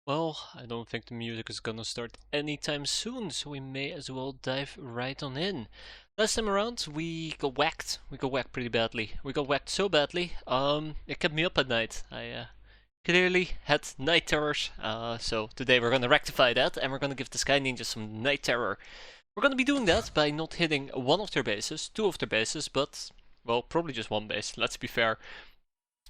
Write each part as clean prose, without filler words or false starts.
Well, I don't think the music is gonna start anytime soon, so we may as well dive right on in. Last time around, we got whacked. We got whacked pretty badly. We got whacked so badly, it kept me up at night. I clearly had night terrors, so today we're gonna rectify that, and we're gonna give the Sky Ninjas some night terror. We're gonna be doing that by not hitting one of their bases, two of their bases, but, well, probably just one base, let's be fair.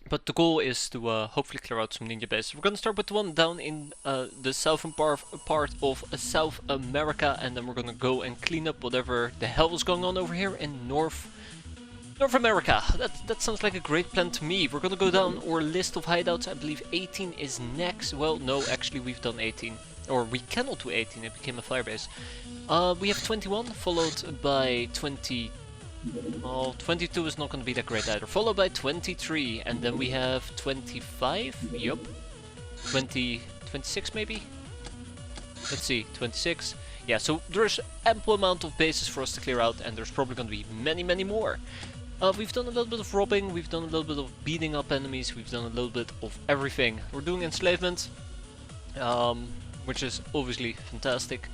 But the goal is to hopefully clear out some ninja bases. We're gonna start with the one down in the southern part of South America, and then we're gonna go and clean up whatever the hell is going on over here in North America. That sounds like a great plan to me. We're gonna go down our list of hideouts. I believe 18 is next. Well, no, actually we've done 18. Or we cannot do 18, it became a firebase. We have 21, followed by 20. Well, 22 is not going to be that great either. Followed by 23, and then we have 25. Yup. 20, 26 maybe? Let's see, 26. Yeah, so there's ample amount of bases for us to clear out, and there's probably going to be many, many more. We've done a little bit of robbing, we've done a little bit of beating up enemies, we've done a little bit of everything. We're doing enslavement, which is obviously fantastic.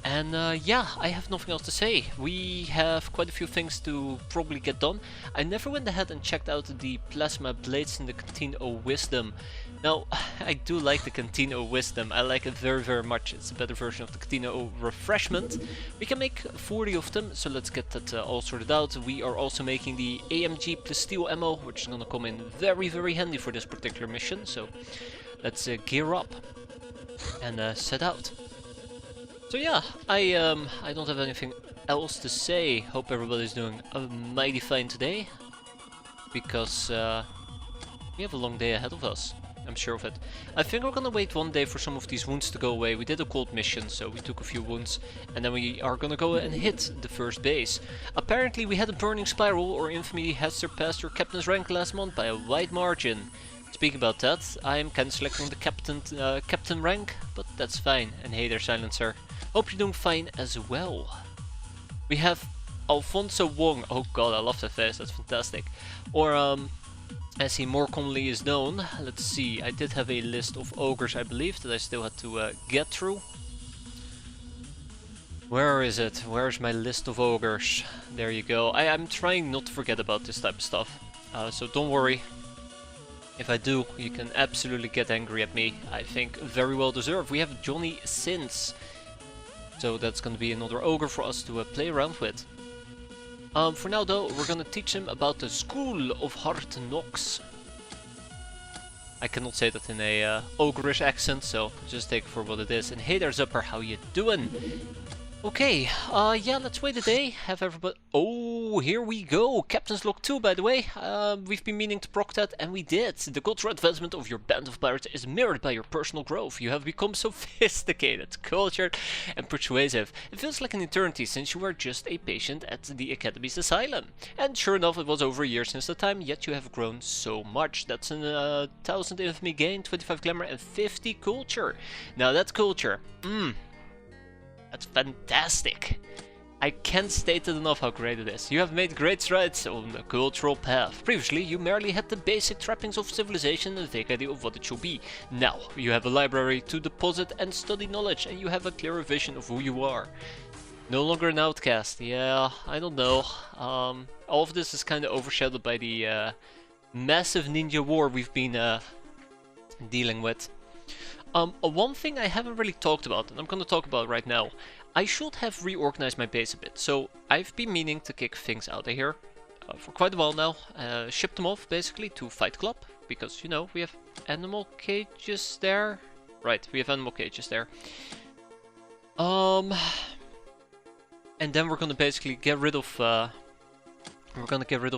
And yeah, I have nothing else to say. We have quite a few things to probably get done. I never went ahead and checked out the plasma blades in the Canteen of Wisdom. Now, I do like the Canteen of Wisdom. I like it very, very much. It's a better version of the Canteen of Refreshment. We can make 40 of them, so let's get that all sorted out. We are also making the AMG plus steel ammo, which is going to come in very, very handy for this particular mission. So let's gear up and set out. So yeah, I don't have anything else to say. Hope everybody's doing mighty fine today, because we have a long day ahead of us. I'm sure of it. I think we're gonna wait one day for some of these wounds to go away. We did a cold mission, so we took a few wounds, and then we are gonna go and hit the first base. Apparently we had a burning spiral, or infamy has surpassed your captain's rank last month by a wide margin. Speaking about that, I am kinda selecting the captain rank, but that's fine. And hey there, Silencer. Hope you're doing fine as well. We have Alfonso Wong. Oh god, I love that face, that's fantastic. Or as he more commonly is known, let's see, I did have a list of ogres, I believe, that I still had to get through. Where is it? Where's my list of ogres? There you go. I'm trying not to forget about this type of stuff, so don't worry. If I do, you can absolutely get angry at me. I think very well deserved. We have Johnny Sins. So that's going to be another ogre for us to play around with. For now though, we're going to teach him about the School of Hard Knocks. I cannot say that in a ogreish accent, so just take it for what it is. And hey there, Zupper, how you doing? Okay, yeah, let's wait a day, have everybody... Oh, here we go! Captain's Log 2, by the way. We've been meaning to proc that, and we did. The cultural advancement of your band of pirates is mirrored by your personal growth. You have become sophisticated, cultured, and persuasive. It feels like an eternity since you were just a patient at the Academy's asylum. And sure enough, it was over a year since the time, yet you have grown so much. That's an 1000 infamy gain, 25 glamour, and 50 culture. Now that's culture. That's fantastic! I can't state it enough how great it is. You have made great strides on the cultural path. Previously, you merely had the basic trappings of civilization and a vague idea of what it should be. Now, you have a library to deposit and study knowledge, and you have a clearer vision of who you are. No longer an outcast. Yeah, I don't know. All of this is kind of overshadowed by the massive ninja war we've been dealing with. One thing I haven't really talked about, and I'm going to talk about right now, I should have reorganized my base a bit. So I've been meaning to kick things out of here for quite a while now. Ship them off basically to Fight Club, because you know we have animal cages there. Right, we have animal cages there. And then we're going to basically get rid of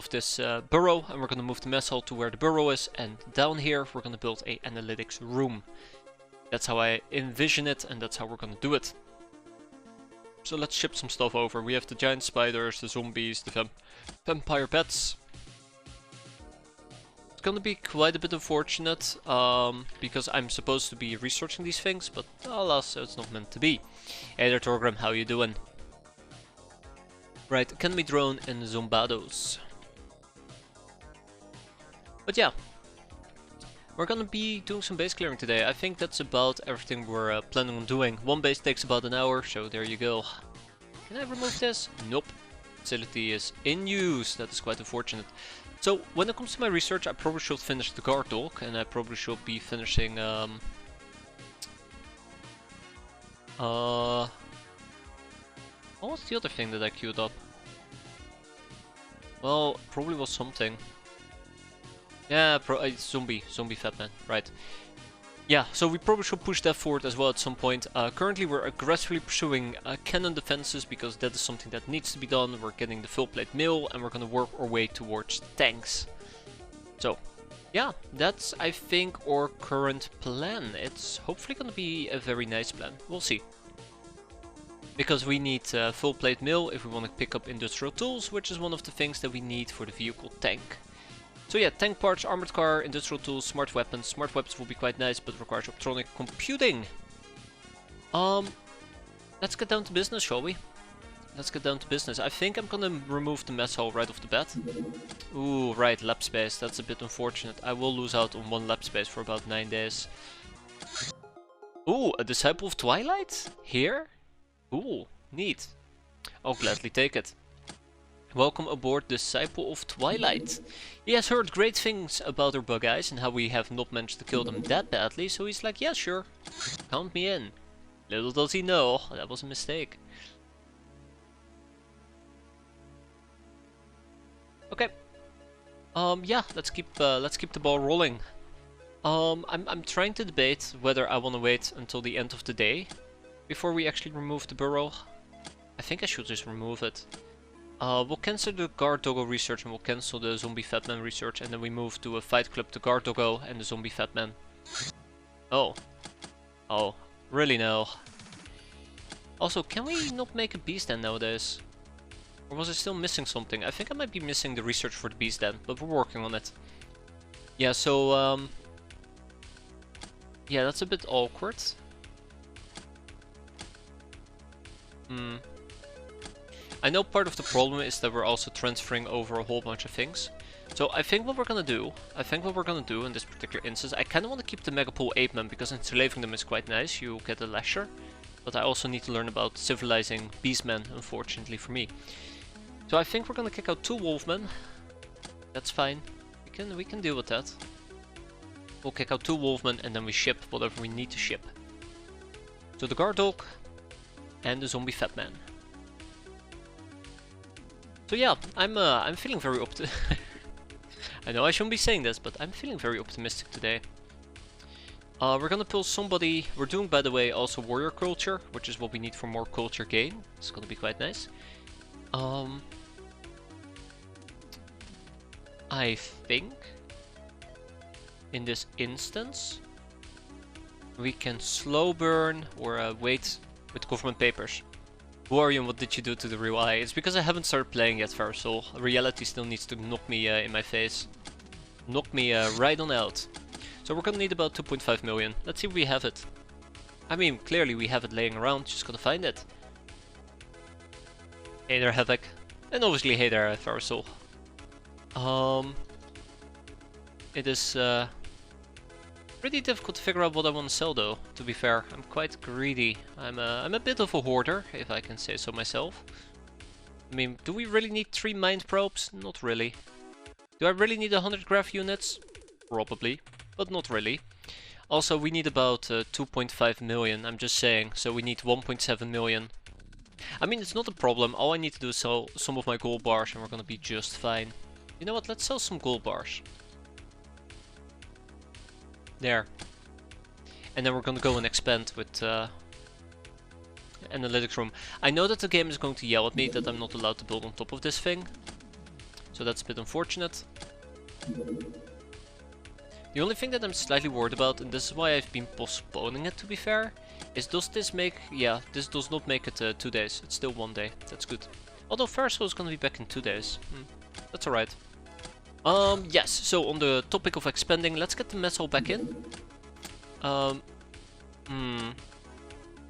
this burrow, and we're going to move the mess hall to where the burrow is, and down here we're going to build a analytics room. That's how I envision it, and that's how we're gonna do it. So let's ship some stuff over. We have the giant spiders, the zombies, the vampire pets. It's gonna be quite a bit unfortunate, because I'm supposed to be researching these things, but alas, it's not meant to be. Hey there, Torgrim, how you doing? Right, Academy drone and Zombados. But yeah. we're gonna be doing some base clearing today. I think that's about everything we're planning on doing. One base takes about an hour, so there you go. Can I remove this? Nope. Facility is in use. That is quite unfortunate. So when it comes to my research, I probably should finish the guard dog, and I probably should be finishing what was the other thing that I queued up? Well, probably was something. Yeah, zombie Fatman, right. Yeah, so we probably should push that forward as well at some point. Currently we're aggressively pursuing cannon defenses because that is something that needs to be done. We're getting the full plate mill and we're gonna work our way towards tanks. So, yeah, that's I think our current plan. It's hopefully gonna be a very nice plan. We'll see. Because we need full plate mill if we want to pick up industrial tools, which is one of the things that we need for the vehicle tank. So yeah, tank parts, armored car, industrial tools, smart weapons. Smart weapons will be quite nice, but requires optronic computing. Let's get down to business, shall we? Let's get down to business. I think I'm gonna remove the mess hall right off the bat. Ooh, right, lab space. That's a bit unfortunate. I will lose out on 1 lab space for about 9 days. Ooh, a Disciple of Twilight? Here? Ooh, neat. I'll gladly take it. Welcome aboard, Disciple of Twilight. He has heard great things about our bug eyes and how we have not managed to kill them that badly, so he's like, yeah, sure, count me in. Little does he know, that was a mistake. Okay. Yeah, let's keep the ball rolling. I'm trying to debate whether I want to wait until the end of the day before we actually remove the burrow. I think I should just remove it. We'll cancel the guard doggo research and we'll cancel the zombie fatman research, and then we move to a fight club to guard doggo and the zombie fatman. Oh. Oh, really no. Also, can we not make a beast den nowadays? Or was I still missing something? I think I might be missing the research for the beast den, but we're working on it. Yeah, so yeah, that's a bit awkward. I know part of the problem is that we're also transferring over a whole bunch of things. So I think what we're gonna do in this particular instance, I kinda wanna keep the Megapole Ape Men because enslaving them is quite nice, you get a lecture. But I also need to learn about civilizing beastmen, unfortunately for me. So I think we're gonna kick out 2 Wolfmen. That's fine. We can deal with that. We'll kick out 2 Wolfmen and then we ship whatever we need to ship. So the guard dog and the zombie fatman. So yeah, I'm feeling very I know I shouldn't be saying this, but I'm feeling very optimistic today. We're gonna pull somebody. We're doing, by the way, also warrior culture, which is what we need for more culture gain. It's gonna be quite nice. I think in this instance we can slow burn or wait with government papers. Who are you and what did you do to the real eye? It's because I haven't started playing yet, Farsol. Reality still needs to knock me in my face. Knock me right on out. So we're gonna need about 2.5 million. Let's see if we have it. I mean, clearly we have it laying around, just gotta find it. Hey there, Havoc. And obviously hey there, Farsol. It is pretty difficult to figure out what I want to sell though, to be fair. I'm quite greedy. I'm a bit of a hoarder, if I can say so myself. I mean, do we really need 3 mind probes? Not really. Do I really need 100 graph units? Probably, but not really. Also, we need about 2.5 million, I'm just saying, so we need 1.7 million. I mean, it's not a problem. All I need to do is sell some of my gold bars and we're gonna be just fine. You know what, let's sell some gold bars. There. And then we're gonna go and expand with analytics room. I know that the game is going to yell at me that I'm not allowed to build on top of this thing. So that's a bit unfortunate. The only thing that I'm slightly worried about, and this is why I've been postponing it to be fair, is does this make... yeah, this does not make it 2 days. It's still 1 day. That's good. Although Farsol is gonna be back in 2 days. That's alright. Yes, so on the topic of expanding, let's get the mess hall back in. I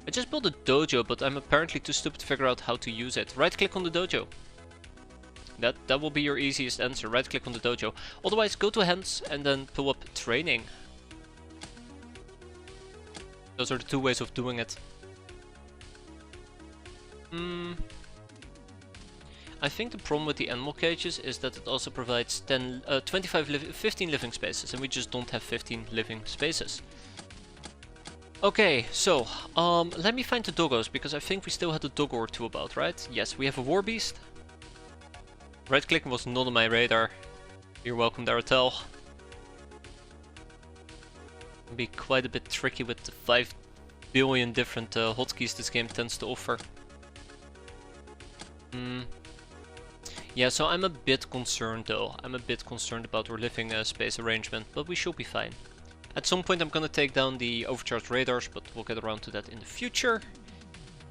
just built a dojo, but I'm apparently too stupid to figure out how to use it. Right click on the dojo. That will be your easiest answer. Right click on the dojo. Otherwise, go to hands and then pull up training. Those are the two ways of doing it. I think the problem with the animal cages is that it also provides 15 living spaces, and we just don't have 15 living spaces. Okay, so, let me find the doggos, because I think we still had a doggo or two about, right? Yes, we have a war beast. Right clicking was not on my radar. You're welcome, Daratel. It'll be quite a bit tricky with the 5 billion different hotkeys this game tends to offer. Yeah, so I'm a bit concerned though. I'm a bit concerned about our living space arrangement, but we should be fine. At some point I'm gonna take down the overcharged radars, but we'll get around to that in the future.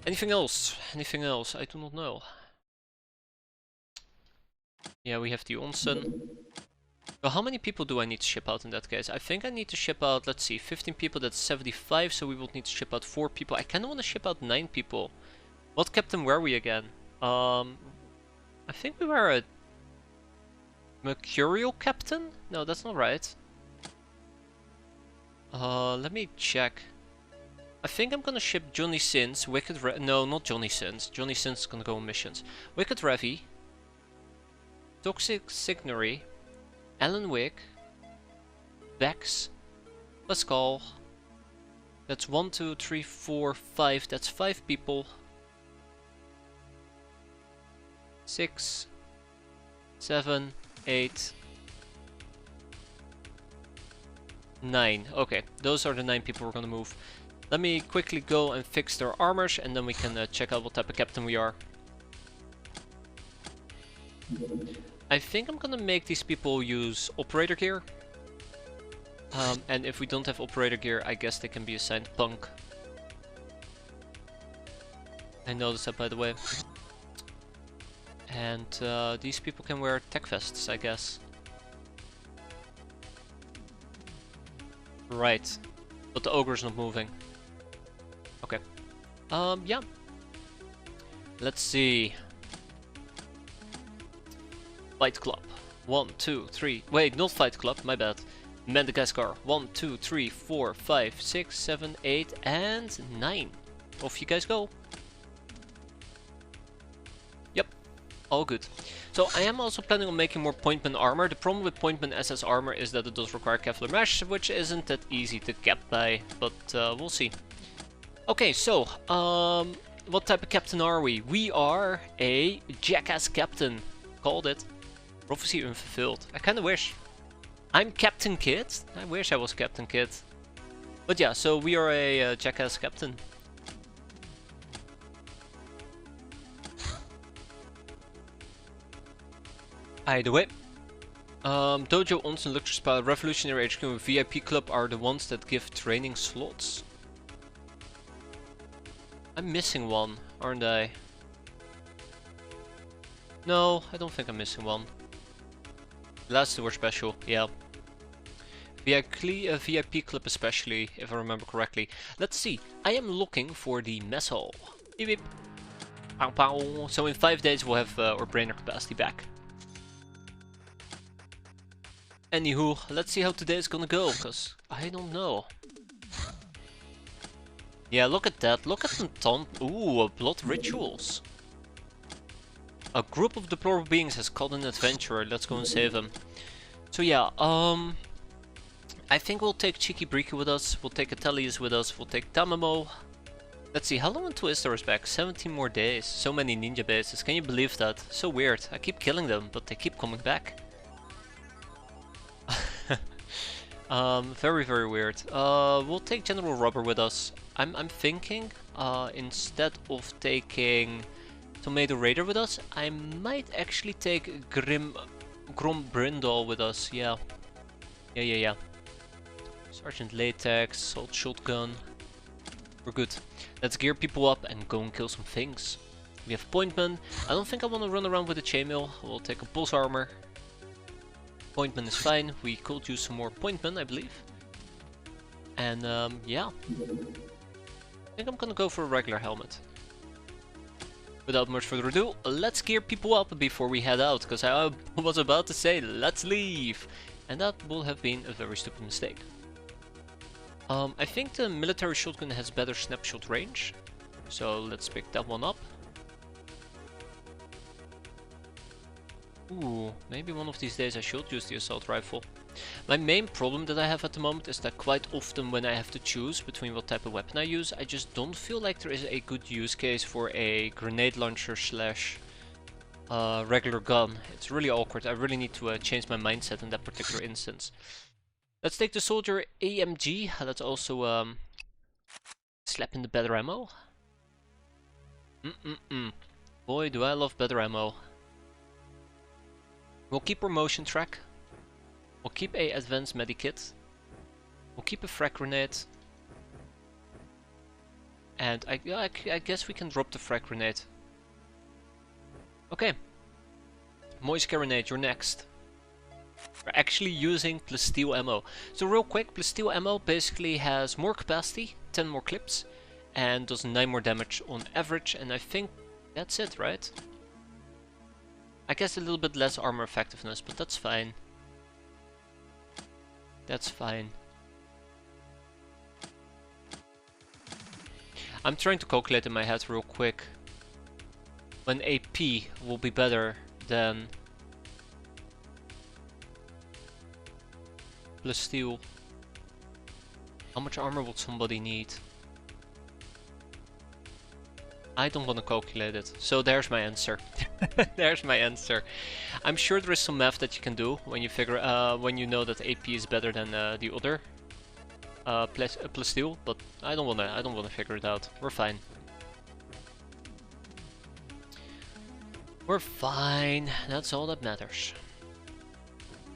Anything else? Anything else? I do not know. Yeah, we have the onsen. So how many people do I need to ship out in that case? I think I need to ship out, let's see, 15 people, that's 75, so we will need to ship out 4 people. I kinda wanna ship out 9 people. What captain were we again? I think we were a Mercurial captain? No, that's not right. Let me check. I think I'm gonna ship Johnny Sins, no, not Johnny Sins. Johnny Sins is gonna go on missions. Wicked Ravi, Toxic Signary, Alan Wick, Bex, Pascal. That's 1, 2, 3, 4, 5. That's 5 people. 6, 7, 8, 9. Okay, those are the 9 people we're gonna move. Let me quickly go and fix their armors, and then we can check out what type of captain we are. I think I'm gonna make these people use operator gear. And if we don't have operator gear, I guess they can be assigned punk. I noticed that, by the way. And these people can wear tech vests, I guess. Right. But the ogre's not moving. Okay. Yeah. Let's see. Fight Club. 1, 2, 3. Wait, not Fight Club, my bad. Madagascar. 1, 2, 3, 4, 5, 6, 7, 8, and 9. Off you guys go. All good. So I am also planning on making more Pointman armor. The problem with Pointman SS armor is that it does require Kevlar mesh, which isn't that easy to cap by, but we'll see. Okay, so what type of captain are we? We are a jackass captain. Called it. Prophecy unfulfilled. I kinda wish. I'm Captain Kid. I wish I was Captain Kid. But yeah, so we are a jackass captain. Either way. Dojo, Onsen, Lecture Spa, Revolutionary HQ and VIP Club are the ones that give training slots. I'm missing one, aren't I? No, I don't think I'm missing one. The last two were special, yeah. VIP Club especially, if I remember correctly. Let's see, I am looking for the mess hall. Beep beep. Pow pow. So in 5 days we'll have our brainer capacity back. Anywho, let's see how today is gonna go, because I don't know. Yeah, look at that. Look at them taunt. Ooh, blood rituals. A group of deplorable beings has caught an adventurer. Let's go and save him. So yeah, I think we'll take Cheeky Briki with us. We'll take Atelius with us. We'll take Tamamo. Let's see, how long until Istar is back? 17 more days. So many ninja bases. Can you believe that? So weird. I keep killing them, but they keep coming back. Very, very weird. We'll take General Rubber with us. I'm thinking, instead of taking Tomato Raider with us, I might actually take Grom Brindle with us. Yeah. Yeah. Sergeant Latex, Salt Shotgun. We're good. Let's gear people up and go and kill some things. We have Pointman. I don't think I want to run around with a chainmail. We'll take a Boss Armor. Pointman is fine. We could use some more Pointman, I believe. And yeah. I think I'm gonna go for a regular helmet. Without much further ado, let's gear people up before we head out, because I was about to say, let's leave! And that will have been a very stupid mistake. I think the military shotgun has better snapshot range, so let's pick that one up. Ooh, maybe one of these days I should use the assault rifle. My main problem that I have at the moment is that quite often when I have to choose between what type of weapon I use, I just don't feel like there is a good use case for a grenade launcher slash regular gun. It's really awkward. I really need to change my mindset in that particular instance. Let's take the soldier AMG. Let's also slap in the better ammo. Boy, do I love better ammo. We'll keep our motion track. We'll keep a advanced medikit. We'll keep a frag grenade. And I guess we can drop the frag grenade. Okay. Moist grenade, you're next. We're actually using plasteel ammo. So real quick, plasteel ammo basically has more capacity, 10 more clips, and does 9 more damage on average, and I think that's it, right? I guess a little bit less armor effectiveness, but that's fine. That's fine. I'm trying to calculate in my head real quick when AP will be better than plasteel. How much armor would somebody need? I don't want to calculate it, so there's my answer. There's my answer. I'm sure there is some math that you can do when you figure when you know that AP is better than the other plasteel, but I don't wanna figure it out. We're fine. We're fine. That's all that matters.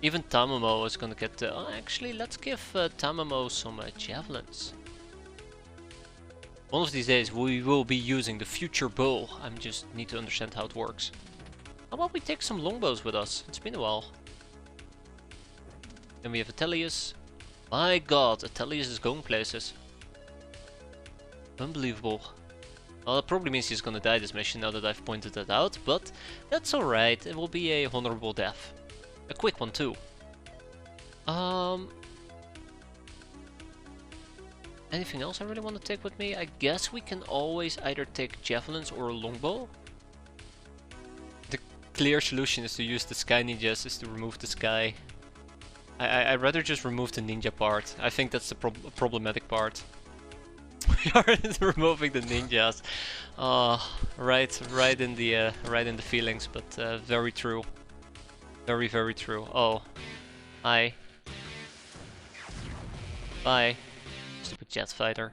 Even Tamamo is gonna get. Actually, let's give Tamamo some javelins. One of these days we will be using the future bow. I just need to understand how it works. How about we take some longbows with us? It's been a while. Then we have Atelius. My god, Atelius is going places. Unbelievable. Well, that probably means he's gonna die this mission now that I've pointed that out, but that's alright. It will be a honorable death. A quick one too. Anything else I really want to take with me? I guess we can always either take javelins or a longbow. The clear solution is to use the sky ninjas, is to remove the sky. I'd rather just remove the ninja part. I think that's the problematic part. We are removing the ninjas. Right in the feelings, but very true. Very, very true. Oh, hi. Bye. Stupid jet fighter.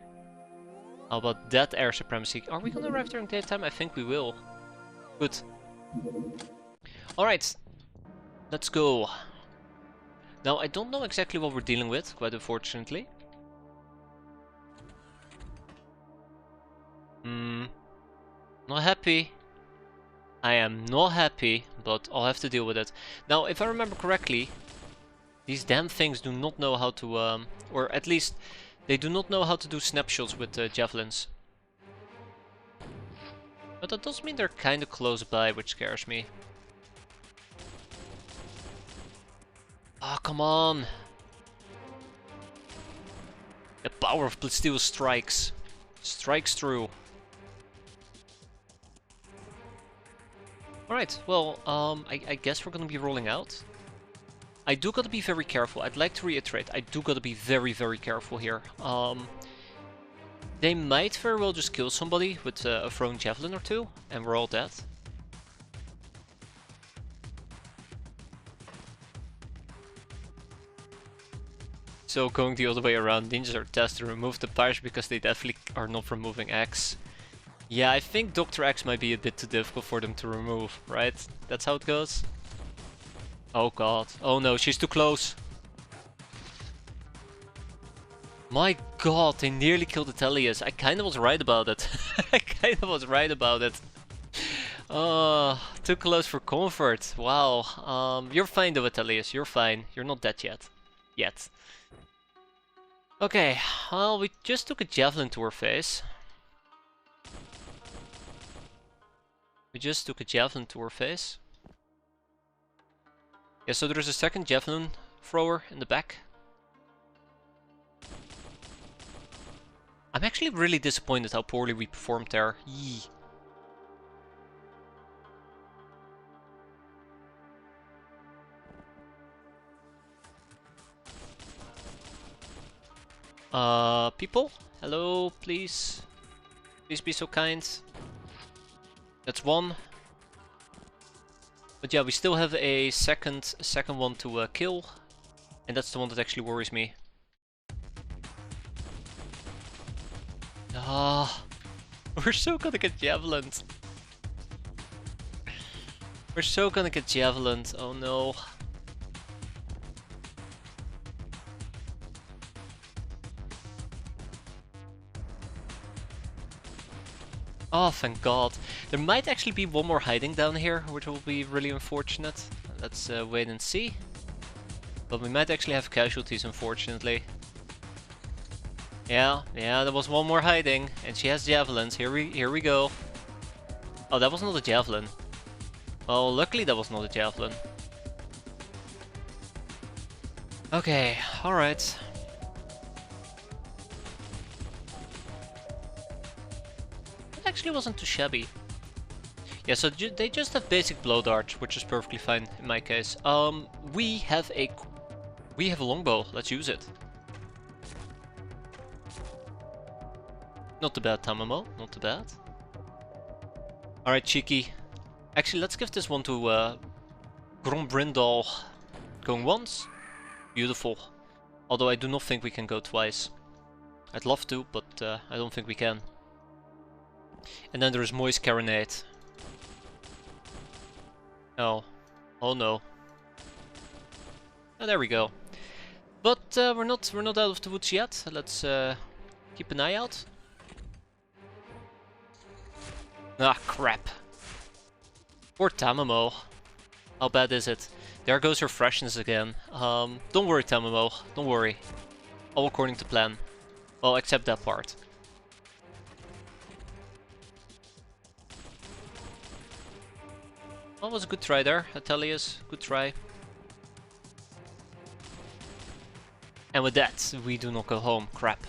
How about that air supremacy? Are we gonna arrive during daytime? I think we will. Good. Alright. Let's go. Now, I don't know exactly what we're dealing with, quite unfortunately. Not happy. I am not happy, but I'll have to deal with it. Now, if I remember correctly, these damn things do not know how to, or at least, they do not know how to do snapshots with javelins. But that does mean they're kinda close by, which scares me. Ah, oh, come on! The power of plasteel strikes. Strikes through. Alright, well, I guess we're gonna be rolling out. I do gotta be very careful. I'd like to reiterate, I do gotta be very, very careful here. They might very well just kill somebody with a thrown javelin or two, and we're all dead. So going the other way around, ninjas are tasked to remove the pirates because they definitely are not removing X. Yeah, I think Dr. X might be a bit too difficult for them to remove, right? That's how it goes? Oh god. Oh no, she's too close. My god, they nearly killed Atelius. I kinda was right about it. I kinda was right about it. Oh, too close for comfort. Wow. You're fine though, Atelius. You're fine. You're not dead yet. Yet. Okay, well, we just took a javelin to her face. We just took a javelin to her face. Yeah, so there's a second javelin thrower in the back. I'm actually really disappointed how poorly we performed there. Yee. People? Hello, please. Please be so kind. That's one. But yeah, we still have a second one to kill. And that's the one that actually worries me. Ah, we're so gonna get javelined. We're so gonna get javelined. Oh no. Oh, thank God. There might actually be one more hiding down here, which will be really unfortunate. Let's wait and see. But we might actually have casualties, unfortunately. Yeah, there was one more hiding, and she has javelins. Here we go. Oh, that was not a javelin. Well, luckily that was not a javelin. Okay, alright. It actually wasn't too shabby. Yeah, so they just have basic blow darts, which is perfectly fine in my case. We have a longbow. Let's use it. Not too bad, Tamamo. Not too bad. Alright, cheeky. Actually, let's give this one to Grombrindal. Going once. Beautiful. Although I do not think we can go twice. I'd love to, but I don't think we can. And then there is Moist-Carinate. Oh. Oh no. Oh, there we go. But we're not out of the woods yet. Let's keep an eye out. Ah, crap. Poor Tamamo. How bad is it? There goes her freshness again. Don't worry, Tamamo. Don't worry. All according to plan. Well, except that part. Well, was a good try there, Atelius. Good try. And with that, we do not go home. Crap.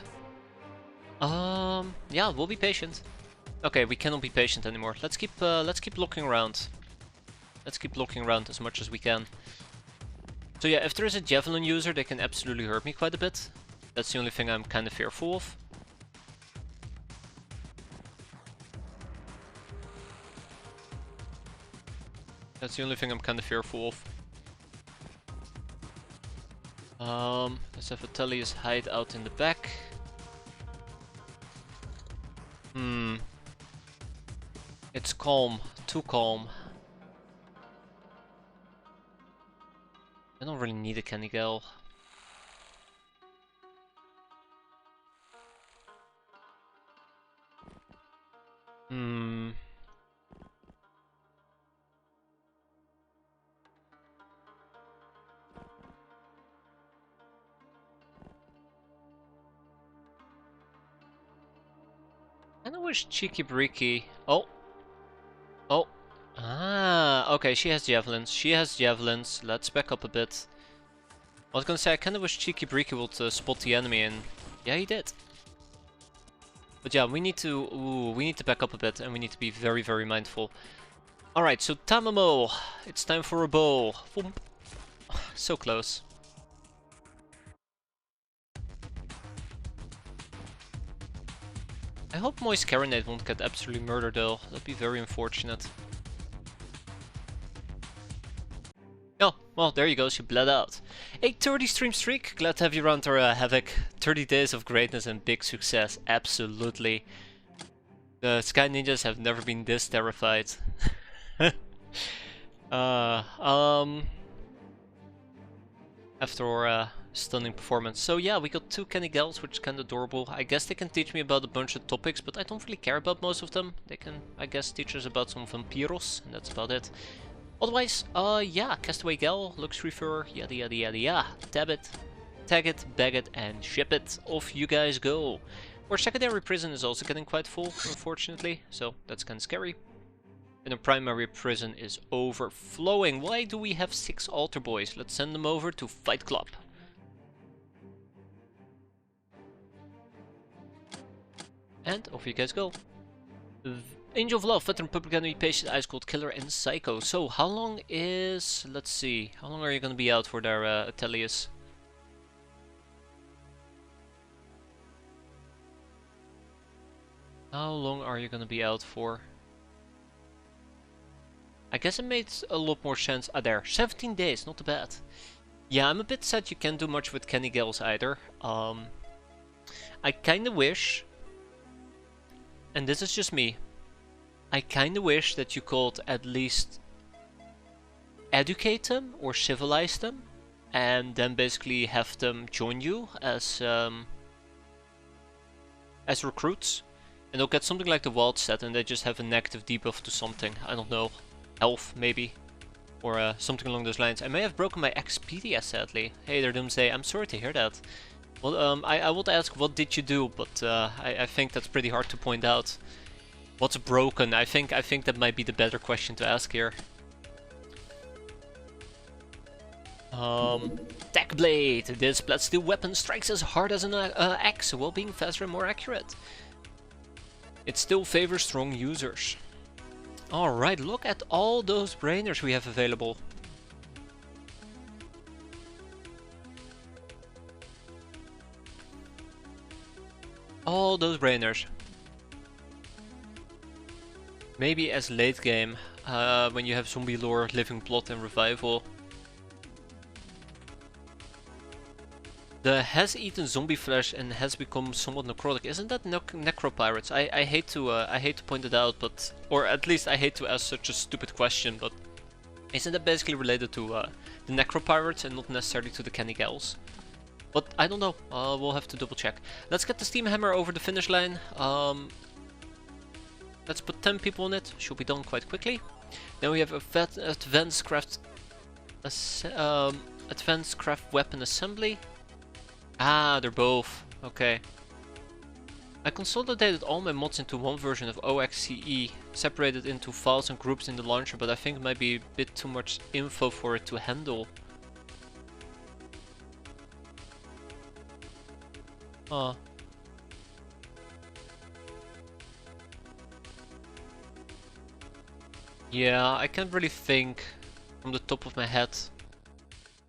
Yeah, we'll be patient. Okay, we cannot be patient anymore. Let's keep looking around. Let's keep looking around as much as we can. So yeah, if there is a javelin user, they can absolutely hurt me quite a bit. That's the only thing I'm kind of fearful of. That's the only thing I'm kind of fearful of. Let's have Atelius hide out in the back. It's calm. Too calm. I don't really need a Kenigel. I wish Cheeky Breaky. Oh. Ah, okay, she has javelins. Let's back up a bit. I was gonna say, I kinda wish Cheeky Breaky would spot the enemy, and yeah, he did. But yeah, we need to back up a bit, and we need to be very, very mindful. Alright, so Tamamo, it's time for a bow. Boom. So close. I hope Moist-Carinate won't get absolutely murdered though. That'd be very unfortunate. Oh, well, there you go, she bled out. A 30 stream streak, glad to have you around our Havoc. 30 days of greatness and big success, absolutely. The Sky Ninjas have never been this terrified. After our stunning performance. So yeah, we got 2 Kenigels, which is kind of adorable. I guess they can teach me about a bunch of topics, but I don't really care about most of them. They can, I guess, teach us about some vampiros, and that's about it. Otherwise, yeah, Castaway Gal, Luxury Fur, yada yada yada yada. Tag it, bag it, and ship it. Off you guys go. Our secondary prison is also getting quite full, unfortunately, so that's kind of scary. And the primary prison is overflowing. Why do we have 6 altar boys? Let's send them over to Fight Club. And off you guys go. Angel of Love, Veteran Public Enemy, Patient, Ice Cold Killer, and Psycho. So, how long is... let's see. How long are you gonna be out for there, Atelius? How long are you gonna be out for? I guess it made a lot more sense. Ah, there. 17 days, not bad. Yeah, I'm a bit sad you can't do much with Kenny Gales either. I kinda wish... and this is just me. I kinda wish that you could at least educate them or civilize them, and then basically have them join you as recruits, and they'll get something like the wild set, and they just have a negative debuff to something. I don't know, health maybe, or something along those lines. I may have broken my X-piratez sadly. Hey there, Doomsday. I'm sorry to hear that. Well, I would ask what did you do, but I think that's pretty hard to point out. What's broken? I think that might be the better question to ask here. Tech Blade. This flat steel weapon strikes as hard as an axe, while being faster and more accurate. It still favors strong users. Alright, look at all those brainers we have available. All those brainers. Maybe as late game, when you have zombie lore, living plot and revival. The has eaten zombie flesh and has become somewhat necrotic. Isn't that Necropirates? I hate to point it out, but or at least I hate to ask such a stupid question, but isn't that basically related to the Necropirates and not necessarily to the Kenny Gals? But I don't know. We'll have to double check. Let's get the Steam Hammer over the finish line. Let's put 10 people on it. Should be done quite quickly. Then we have Advanced Craft Weapon Assembly. Ah, they're both. Okay. I consolidated all my mods into one version of OXCE, separated into files and groups in the launcher, but I think it might be a bit too much info for it to handle. Huh. Yeah, I can't really think from the top of my head,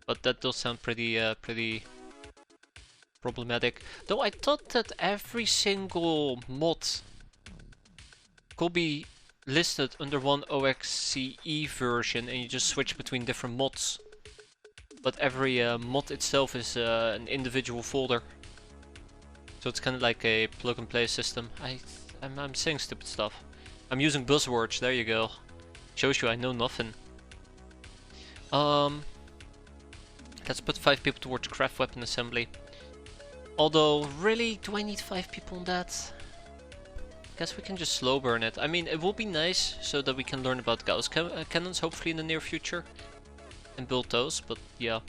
but that does sound pretty problematic. Though I thought that every single mod could be listed under one OXCE version and you just switch between different mods. But every mod itself is an individual folder. So it's kind of like a plug and play system. I'm saying stupid stuff. I'm using buzzwords, there you go. Shows you I know nothing. Let's put 5 people towards craft weapon assembly. Although, really, do I need 5 people on that? Guess we can just slow burn it. I mean, it will be nice so that we can learn about Gauss cannons hopefully in the near future. And build those, but yeah.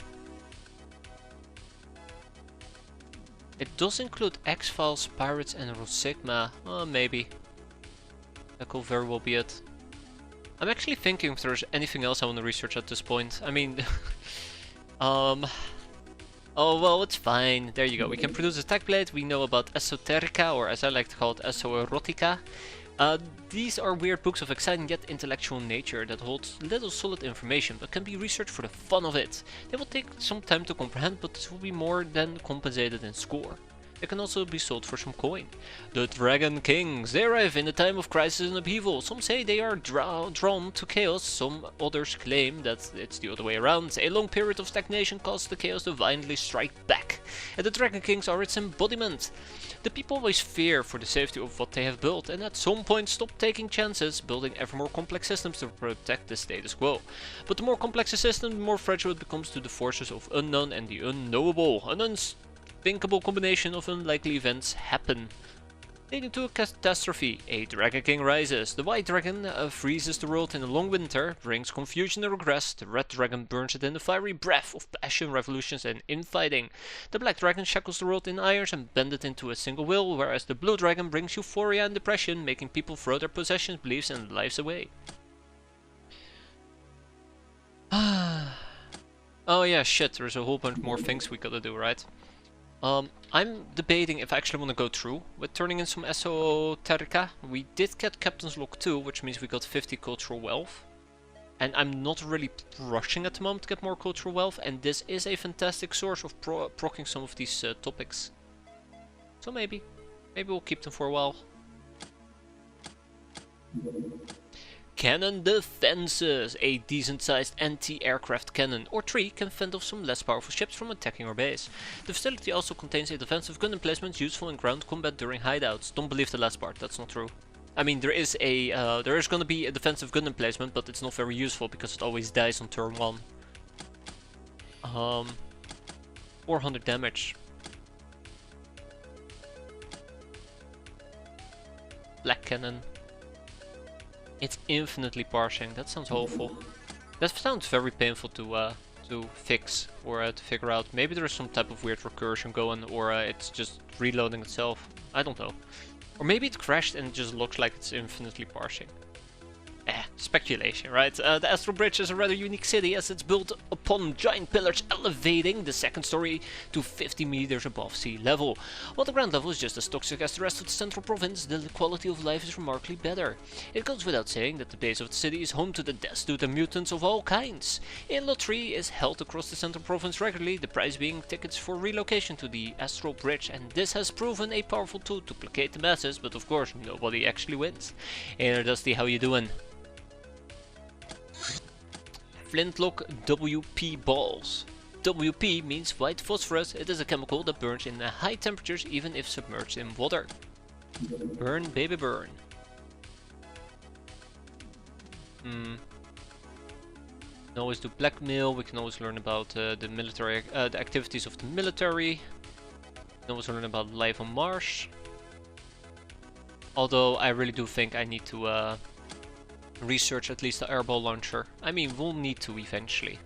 It does include X-Files, Pirates and Rho Sigma. Maybe. That could very well be it. I'm actually thinking if there's anything else I want to research at this point. I mean, oh well, it's fine. There you go. We can produce a tech blade. We know about Esoterica, or as I like to call it, Esoerotica. These are weird books of exciting yet intellectual nature that hold little solid information, but can be researched for the fun of it. They will take some time to comprehend, but this will be more than compensated in score. They can also be sold for some coin. The Dragon Kings. They arrive in a time of crisis and upheaval. Some say they are drawn to chaos, some others claim that it's the other way around. A long period of stagnation caused the chaos to violently strike back, and the Dragon Kings are its embodiment. The people always fear for the safety of what they have built, and at some point stop taking chances, building ever more complex systems to protect the status quo. But the more complex a system, the more fragile it becomes to the forces of unknown and the unknowable. An unthinkable combination of unlikely events happen, leading to a catastrophe. A Dragon King rises. The White Dragon freezes the world in a long winter, brings confusion and regress. The Red Dragon burns it in the fiery breath of passion, revolutions and infighting. The Black Dragon shackles the world in irons and bends it into a single will, whereas the Blue Dragon brings euphoria and depression, making people throw their possessions, beliefs and lives away. Oh yeah, shit, there's a whole bunch more things we gotta do, right? I'm debating if I actually want to go through with turning in some esoterica. We did get Captain's Log 2, which means we got 50 cultural wealth. And I'm not really rushing at the moment to get more cultural wealth, and this is a fantastic source of proccing some of these topics. So maybe we'll keep them for a while. Cannon defenses. A decent sized anti-aircraft cannon or 3 can fend off some less powerful ships from attacking our base. The facility also contains a defensive gun emplacement useful in ground combat during hideouts. Don't believe the last part, that's not true. I mean, there is going to be a defensive gun emplacement, but it's not very useful because it always dies on turn 1. 400 damage. Black cannon. It's infinitely parsing. That sounds awful. That sounds very painful to fix or to figure out. Maybe there is some type of weird recursion going, or it's just reloading itself. I don't know. Or maybe it crashed and it just looks like it's infinitely parsing. Speculation, right? The Astral Bridge is a rather unique city as it's built upon giant pillars elevating the second story to 50 meters above sea level. While the ground level is just as toxic as the rest of the central province, the quality of life is remarkably better. It goes without saying that the base of the city is home to the destitute and mutants of all kinds. A lottery is held across the central province regularly, the prize being tickets for relocation to the Astral Bridge, and this has proven a powerful tool to placate the masses, but of course nobody actually wins. Hey Dusty, how you doing? Flintlock WP balls. WP means white phosphorus. It is a chemical that burns in high temperatures even if submerged in water. Burn baby burn. We can always do blackmail. We can always learn about the military, the activities of the military. We can always learn about life on Mars. Although I really do think I need to research at least the airball launcher. I mean, we'll need to eventually.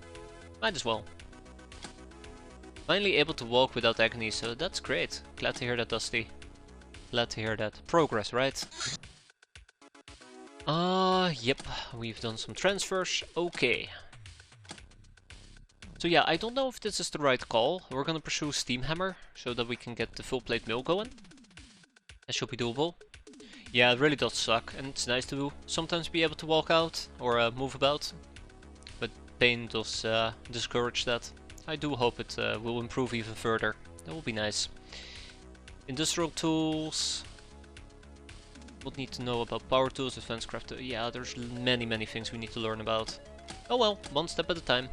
Might as well. Finally able to walk without agony, so that's great. Glad to hear that, Dusty. Glad to hear that. Progress, right? Yep. We've done some transfers. Okay. So yeah, I don't know if this is the right call. We're gonna pursue Steamhammer so that we can get the full plate mill going. That should be doable. Yeah, it really does suck, and it's nice to sometimes be able to walk out or move about, but pain does discourage that. I do hope it will improve even further. That will be nice. Industrial tools. We'll need to know about power tools, advanced craft. Yeah, there's many things we need to learn about. Oh well, one step at a time.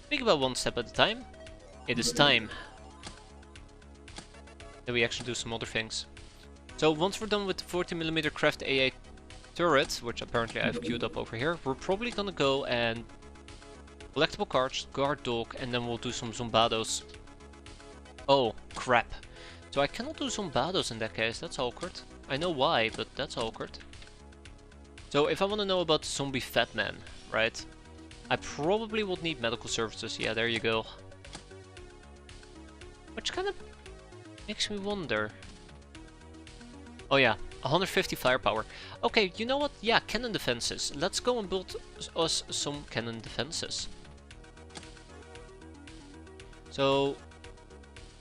Speak about one step at a time. It is time that we actually do some other things. So once we're done with the 40mm craft AA turret, which apparently I've queued up over here, we're probably gonna go and collectible cards, guard dog, and then we'll do some zombados. Oh crap. So I cannot do zombados in that case, that's awkward. I know why, but that's awkward. So if I want to know about the zombie fat man, right? I probably would need medical services, yeah, there you go. Which kind of makes me wonder. Oh yeah, 150 firepower. Okay, you know what? Yeah, cannon defenses. Let's go and build us some cannon defenses. So,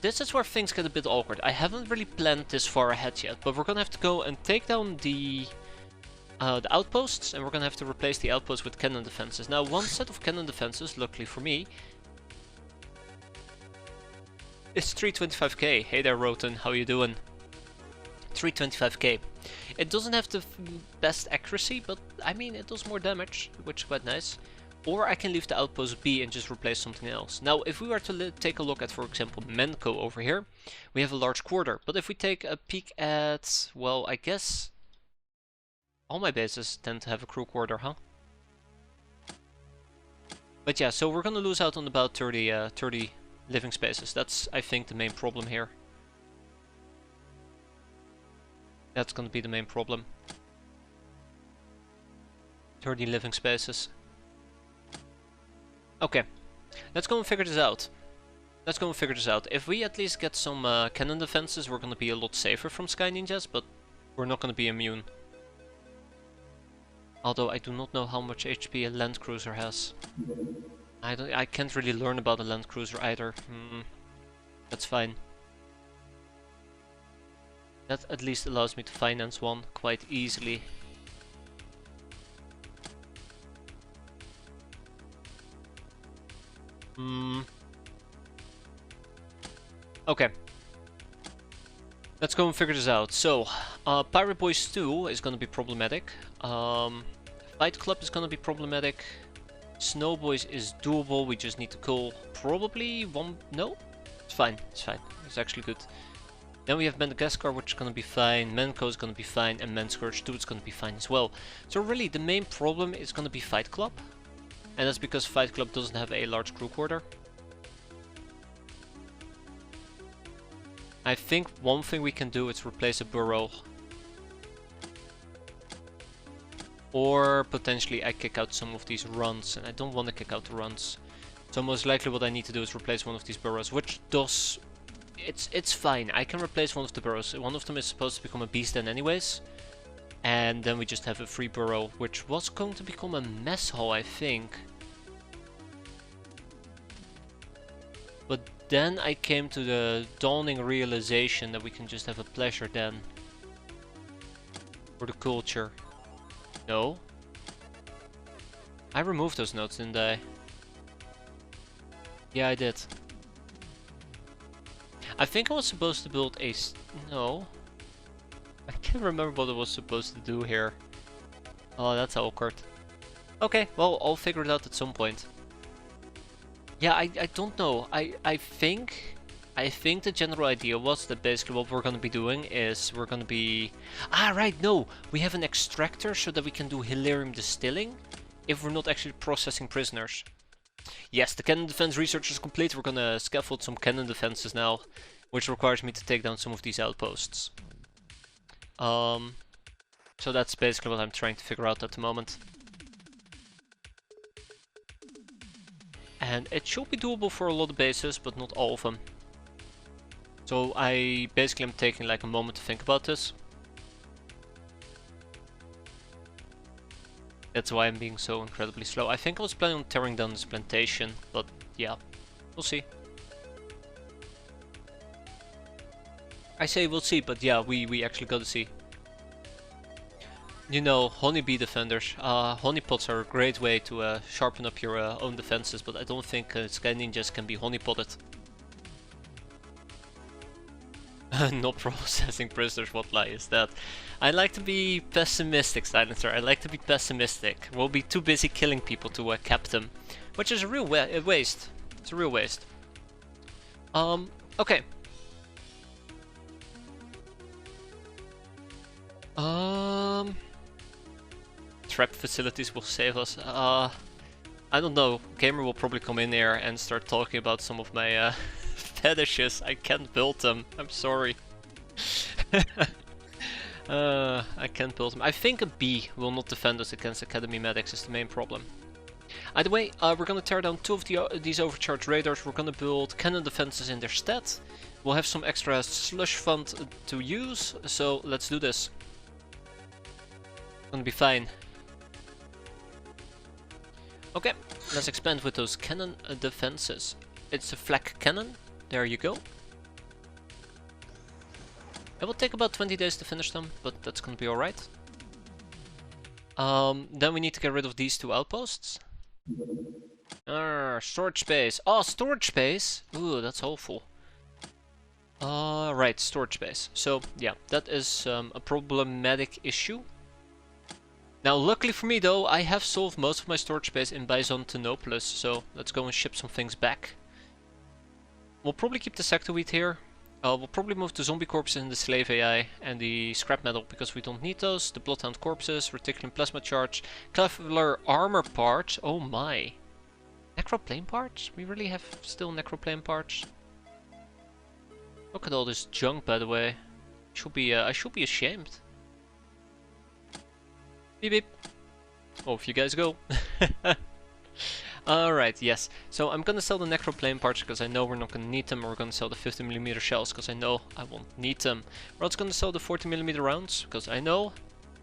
this is where things get a bit awkward. I haven't really planned this far ahead yet, but we're gonna have to go and take down the outposts, and we're gonna have to replace the outposts with cannon defenses. Now, one set of cannon defenses, luckily for me, is 325k. Hey there, Roten, how you doing? 325k. It doesn't have the best accuracy, but I mean it does more damage, which is quite nice. Or I can leave the outpost be and just replace something else. Now if we were to take a look at, for example, Menko over here, we have a large quarter. But if we take a peek at, well, I guess all my bases tend to have a crew quarter, huh? But yeah, so we're gonna lose out on about 30 living spaces. That's, I think, the main problem here. That's gonna be the main problem. 30 living spaces. Okay, let's go and figure this out. If we at least get some cannon defenses, we're gonna be a lot safer from Sky Ninjas, but we're not gonna be immune. Although I do not know how much HP a land cruiser has. I can't really learn about a land cruiser either. That's fine. That at least allows me to finance one quite easily. Okay. Let's go and figure this out. So, Pirate Boyz 2 is gonna be problematic. Fight Club is gonna be problematic. Snow Boys is doable, we just need to call probably one... No? It's fine, it's fine. It's actually good. Then we have Madagascar, which is gonna be fine, Menko is gonna be fine, and Menscourge 2 is gonna be fine as well. So really, the main problem is gonna be Fight Club. And that's because Fight Club doesn't have a large crew quarter. I think one thing we can do is replace a burrow. Or potentially I kick out some of these runs, and I don't want to kick out the runs. So most likely what I need to do is replace one of these burrows, which does... It's fine, I can replace one of the burrows. One of them is supposed to become a beast den anyways. And then we just have a free burrow, which was going to become a mess hall, I think. But then I came to the dawning realization that we can just have a pleasure den. For the culture. No. I removed those notes, didn't I? Yeah, I did. I think I was supposed to build a... No. I can't remember what I was supposed to do here. Oh, that's awkward. Okay, well, I'll figure it out at some point. Yeah, I don't know. I think the general idea was that basically what we're going to be doing is we're going to be... Ah, right, no! We have an extractor so that we can do Hilarium distilling if we're not actually processing prisoners. Yes, the cannon defense research is complete. We're going to scaffold some cannon defenses now, which requires me to take down some of these outposts. So that's basically what I'm trying to figure out at the moment. And it should be doable for a lot of bases, but not all of them. So I basically am taking like a moment to think about this. That's why I'm being so incredibly slow. I think I was planning on tearing down this plantation, but yeah, we'll see. I say we'll see, but yeah, we actually gotta see. You know, honeybee defenders. Honeypots are a great way to sharpen up your own defenses, but I don't think Sky Ninjas can be honeypotted. Not processing prisoners, what lie is that? I like to be pessimistic, Silencer. I like to be pessimistic. We'll be too busy killing people to cap them, which is a real waste. It's a real waste. Okay. Trap facilities will save us. I don't know. Gamer will probably come in here and start talking about some of my fetishes. I can't build them. I'm sorry. I can't build them. I think a bee will not defend us against Academy Medics is the main problem. Either way, we're gonna tear down two of these overcharged raiders. We're gonna build cannon defenses in their stead. We'll have some extra slush fund to use, so let's do this. Gonna be fine. Okay, let's expand with those cannon defenses. It's a flak cannon. There you go. It will take about 20 days to finish them, but that's gonna be alright. Then we need to get rid of these two outposts. Storage space. Oh, storage space! Ooh, that's awful. Right, storage space. So, yeah, that is a problematic issue. Now, luckily for me though, I have solved most of my storage space in Byzantinopolis, so let's go and ship some things back. We'll probably keep the sector wheat here. We'll probably move the zombie corpses and the slave AI and the scrap metal because we don't need those. The bloodhound corpses, reticulum plasma charge, Kevlar armor parts. Oh my. Necroplane parts? We really have still necroplane parts? Look at all this junk, by the way. I should be ashamed. Beep beep. Off you guys go. Alright, yes. So I'm gonna sell the necroplane parts because I know we're not gonna need them. We're gonna sell the 50mm shells because I know I won't need them. We're also gonna sell the 40mm rounds because I know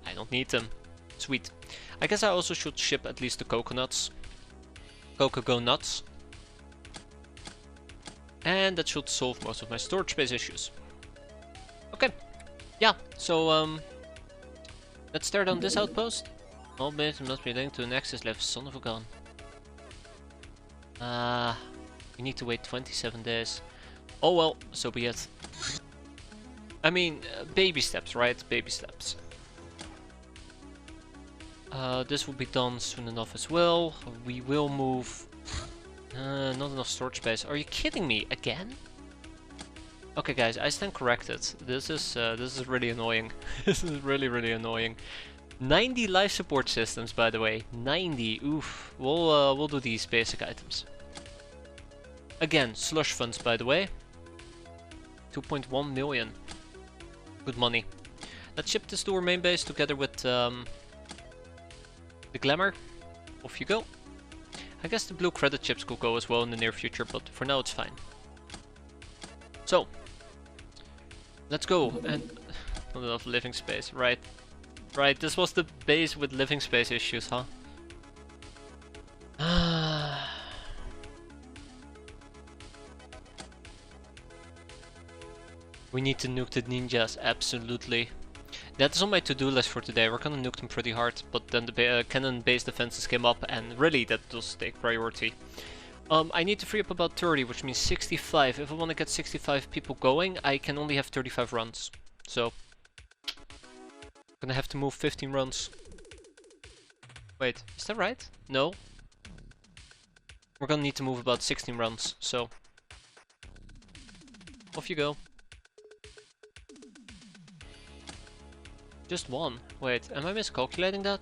I don't need them. Sweet. I guess I also should ship at least the coconuts. Cocoa nuts. And that should solve most of my storage space issues. Okay, yeah, so let's start on this outpost. All base must be linked to an access left, son of a gun. We need to wait 27 days. Oh well, so be it. I mean, baby steps, right? Baby steps. This will be done soon enough as well. We will move... not enough storage space. Are you kidding me? Again? Okay guys, I stand corrected. This is really annoying. This is really annoying. 90 life support systems, by the way. 90. Oof. We'll do these basic items. Again, slush funds, by the way. 2.1 million. Good money. Let's ship this to our main base together with the glamour. Off you go. I guess the blue credit chips could go as well in the near future, but for now it's fine. So, let's go. And not enough living space, right? Right, this was the base with living space issues, huh? We need to nuke the ninjas, absolutely. That's on my to-do list for today. We're gonna nuke them pretty hard, but then the cannon base defenses came up, and really that does take priority. I need to free up about 30, which means 65. If I want to get 65 people going, I can only have 35 runs. So, I'm gonna have to move 15 runs. Wait, is that right? No. We're gonna need to move about 16 runs, so off you go. Just one. Wait, am I miscalculating that?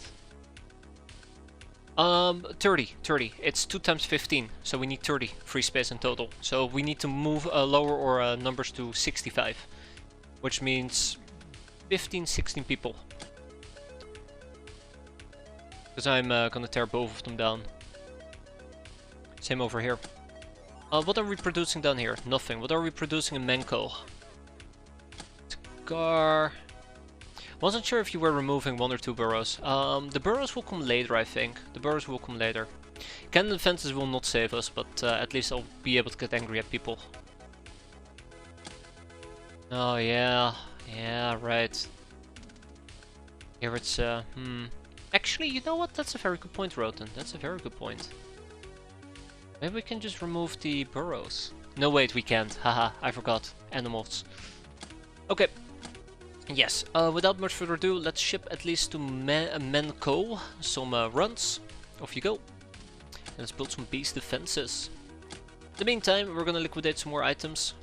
30. It's 2 times 15, so we need 30 free space in total. So we need to move lower our numbers to 65, which means 15, 16 people. Because I'm gonna tear both of them down. Same over here. What are we producing down here? Nothing. What are we producing in Menko? Scar. Wasn't sure if you were removing 1 or 2 burrows. The burrows will come later, I think. The burrows will come later. Cannon defenses will not save us, but at least I'll be able to get angry at people. Oh yeah, yeah, right. Here it's Actually, you know what? That's a very good point, Roten. That's a very good point. Maybe we can just remove the burrows. No, wait, we can't. Haha, I forgot. Animals. Okay. Yes, without much further ado, let's ship at least to Menko some runs. Off you go. And let's build some beast defenses. In the meantime, we're gonna liquidate some more items.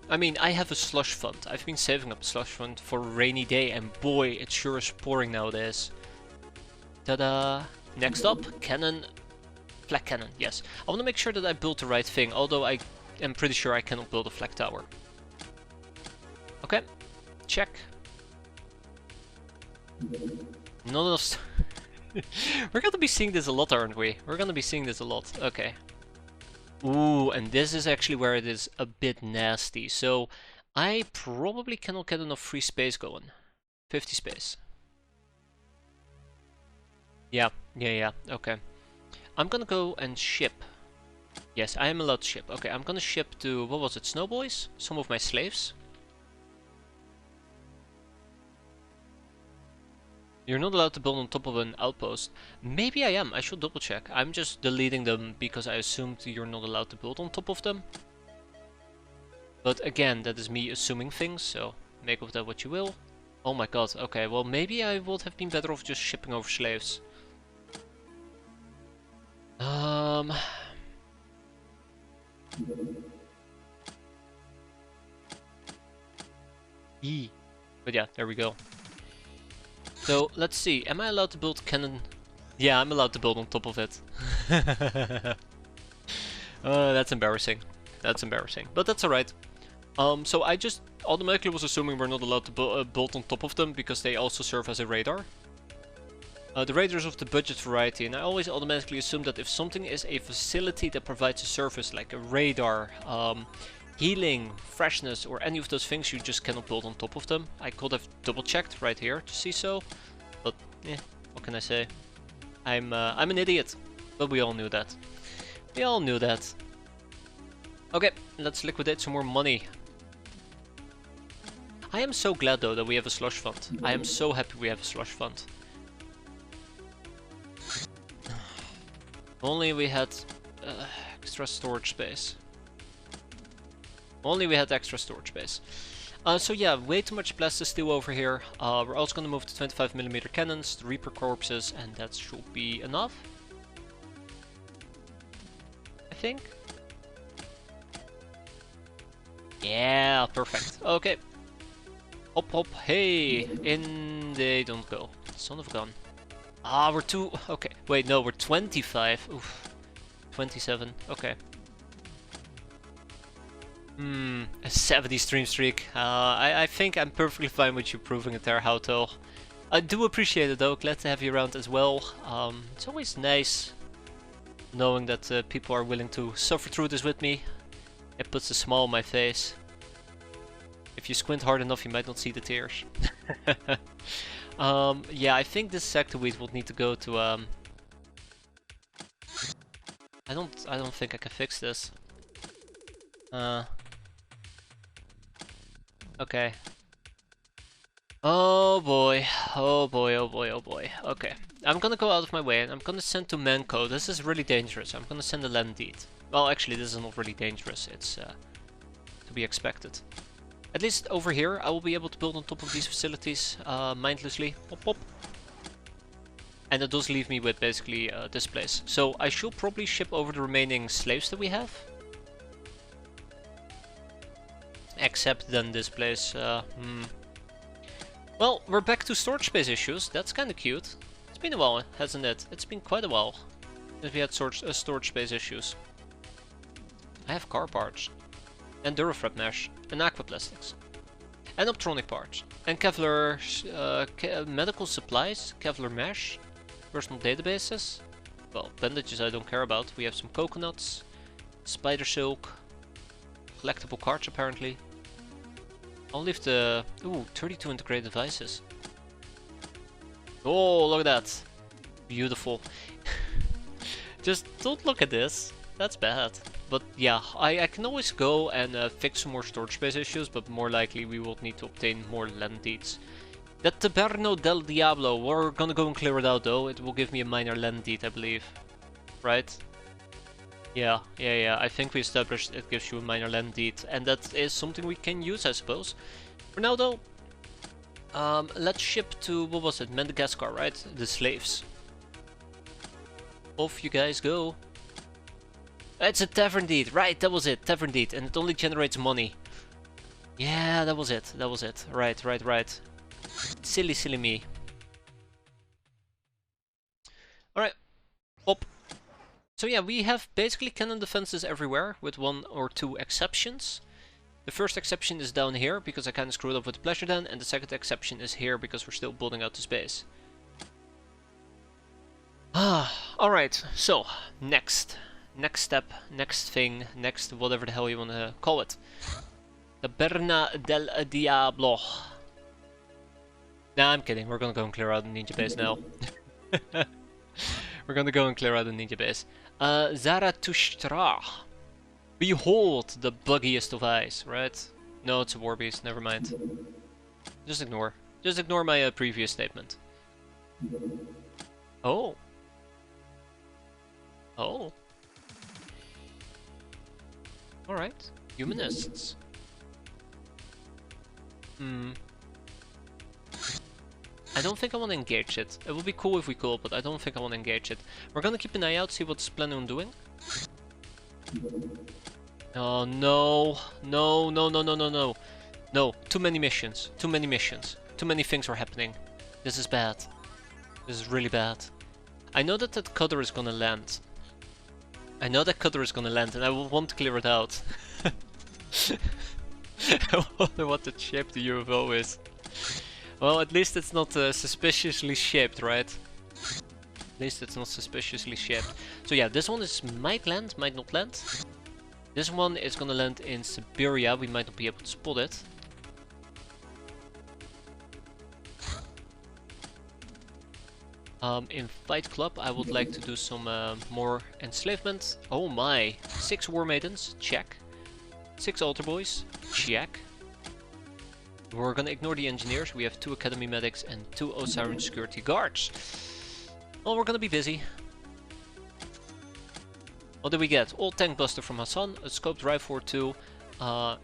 I mean, I have a slush fund. I've been saving up a slush fund for a rainy day, and boy, it sure is pouring nowadays. Ta-da! Next up, cannon. Flak cannon, yes. I want to make sure that I build the right thing, although I am pretty sure I cannot build a flak tower. Okay. Check. None of we're gonna be seeing this a lot, aren't we? We're gonna be seeing this a lot. Okay. Ooh, and this is actually where it is a bit nasty. So I probably cannot get enough free space going. 50 space. Yeah. Okay. I'm gonna go and ship. Yes, I am allowed to ship. Okay, I'm gonna ship to, what was it, Snowboys? Some of my slaves. You're not allowed to build on top of an outpost. Maybe I am. I should double check. I'm just deleting them because I assumed you're not allowed to build on top of them. But again, that is me assuming things, so make of that what you will. Oh my god, okay, well maybe I would have been better off just shipping over slaves. But yeah, there we go. So, let's see, am I allowed to build cannon? Yeah, I'm allowed to build on top of it. That's embarrassing. That's embarrassing, but that's alright. So I just automatically was assuming we're not allowed to build on top of them because they also serve as a radar. The radars of the budget variety, and I always automatically assume that if something is a facility that provides a service like a radar, healing, freshness, or any of those things, you just cannot build on top of them. I could have double checked right here to see so, but yeah, what can I say? I'm an idiot, but we all knew that. We all knew that. Okay, let's liquidate some more money. I am so glad though that we have a slush fund. I am so happy we have a slush fund. Only we had extra storage space. Only we had extra storage space. So yeah, way too much plastic steel over here. We're also gonna move to 25mm cannons, the Reaper corpses, and that should be enough. I think. Yeah, perfect. Okay. Hop hop, hey! In they don't go. Son of a gun. Ah, we're too... Okay, wait, no, we're 25. Oof. 27, okay. A 70 stream streak. I think I'm perfectly fine with you proving it there, Hauto. I do appreciate it though, glad to have you around as well. It's always nice knowing that people are willing to suffer through this with me. It puts a smile on my face. If you squint hard enough, you might not see the tears. Yeah, I think this sectoid will need to go to I don't think I can fix this. Okay. Oh boy, oh boy, oh boy, oh boy. Okay, I'm gonna go out of my way and I'm gonna send to Manco. This is really dangerous. I'm gonna send a land deed. Well, actually, this is not really dangerous. It's to be expected. At least over here, I will be able to build on top of these facilities mindlessly. Pop, pop. And it does leave me with basically this place. So I should probably ship over the remaining slaves that we have. Except then this place. Well, we're back to storage space issues. That's kind of cute. It's been a while, hasn't it? It's been quite a while since we had storage space issues. I have car parts. And Durafrap mesh. And aquaplastics. And optronic parts. And Kevlar medical supplies. Kevlar mesh. Personal databases. Well, bandages I don't care about. We have some coconuts. Spider silk. Collectible cards apparently. I'll leave the... Ooh, 32 integrated devices. Oh, look at that. Beautiful. Just don't look at this. That's bad. But yeah, I can always go and fix some more storage space issues, but more likely we will need to obtain more land deeds. That Taberno del Diablo, we're gonna go and clear it out though. It will give me a minor land deed, I believe. Right? Yeah, I think we established it gives you a minor land deed, and that is something we can use, I suppose. For now though, let's ship to, what was it, Madagascar, right? The slaves. Off you guys go. It's a tavern deed, right, that was it, tavern deed, and it only generates money. Yeah, that was it, right. Silly me. Alright, pop. So yeah, we have basically cannon defenses everywhere, with 1 or 2 exceptions. The first exception is down here, because I kinda screwed up with the pleasure den, and the second exception is here, because we're still building out the space. Alright, so, next step, next thing, next whatever the hell you wanna call it. The Berna del Diablo. Nah, I'm kidding, we're gonna go and clear out the ninja base now. We're gonna go and clear out the ninja base. Zarathustra. Behold the buggiest of eyes, right? No, it's a war beast, never mind. Just ignore. Just ignore my previous statement. Oh. Oh. Alright. Humanists. I don't think I want to engage it. It would be cool if we could, but I don't think I want to engage it. We're gonna keep an eye out, see what it's planning on doing. Oh no. No, too many missions. Too many things are happening. This is bad. This is really bad. I know that that cutter is gonna land. And I will want to clear it out. I wonder what the shape the UFO is. Well, at least it's not suspiciously shaped, right? At least it's not suspiciously shaped. So yeah, this one might land, might not land. This one is gonna land in Siberia, we might not be able to spot it. In Fight Club I would like to do some more enslavement. Oh my, 6 war maidens, check. 6 altar boys. Check. We're gonna ignore the engineers. We have 2 academy medics and 2 Osiren security guards. Well, we're gonna be busy. What did we get? Old tank buster from Hassan, a scoped rifle or 2,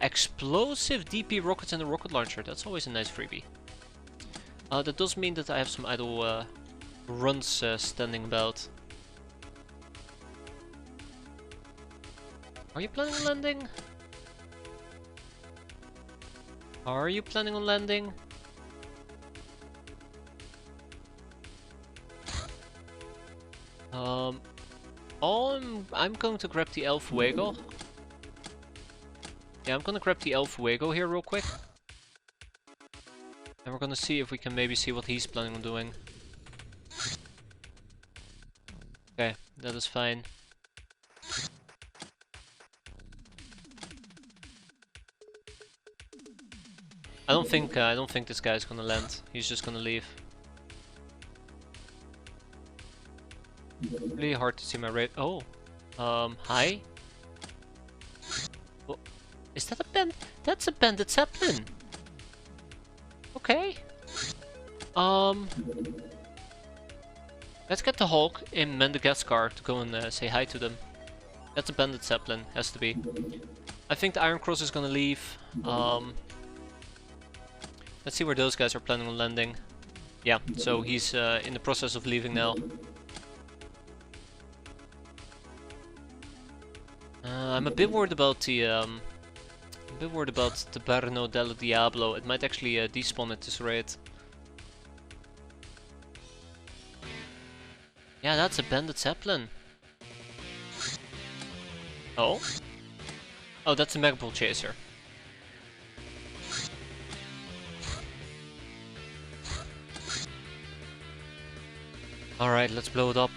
explosive DP rockets and a rocket launcher. That's always a nice freebie. That does mean that I have some idle runs standing about. Are you planning on landing? Are you planning on landing? I'm going to grab the El Fuego. Yeah, I'm gonna grab the El Fuego here real quick. And we're gonna see if we can maybe see what he's planning on doing. Okay, that is fine. I don't think this guy's gonna land. He's just gonna leave. Really hard to see my rate. Oh, hi. Oh, is that a band? That's a bandit zeppelin. Okay. Let's get the Hulk in Madagascar to go and say hi to them. That's a bandit zeppelin, has to be. I think the Iron Cross is gonna leave. Let's see where those guys are planning on landing. Yeah, so he's in the process of leaving now. I'm a bit worried about the Barno del Diablo. It might actually despawn at this rate. Yeah, that's a bandit zeppelin. Oh? Oh, that's a Megapole chaser. Alright, let's blow it up.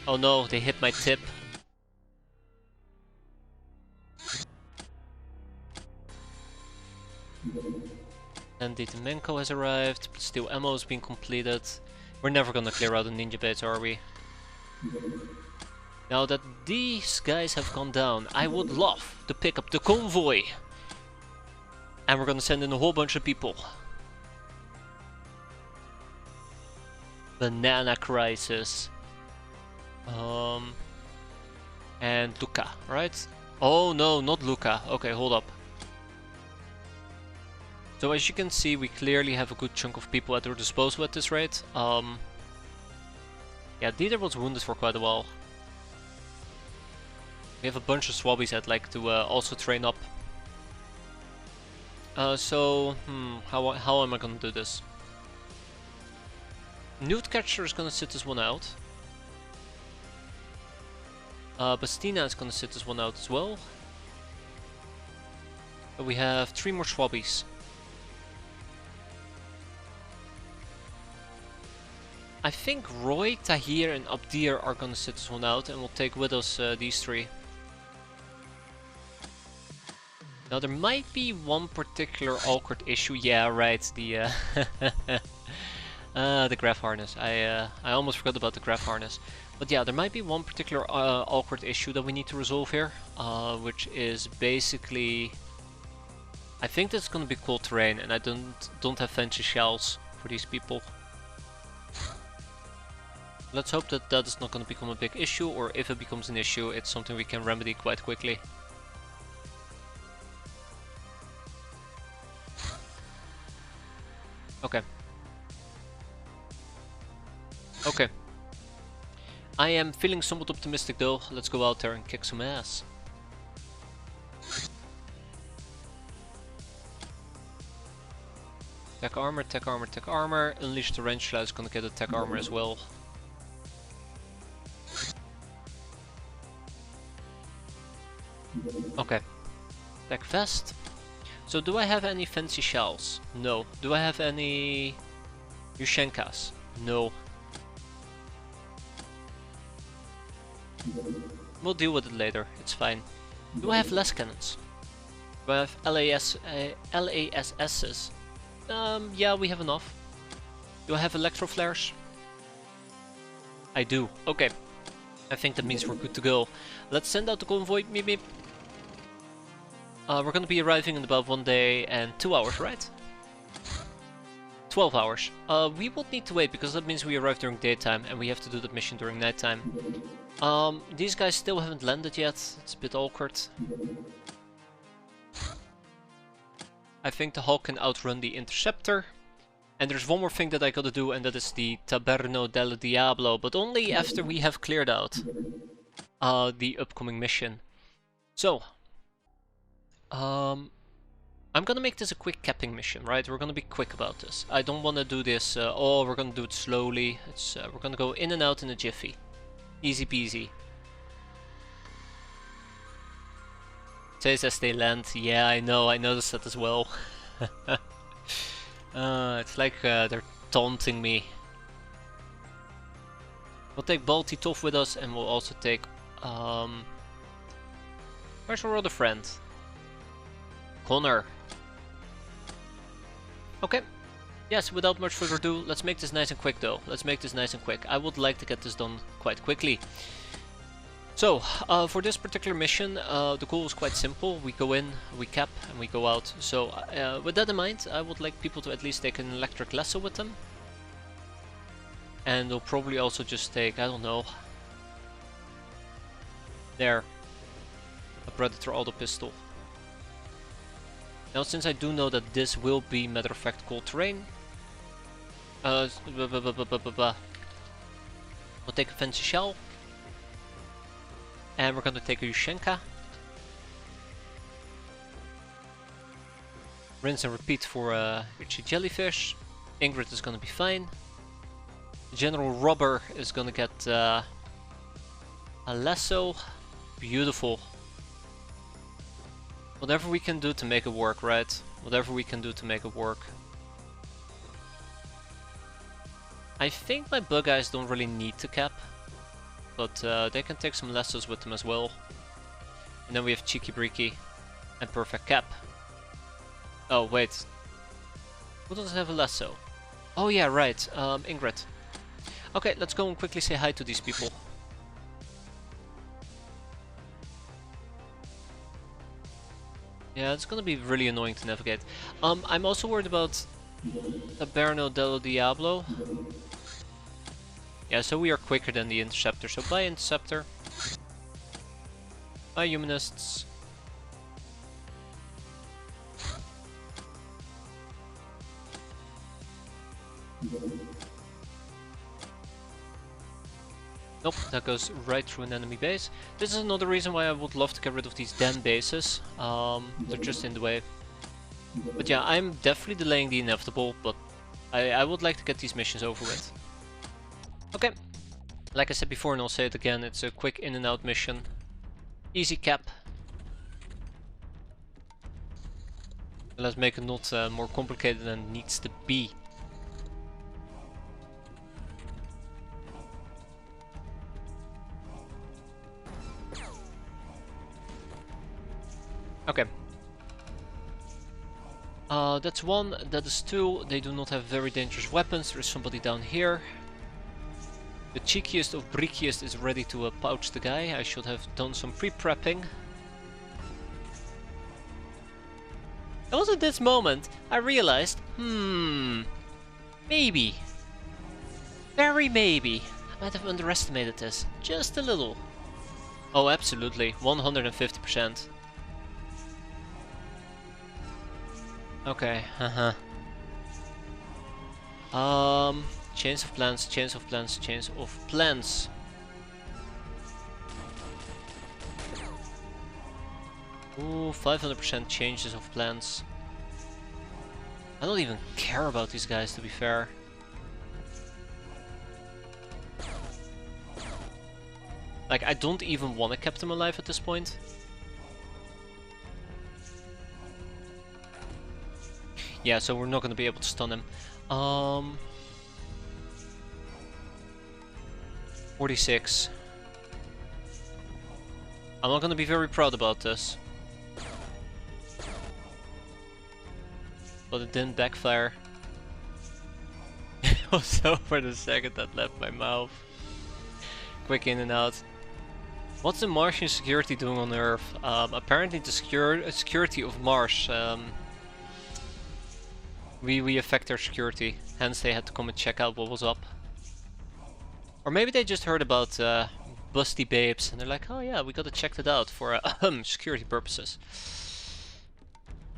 Oh no, they hit my tip. And the Demenko has arrived, steel ammo has been completed. We're never gonna clear out the ninja base, are we? Now that these guys have gone down, I would love to pick up the convoy. And we're gonna send in a whole bunch of people. Banana Crisis. And Luca, right? Oh no, not Luca. Okay, hold up. So as you can see, we clearly have a good chunk of people at our disposal at this rate. Yeah, Dieter was wounded for quite a while. We have a bunch of swabbies that like to also train up. How am I gonna do this? Newt Catcher is gonna sit this one out. Bastina is gonna sit this one out as well. But we have 3 more swabbies. I think Roy, Tahir and Abdir are gonna sit this one out, and we'll take with us these 3. Now there might be one particular awkward issue. Yeah, right, the the graph harness. I almost forgot about the graph harness. But yeah, there might be one particular awkward issue that we need to resolve here, which is basically, I think that's gonna be cold terrain, and I don't have fancy shells for these people. Let's hope that that is not gonna become a big issue, or if it becomes an issue, it's something we can remedy quite quickly. Okay. Okay. I am feeling somewhat optimistic though. Let's go out there and kick some ass. Tech armor, tech armor, tech armor. Unleash Tarantula is gonna get a tech armor as well. Okay. Tech vest. So do I have any fancy shells? No. Do I have any Yushenkas? No. We'll deal with it later, it's fine. Do I have less cannons? Do I have LASS's? Yeah, we have enough. Do I have electro flares? I do, okay. I think that means we're good to go. Let's send out the convoy. Meep meep. We're gonna be arriving in about 1 day and 2 hours, right? 12 hours. We won't need to wait because that means we arrive during daytime and we have to do that mission during nighttime. These guys still haven't landed yet. It's a bit awkward. I think the Hulk can outrun the Interceptor. And there's one more thing that I gotta do, and that is the Taberno del Diablo, but only after we have cleared out the upcoming mission. So, I'm gonna make this a quick capping mission, right? We're gonna be quick about this. I don't want to do this, oh, we're gonna do it slowly. It's, we're gonna go in and out in a jiffy. Easy peasy. Says as they land. Yeah, I know, I noticed that as well. It's like they're taunting me. We'll take Balti Toff with us, and we'll also take... where's our other friend? Connor. Okay. Yes, without much further ado, let's make this nice and quick though. Let's make this nice and quick. I would like to get this done quite quickly. So, for this particular mission, the goal is quite simple. We go in, we cap, and we go out. So, with that in mind, I would like people to at least take an electric lasso with them. And they'll probably also just take, I don't know... There. A Predator auto pistol. Now, since I do know that this will be, matter of fact, cold terrain... We'll take a fancy shell. And we're going to take a Yushenka. Rinse and repeat for Itchy Jellyfish. Ingrid is going to be fine. General Robber is going to get a lasso. Beautiful. Whatever we can do to make it work, right? Whatever we can do to make it work. I think my bug guys don't really need to cap. But they can take some lassos with them as well. And then we have Cheeky Breeky and Perfect Cap. Oh, wait. Who doesn't have a lasso? Oh yeah, right. Ingrid. Okay, let's go and quickly say hi to these people. Yeah, it's gonna be really annoying to navigate. I'm also worried about Taberno del Diablo. Yeah, so we are quicker than the Interceptor, so bye Interceptor. Bye Humanists. Nope, that goes right through an enemy base. This is another reason why I would love to get rid of these damn bases. They're just in the way. But yeah, I'm definitely delaying the inevitable, but I would like to get these missions over with. Okay, like I said before and I'll say it again, it's a quick in and out mission. Easy cap. Let's make it not more complicated than it needs to be. Okay. That's one, that is two. They do not have very dangerous weapons. There is somebody down here. The cheekiest of breekiest is ready to pouch the guy. I should have done some pre-prepping. It was at this moment I realized, maybe. Very maybe. I might have underestimated this. Just a little. Oh, absolutely. 150%. Okay, chains of plans, chains of plans, chains of plans. Ooh, 500% changes of plans. I don't even care about these guys, to be fair. Like, I don't even want to keep them alive at this point. Yeah, so we're not going to be able to stun him. 46. I'm not going to be very proud about this. But it didn't backfire. It was over the second that left my mouth. Quick in and out. What's the Martian security doing on Earth? Apparently the security of Mars. We affect their security, hence they had to come and check out what was up. Or maybe they just heard about busty babes and they're like, oh yeah, we gotta check that out for security purposes.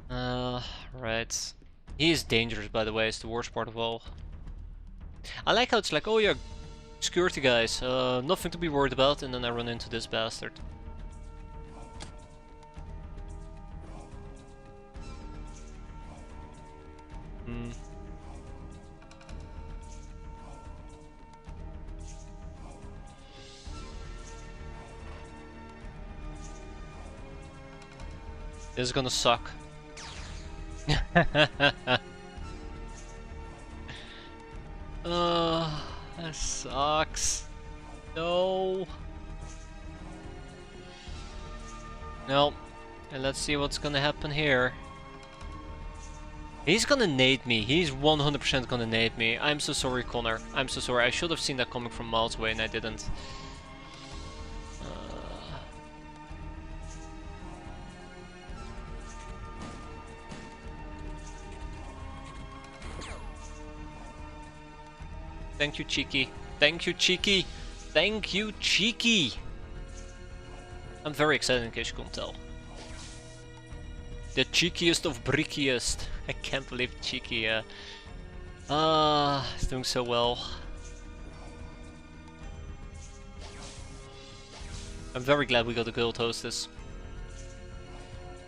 Right. He is dangerous, by the way, it's the worst part of all. I like how it's like, oh yeah, security guys, nothing to be worried about, and then I run into this bastard. This is gonna suck. That sucks. No. No. And let's see what's gonna happen here. He's gonna nade me. He's 100% gonna nade me. I'm so sorry, Connor. I'm so sorry. I should have seen that coming from miles away and I didn't. Thank you, Cheeky. Thank you, Cheeky. Thank you, Cheeky. I'm very excited in case you couldn't tell. The cheekiest of brickiest. I can't believe Cheeky is doing so well. I'm very glad we got a guild hostess.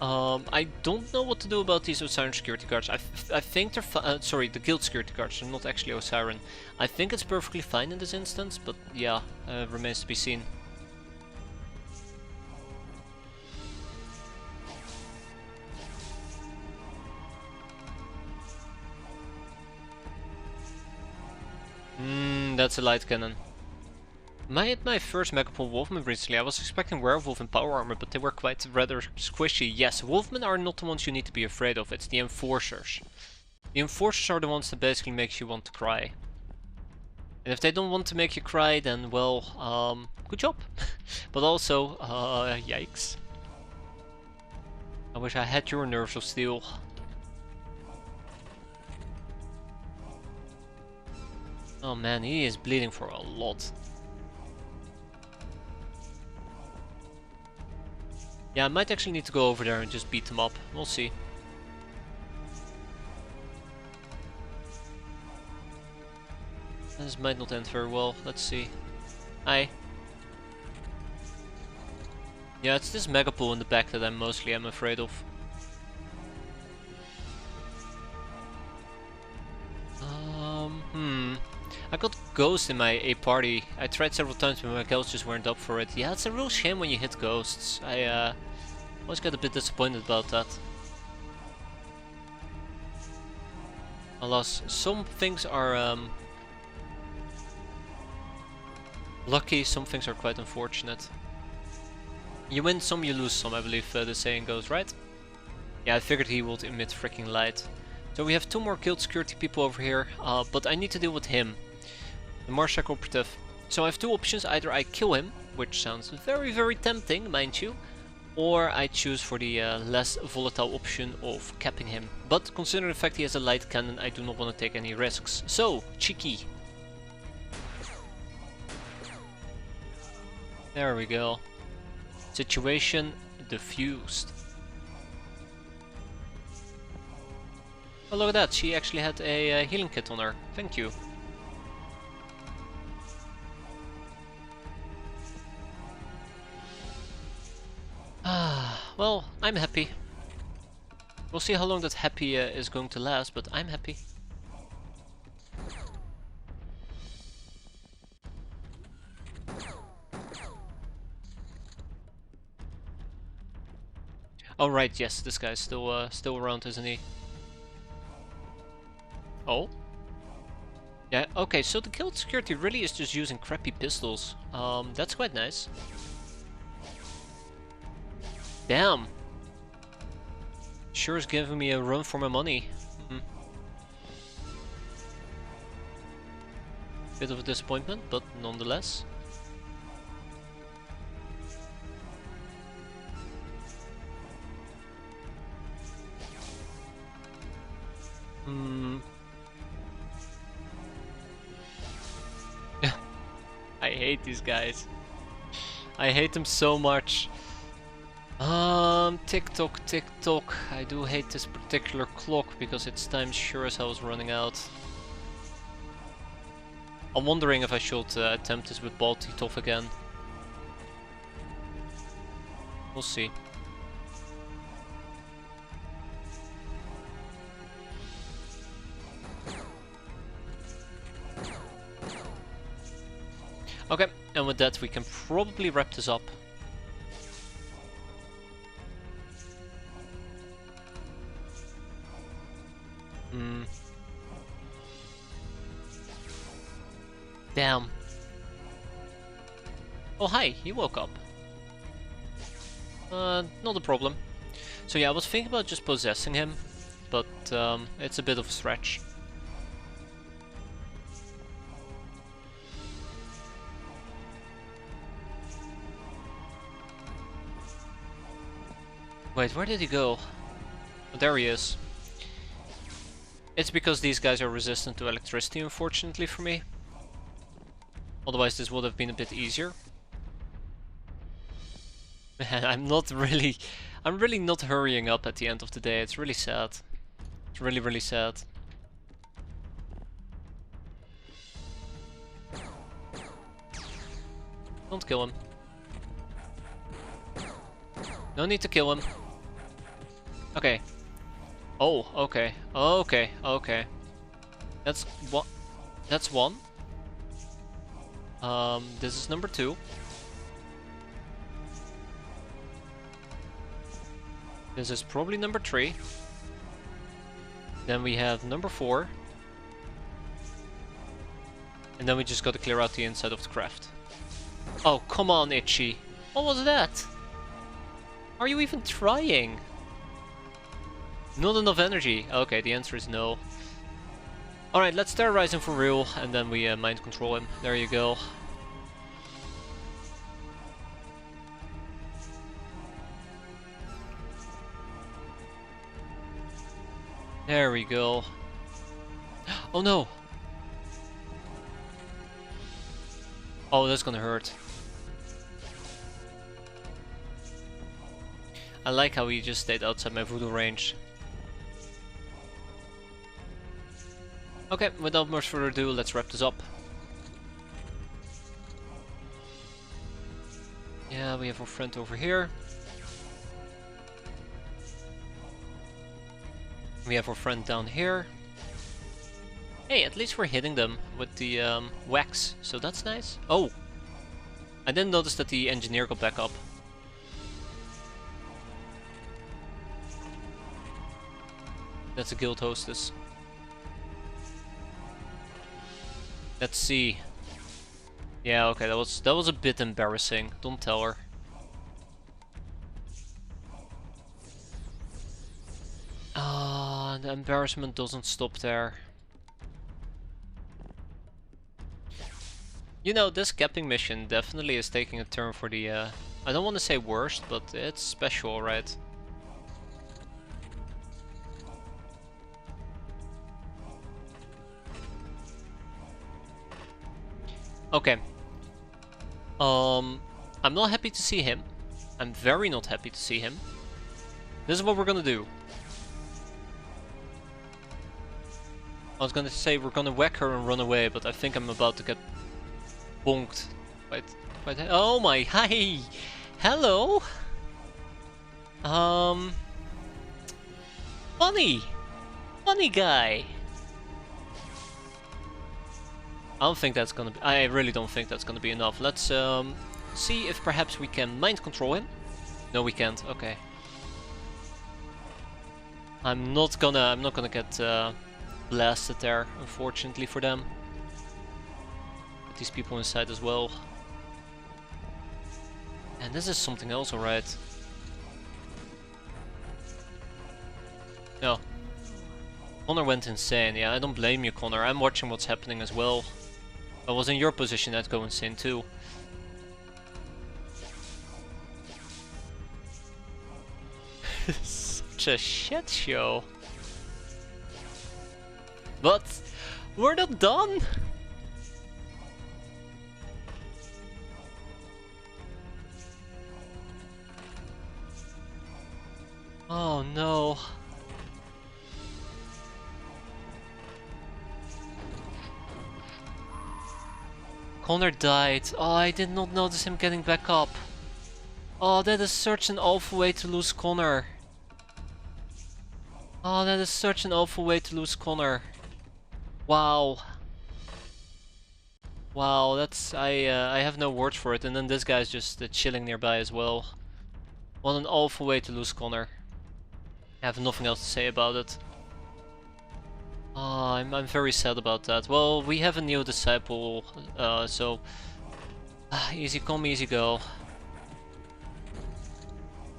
I don't know what to do about these Osiren security guards. I think they're sorry, the guild security guards are not actually Osiren. I think it's perfectly fine in this instance, but yeah, remains to be seen. That's a light cannon. I had my first Megapole Wolfman recently. I was expecting Werewolf and Power Armor, but they were quite rather squishy. Yes, Wolfmen are not the ones you need to be afraid of, it's the Enforcers. The Enforcers are the ones that basically make you want to cry. And if they don't want to make you cry, then well, good job. But also, yikes. I wish I had your nerves of steel. Oh man, he is bleeding for a lot. Yeah, I might actually need to go over there and just beat them up. We'll see. This might not end very well. Let's see. Hi. Yeah, it's this Megapole in the back that I mostly am afraid of. I got Ghost in my A party. I tried several times but my ghosts just weren't up for it. Yeah, it's a real shame when you hit ghosts. I always get a bit disappointed about that. Alas, some things are lucky, some things are quite unfortunate. You win some, you lose some, I believe the saying goes, right? Yeah, I figured he would emit freaking light. So we have two more guild security people over here, but I need to deal with him. The Mars X-piratez. So I have two options, either I kill him, which sounds very very tempting, mind you, or I choose for the less volatile option of capping him. But considering the fact he has a light cannon, I do not want to take any risks. So, Cheeky. There we go. Situation diffused. Oh, look at that, she actually had a healing kit on her. Thank you. Well, I'm happy. We'll see how long that happy is going to last, but I'm happy. Oh right, yes, this guy's still around, isn't he? Oh? Yeah, okay, so the guild security really is just using crappy pistols. That's quite nice. Damn! Sure is giving me a run for my money. Bit of a disappointment, but nonetheless. Hmm. I hate these guys. I hate them so much. Tick tock, tick tock. I do hate this particular clock because its time sure as hell is running out. I'm wondering if I should attempt this with Ball Titoff again. We'll see. Okay, and with that we can probably wrap this up. Damn. Oh hi, he woke up. Not a problem. So yeah, I was thinking about just possessing him, but it's a bit of a stretch. Wait, where did he go? Oh, there he is. It's because these guys are resistant to electricity, unfortunately for me. Otherwise this would have been a bit easier. Man, I'm really not hurrying up at the end of the day. It's really sad. It's really, really sad. Don't kill him. No need to kill him. Okay. Oh, okay. Okay, okay. That's what. That's one. This is number 2. This is probably number 3. Then we have number 4. And then we just gotta clear out the inside of the craft. Oh, come on, Itchy. What was that? Are you even trying? Not enough energy. Okay, the answer is no. Alright, let's terrorize him for real, and then we mind control him. There you go. There we go. Oh no! Oh, that's gonna hurt. I like how he just stayed outside my voodoo range. Okay, without much further ado, let's wrap this up. Yeah, we have our friend over here. We have our friend down here. Hey, at least we're hitting them with the wax, so that's nice. Oh! I didn't notice that the engineer got back up. That's a guild hostess. Let's see. Yeah, okay, that was a bit embarrassing. Don't tell her. The embarrassment doesn't stop there. You know, this capping mission definitely is taking a turn for the, I don't want to say worst, but it's special, right? Okay. I'm not happy to see him. I'm very not happy to see him. This is what we're gonna do. I was gonna say we're gonna whack her and run away, but I think I'm about to get bonked. Wait. Oh my, hi! Hello! Funny! Funny guy! I don't think that's gonna be... I really don't think that's gonna be enough. Let's see if perhaps we can mind control him. No, we can't. Okay. I'm not gonna get blasted there, unfortunately for them. Put these people inside as well. And this is something else, alright. No. Connor went insane. Yeah, I don't blame you, Connor. I'm watching what's happening as well. If I was in your position, I'd go insane too. Such a shit show. but we're not done. Oh no. Connor died. Oh, I did not notice him getting back up. Oh, that is such an awful way to lose Connor. Oh, that is such an awful way to lose Connor. Wow. Wow, that's... I have no words for it. And then this guy's just chilling nearby as well. What an awful way to lose Connor. I have nothing else to say about it. Oh, I'm very sad about that. Well, we have a new disciple, so... easy come, easy go.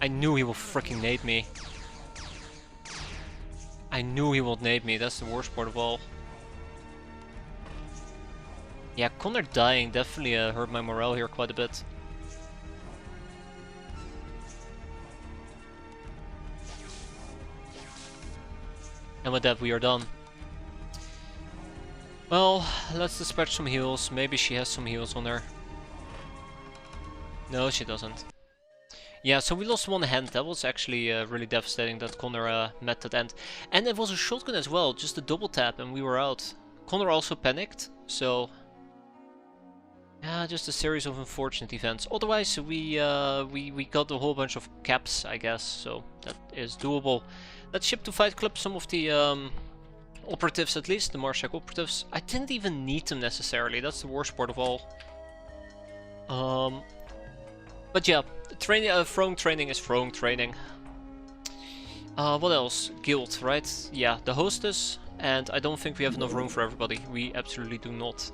I knew he will freaking nade me. I knew he would nade me, that's the worst part of all. Yeah, Connor dying definitely hurt my morale here quite a bit. And with that we are done. Well, let's dispatch some heals. Maybe she has some heals on her. No, she doesn't. Yeah, so we lost one hand. That was actually really devastating that Connor met that end. And it was a shotgun as well, just a double tap and we were out. Connor also panicked, so... yeah, just a series of unfortunate events. Otherwise, we got a whole bunch of caps, I guess, so that is doable. Let's ship to Fight Club some of the operatives at least, the Marshak operatives. I didn't even need them necessarily, that's the worst part of all. But yeah, throwing training is throwing training. What else? Guild, right? Yeah, the hostess, and I don't think we have enough room for everybody. We absolutely do not.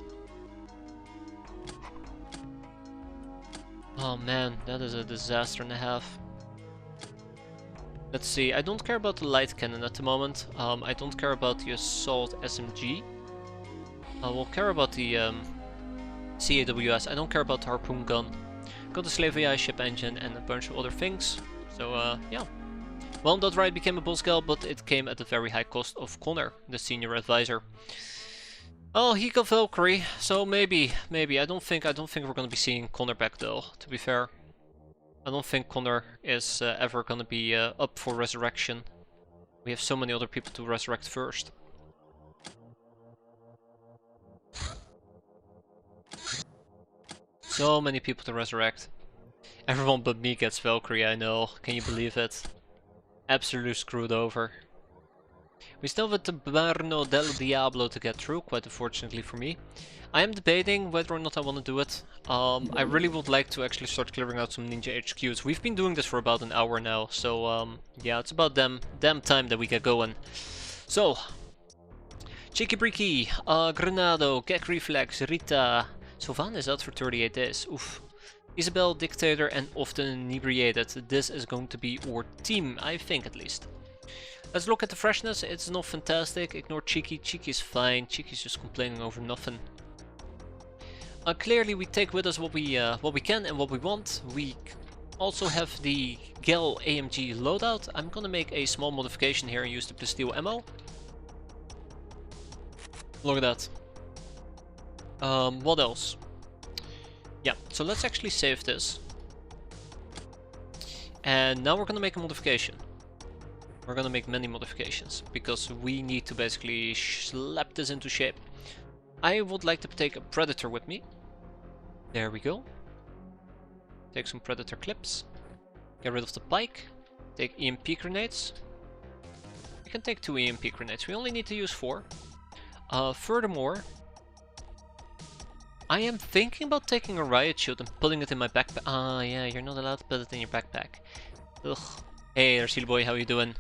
Oh man, that is a disaster and a half. Let's see, I don't care about the light cannon at the moment. I don't care about the assault SMG. I will care about the CAWS. I don't care about the harpoon gun. Got the Slave AI ship engine and a bunch of other things. So yeah. Well, that ride became a boss gal, but it came at a very high cost of Connor, the senior advisor. Oh, he got Valkyrie, so maybe. I don't think we're gonna be seeing Connor back though, to be fair. I don't think Connor is ever gonna be up for resurrection. We have so many other people to resurrect first. So many people to resurrect. Everyone but me gets Valkyrie, I know. Can you believe it? Absolutely screwed over. We still have the Taberno del Diablo to get through, quite unfortunately for me. I am debating whether or not I want to do it. I really would like to actually start clearing out some ninja HQs. We've been doing this for about an hour now, so yeah, it's about damn time that we get going. So, Cheeky Breaky, Granado, Gek Reflex, Rita. Sylvan is out for 38 days. Oof. Isabel, Dictator, and often inebriated. This is going to be our team, I think at least. Let's look at the freshness. It's not fantastic. Ignore Cheeky. Cheeky is fine. Cheeky's just complaining over nothing. Clearly, we take with us what we can and what we want. We also have the Gel AMG loadout. I'm gonna make a small modification here and use the Plasteel ammo. Look at that. What else? Yeah, so let's actually save this. And now we're gonna make a modification. We're gonna make many modifications, because we need to basically slap this into shape. I would like to take a Predator with me. There we go. Take some Predator clips. Get rid of the pike. Take EMP grenades. We can take 2 EMP grenades. We only need to use 4. Furthermore, I am thinking about taking a riot shield and putting it in my backpack. Ah, yeah, you're not allowed to put it in your backpack. Ugh. Hey, Arceel boy, how you doing?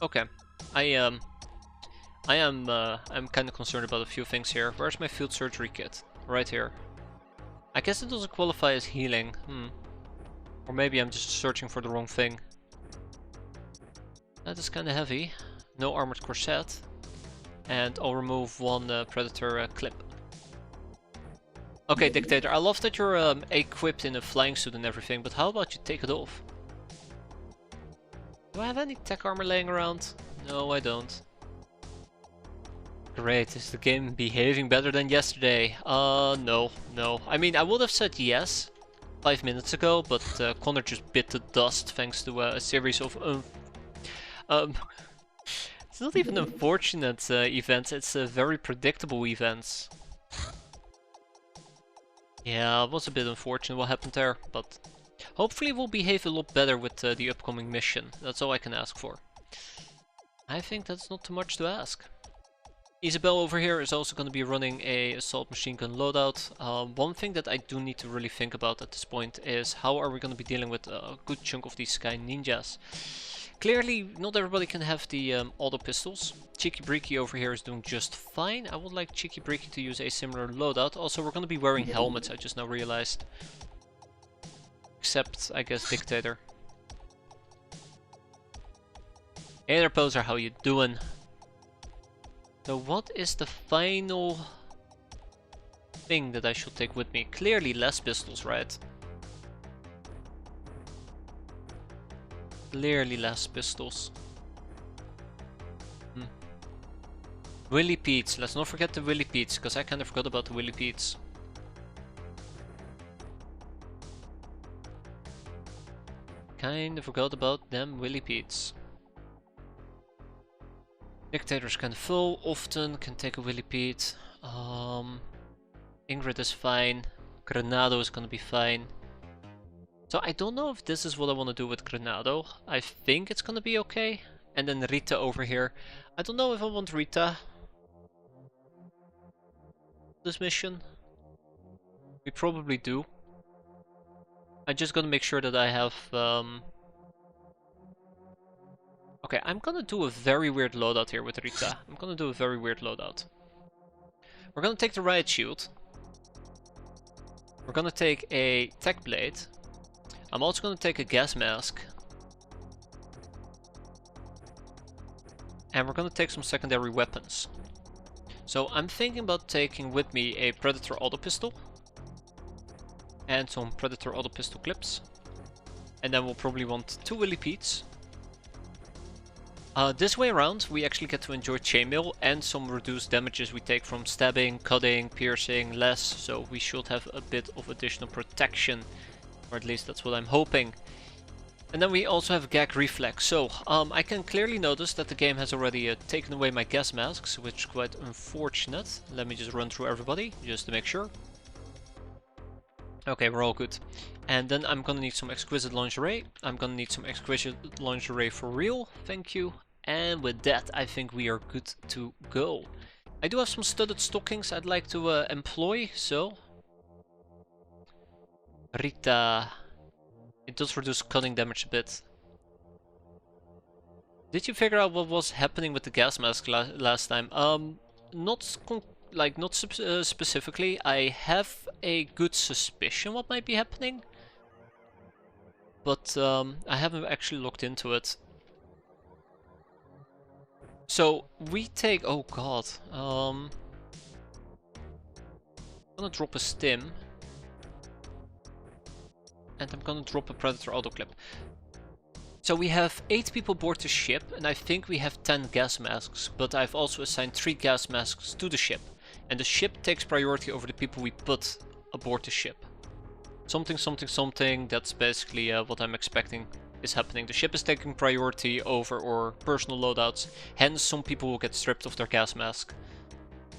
Okay. I'm kind of concerned about a few things here. Where's my field surgery kit? Right here. I guess it doesn't qualify as healing. Or maybe I'm just searching for the wrong thing. That is kind of heavy. No armored corset. And I'll remove one Predator clip. Okay, Dictator, I love that you're equipped in a flying suit and everything, but how about you take it off? Do I have any tech armor laying around? No, I don't. Great, is the game behaving better than yesterday? No. I mean, I would have said yes 5 minutes ago, but Connor just bit the dust thanks to a series of it's not even unfortunate events, it's very predictable events. Yeah, it was a bit unfortunate what happened there, but hopefully we'll behave a lot better with the upcoming mission. That's all I can ask for. I think that's not too much to ask. Isabel over here is also going to be running a assault machine gun loadout. One thing that I do need to really think about at this point is how are we going to be dealing with a good chunk of these Sky Ninjas. Clearly, not everybody can have the auto pistols. Cheeky Breeky over here is doing just fine. I would like Cheeky Breeky to use a similar loadout. Also, we're going to be wearing helmets, I just now realized. Except, I guess, Dictator. Hey there, Poser, how you doing? So what is the final thing that I should take with me? Clearly less pistols, right? Clearly less pistols. Willy Pete's. Let's not forget the Willy Pete's, because I kind of forgot about the Willy Pete's. Kind of forgot about them Willy Pete's. Dictator's kind of full, often can take a Willy Pete. Ingrid is fine. Granado is gonna be fine. So I don't know if this is what I want to do with Granado. I think it's gonna be okay. And then Rita over here. I don't know if I want Rita. This mission. We probably do. I just gotta make sure that I have okay, I'm gonna do a very weird loadout here with Rita. I'm gonna do a very weird loadout. We're gonna take the riot shield. We're gonna take a tech blade. I'm also gonna take a gas mask. And we're gonna take some secondary weapons. So I'm thinking about taking with me a Predator auto pistol. And some Predator auto pistol clips. And then we'll probably want 2 Willy Pete's. This way around, we actually get to enjoy chainmail and some reduced damages we take from stabbing, cutting, piercing, less. So we should have a bit of additional protection, or at least that's what I'm hoping. And then we also have gag reflex. So I can clearly notice that the game has already taken away my gas masks, which is quite unfortunate. Let me just run through everybody, just to make sure. Okay, we're all good. And then I'm gonna need some exquisite lingerie. I'm gonna need some exquisite lingerie for real, thank you. And with that, I think we are good to go. I do have some studded stockings I'd like to employ, so... Rita... It does reduce cutting damage a bit. Did you figure out what was happening with the gas mask last time? Not specifically. I have a good suspicion what might be happening. But I haven't actually looked into it. So we take, oh god, I'm gonna drop a stim, and I'm gonna drop a Predator autoclip. So we have 8 people aboard the ship, and I think we have 10 gas masks, but I've also assigned 3 gas masks to the ship, and the ship takes priority over the people we put aboard the ship. Something, that's basically what I'm expecting is happening. The ship is taking priority over our personal loadouts, hence some people will get stripped of their gas mask.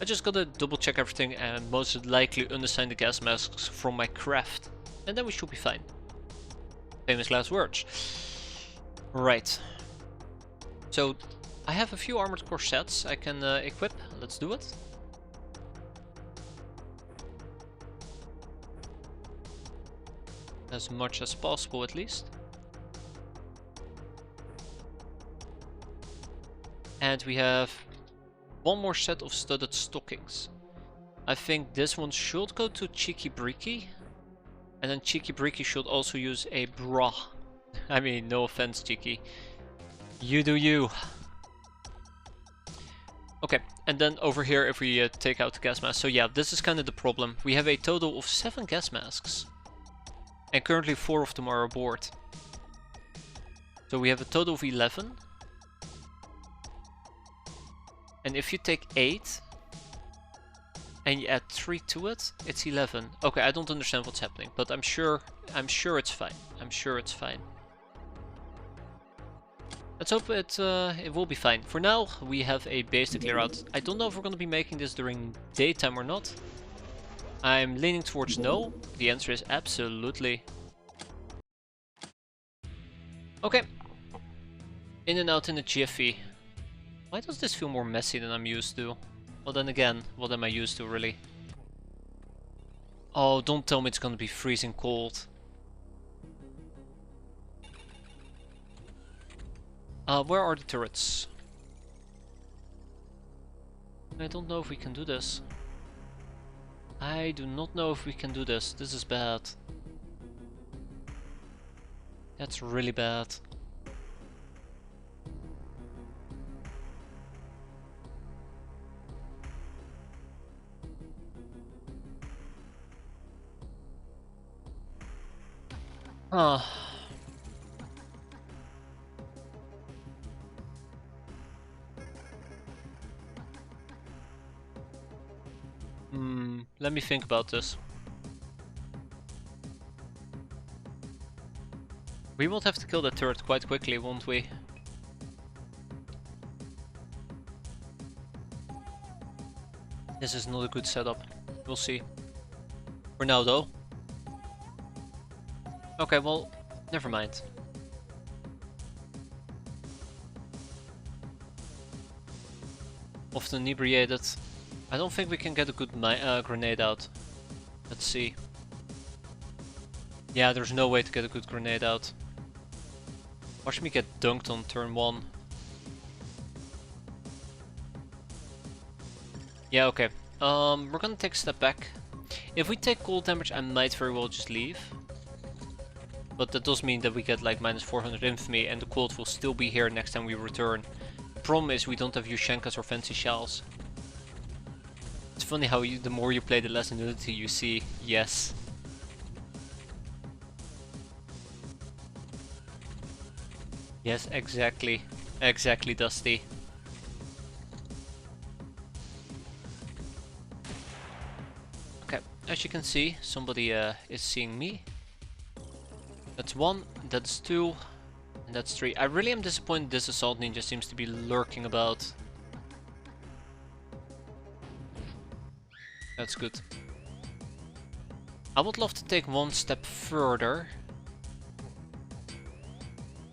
I just gotta double check everything and most likely unassign the gas masks from my craft, and then we should be fine. Famous last words. Right. So I have a few armored core sets I can equip. Let's do it. As much as possible at least. And we have one more set of studded stockings. I think this one should go to Cheeky Breeky. And then Cheeky Breeky should also use a bra. I mean, no offense, Cheeky. You do you. Okay, and then over here if we take out the gas mask. So yeah, this is kind of the problem. We have a total of 7 gas masks. And currently 4 of them are aboard. So we have a total of 11. And if you take 8 and you add 3 to it, it's 11. Okay, I don't understand what's happening, but I'm sure it's fine. I'm sure it's fine. Let's hope it will be fine. For now, we have a base to clear out. I don't know if we're going to be making this during daytime or not. I'm leaning towards no. The answer is absolutely. Okay. In and out in the GFE. Why does this feel more messy than I'm used to? Well then again, what am I used to really? Oh, don't tell me it's going to be freezing cold. Where are the turrets? I don't know if we can do this. I do not know if we can do this. This is bad. That's really bad. Ah. Let me think about this. We will have to kill that turret quite quickly, won't we? This is not a good setup. We'll see. For now though. Okay, well, never mind. Often inebriated. I don't think we can get a good grenade out. Let's see. Yeah, there's no way to get a good grenade out. Watch me get dunked on turn 1. Yeah, okay. We're gonna take a step back. If we take cold damage, I might very well just leave. But that does mean that we get like minus 400 infamy and the cold will still be here next time we return. The problem is we don't have Yushenkas or fancy shells. It's funny how the more you play, the less nudity you see. Yes. Yes, exactly. Exactly, Dusty. Okay, as you can see, somebody is seeing me. That's 1, that's 2, and that's 3. I really am disappointed this assault ninja seems to be lurking about. That's good. I would love to take one step further.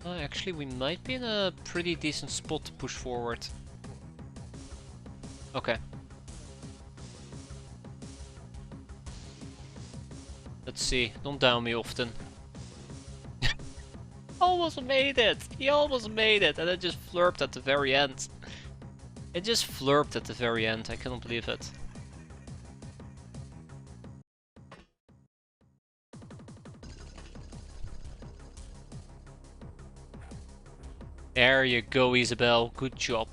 Actually, we might be in a pretty decent spot to push forward. Okay. Let's see. Don't down me often. Almost made it! He almost made it! And it just flirped at the very end. It just flirped at the very end. I cannot believe it. There you go, Isabel. Good job.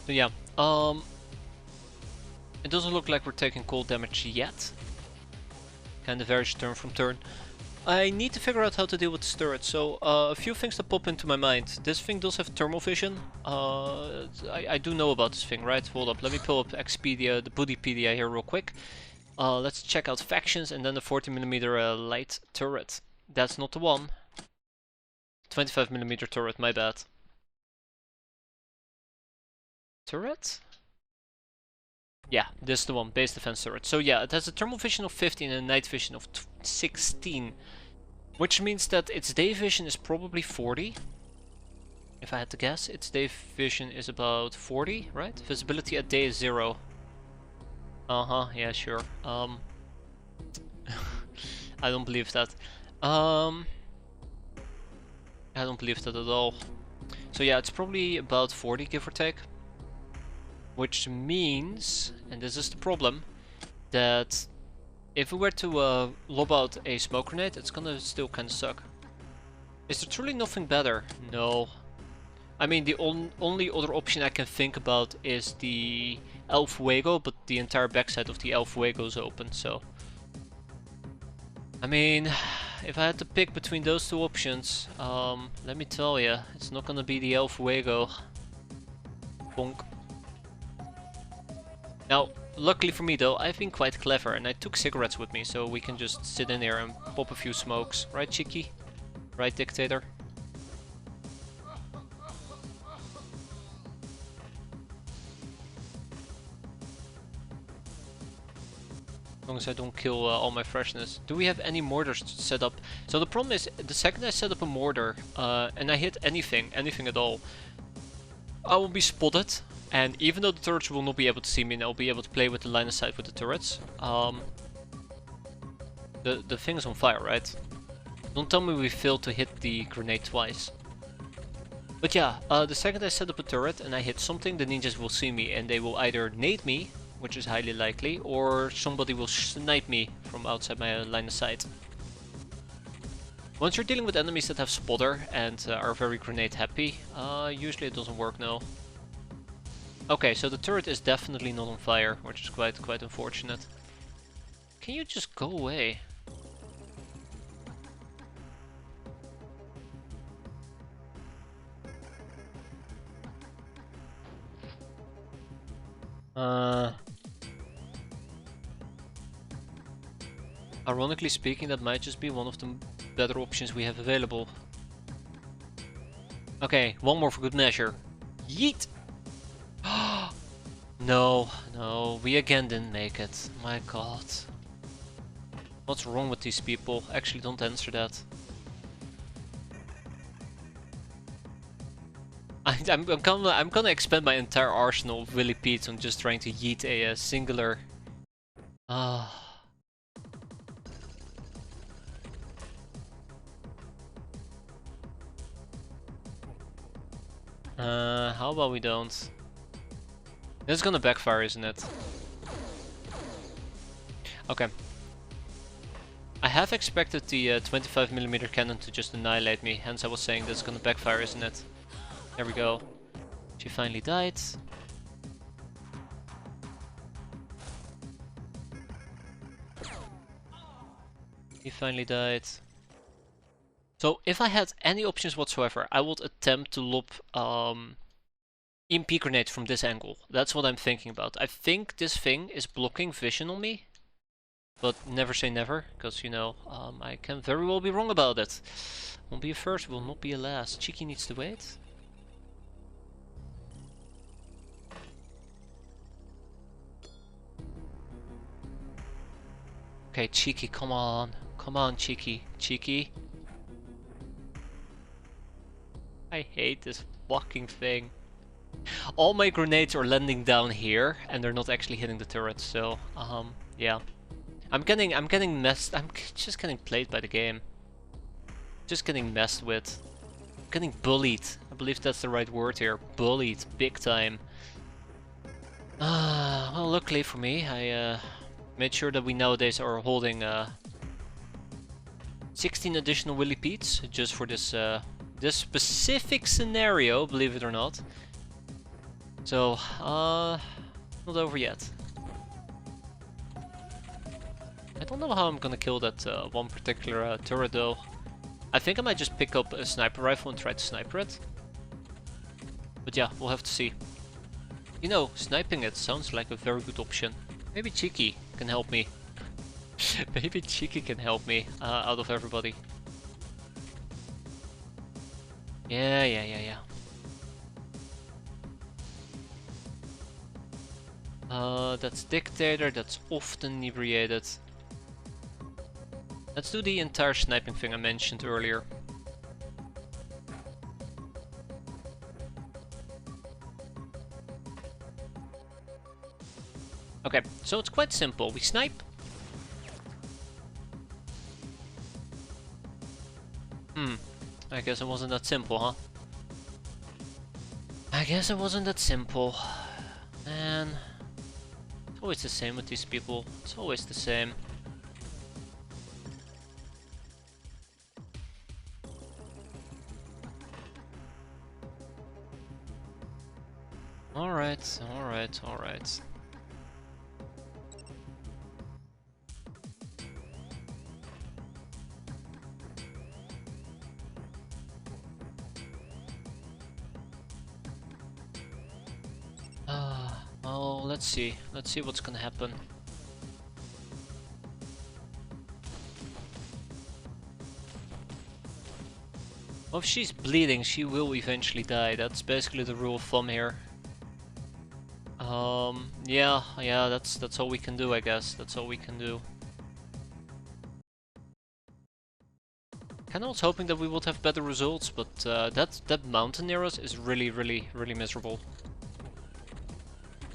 So yeah, it doesn't look like we're taking cold damage yet. Kinda varies turn from turn. I need to figure out how to deal with this turret. So a few things that pop into my mind. This thing does have thermal vision. I do know about this thing, right? Hold up, let me pull up Expedia, the Bootypedia here real quick. Let's check out factions and then the 40mm light turret. That's not the one. 25mm turret, my bad. Turret? Yeah, this is the one, base defense turret. So yeah, it has a thermal vision of 15 and a night vision of 16. Which means that its day vision is probably 40. If I had to guess, its day vision is about 40, right? Visibility at day is 0. Uh-huh, yeah, sure. I don't believe that. I don't believe that at all. So yeah, it's probably about 40, give or take. Which means, and this is the problem, that if we were to lob out a smoke grenade, it's gonna still kinda suck. Is there truly nothing better? No. I mean, the only other option I can think about is the El Fuego, but the entire backside of the El Fuego is open, so... I mean, if I had to pick between those two options, let me tell you, it's not gonna be the El Fuego. Bonk. Now, luckily for me though, I've been quite clever and I took cigarettes with me, so we can just sit in here and pop a few smokes. Right, Cheeky? Right, Dictator? As long as I don't kill all my freshness. Do we have any mortars set up? So the problem is, the second I set up a mortar and I hit anything at all, I will be spotted. And even though the turrets will not be able to see me and I'll be able to play with the line of sight with the turrets, the thing is on fire, right? Don't tell me we failed to hit the grenade twice. But yeah, the second I set up a turret and I hit something, the ninjas will see me and they will either nade me, which is highly likely, or somebody will snipe me from outside my line of sight. Once you're dealing with enemies that have spotter and are very grenade happy, usually it doesn't work, no. Okay, so the turret is definitely not on fire, which is quite unfortunate. Can you just go away? Ironically speaking, that might just be one of the better options we have available. Okay, one more for good measure. Yeet! No, we again didn't make it. My god. What's wrong with these people? Actually, don't answer that. I'm gonna expend my entire arsenal of Willy Pete's on just trying to yeet a singular... how about we don't? This is gonna backfire, isn't it? Okay. I have expected the 25mm cannon to just annihilate me, hence I was saying this is gonna backfire, isn't it? There we go. She finally died. He finally died. So if I had any options whatsoever, I would attempt to lob EMP grenades from this angle. That's what I'm thinking about. I think this thing is blocking vision on me. But never say never, because you know, I can very well be wrong about it. Won't be a first, will not be a last. Cheeky needs to wait. Okay, Cheeky, come on. Come on, Cheeky. Cheeky. I hate this fucking thing. All my grenades are landing down here, and they're not actually hitting the turret, so, yeah. I'm getting messed, I'm just getting played by the game. Just getting messed with. I'm getting bullied. I believe that's the right word here. Bullied, big time. Well, luckily for me, I made sure that we nowadays are holding 16 additional Willy Pete's, just for this this specific scenario, believe it or not. So, not over yet. I don't know how I'm gonna kill that one particular turret though. I think I might just pick up a sniper rifle and try to sniper it. But yeah, we'll have to see. You know, sniping it sounds like a very good option. Maybe Cheeky can help me. Maybe Cheeky can help me out of everybody. Yeah. That's Dictator, that's often inebriated. Let's do the entire sniping thing I mentioned earlier. Okay, so it's quite simple. We snipe. I guess it wasn't that simple, huh? I guess it wasn't that simple. Man, it's always the same with these people. It's always the same. Alright, alright, alright. Oh, let's see. Let's see what's gonna happen. Well, if she's bleeding, she will eventually die. That's basically the rule of thumb here. Yeah, that's all we can do, I guess. That's all we can do. Kinda was hoping that we would have better results, but that mountain near us is really miserable.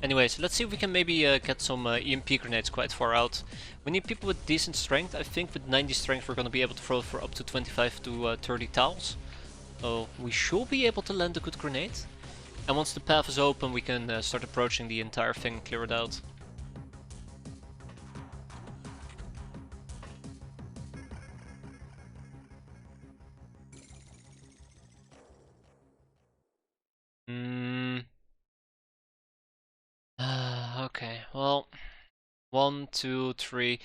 Anyways, let's see if we can maybe get some EMP grenades quite far out. We need people with decent strength. I think with 90 strength we're gonna be able to throw for up to 25 to 30 tiles. So we should be able to land a good grenade. And once the path is open, we can start approaching the entire thing and clear it out. Okay, well, 1, 2, 3.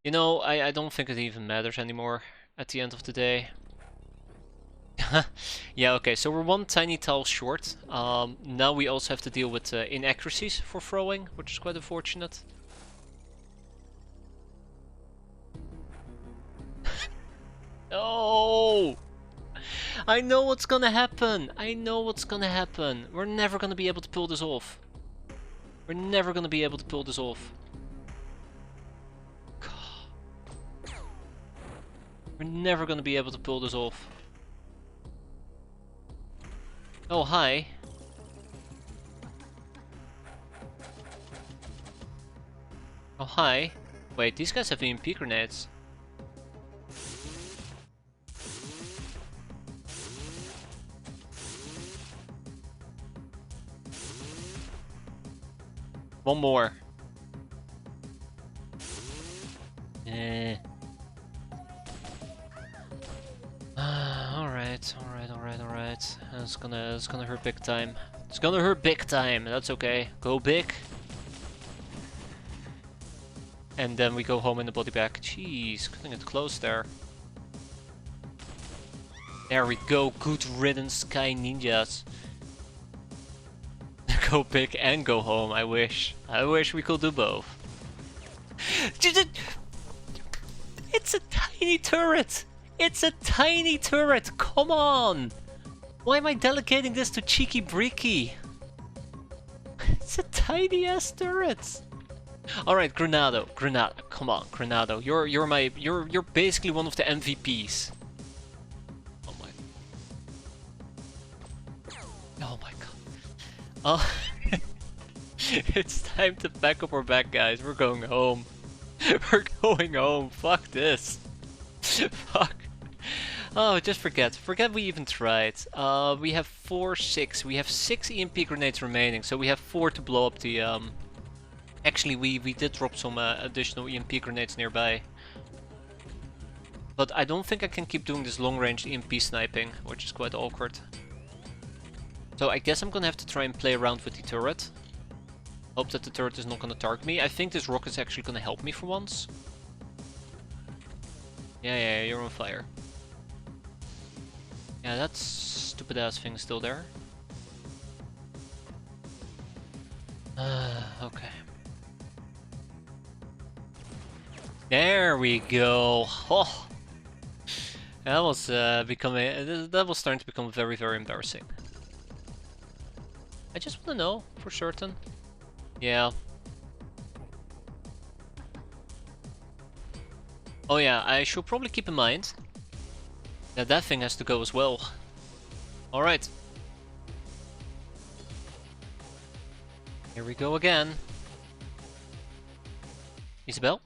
You know, I don't think it even matters anymore at the end of the day. Yeah, okay, so we're one tiny tile short. Now we also have to deal with inaccuracies for throwing, which is quite unfortunate. No! I know what's gonna happen! I know what's gonna happen! We're never gonna be able to pull this off. We're never gonna be able to pull this off. We're never gonna be able to pull this off. Oh, hi. Oh, hi. Wait, these guys have EMP grenades. One more. Alright. It's gonna hurt big time. It's gonna hurt big time. That's okay. Go big. And then we go home in the body bag. Jeez, cutting it close there. There we go. Good riddance, Sky Ninjas. Go big and go home. I wish. I wish we could do both. It's a tiny turret. It's a tiny turret. Come on. Why am I delegating this to Cheeky Breaky? It's a tiny ass turret. All right, Granado. Come on, Granado. You're basically one of the MVPs. Oh my god. Oh, it's time to pack up our bag, guys. We're going home. We're going home. Fuck this. Fuck. Oh, just forget we even tried. We have 6. We have 6 EMP grenades remaining, so we have 4 to blow up the, Actually, we did drop some additional EMP grenades nearby. But I don't think I can keep doing this long-range EMP sniping, which is quite awkward. So I guess I'm gonna have to try and play around with the turret. Hope that the turret is not gonna target me. I think this rocket's actually gonna help me for once. Yeah, you're on fire. Yeah, that stupid ass thing is still there. Okay. There we go. Oh, that was starting to become very embarrassing. I just want to know for certain. Yeah. Oh yeah, I should probably keep in mind that that thing has to go as well. Alright. Here we go again. Isabel?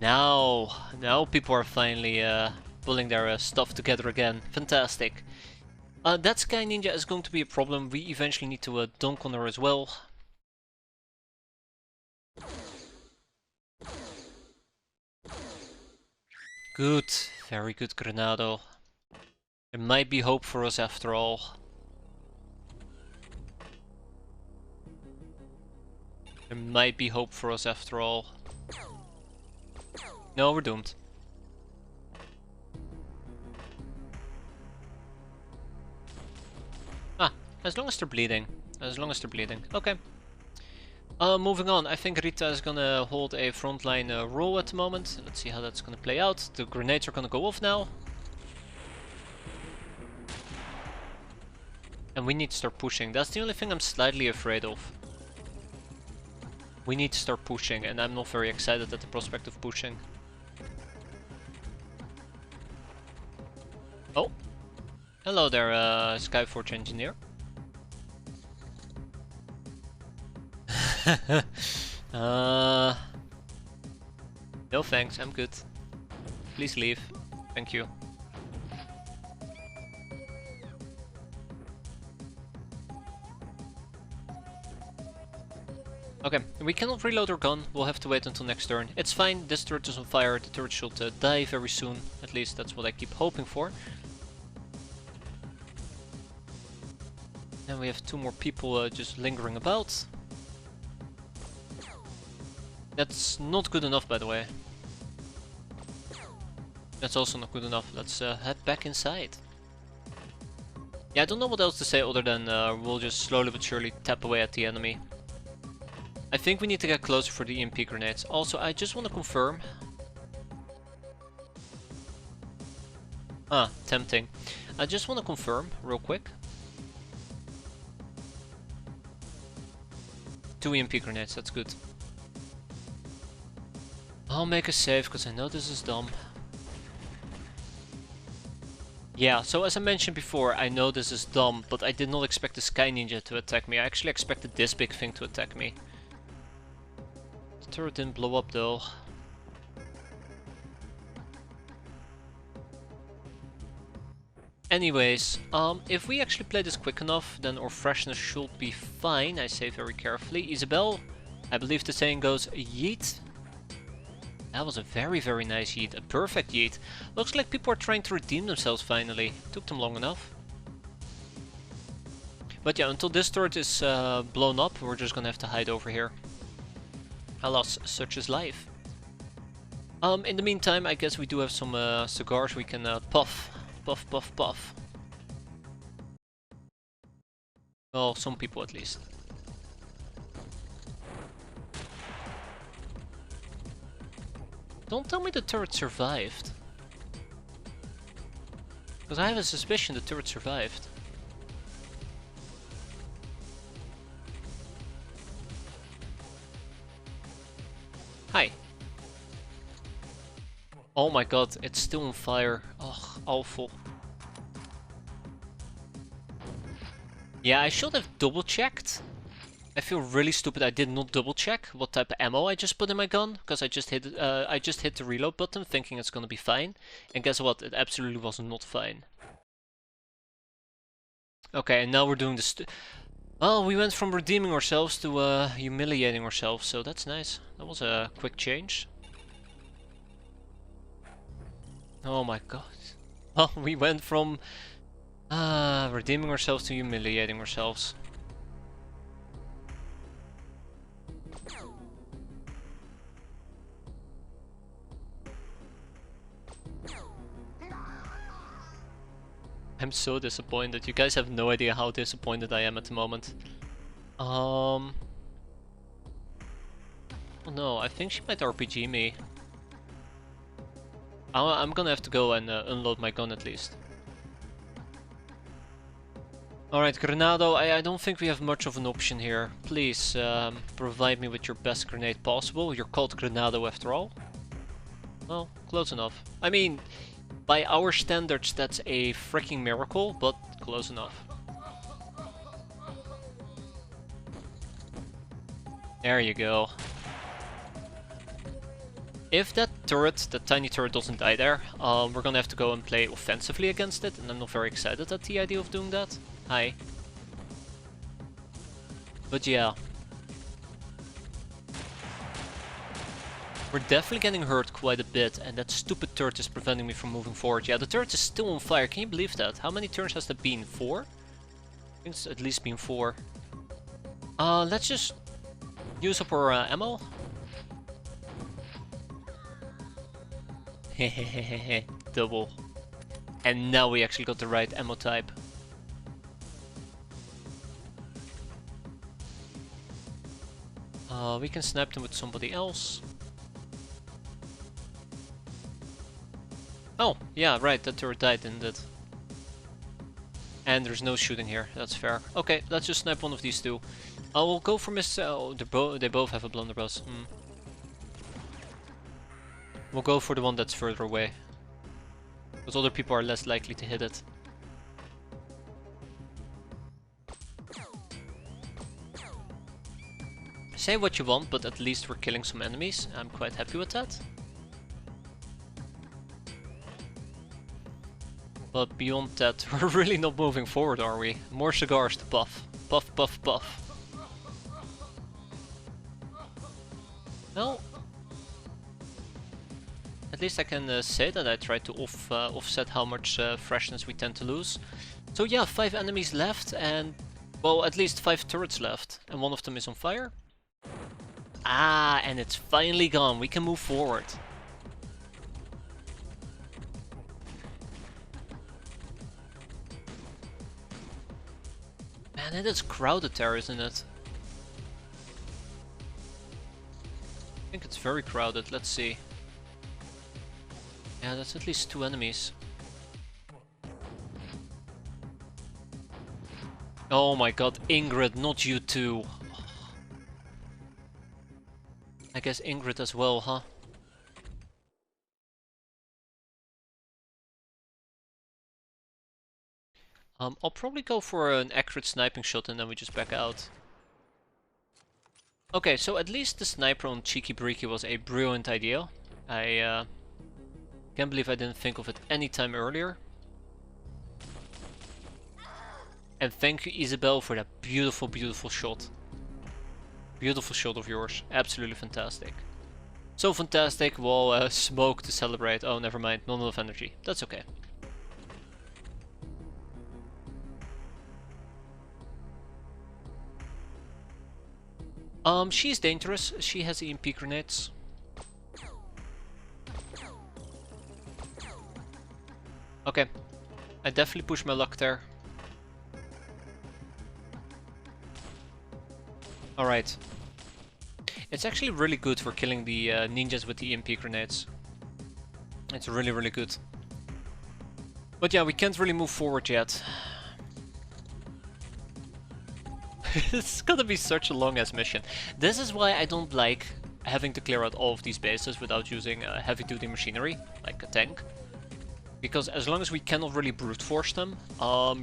Now people are finally pulling their stuff together again. Fantastic. That Sky Ninja is going to be a problem. We eventually need to dunk on her as well. Good, very good, Granado. There might be hope for us after all. There might be hope for us after all. No, we're doomed. Ah, as long as they're bleeding. As long as they're bleeding. Okay. Moving on, I think Rita is gonna hold a frontline role at the moment. Let's see how that's gonna play out. The grenades are gonna go off now. And we need to start pushing. That's the only thing I'm slightly afraid of. We need to start pushing, and I'm not very excited at the prospect of pushing. Oh. Hello there, Skyforge engineer. No thanks, I'm good. Please leave. Thank you. Okay, we cannot reload our gun, we'll have to wait until next turn. It's fine, this turret is on fire, the turret should die very soon. At least that's what I keep hoping for. And we have 2 more people just lingering about. That's not good enough, by the way. That's also not good enough. Let's head back inside. Yeah, I don't know what else to say other than we'll just slowly but surely tap away at the enemy. I think we need to get closer for the EMP grenades. Also, I just want to confirm. Ah, tempting. I just want to confirm real quick. 2 EMP grenades, that's good. I'll make a save because I know this is dumb. Yeah, so as I mentioned before, I know this is dumb, but I did not expect the Sky Ninja to attack me. I actually expected this big thing to attack me. The turret didn't blow up though. Anyways, if we actually play this quick enough, then our freshness should be fine. I say very carefully. Isabel, I believe the saying goes, yeet. That was a very, very nice yeet. A perfect yeet. Looks like people are trying to redeem themselves finally. Took them long enough. But yeah, until this turret is blown up, we're just gonna have to hide over here. Alas, such is life. In the meantime, I guess we do have some cigars we can puff. Puff, puff, puff. Well, some people at least. Don't tell me the turret survived. Because I have a suspicion the turret survived. Hi. Oh my god, it's still on fire. Ugh, awful. Yeah, I should have double checked. I feel really stupid I did not double check what type of ammo I just put in my gun, because I just hit the reload button thinking it's gonna be fine, and guess what, it absolutely was not fine. Okay, and now we're doing this. Well, we went from redeeming ourselves to humiliating ourselves, so that's nice. That was a quick change. Oh my god. Well, we went from redeeming ourselves to humiliating ourselves. I'm so disappointed. You guys have no idea how disappointed I am at the moment. Oh no, I think she might RPG me. I'm gonna have to go and unload my gun at least. Alright, Granado, I don't think we have much of an option here. Please, provide me with your best grenade possible. You're called Granado after all. Well, close enough. I mean, by our standards that's a freaking miracle, but close enough. There you go. If that turret, that tiny turret doesn't die there, we're gonna have to go and play offensively against it, and I'm not very excited at the idea of doing that. Hi. But yeah. We're definitely getting hurt quite a bit, and that stupid turret is preventing me from moving forward. Yeah, the turret is still on fire, can you believe that? How many turns has that been? 4? I think it's at least been 4. Let's just use up our ammo. Hehehehe, double. And now we actually got the right ammo type. We can snipe them with somebody else. Oh, yeah, right, that turret died, didn't it? And there's no shooting here, that's fair. Okay, let's just snipe one of these two. I will go for Miss... oh, they both have a blunderbuss. We'll go for the one that's further away. Because other people are less likely to hit it. Say what you want, but at least we're killing some enemies. I'm quite happy with that. But beyond that, we're really not moving forward, are we? More cigars to puff. Puff, puff, puff. Well, at least I can say that I tried to offset how much freshness we tend to lose. So yeah, 5 enemies left and, well, at least 5 turrets left. And one of them is on fire. Ah, and it's finally gone. We can move forward. Man, it is crowded there, isn't it? I think it's very crowded. Let's see. Yeah, that's at least 2 enemies. Oh my god, Ingrid, not you too. I guess Ingrid as well, huh? I'll probably go for an accurate sniping shot and then we just back out. Okay, so at least the sniper on Cheeky Breeky was a brilliant idea. I can't believe I didn't think of it any time earlier. And thank you, Isabel, for that beautiful, beautiful shot. Beautiful shot of yours. Absolutely fantastic. So fantastic, we'll smoke to celebrate. Oh, never mind. Not enough energy. That's okay. She's dangerous. She has EMP grenades. Okay. I definitely push my luck there. Alright. It's actually really good for killing the ninjas with the EMP grenades. It's really, really good. But yeah, we can't really move forward yet. It's gonna be such a long ass mission. This is why I don't like having to clear out all of these bases without using heavy duty machinery, like a tank. Because as long as we cannot really brute force them,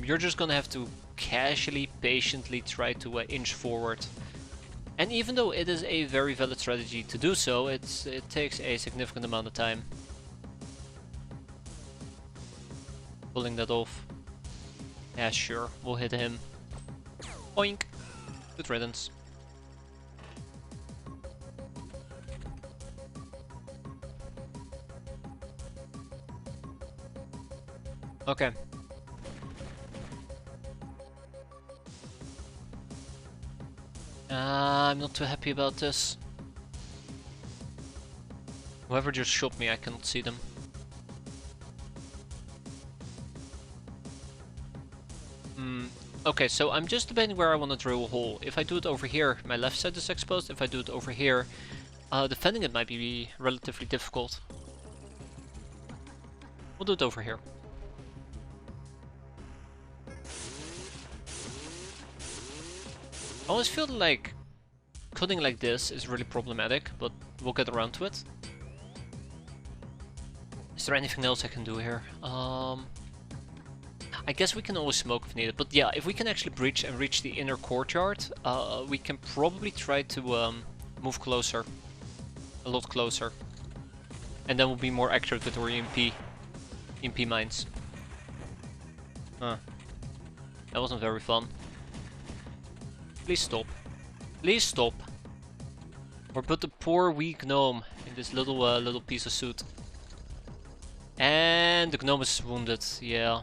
you're just gonna have to casually, patiently try to inch forward. And even though it is a very valid strategy to do so, it takes a significant amount of time. Pulling that off. Yeah, sure, we'll hit him. Oink! Good riddance. Okay. I'm not too happy about this. Whoever just shot me, I cannot see them. Okay, so I'm just debating where I want to drill a hole. If I do it over here, my left side is exposed. If I do it over here, defending it might be relatively difficult. We'll do it over here. I always feel like cutting like this is really problematic, but we'll get around to it. Is there anything else I can do here? I guess we can always smoke if needed, but yeah, if we can actually breach and reach the inner courtyard, we can probably try to move closer. A lot closer. And then we'll be more accurate with our EMP mines. Huh. That wasn't very fun. Please stop. Please stop. Or put the poor weak gnome in this little piece of suit. And the gnome is wounded, yeah.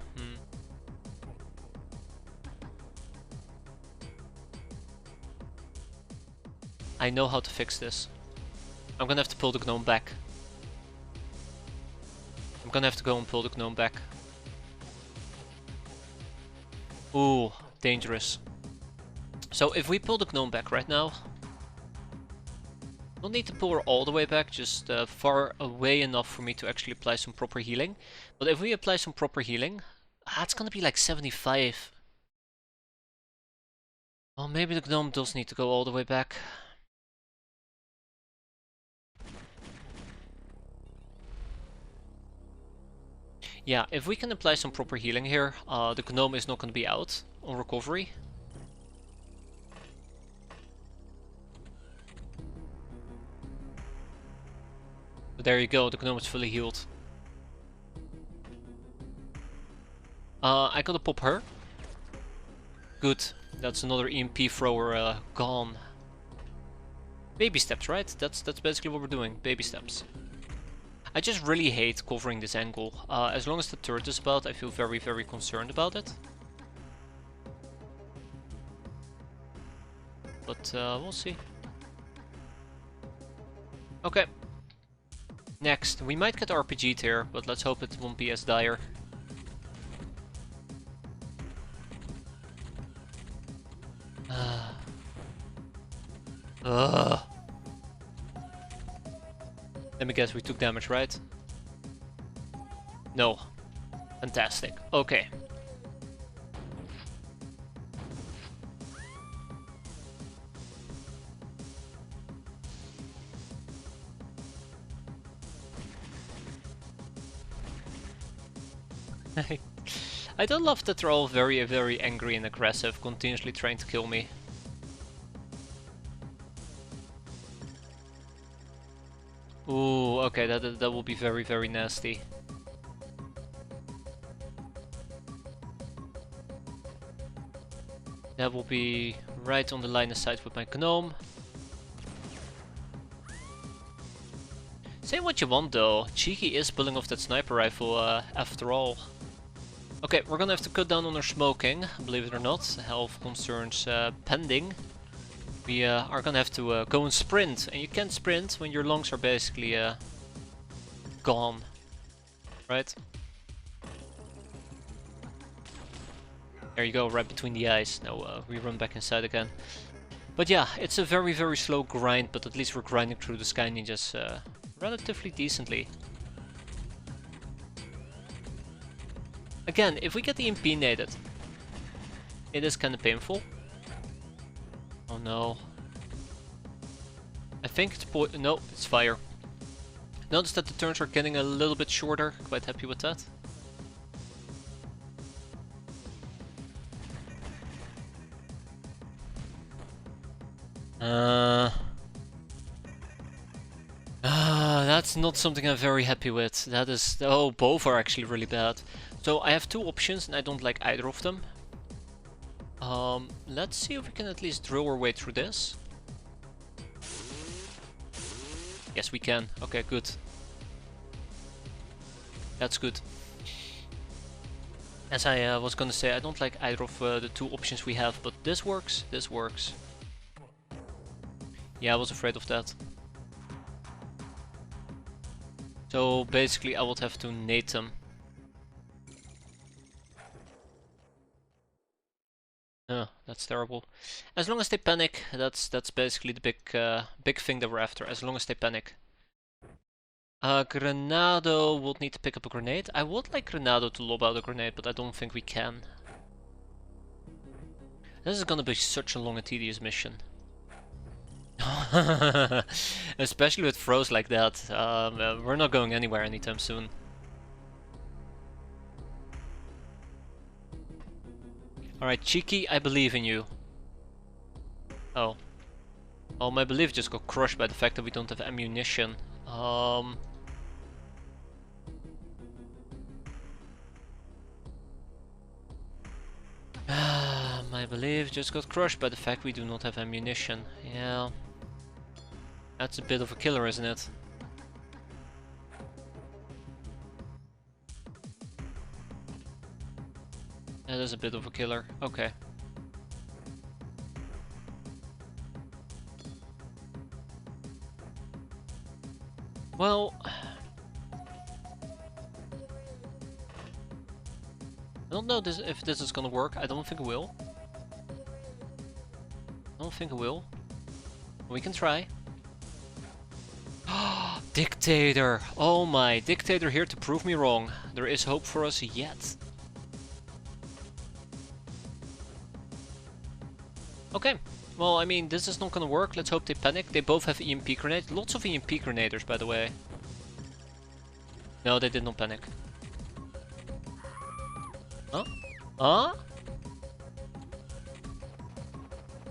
I know how to fix this. I'm gonna have to pull the gnome back. I'm gonna have to go and pull the gnome back. Ooh, dangerous. So if we pull the gnome back right now, don't need to pull her all the way back, just far away enough for me to actually apply some proper healing. But if we apply some proper healing, it's gonna be like 75. Well, maybe the gnome does need to go all the way back. Yeah, if we can apply some proper healing here, the gnome is not going to be out on recovery. But there you go, the gnome is fully healed. I gotta pop her. Good, that's another EMP thrower gone. Baby steps, right? That's basically what we're doing, baby steps. I just really hate covering this angle. As long as the turret is about, I feel very, very concerned about it. But we'll see. Okay. Next, we might get RPG'd here, but let's hope it won't be as dire. Let me guess, we took damage, right? No. Fantastic. Okay. I don't love that they're all very, very angry and aggressive, continuously trying to kill me. Ooh, okay, that will be very, very nasty. That will be right on the line of sight with my gnome. Say what you want though, Cheeky is pulling off that sniper rifle after all. Okay, we're gonna have to cut down on our smoking, believe it or not. Health concerns pending. We are gonna have to go and sprint, and you can't sprint when your lungs are basically gone, right? There you go, right between the eyes. Now we run back inside again. But yeah, it's a very, very slow grind, but at least we're grinding through the Sky Ninjas relatively decently. Again, if we get the EMP naded, it is kind of painful. Oh no. I think it's no, it's fire. Notice that the turns are getting a little bit shorter. Quite happy with that. That's not something I'm very happy with. That is... Oh, both are actually really bad. So I have two options and I don't like either of them. Let's see if we can at least drill our way through this. Yes, we can. Okay, good. That's good. As I was gonna say, I don't like either of the two options we have, but this works, this works. Yeah, I was afraid of that. So basically I would have to nade them. Oh, that's terrible. As long as they panic, that's basically the big thing that we're after. As long as they panic. Grenado would need to pick up a grenade. I would like Grenado to lob out a grenade, but I don't think we can. This is gonna be such a long and tedious mission. Especially with throws like that. We're not going anywhere anytime soon. Alright, Cheeky, I believe in you. Oh. Oh, my belief just got crushed by the fact that we don't have ammunition. My belief just got crushed by the fact we do not have ammunition. Yeah. That's a bit of a killer, isn't it? That is a bit of a killer. Okay. Well, I don't know if this is gonna work. I don't think it will. I don't think it will. We can try. Dictator! Oh my, Dictator here to prove me wrong. There is hope for us yet. Okay, well, I mean, this is not gonna work. Let's hope they panic. They both have EMP grenade. Lots of EMP grenaders, by the way. No, they did not panic. Huh? Huh?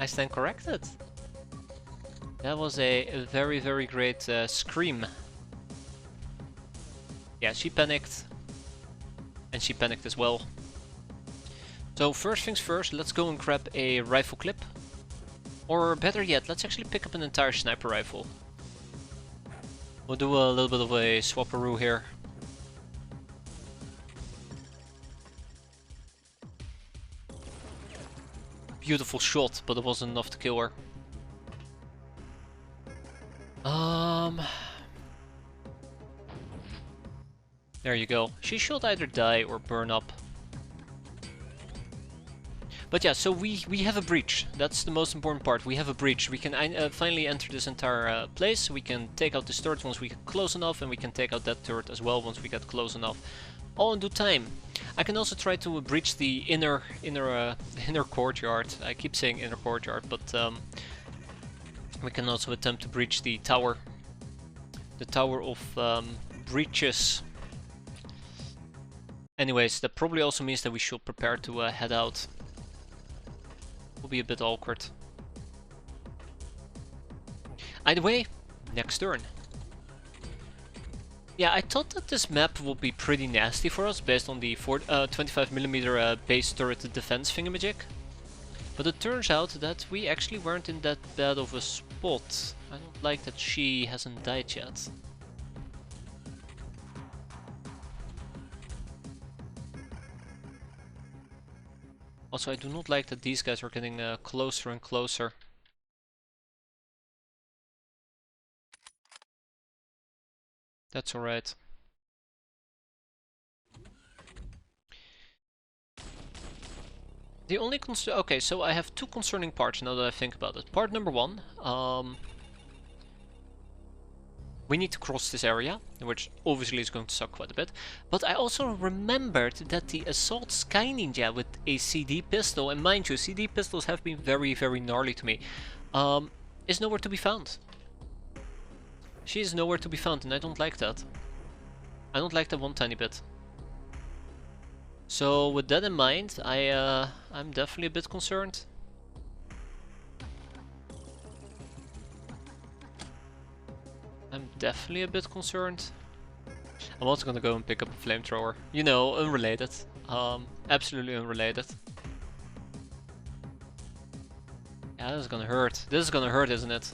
I stand corrected. That was a very, very great scream. Yeah, she panicked. And she panicked as well. So first things first, let's go and grab a rifle clip. Or better yet, let's actually pick up an entire sniper rifle. We'll do a little bit of a swapperoo here. Beautiful shot, but it wasn't enough to kill her. There you go. She should either die or burn up. But yeah, so we have a breach. That's the most important part. We have a breach. We can finally enter this entire place. We can take out this turret once we get close enough, and we can take out that turret as well once we get close enough. All in due time. I can also try to breach the inner courtyard. I keep saying inner courtyard, but we can also attempt to breach the tower. The tower of breaches. Anyways, that probably also means that we should prepare to head out. Will be a bit awkward. Either way, next turn. Yeah, I thought that this map would be pretty nasty for us based on the 25mm base turret defense thingamajig. But it turns out that we actually weren't in that bad of a spot. I don't like that she hasn't died yet. Also, I do not like that these guys are getting closer and closer. That's alright. The only okay, so I have two concerning parts now that I think about it. Part number one, we need to cross this area, which obviously is going to suck quite a bit. But I also remembered that the Assault Sky Ninja with a CD pistol, and mind you, CD pistols have been very, very gnarly to me, is nowhere to be found. She is nowhere to be found, and I don't like that. I don't like that one tiny bit. So with that in mind, I'm definitely a bit concerned. I'm definitely a bit concerned. I'm also gonna go and pick up a flamethrower. You know, unrelated. Absolutely unrelated. Yeah, this is gonna hurt. This is gonna hurt, isn't it?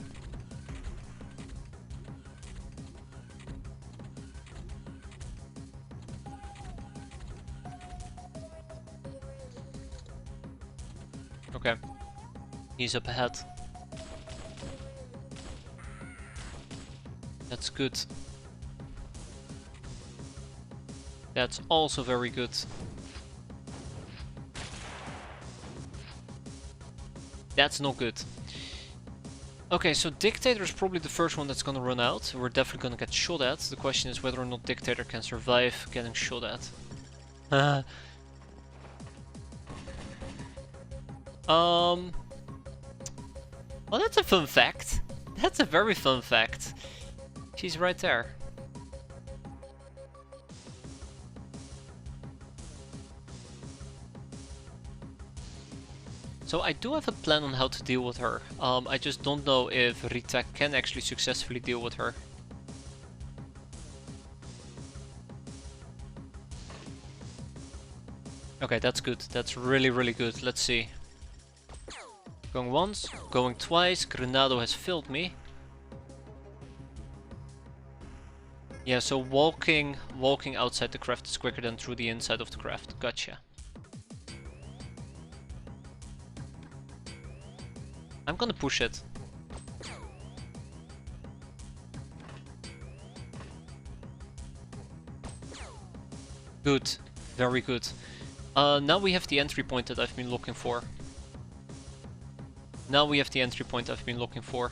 Okay. He's up ahead. That's good. That's also very good. That's not good. Okay, so Dictator is probably the first one that's gonna run out. We're definitely gonna get shot at. The question is whether or not Dictator can survive getting shot at. Well, that's a fun fact. That's a very fun fact. She's right there. So I do have a plan on how to deal with her. I just don't know if Rita can actually successfully deal with her. Okay, that's good. That's really, really good. Let's see. Going once, going twice. Grenado has filled me. Yeah, so walking outside the craft is quicker than through the inside of the craft. Gotcha. I'm gonna push it. Good. Very good. Now we have the entry point that I've been looking for. Now we have the entry point I've been looking for.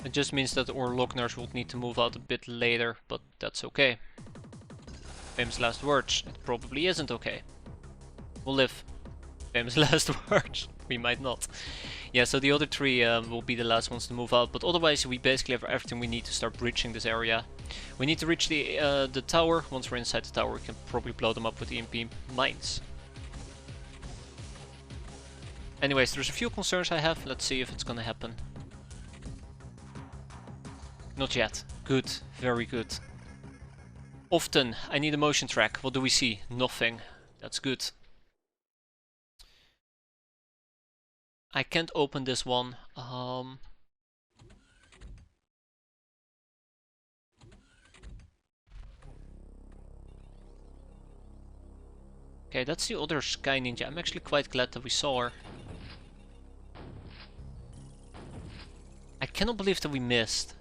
It just means that our Lognars will need to move out a bit later, but that's okay. Famous last words. It probably isn't okay. We'll live. Famous last words. We might not. Yeah, so the other three will be the last ones to move out, but otherwise we basically have everything we need to start breaching this area. We need to reach the tower. Once we're inside the tower, we can probably blow them up with EMP mines. Anyways, there's a few concerns I have. Let's see if it's gonna happen. Not yet. Good. Very good. Often, I need a motion track. What do we see? Nothing. That's good. I can't open this one. Okay, that's the other Sky Ninja. I'm actually quite glad that we saw her. I cannot believe that we missed.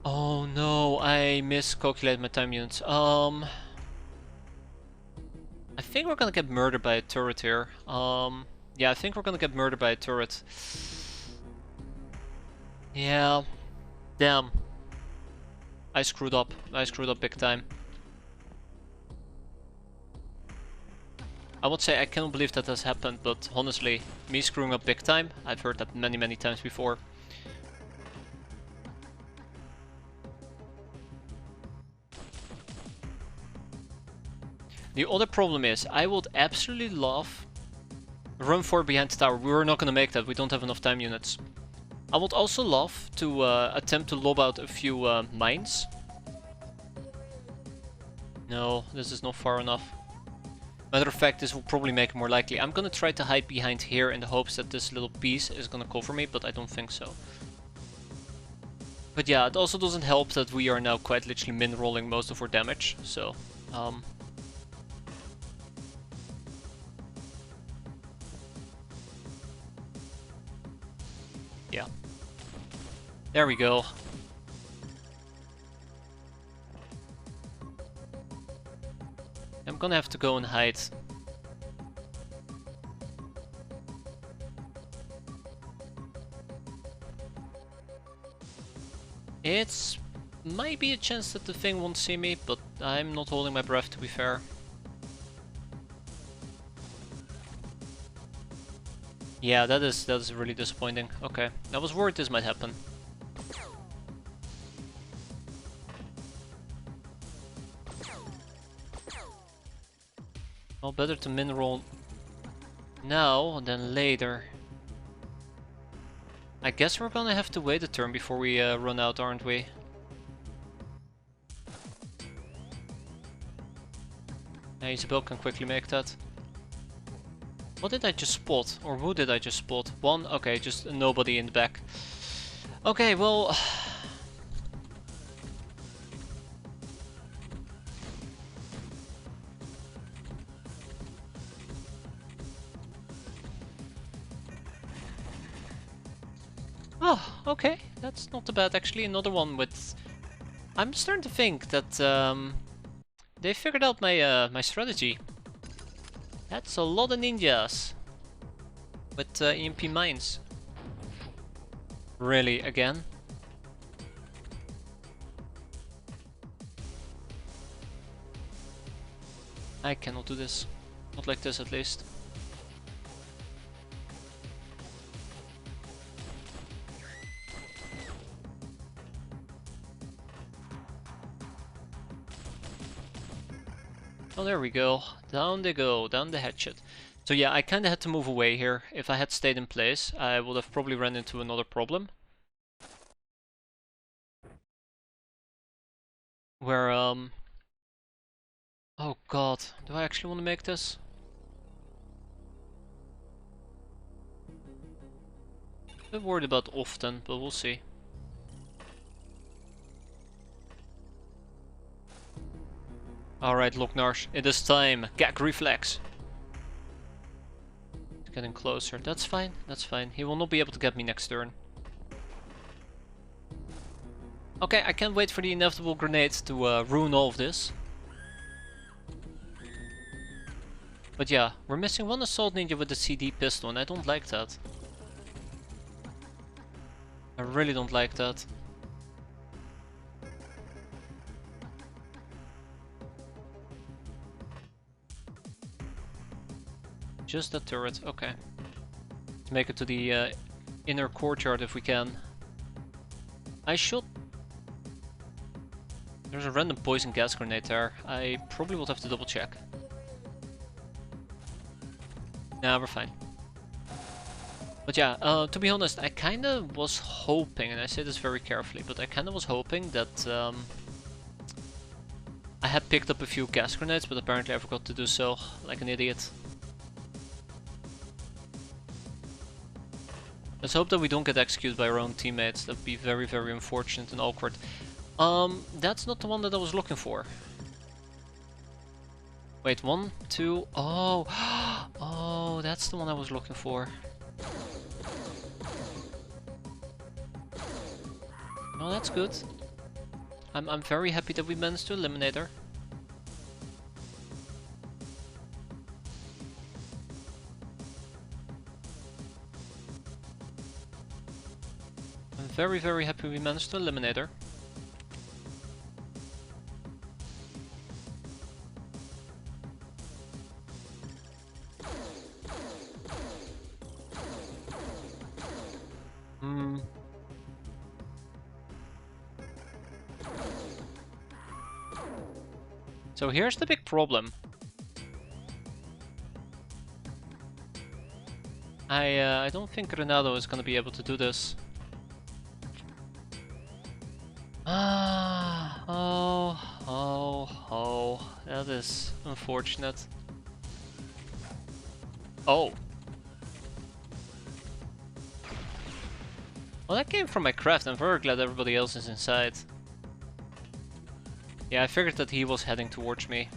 Oh no, I miscalculated my time units. I think we're gonna get murdered by a turret here. Yeah, I think we're gonna get murdered by a turret. Yeah. Damn. I screwed up. I screwed up big time. I would say I cannot believe that has happened, but honestly, me screwing up big time, I've heard that many times before. The other problem is, I would absolutely love run for behind the tower. We're not gonna make that, we don't have enough time units. I would also love to attempt to lob out a few mines. No, this is not far enough. Matter of fact, this will probably make it more likely. I'm gonna try to hide behind here in the hopes that this little piece is gonna cover me, but I don't think so. But yeah, it also doesn't help that we are now quite literally min-rolling most of our damage, so... yeah. There we go. I'm gonna have to go and hide. It's might be a chance that the thing won't see me, but I'm not holding my breath, to be fair. Yeah, that is really disappointing. Okay, I was worried this might happen. Well, better to min-roll now than later. I guess we're gonna have to wait a turn before we run out, aren't we? Isabel can quickly make that. What did I just spot? Or who did I just spot? One? Okay, just nobody in the back. Okay, well... oh, okay. That's not too bad, actually. Another one with... I'm starting to think that they figured out my my strategy. That's a lot of ninjas with EMP mines. Really, again? I cannot do this. Not like this, at least. Oh, there we go. Down they go, down the hatchet. So yeah, I kinda had to move away here. If I had stayed in place, I would have probably run into another problem. Where, oh god, do I actually want to make this? A bit worried about often, but we'll see. Alright, Lognars, it is time. Gag reflex. It's getting closer. That's fine, that's fine. He will not be able to get me next turn. Okay, I can't wait for the inevitable grenade to ruin all of this. But yeah, we're missing one assault ninja with the CD pistol, and I don't like that. I really don't like that. Just that turret, okay. Let's make it to the inner courtyard if we can. I should... There's a random poison gas grenade there. I probably will have to double check. Nah, we're fine. But yeah, to be honest, I kinda was hoping, and I say this very carefully, but I kinda was hoping that I had picked up a few gas grenades, but apparently I forgot to do so, like an idiot. Let's hope that we don't get executed by our own teammates. That'd be very, very unfortunate and awkward. That's not the one that I was looking for. Wait, 1, 2, oh, oh, that's the one I was looking for. Oh, that's good. I'm very happy that we managed to eliminate her. I'm very, very happy we managed to eliminate her. So here's the big problem. I don't think Ronaldo is gonna be able to do this. Oh, that is unfortunate. Oh. Well, that came from my craft. I'm very glad everybody else is inside. Yeah, I figured that he was heading towards me.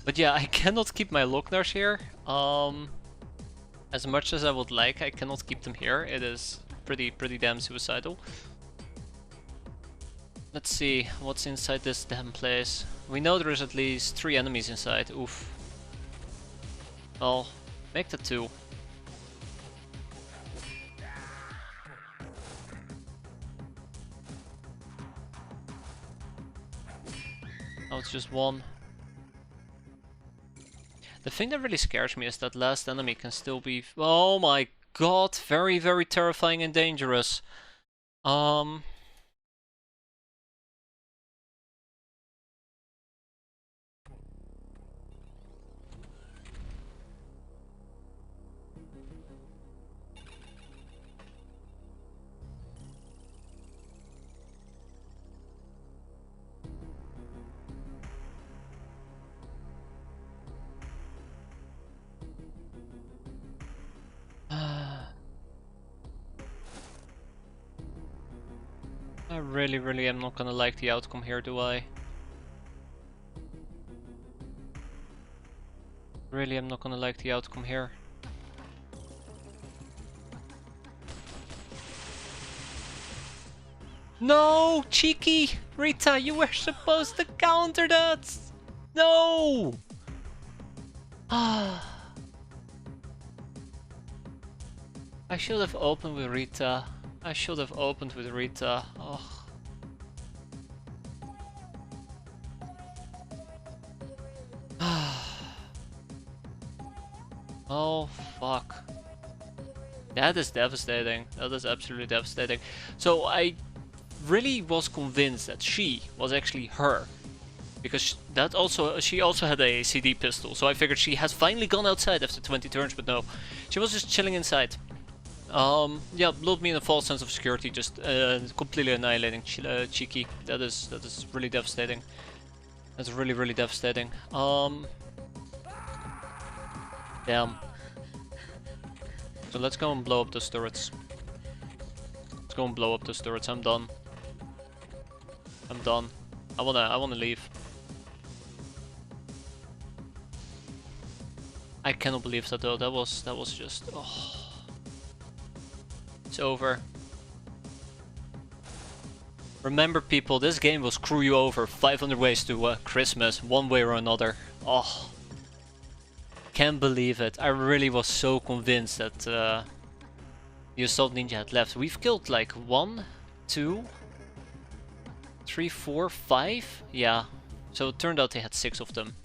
But yeah, I cannot keep my Locknars here. As much as I would like, I cannot keep them here. It is pretty damn suicidal. Let's see what's inside this damn place. We know there's at least 3 enemies inside. Oof. Well, make that 2. Oh, it's just 1. The thing that really scares me is that last enemy can still be... Oh my god, very, very terrifying and dangerous. I really am not gonna like the outcome here, do I? Really am not gonna like the outcome here. No! Cheeky! Rita, you were supposed to counter that! No! Ah. I should have opened with Rita. I should have opened with Rita. Oh. Oh, fuck. That is devastating. That is absolutely devastating. So I really was convinced that she was actually her. Because she also had a CD pistol. So I figured she has finally gone outside after 20 turns, but no. She was just chilling inside. Yeah, lulled me in a false sense of security, just completely annihilating Cheeky. That is really devastating. That's really devastating. Damn. So let's go and blow up those turrets. Let's go and blow up those turrets. I'm done. I'm done. I wanna leave. I cannot believe that though. That was just. Oh. It's over. Remember people, this game will screw you over 500 ways to Christmas, one way or another. Oh, can't believe it. I really was so convinced that the Assault Ninja had left. We've killed like 1, 2, 3, 4, 5? Yeah, so it turned out they had 6 of them.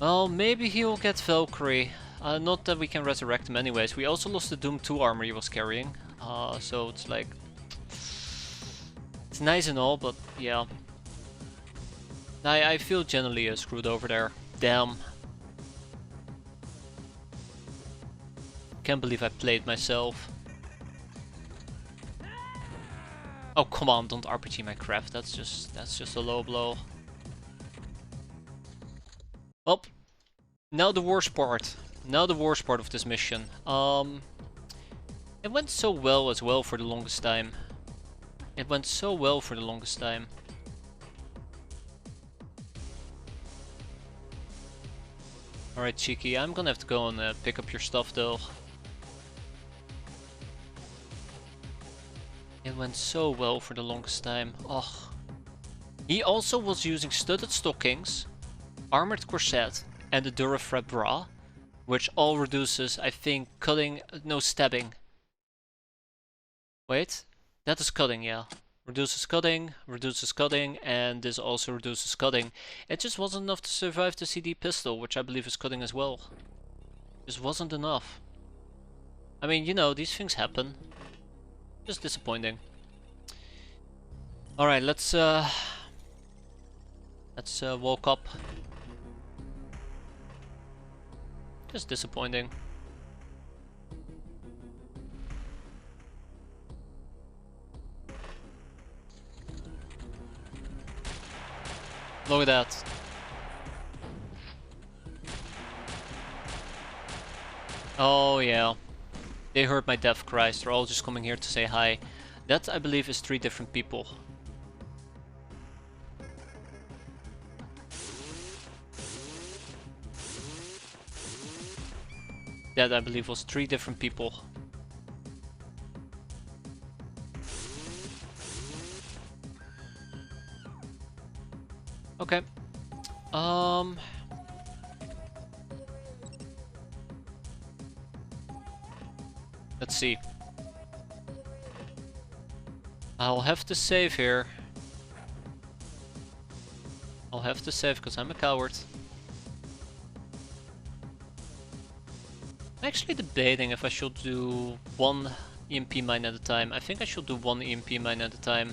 Well, maybe he'll get Valkyrie. Not that we can resurrect him anyways. We also lost the Doom 2 armor he was carrying. So it's like... It's nice and all, but yeah. I feel generally screwed over there. Damn. Can't believe I played myself. Oh come on, don't RPG my craft. That's just a low blow. Well, now the worst part. Now the worst part of this mission. It went so well as well for the longest time. It went so well for the longest time. Alright, Cheeky, I'm gonna have to go and pick up your stuff though. It went so well for the longest time. Oh. He also was using studded stockings, armored corset, and the Durafred bra, which all reduces, I think, cutting, no, stabbing. Wait, that is cutting, yeah. Reduces cutting, and this also reduces cutting. It just wasn't enough to survive the CD pistol, which I believe is cutting as well. Just wasn't enough. I mean, you know, these things happen. Just disappointing. Alright, let's walk up. Just disappointing. Look at that. Oh yeah. They heard my death cries. They're all just coming here to say hi. That, I believe, is 3 different people. That, I believe, was 3 different people. Okay. Let's see. I'll have to save here. I'll have to save because I'm a coward. I'm actually debating if I should do 1 EMP mine at a time. I think I should do 1 EMP mine at a time.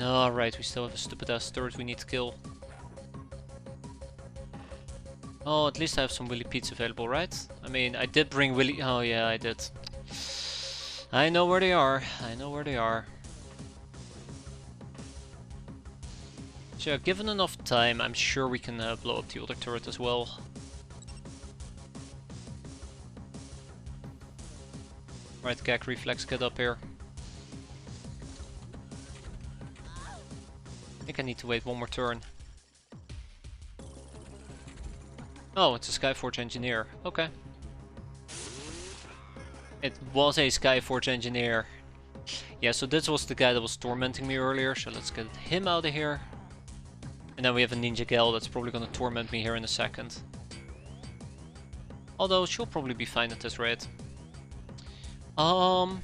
Alright, we still have a stupid ass turret we need to kill. Oh, at least I have some Willy Pete's available, right? I mean, I did bring Willy... Oh yeah, I did. I know where they are. I know where they are. So yeah, given enough time, I'm sure we can blow up the other turret as well. Right, Gag Reflex, get up here. I think I need to wait 1 more turn. Oh, it's a Skyforge Engineer. Okay. It was a Skyforge Engineer. Yeah, so this was the guy that was tormenting me earlier, so let's get him out of here. And then we have a Ninja Gal that's probably gonna torment me here in a second. Although, she'll probably be fine at this rate. Yeah,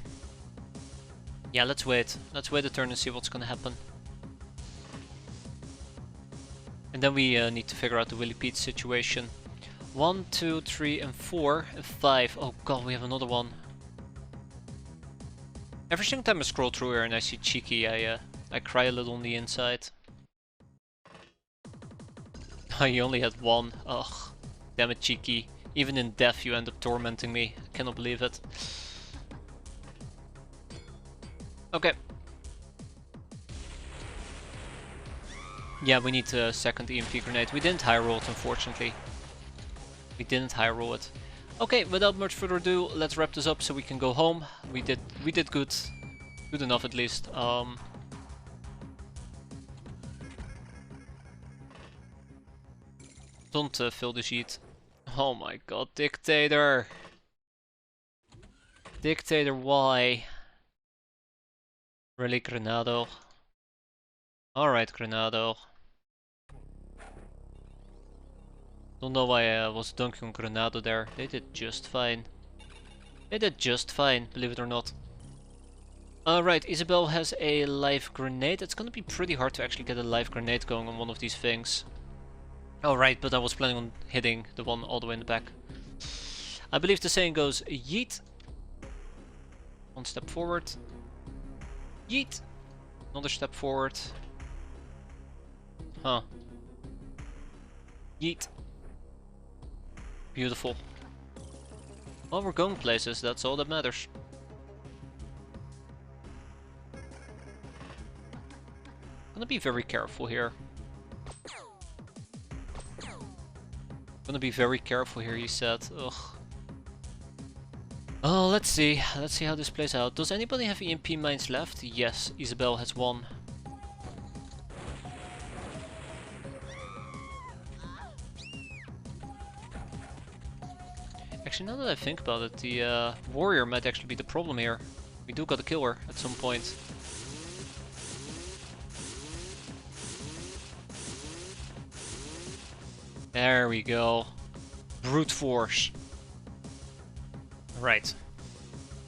let's wait. Let's wait a turn and see what's gonna happen. And then we need to figure out the Willy Pete situation. 1, 2, 3, and 4, and 5. Oh god, we have another one. Every single time I scroll through here and I see Cheeky, I cry a little on the inside. You only had 1. Ugh, damn it, Cheeky. Even in death, you end up tormenting me. I cannot believe it. Okay. Yeah, we need a second EMP grenade. We didn't high roll it, unfortunately. We didn't high roll it. Okay, without much further ado, let's wrap this up so we can go home. We did good. Good enough at least. Don't fill the sheet. Oh my god, Dictator! Dictator, why? Really, Granado? Alright, Granado. Don't know why I was dunking on Granado there. They did just fine. They did just fine, believe it or not. Alright, Isabel has a live grenade. It's gonna be pretty hard to actually get a live grenade going on one of these things. Alright, but I was planning on hitting the one all the way in the back. I believe the saying goes, yeet. One step forward. Yeet. Another step forward. Huh. Yeet. Beautiful. Well, we're going places, that's all that matters. Gonna be very careful here. Gonna be very careful here, he said. Ugh. Oh, let's see. Let's see how this plays out. Does anybody have EMP mines left? Yes, Isabel has one. Actually, now that I think about it, the warrior might actually be the problem here. We do gotta kill her at some point. There we go. Brute force. Right.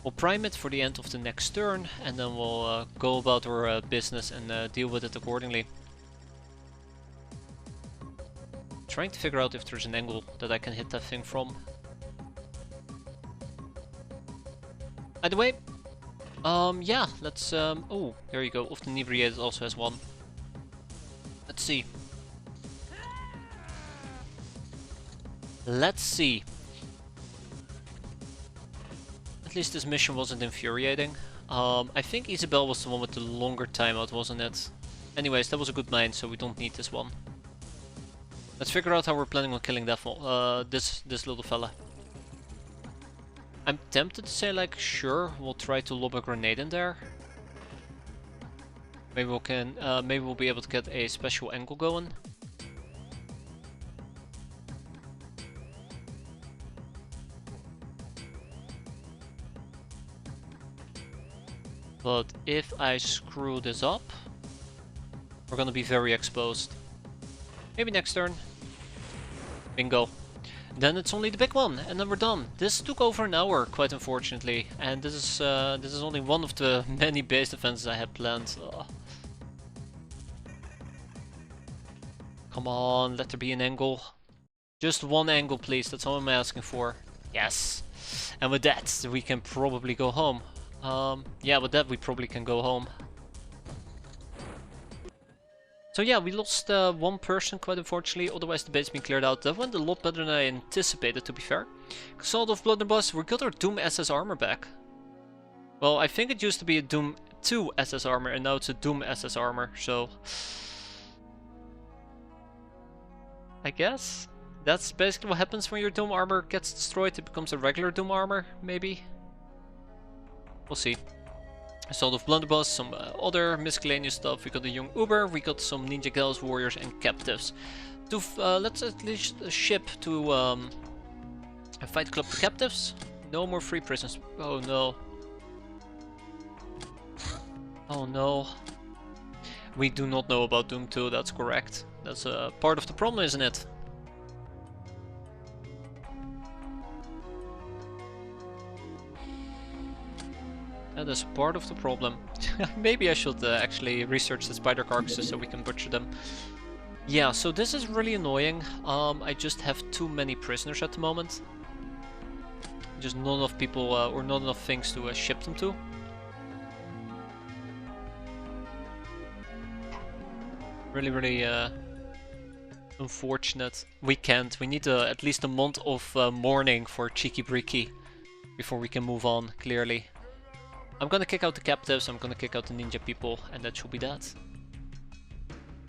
We'll prime it for the end of the next turn, and then we'll go about our business and deal with it accordingly. Trying to figure out if there's an angle that I can hit that thing from. Either way, yeah, let's, oh, there you go, Often Inebriated also has one. Let's see. Let's see. At least this mission wasn't infuriating. I think Isabel was the one with the longer timeout, wasn't it? Anyways, that was a good mine, so we don't need this one. Let's figure out how we're planning on killing that this little fella. I'm tempted to say, like, sure, we'll try to lob a grenade in there. Maybe we can, maybe we'll be able to get a special angle going. But if I screw this up, we're gonna be very exposed. Maybe next turn. Bingo. Then it's only the big one, and then we're done. This took over an hour, quite unfortunately, and this is only one of the many base defenses I had planned. Ugh. Come on, let there be an angle. Just one angle, please. That's all I'm asking for. Yes. And with that, we can probably go home. Yeah, with that we probably can go home. So yeah, we lost one person, quite unfortunately, otherwise the base been cleared out. That went a lot better than I anticipated, to be fair. Assault of Blunderbuss, we got our Doom SS armor back. Well, I think it used to be a Doom 2 SS armor, and now it's a Doom SS armor, so... I guess? That's basically what happens when your Doom armor gets destroyed, it becomes a regular Doom armor, maybe? We'll see. Assault of Blunderbuss, some other miscellaneous stuff. We got the Young Uber, we got some Ninja Gals, Warriors and Captives. Let's at least ship to Fight Club the Captives. No more free prisons. Oh no. Oh no. We do not know about Doom 2, that's correct. That's part of the problem, isn't it? That is part of the problem. Maybe I should actually research the spider carcasses so we can butcher them. Yeah, so this is really annoying. I just have too many prisoners at the moment. Just not enough people or not enough things to ship them to. Really, really unfortunate. We can't. We need at least a month of mourning for Cheeky Breeky before we can move on, clearly. I'm gonna kick out the captives, I'm gonna kick out the ninja people, and that should be that.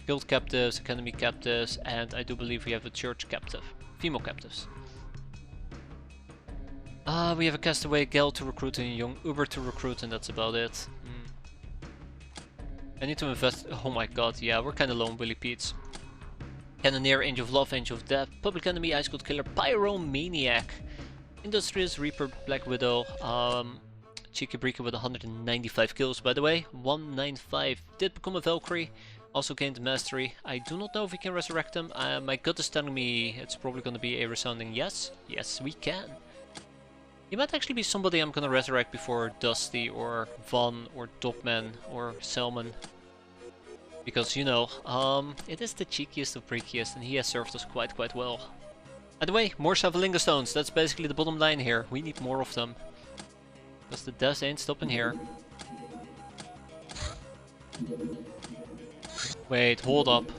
Guild captives, academy captives, and I do believe we have a church captive. Female captives. We have a castaway gal to recruit and a young Uber to recruit, and that's about it. I need to invest. Oh my god, yeah, we're kinda low on Willy Pete's. Cannoneer, Angel of Love, Angel of Death, Public Enemy, Ice Cold Killer, Pyromaniac, Industrious, Reaper, Black Widow, Cheeky Breaker with 195 kills by the way, 195, did become a Valkyrie, also gained Mastery. I do not know if we can resurrect him, my gut is telling me it's probably gonna be a resounding yes. Yes, we can. He might actually be somebody I'm gonna resurrect before Dusty or Von or Dogman or Selman. Because, you know, it is the cheekiest of breakiest and he has served us quite well. By the way, more Savalinga stones, that's basically the bottom line here. We need more of them. Because the deaths ain't stopping here. Wait, hold up.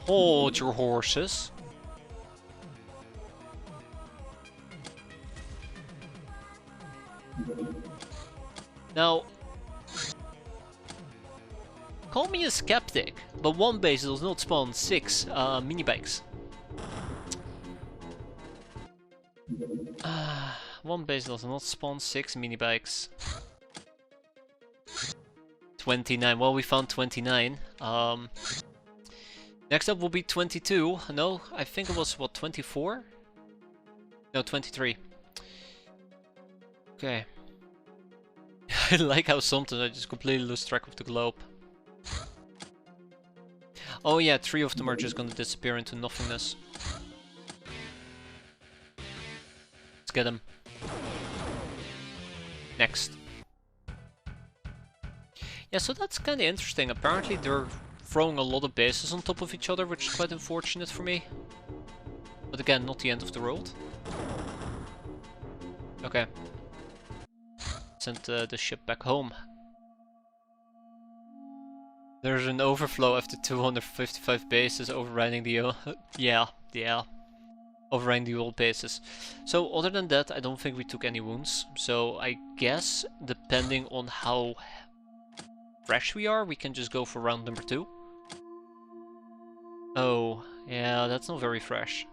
Hold your horses. Now, call me a skeptic, but one base does not spawn 6 mini bikes. One base does not spawn 6 mini bikes. 29. Well, we found 29. Next up will be 22. No, I think it was what, 24? No, 23. Okay. I like how sometimes I just completely lose track of the globe. Oh yeah, 3 of them are just gonna disappear into nothingness. Let's get them. Next. Yeah, so that's kinda interesting. Apparently they're throwing a lot of bases on top of each other, which is quite unfortunate for me. But again, not the end of the world. Okay. Send the ship back home. There's an overflow after 255 bases overriding the yeah, overriding the old bases. So other than that, I don't think we took any wounds. So I guess depending on how fresh we are, we can just go for round number 2. Oh, yeah, that's not very fresh.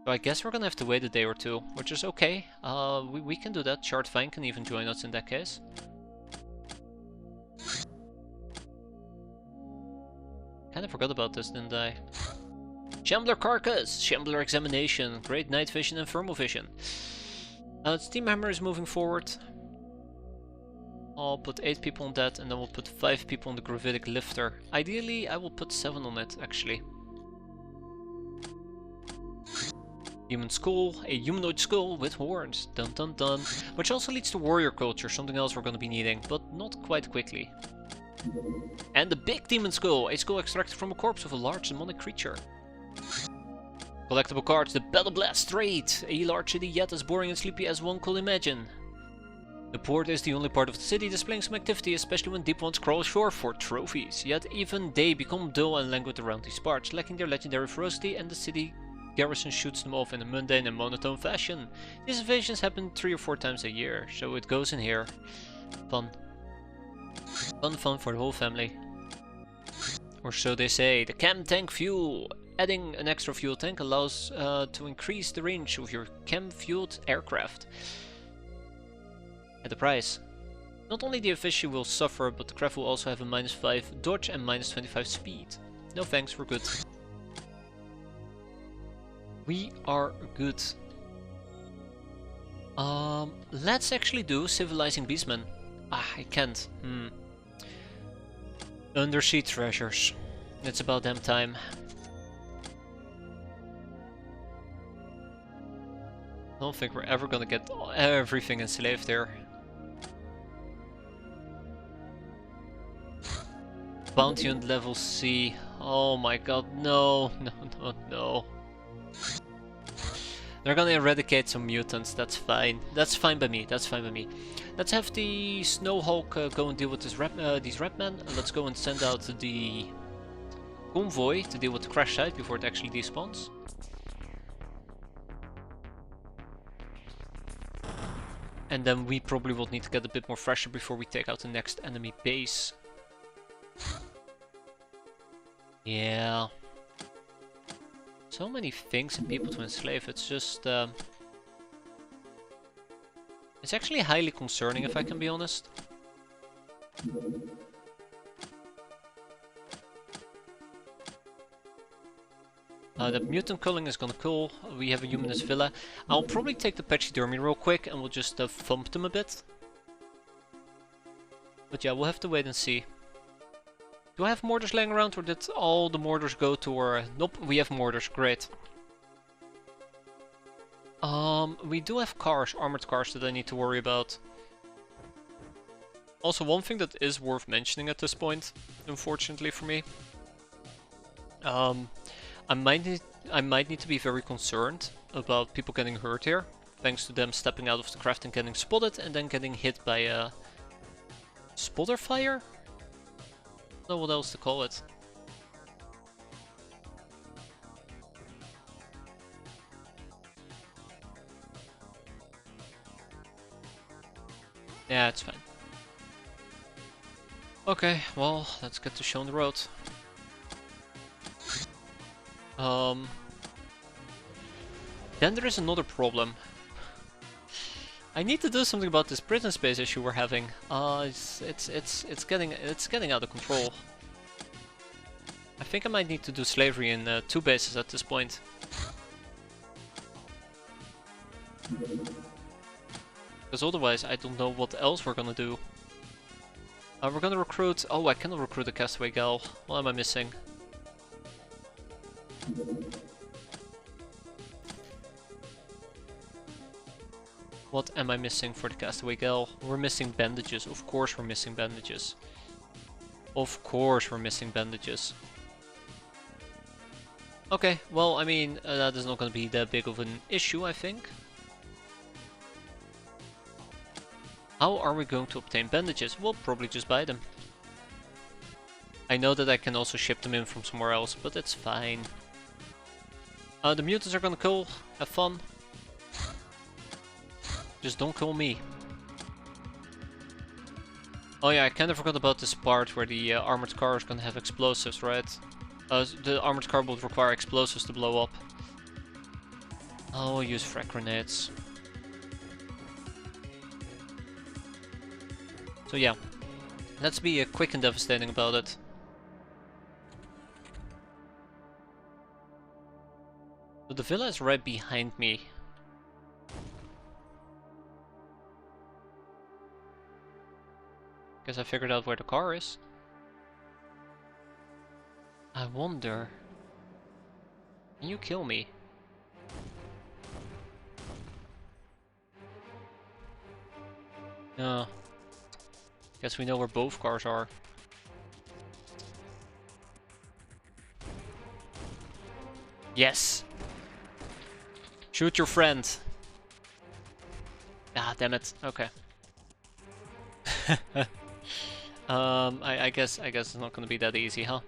So I guess we're gonna have to wait a day or 2, which is okay. We can do that. Shard Vine can even join us in that case. Kinda forgot about this, didn't I? Shambler Carcass, Shambler Examination, Great Night Vision and Thermal Vision. Steam Hammer is moving forward. I'll put 8 people on that and then we'll put 5 people on the Gravitic Lifter. Ideally, I will put 7 on it, actually. Human Skull, a humanoid skull with horns, dun dun dun. Which also leads to warrior culture, something else we're going to be needing, but not quite quickly. And the big demon skull, a skull extracted from a corpse of a large demonic creature. Collectible cards, the Battle Blast Strait, a large city yet as boring and sleepy as one could imagine. The port is the only part of the city displaying some activity, especially when deep ones crawl ashore for trophies. Yet even they become dull and languid around these parts, lacking their legendary ferocity, and the city garrison shoots them off in a mundane and monotone fashion. These invasions happen 3 or 4 times a year, so it goes in here. Fun. Fun for the whole family. Or so they say. The Chem Tank Fuel. Adding an extra fuel tank allows to increase the range of your chem-fueled aircraft. At the price. Not only the efficiency will suffer, but the craft will also have a -5 dodge and -25 speed. No thanks, we're good. We are good. Let's actually do Civilizing Beastmen. I can't. Undersea treasures. It's about damn time. I don't think we're ever gonna get everything enslaved there. Bounty on level C. Oh my god, no. No. They're gonna eradicate some mutants, that's fine. That's fine by me, Let's have the Snowhawk go and deal with these Rapmen. Let's go and send out the Convoy to deal with the crash site before it actually despawns. And then we probably will need to get a bit more fresher before we take out the next enemy base. Yeah. So many things and people to enslave, it's just... it's actually highly concerning if I can be honest. That mutant culling is gonna cool. We have a humanist villa. I'll probably take the pachydermy real quick and we'll just thump them a bit. But yeah, we'll have to wait and see. Do I have mortars laying around or did all the mortars go to our... Nope, we have mortars, great. We do have cars, armored cars that I need to worry about. Also, one thing that is worth mentioning at this point, unfortunately for me. I might need to be very concerned about people getting hurt here, thanks to them stepping out of the craft and getting spotted and then getting hit by a spotter fire? I don't know what else to call it. Yeah, it's fine. Okay, well, let's get to shown the road. Then there is another problem. I need to do something about this prison space issue we're having. It's getting out of control. I think I might need to do slavery in 2 bases at this point. Because otherwise I don't know what else we're gonna do. We're gonna recruit... Oh, I cannot recruit a castaway gal. What am I missing? What am I missing for the castaway gal? We're missing bandages. Of course we're missing bandages. Of course we're missing bandages. Okay, well, I mean, that is not going to be that big of an issue, I think. How are we going to obtain bandages? We'll probably just buy them. I know that I can also ship them in from somewhere else, but it's fine. The mutants are gonna kill. Have fun. Just don't kill me. Oh yeah, I kinda forgot about this part where the armored car is gonna have explosives, right? The armored car will require explosives to blow up. I'll use frag grenades. So yeah, let's be quick and devastating about it. So the villa is right behind me. Guess I figured out where the car is. I wonder... Can you kill me? No. Guess we know where both cars are. Yes! Shoot your friend! Ah, damn it. Okay. I guess it's not gonna be that easy, huh?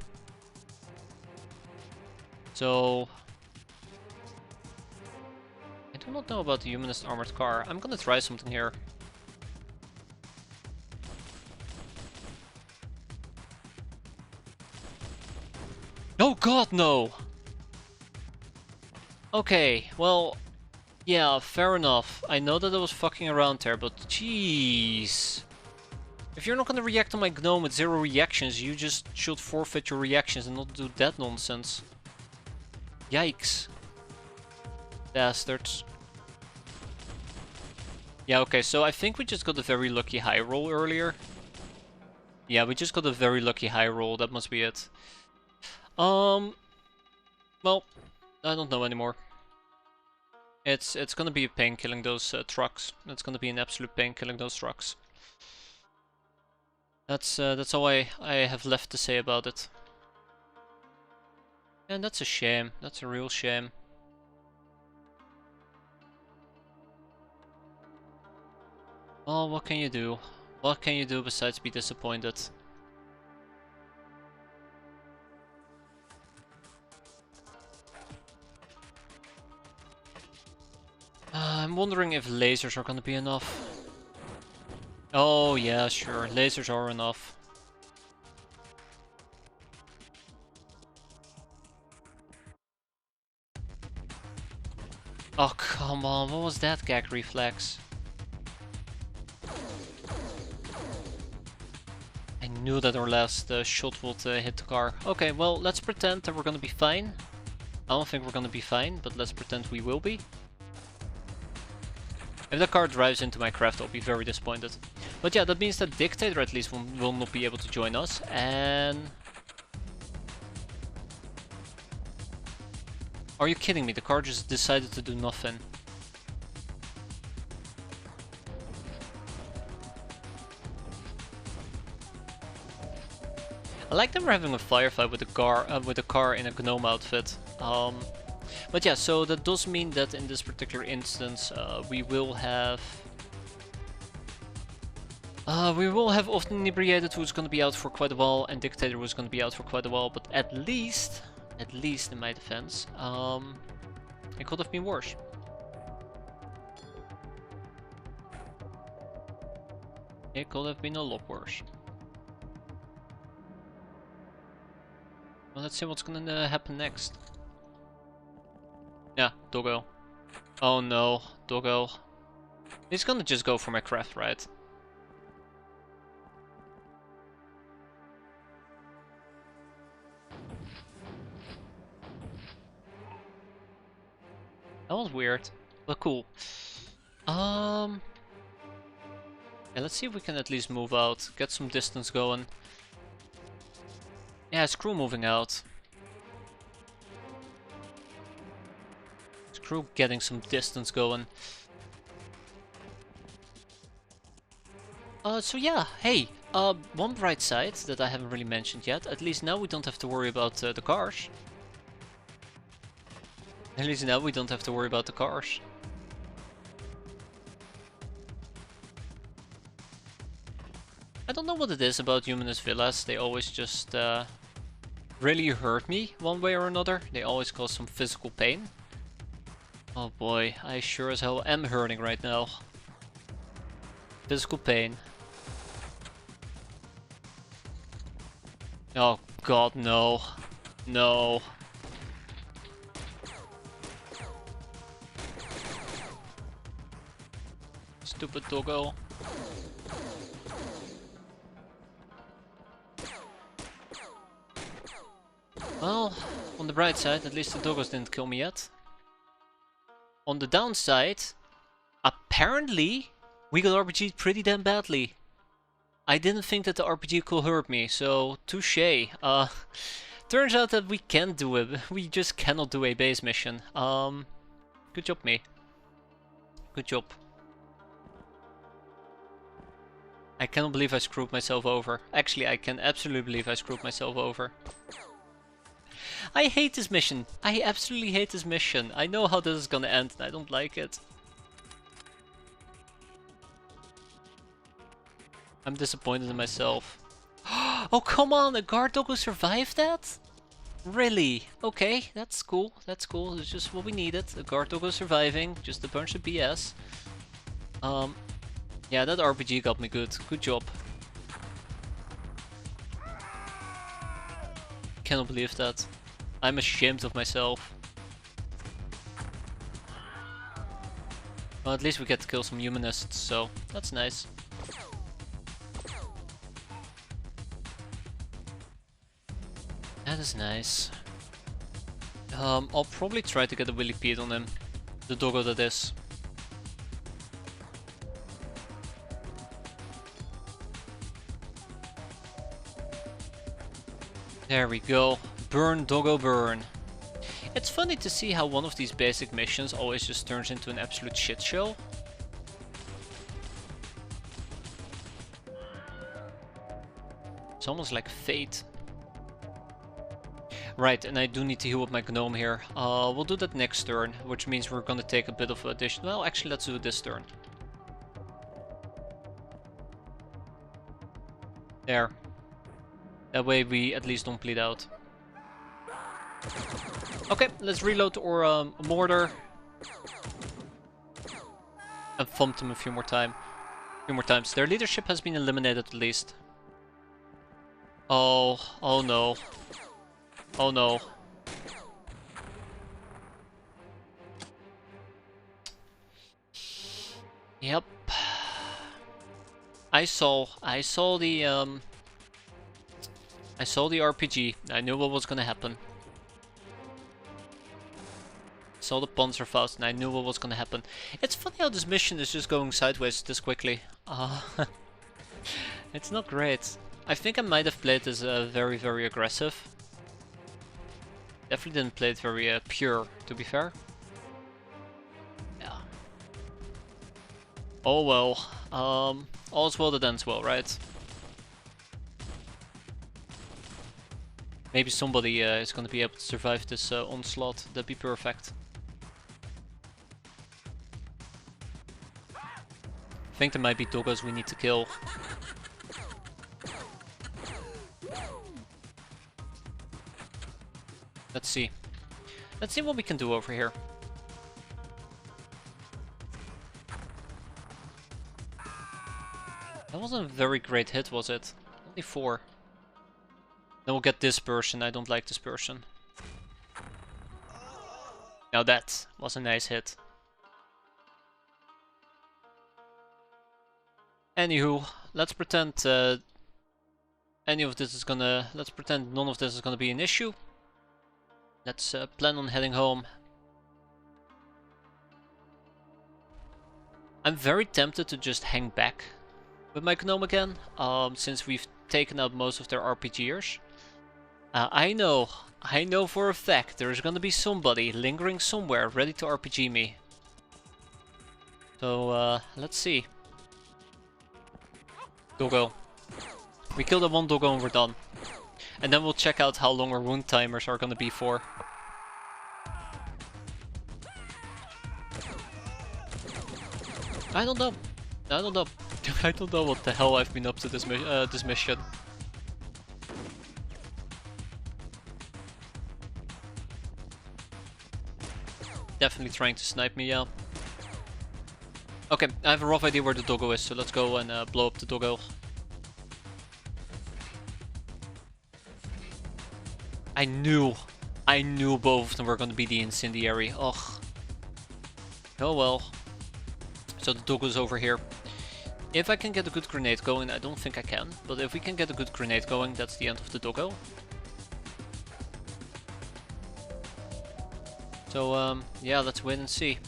So... I do not know about the humanist armored car. I'm gonna try something here. Oh god, no! Okay, well... Yeah, fair enough. I know that I was fucking around there, but jeez. If you're not gonna react on my gnome with 0 reactions, you just should forfeit your reactions and not do that nonsense. Yikes. Bastards. Yeah, okay, so I think we just got a very lucky high roll earlier. Yeah, we just got a very lucky high roll, that must be it. Well, I don't know anymore. It's gonna be a pain killing those trucks. It's gonna be an absolute pain killing those trucks. That's all I have left to say about it. And that's a shame. That's a real shame. Well, what can you do? What can you do besides be disappointed? I'm wondering if lasers are gonna be enough. Oh yeah, sure, lasers are enough. Oh come on, what was that gag reflex? knew that our last shot would hit the car. Okay, well, let's pretend that we're gonna be fine. I don't think we're gonna be fine, but let's pretend we will be. If the car drives into my craft, I'll be very disappointed. But yeah, that means that Dictator at least will not be able to join us, and... Are you kidding me? The car just decided to do nothing. I like that we're having a firefight with a car in a gnome outfit. But yeah, so that does mean that in this particular instance, we will have often inebriated, who's going to be out for quite a while, and Dictator who's going to be out for quite a while. But at least in my defense, it could have been worse. It could have been a lot worse. Well, let's see what's gonna happen next. Yeah, Doggo. Oh no, Doggo. He's gonna just go for my craft, right? That was weird, but cool. Yeah, let's see if we can at least move out, get some distance going. Yeah, screw moving out. Screw getting some distance going. So yeah, hey, one bright side that I haven't really mentioned yet, at least now we don't have to worry about the cars. At least now we don't have to worry about the cars. I don't know what it is about Humanist villas, they always just really hurt me one way or another. They always cause some physical pain. Oh boy, I sure as hell am hurting right now. Physical pain. Oh god, no. No. Stupid doggo. Well, on the bright side, at least the doggos didn't kill me yet. On the downside, apparently, we got RPG'd pretty damn badly. I didn't think that the RPG could hurt me, so touche. Turns out that we can do it, we just cannot do a base mission. Good job, me. Good job. I cannot believe I screwed myself over. Actually, I can absolutely believe I screwed myself over. I hate this mission. I absolutely hate this mission. I know how this is gonna end and I don't like it. I'm disappointed in myself. Oh come on, a guard doggo survived that? Really? Okay, that's cool. That's cool. It's just what we needed. A guard doggo surviving. Just a bunch of BS. Yeah, that RPG got me good. Good job. Cannot believe that. I'm ashamed of myself. Well, at least we get to kill some humanists, so that's nice. That is nice. I'll probably try to get a Willy Pete on him. The doggo that is. There we go. Burn, doggo, burn. It's funny to see how one of these basic missions always just turns into an absolute shit show. It's almost like fate. Right, and I do need to heal up my gnome here. We'll do that next turn, which means we're gonna take a bit of addition. Well, actually, let's do it this turn. There. That way we at least don't bleed out. Okay, let's reload our mortar. And thump them a few more times. Their leadership has been eliminated at least. Oh no. Oh no. Yep. I saw the I saw the RPG. I knew what was gonna happen. Saw the Panzerfaust and I knew what was gonna happen. It's funny how this mission is just going sideways this quickly. It's not great. I think I might have played this very aggressive. Definitely didn't play it very pure, to be fair. Yeah. Oh well. All's well that ends well, right? Maybe somebody is gonna be able to survive this onslaught. That'd be perfect. I think there might be doggos we need to kill. Let's see. Let's see what we can do over here. That wasn't a very great hit, was it? Only 4. Then we'll get dispersion. I don't like dispersion. Now that was a nice hit. Anywho, let's pretend let's pretend none of this is gonna be an issue. Let's plan on heading home. I'm very tempted to just hang back with my Gnome again, since we've taken out most of their RPGers. I know for a fact there's gonna be somebody lingering somewhere ready to RPG me. So let's see. Doggo. We kill the one doggo and we're done. And then we'll check out how long our wound timers are gonna be for. I don't know. I don't know. I don't know what the hell I've been up to this mission. Definitely trying to snipe me, yeah. Okay, I have a rough idea where the doggo is, so let's go and blow up the doggo. I knew both of them were going to be the incendiary. Ugh. Oh well. So the doggo's over here. If I can get a good grenade going, I don't think I can, but if we can get a good grenade going, that's the end of the doggo. So yeah, let's wait and see.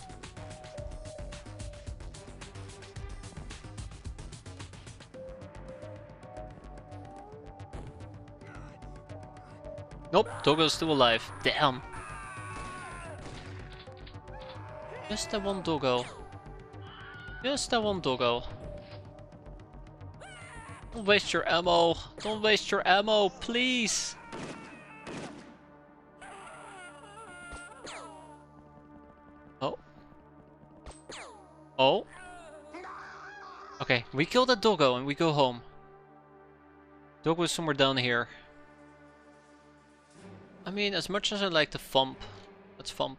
Nope, doggo's still alive. Damn. Just that one doggo. Just that one doggo. Don't waste your ammo. Don't waste your ammo, please. Oh. Oh. Okay, we kill that doggo and we go home. Doggo is somewhere down here. I mean, as much as I like to thump, let's thump.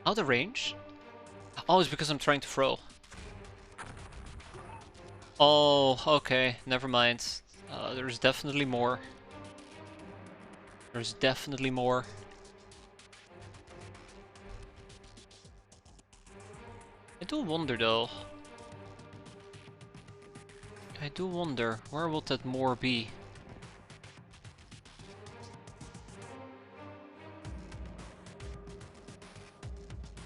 Out of range? Oh, it's because I'm trying to throw. Oh, okay, never mind. There's definitely more. There's definitely more. I do wonder though. I do wonder, where would that more be?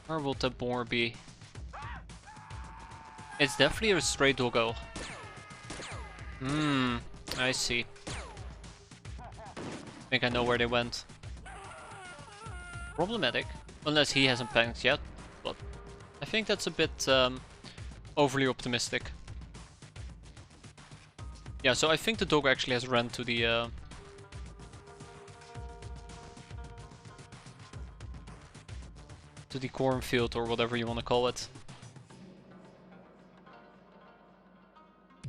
Where would that more be? It's definitely a stray doggo. I see. I think I know where they went. Problematic. Unless he hasn't panicked yet, but I think that's a bit overly optimistic. Yeah, so I think the dog actually has run to the cornfield or whatever you want to call it.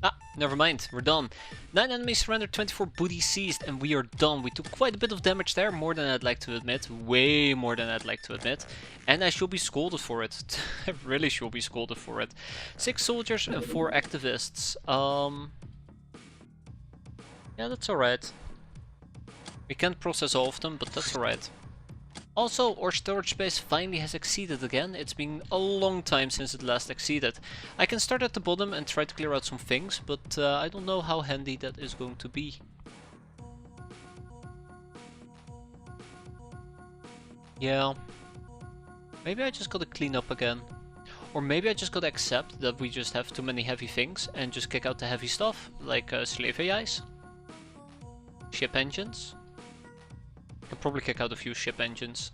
Ah, never mind, we're done. 9 enemies surrendered, 24 booty seized, and we are done. We took quite a bit of damage there, more than I'd like to admit. Way more than I'd like to admit. And I should be scolded for it. I really should be scolded for it. 6 soldiers and 4 activists. Yeah, that's alright. We can't process all of them, but that's alright. Also, our storage space finally has exceeded again. It's been a long time since it last exceeded. I can start at the bottom and try to clear out some things, but I don't know how handy that is going to be. Yeah. Maybe I just gotta clean up again. Or maybe I just gotta accept that we just have too many heavy things and just kick out the heavy stuff, like slave AIs. Ship engines. I can probably kick out a few ship engines.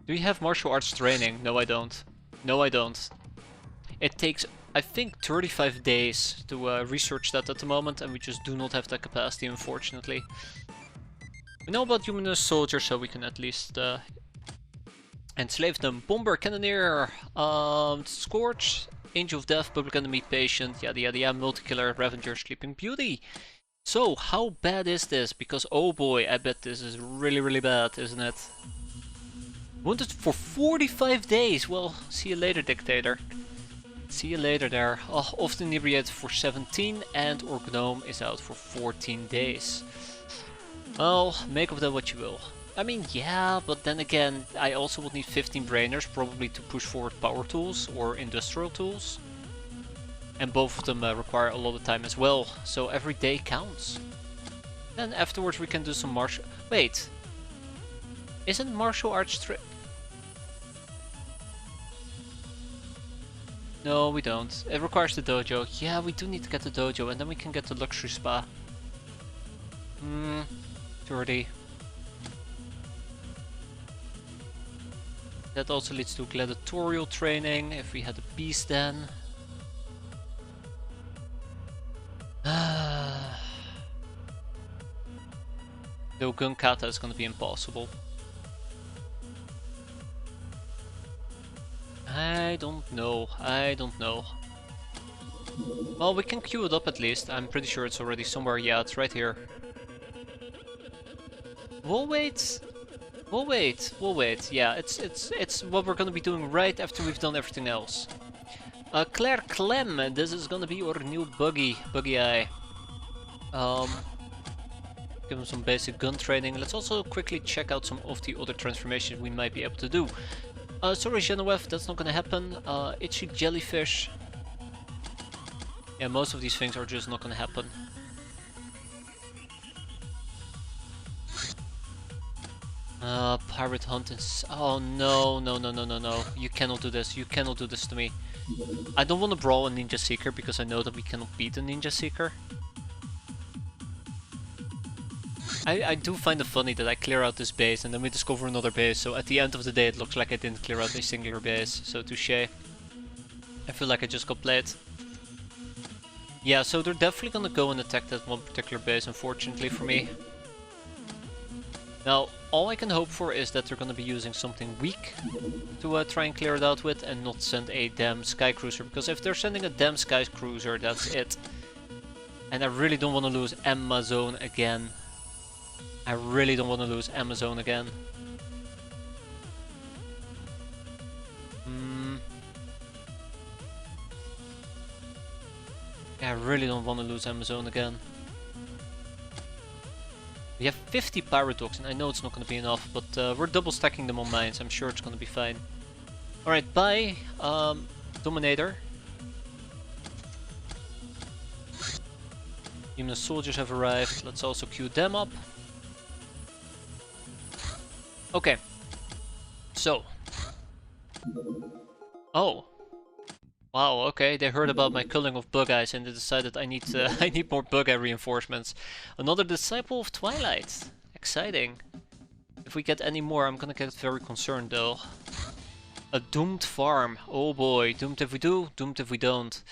Do you have martial arts training? No, I don't. No, I don't. It takes, I think, 35 days to research that at the moment, and we just do not have that capacity, unfortunately. We know about human soldiers, so we can at least enslave them. Bomber, Cannoneer, Scourge, Angel of Death, Public Enemy, Patient, yada yada yada, Multikiller, Revenger, Sleeping Beauty. So, how bad is this? Because, oh boy, I bet this is really, really bad, isn't it? Wounded for 45 days! Well, see you later, Dictator. See you later there. Oh, often inebriated for 17, and our Gnome is out for 14 days. Well, make of that what you will. I mean, yeah, but then again, I also would need 15 brainers, probably to push forward power tools or industrial tools. And both of them require a lot of time as well, so every day counts. Then afterwards we can do some martial... Wait! Isn't martial arts No, we don't. It requires the dojo. Yeah, we do need to get the dojo, and then we can get the luxury spa. Dirty. That also leads to gladiatorial training, if we had a beast then. Though gun kata is gonna be impossible. I don't know. Well, we can queue it up at least. I'm pretty sure it's already somewhere. Yeah, it's right here. We'll wait. Yeah, it's what we're gonna be doing right after we've done everything else. Claire Clem, this is gonna be our new buggy eye. Give him some basic gun training. Let's also quickly check out some of the other transformations we might be able to do. Sorry Genevieve, that's not gonna happen. Itchy jellyfish. Yeah, most of these things are just not gonna happen. Pirate hunt is... Oh no. You cannot do this. You cannot do this to me. I don't want to brawl a Ninja Seeker because I know that we cannot beat a Ninja Seeker. I do find it funny that I clear out this base and then we discover another base, so at the end of the day it looks like I didn't clear out a singular base, so touché. I feel like I just got played. Yeah, so they're definitely gonna go and attack that one particular base, unfortunately for me. Now, all I can hope for is that they're gonna be using something weak to try and clear it out with, and not send a damn sky cruiser, because if they're sending a damn sky cruiser, that's it. And I really don't want to lose Amazon again. I really don't want to lose Amazon again. I really don't want to lose Amazon again. We have 50 pirate dogs, and I know it's not going to be enough, but we're double stacking them on mines. I'm sure it's going to be fine. Alright, bye, Dominator. Human soldiers have arrived. Let's also queue them up. Okay. So. Oh. Wow, okay, they heard about my culling of bug eyes and they decided I need I need more bug eye reinforcements. Another disciple of Twilight. Exciting. If we get any more, I'm gonna get very concerned though. A doomed farm. Oh boy, doomed if we do, doomed if we don't.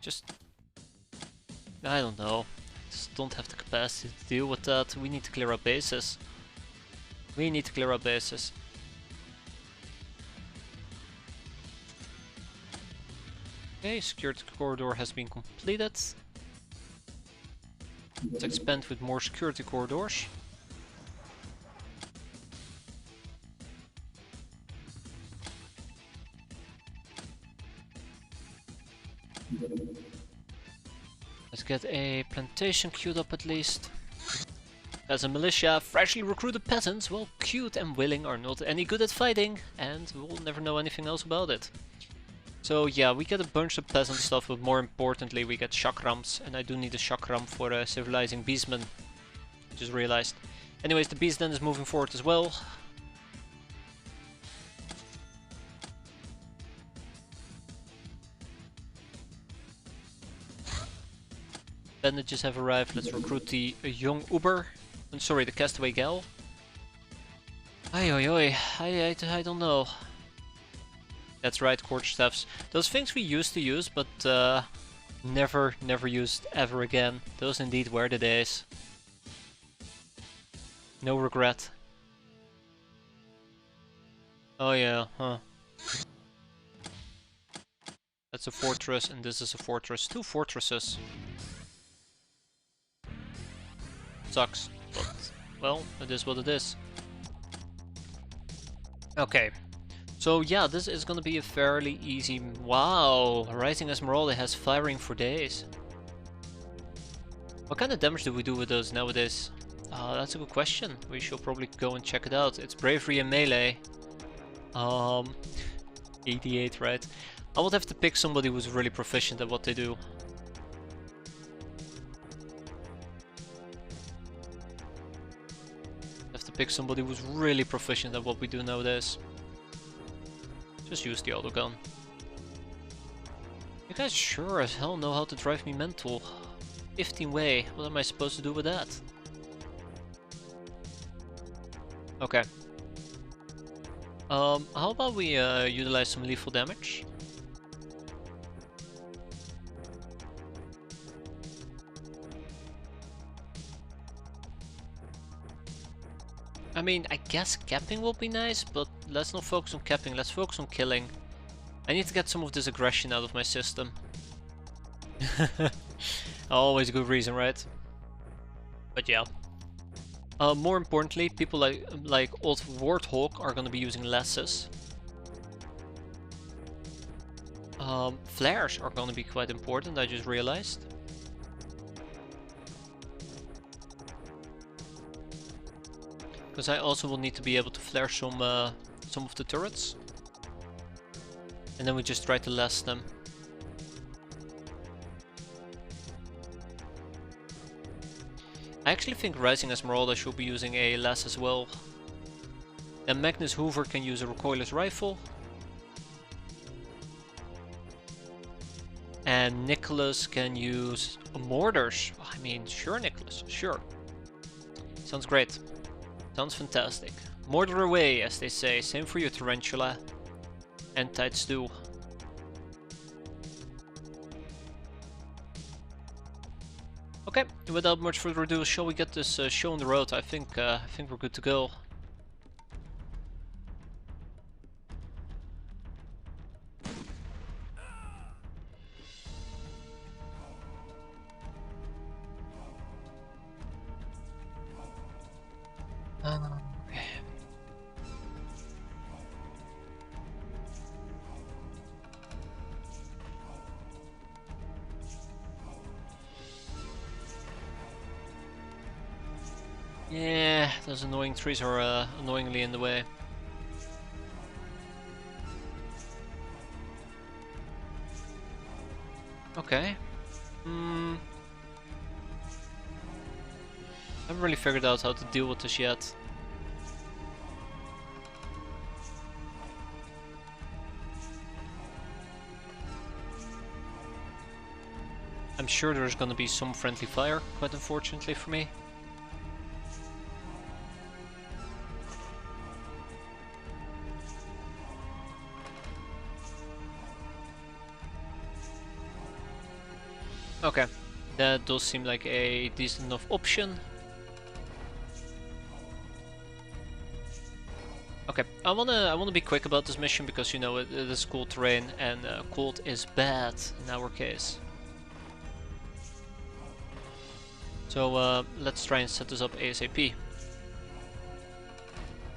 Just... I don't know. Just don't have the capacity to deal with that. We need to clear our bases. We need to clear our bases. Okay, security corridor has been completed. Let's expand with more security corridors. Let's get a plantation queued up at least. Peasant militia, freshly recruited peasants, well, cute and willing, are not any good at fighting, and we'll never know anything else about it. So yeah, we get a bunch of peasant stuff, but more importantly we get chakrams, and I do need a chakram for civilizing beastmen. Just realized. Anyways, the beast then is moving forward as well. Bandages have arrived. Let's recruit the young Uber. Sorry, the castaway gal. I don't know. That's right, quarterstaffs. Those things we used to use, but never used ever again. Those indeed were the days. No regret. Oh yeah, huh. That's a fortress, and this is a fortress. 2 fortresses. Sucks, but well, it is what it is. Okay, so yeah, this is gonna be a fairly easy... Wow, Rising Esmeralda has firing for days. What kind of damage do we do with those nowadays? That's a good question. We should probably go and check it out. It's bravery and melee. 88, right? I would have to pick somebody who's really proficient at what they do. Pick somebody who's really proficient at what we do nowadays. Just use the autogun. You guys sure as hell know how to drive me mental. 15 way, what am I supposed to do with that? Okay. How about we utilize some lethal damage? I mean, I guess capping will be nice, but let's not focus on capping, let's focus on killing. I need to get some of this aggression out of my system. Always a good reason, right? But yeah. More importantly, people like old Warthog are gonna be using lasses. Flares are gonna be quite important, I just realized. Because I also will need to be able to flare some of the turrets. And then we just try to last them. I actually think Rising Esmeralda should be using a lass as well. And Magnus Hoover can use a recoilless rifle. And Nicholas can use mortars. I mean, sure Nicholas, sure. Sounds great. Sounds fantastic. Mortar away, as they say. Same for you, Tarantula. And Tights too. Okay, without much further ado, shall we get this show on the road? I think we're good to go. Okay. Yeah, those annoying trees are annoyingly in the way. Okay. I haven't really figured out how to deal with this yet. I'm sure there's gonna be some friendly fire, quite unfortunately for me. Okay, that does seem like a decent enough option. Okay, I wanna be quick about this mission because you know it is cold terrain and cold is bad in our case. So let's try and set this up ASAP.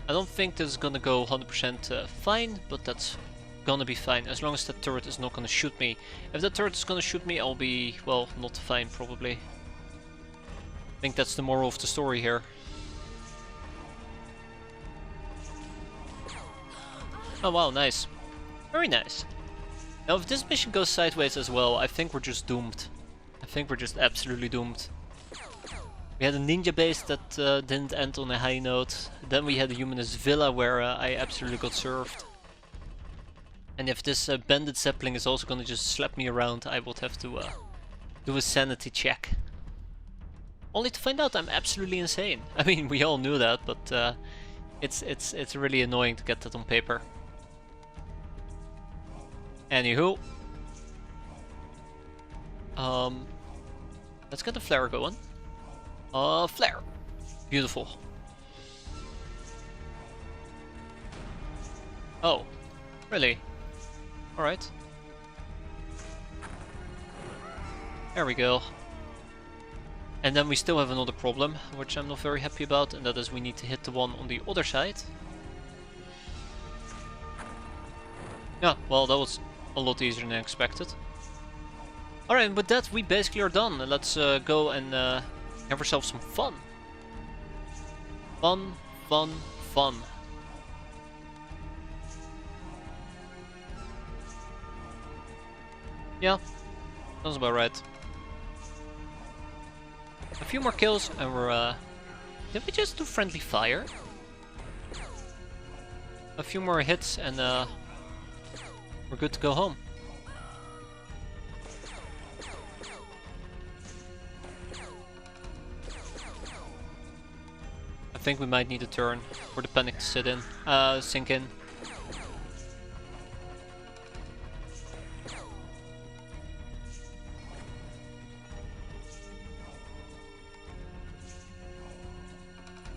I don't think this is gonna go 100% fine, but that's gonna be fine as long as that turret is not gonna shoot me. If that turret is gonna shoot me, I'll be, well, not fine probably. I think that's the moral of the story here. Oh wow, nice. Very nice. Now if this mission goes sideways as well, I think we're just doomed. I think we're just absolutely doomed. We had a ninja base that didn't end on a high note. Then we had a humanist villa where I absolutely got served. And if this bandit zeppelin is also gonna just slap me around, I would have to do a sanity check. Only to find out I'm absolutely insane. I mean, we all knew that, but it's really annoying to get that on paper. Anywho, let's get the flare going. Flare, beautiful. Oh, really? All right. There we go. And then we still have another problem, which I'm not very happy about, and that is we need to hit the one on the other side. Yeah, well, that was a lot easier than expected. Alright, and with that we basically are done. Let's go and have ourselves some fun. Fun, fun, fun. Yeah, sounds about right. A few more kills and we're did we just do friendly fire? A few more hits and we're good to go home. I think we might need a turn for the panic to sink in.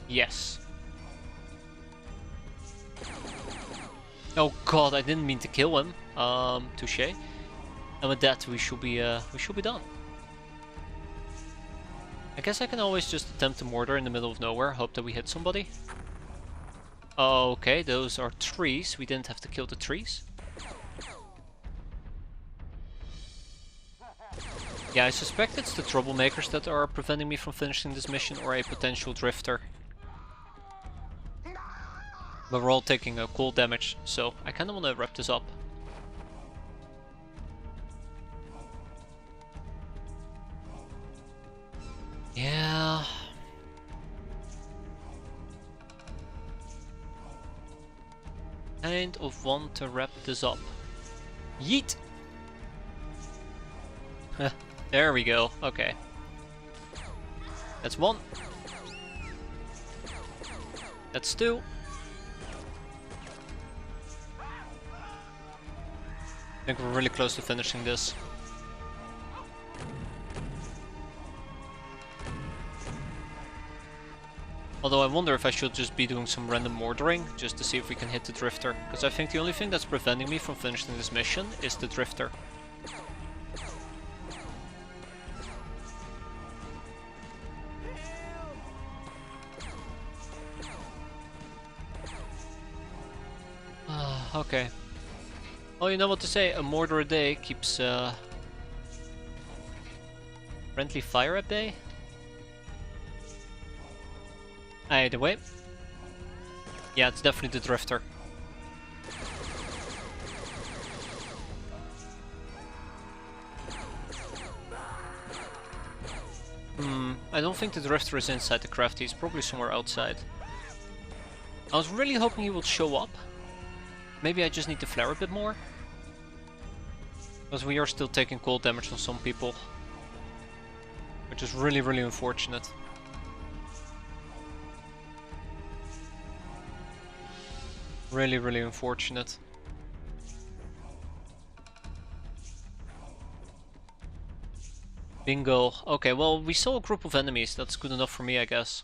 Yes. Oh god, I didn't mean to kill him. Touche. And with that, we should be done. I guess I can always just attempt to mortar in the middle of nowhere, hope that we hit somebody. Okay, those are trees. We didn't have to kill the trees. Yeah, I suspect it's the troublemakers that are preventing me from finishing this mission, or a potential drifter. But we're all taking a cold damage, so I kinda wanna wrap this up. Yeah. Kind of want to wrap this up. Yeet! There we go, okay. That's one. That's two. I think we're really close to finishing this. Although I wonder if I should just be doing some random mortaring, just to see if we can hit the drifter. Because I think the only thing that's preventing me from finishing this mission is the drifter. Okay. Well, you know what to say, a mortar a day keeps friendly fire at bay. Either way. Yeah, it's definitely the drifter. I don't think the drifter is inside the craft, he's probably somewhere outside. I was really hoping he would show up. Maybe I just need to flare a bit more. Because we are still taking cold damage on some people. Which is really, really unfortunate. Really, really unfortunate. Bingo. Okay, well, we saw a group of enemies. That's good enough for me, I guess.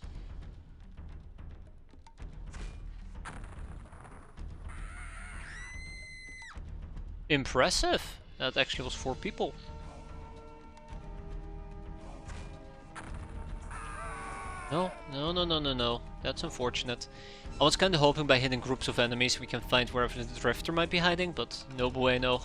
Impressive. That actually was 4 people. No, no, no, no, no, no. That's unfortunate. I was kind of hoping by hitting groups of enemies we can find wherever the drifter might be hiding, but no bueno.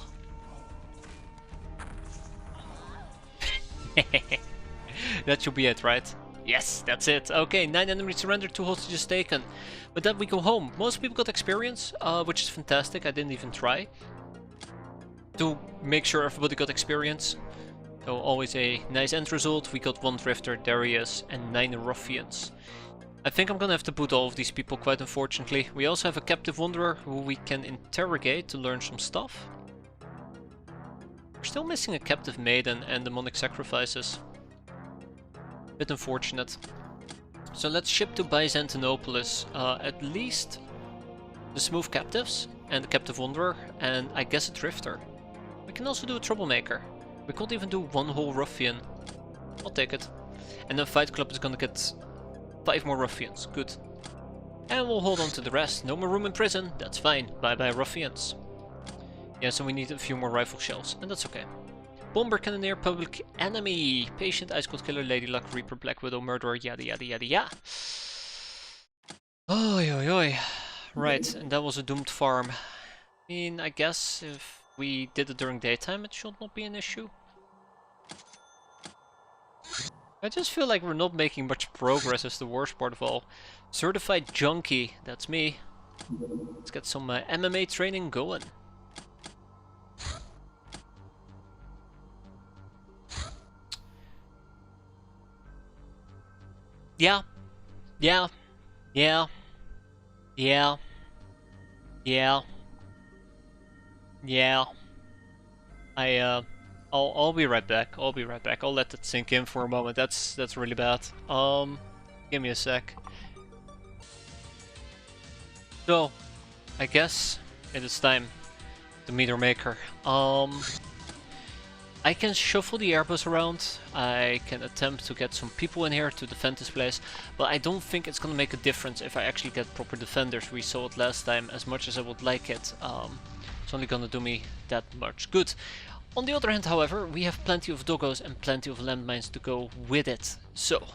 That should be it, right? Yes, that's it. Okay, 9 enemies surrendered, 2 hostages taken. With that we go home. Most people got experience, which is fantastic. I didn't even try to make sure everybody got experience. So always a nice end result. We got 1 drifter, there he is, and 9 ruffians. I think I'm gonna have to boot all of these people, quite unfortunately. We also have a captive wanderer who we can interrogate to learn some stuff. We're still missing a captive maiden and demonic sacrifices. Bit unfortunate. So let's ship to Byzantinopolis at least the smooth captives and the captive wanderer, and I guess a drifter. We can also do a troublemaker. We can't even do 1 whole ruffian. I'll take it. And then Fight Club is gonna get 5 more ruffians. Good. And we'll hold on to the rest. No more room in prison. That's fine. Bye bye ruffians. Yeah, so we need a few more rifle shells, and that's okay. Bomber, Cannoneer, Public Enemy, Patient, Ice Cold Killer, Lady Luck, Reaper, Black Widow, Murderer, yada yada yada yada. Oi oi oi. Right, and that was a doomed farm. I mean, I guess if we did it during daytime it should not be an issue. I just feel like we're not making much progress, is the worst part of all. Certified Junkie, that's me. Let's get some MMA training going. Yeah. Yeah. Yeah. Yeah. Yeah. Yeah. I'll be right back. I'll be right back. I'll let that sink in for a moment. That's really bad. Give me a sec. So, I guess it is time to meet our maker. I can shuffle the airbus around, I can attempt to get some people in here to defend this place, but I don't think it's gonna make a difference if I actually get proper defenders. We saw it last time, as much as I would like it. It's only gonna do me that much good. On the other hand, however, we have plenty of doggos and plenty of landmines to go with it. So,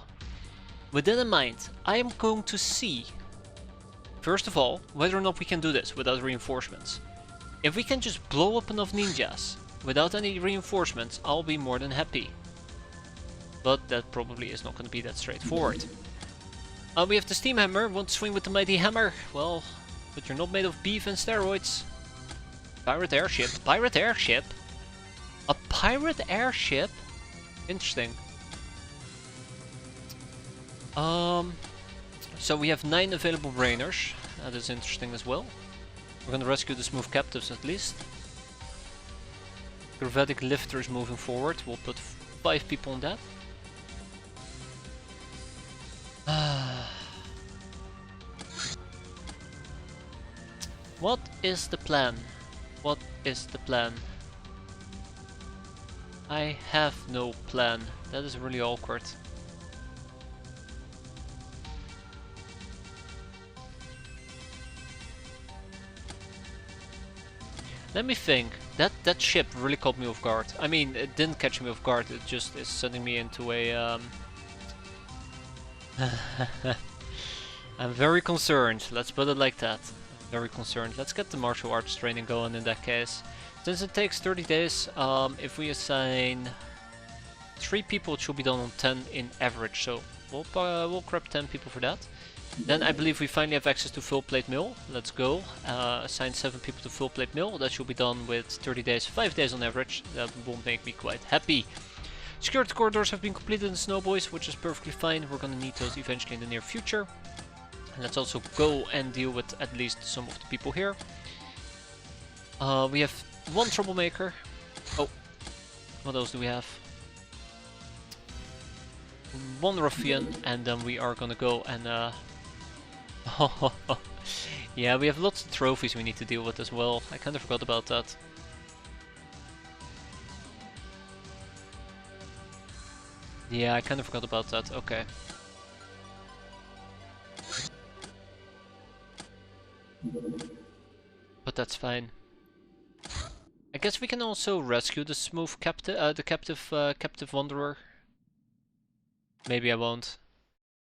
with that in mind, I am going to see, first of all, whether or not we can do this without reinforcements. If we can just blow up enough ninjas without any reinforcements, I'll be more than happy. But that probably is not going to be that straightforward. We have the steam hammer. Want to swing with the mighty hammer? Well, but you're not made of beef and steroids. Pirate airship. Pirate airship? A pirate airship? Interesting. So we have 9 available rainers. That is interesting as well. We're going to rescue the smooth captives at least. Gravitic lifter is moving forward. We'll put 5 people on that. What is the plan? What is the plan? I have no plan. That is really awkward. Let me think. That ship really caught me off guard. I mean, it didn't catch me off guard. It just is sending me into a. I'm very concerned. Let's put it like that. I'm very concerned. Let's get the martial arts training going in that case. Since it takes 30 days, if we assign 3 people, it should be done on 10 in average. So we'll grab 10 people for that. Then I believe we finally have access to full plate mill. Let's go. Assign 7 people to full plate mill. That should be done with 30 days, 5 days on average. That will make me quite happy. Security corridors have been completed in Snow Boys, which is perfectly fine. We're gonna need those eventually in the near future. And let's also go and deal with at least some of the people here. We have 1 troublemaker. Oh, what else do we have? 1 ruffian, and then we are gonna go and yeah, we have lots of trophies we need to deal with as well. I kind of forgot about that. Yeah, I kind of forgot about that. Okay. But that's fine. I guess we can also rescue the smooth captive, captive wanderer. Maybe I won't.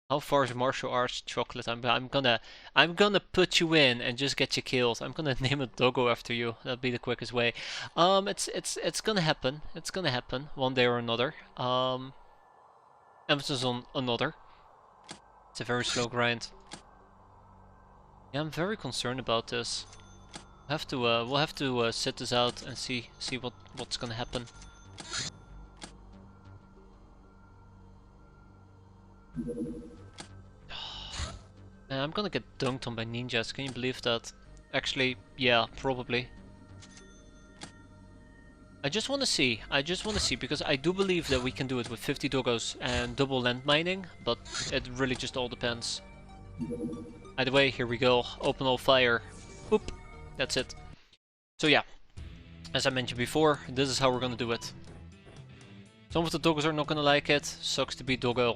How far is martial arts chocolate? I'm gonna put you in and just get you killed. I'm gonna name a doggo after you. That'll be the quickest way. It's gonna happen. It's gonna happen one day or another. Emphasis on another. It's a very slow grind. Yeah, I'm very concerned about this. We'll have to sit this out and see what's gonna happen. Man, I'm gonna get dunked on by ninjas. Can you believe that? Actually, yeah, probably. I just want to see because I do believe that we can do it with 50 doggos and double land mining, but it really just all depends. Either way, here we go. Open all fire. Boop. That's it. So yeah, as I mentioned before, this is how we're gonna do it. Some of the doggos are not gonna like it. Sucks to be doggo.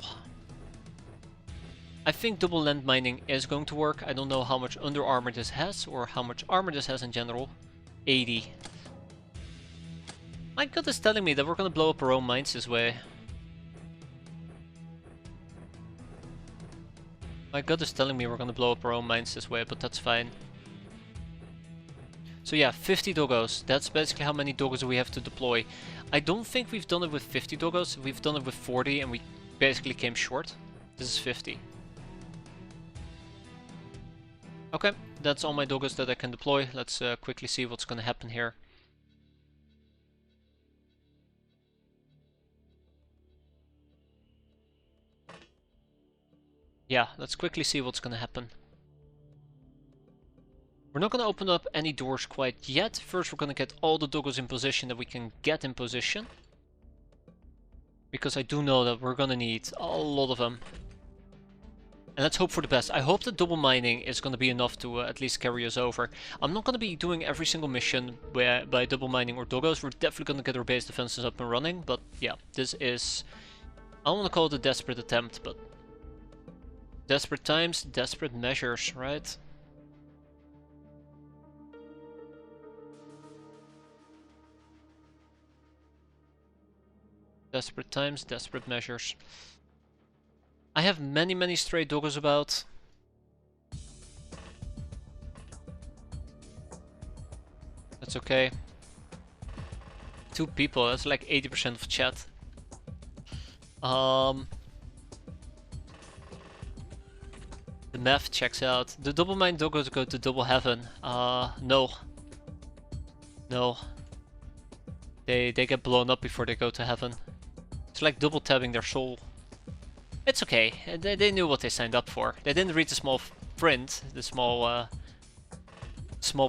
I think double land mining is going to work. I don't know how much under armor this has or how much armor this has in general. 80. My gut is telling me that we're gonna blow up our own mines this way. My gut is telling me we're gonna blow up our own mines this way, but that's fine. So yeah, 50 doggos. That's basically how many doggos we have to deploy. I don't think we've done it with 50 doggos. We've done it with 40 and we basically came short. This is 50. Okay, that's all my doggos that I can deploy. Let's quickly see what's gonna happen here. Yeah, let's quickly see what's gonna happen. We're not gonna open up any doors quite yet. First we're gonna get all the doggos in position that we can get in position. Because I do know that we're gonna need a lot of them. And let's hope for the best. I hope that double mining is gonna be enough to at least carry us over. I'm not gonna be doing every single mission by double mining or doggos. We're definitely gonna get our base defenses up and running. But yeah, this is... I don't wanna call it a desperate attempt, but... Desperate times, desperate measures, right? Desperate times, desperate measures. I have many stray doggos about. That's okay. 2 people, that's like 80% of chat. The math checks out. The double mine doggos go to double heaven. No. No. They get blown up before they go to heaven. It's like double tabbing their soul. It's okay. They knew what they signed up for. They didn't read the small print, the small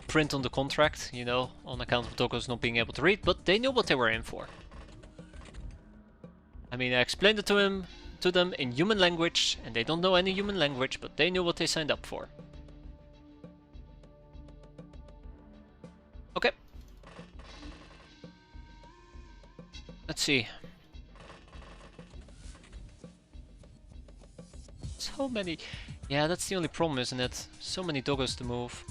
print on the contract, you know, on account of doggos not being able to read, but they knew what they were in for. I mean, I explained it to them in human language, and they don't know any human language, but they knew what they signed up for. Okay. Let's see. So many. Yeah, that's the only problem, isn't it? So many doggos to move.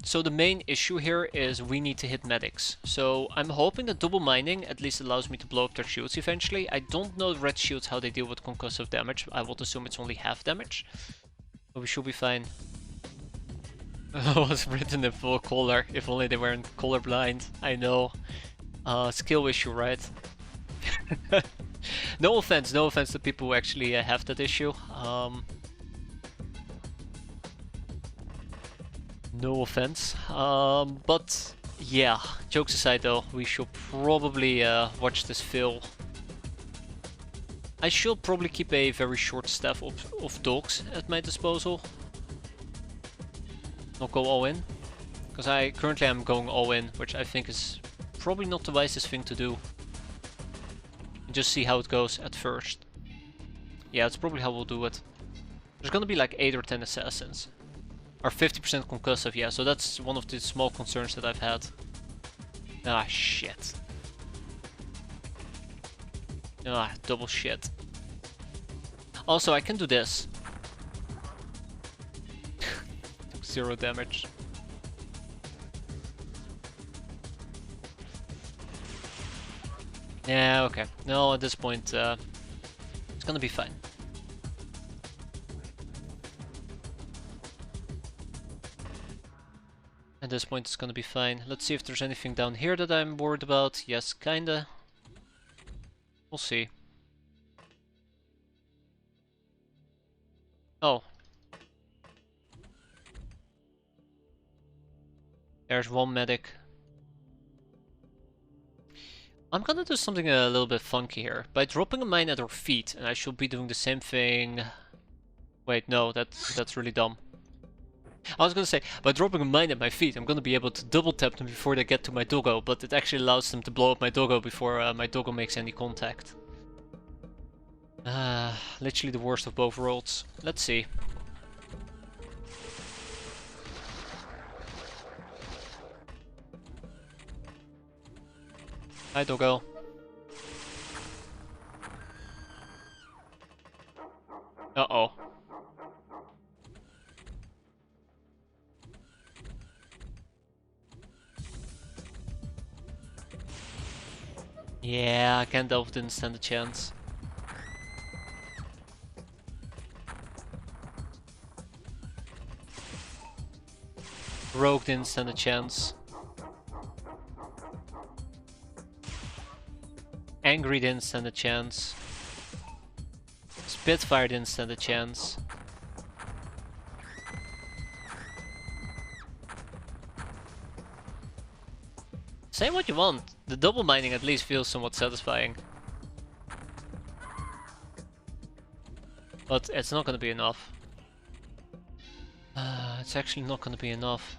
So the main issue here is we need to hit medics. So I'm hoping that double mining at least allows me to blow up their shields eventually. I don't know red shields how they deal with concussive damage. I would assume it's only half damage. But we should be fine. It was written in full color. If only they weren't colorblind. I know. Skill issue, right? No offense to people who actually have that issue. No offense. But yeah, jokes aside though, we should probably watch this fill. I should probably keep a very short staff of dogs at my disposal. Not go all in. Because currently I'm going all in, which I think is probably not the wisest thing to do. Just see how it goes at first. Yeah, it's probably how we'll do it. There's gonna be like 8 or 10 assassins. Or 50% concussive, yeah, so that's one of the small concerns that I've had. Ah, shit. Ah, double shit. Also, I can do this. 0 damage. Yeah, okay. No, at this point, it's gonna be fine. At this point, it's gonna be fine. Let's see if there's anything down here that I'm worried about. Yes, kinda. We'll see. Oh. There's one medic. I'm gonna do something a little bit funky here. By dropping a mine at her feet, and I should be doing the same thing... Wait, no, that's really dumb. I was gonna say, by dropping a mine at my feet, I'm gonna be able to double tap them before they get to my doggo, but it actually allows them to blow up my doggo before my doggo makes any contact. Literally the worst of both worlds. Let's see. Hi, doggo. Uh-oh. Yeah, Gandalf didn't stand a chance. Rogue didn't stand a chance. Angry didn't stand a chance. Spitfire didn't stand a chance. Say what you want, the double mining at least feels somewhat satisfying. But it's not gonna be enough. It's actually not gonna be enough.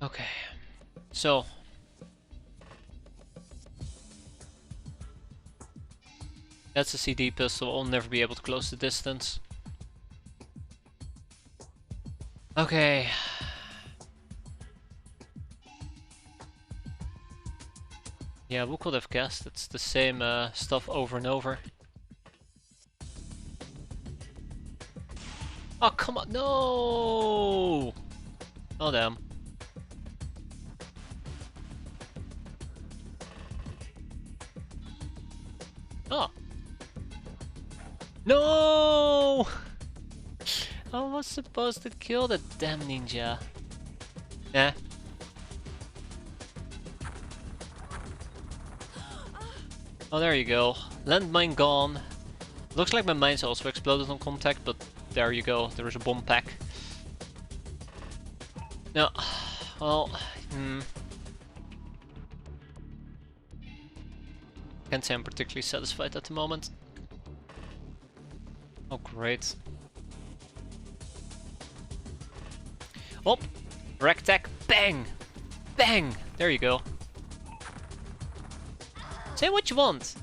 Okay, so that's a CD pistol, I'll never be able to close the distance. Okay. Yeah, we could have guessed it's the same stuff over and over. Oh, come on, no! Oh, damn. Oh. No! I was supposed to kill that damn ninja. Eh. Oh, there you go. Landmine gone. Looks like my mines also exploded on contact, but there you go. There is a bomb pack. No. Well, can't say I'm particularly satisfied at the moment. Oh, great. Oh! Rectac, bang! Bang! There you go. Say what you want.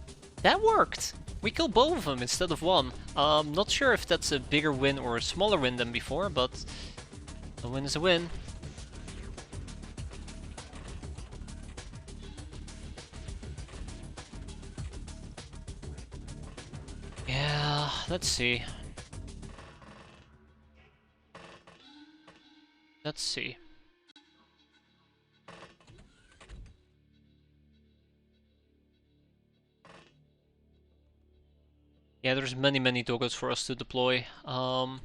That worked! We killed both of them instead of one. Not sure if that's a bigger win or a smaller win than before, but a win is a win. Yeah, let's see. Let's see. Yeah, there's many doggos for us to deploy. I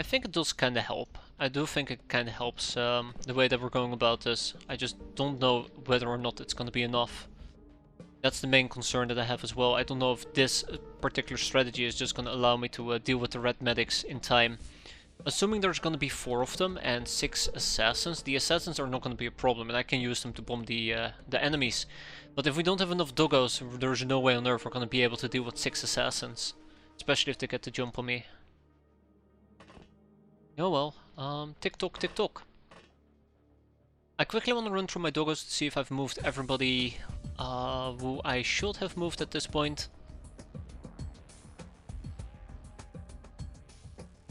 think it does kind of help. I do think it kind of helps the way that we're going about this. I just don't know whether or not it's going to be enough. That's the main concern that I have as well. I don't know if this particular strategy is just going to allow me to deal with the red medics in time. Assuming there's going to be 4 of them and 6 assassins, the assassins are not going to be a problem and I can use them to bomb the enemies. But if we don't have enough doggos, there's no way on earth we're going to be able to deal with 6 assassins. Especially if they get the jump on me. Oh well, tick-tock, tick-tock. I quickly want to run through my doggos to see if I've moved everybody who I should have moved at this point.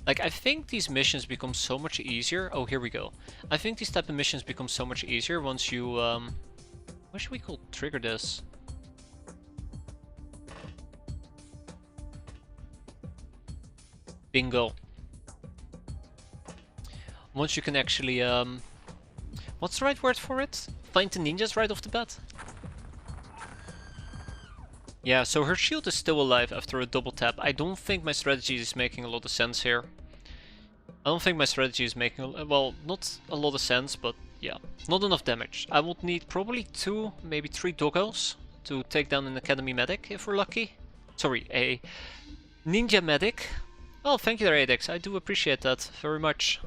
Like, I think these missions become so much easier. Oh, here we go. I think these type of missions become so much easier once you, what should we call trigger this? Bingo. Once you can actually, what's the right word for it? Find the ninjas right off the bat? Yeah, so her shield is still alive after a double tap. I don't think my strategy is making a lot of sense here. I don't think my strategy is making, well, not a lot of sense, but yeah, not enough damage. I would need probably 2, maybe 3 doggos to take down an Academy Medic if we're lucky. Sorry, a Ninja Medic. Oh, thank you there, Adex. I do appreciate that very much.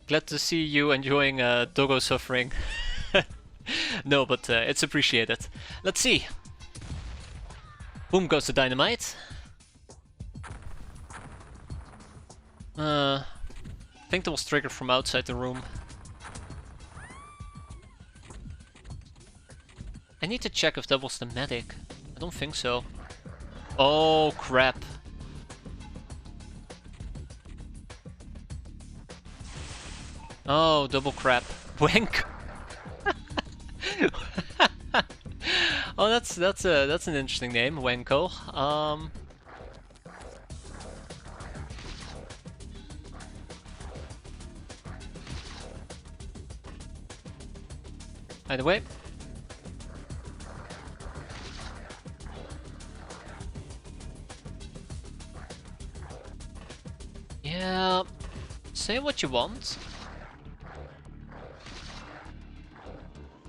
Glad to see you enjoying doggo suffering. No, but it's appreciated. Let's see. Boom goes the dynamite. I think that was triggered from outside the room. I need to check if that was the medic. I don't think so. Oh crap. Oh, double crap. Wank. Oh, that's an interesting name, Wenko. Either way. Yeah, say what you want.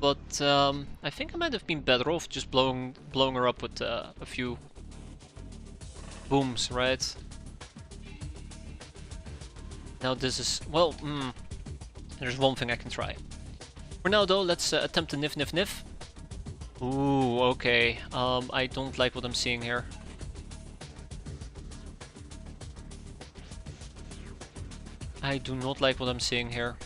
But I think I might have been better off just blowing her up with a few booms, right? Now this is, well, there's one thing I can try. For now though, let's attempt to niff niff niff. Ooh, okay. I don't like what I'm seeing here. I do not like what I'm seeing here.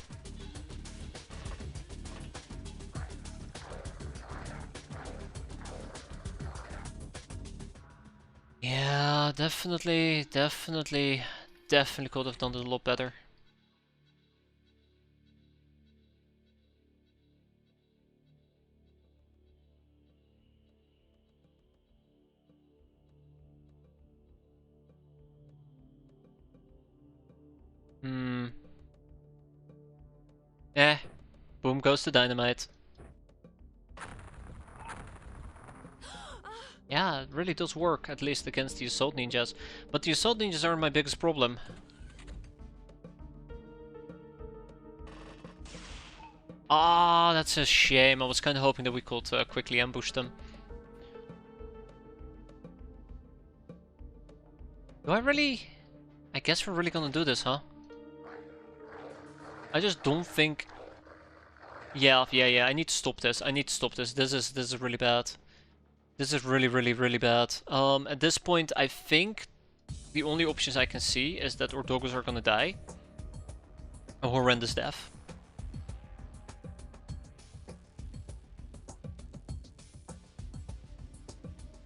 Yeah, definitely could have done it a lot better. Boom goes the dynamite. Yeah, it really does work, at least against the assault ninjas. But the assault ninjas are my biggest problem. Ah, that's a shame. I was kind of hoping that we could quickly ambush them. Do I really? I guess we're really gonna do this, huh? I just don't think... Yeah, I need to stop this. I need to stop this. This is really bad. This is really bad. At this point, I think the only options I can see is that our doggos are gonna die. A horrendous death.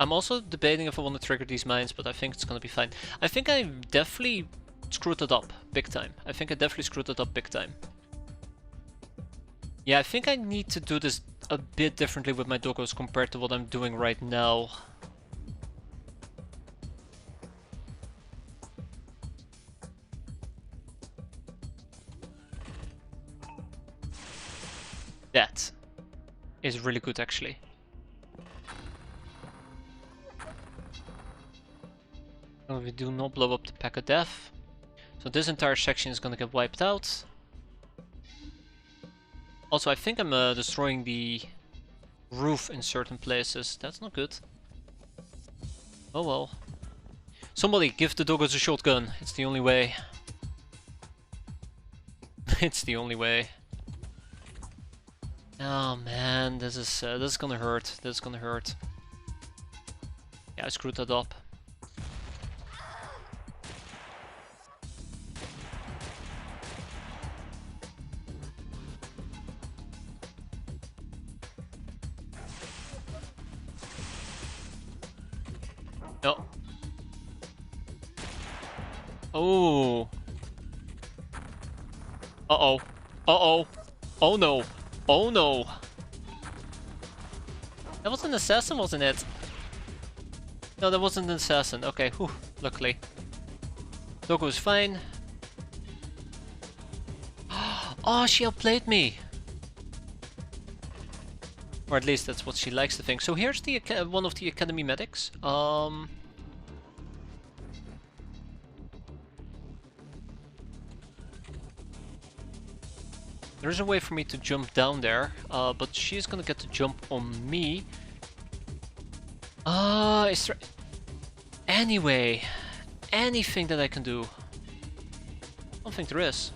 I'm also debating if I want to trigger these mines, but I think it's gonna be fine. I think I definitely screwed it up big time. I think I definitely screwed it up big time. Yeah, I think I need to do this a bit differently with my doggos compared to what I'm doing right now. That is really good, actually. So we do not blow up the pack of death. So this entire section is gonna get wiped out. Also, I think I'm destroying the roof in certain places. That's not good. Oh well. Somebody give the doggos a shotgun. It's the only way. It's the only way. Oh man, this is gonna hurt. This is gonna hurt. Yeah, I screwed that up. No. Oh. Uh-oh. Uh-oh. Oh no. Oh no. That was an assassin, wasn't it? No, that wasn't an assassin. Okay, whew, luckily. Doggo's fine. Oh, she outplayed me. Or at least that's what she likes to think. So here's the one of the academy medics. There's a way for me to jump down there, but she's gonna get to jump on me. Is there... Anyway, anything that I can do? I don't think there is.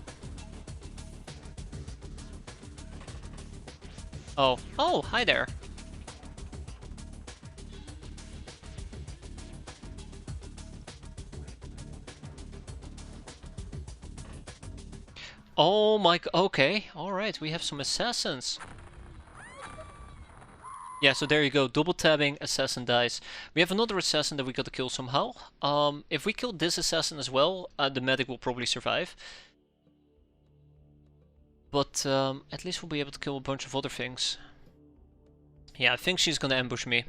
Oh, hi there. Oh my, okay, alright, we have some assassins. Yeah, so there you go, double tabbing, assassin dies. We have another assassin that we gotta kill somehow. If we kill this assassin as well, the medic will probably survive. But at least we'll be able to kill a bunch of other things. Yeah, I think she's gonna ambush me.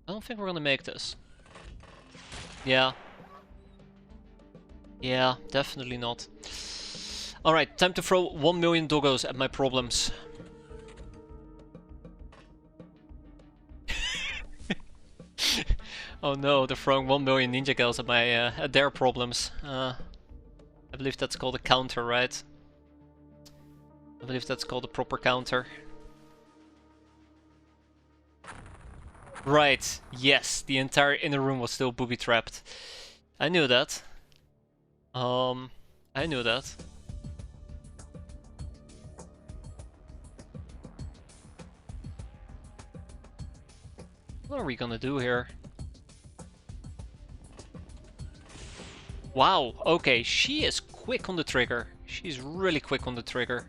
I don't think we're gonna make this. Yeah. Yeah, definitely not. Alright, time to throw 1 million doggos at my problems. Oh no, they're throwing 1 million ninja gals at my at their problems. I believe that's called a counter, right? I believe that's called a proper counter. Right, yes, the entire inner room was still booby-trapped. I knew that. I knew that. What are we gonna do here? Wow, okay, she is quick on the trigger. She's really quick on the trigger.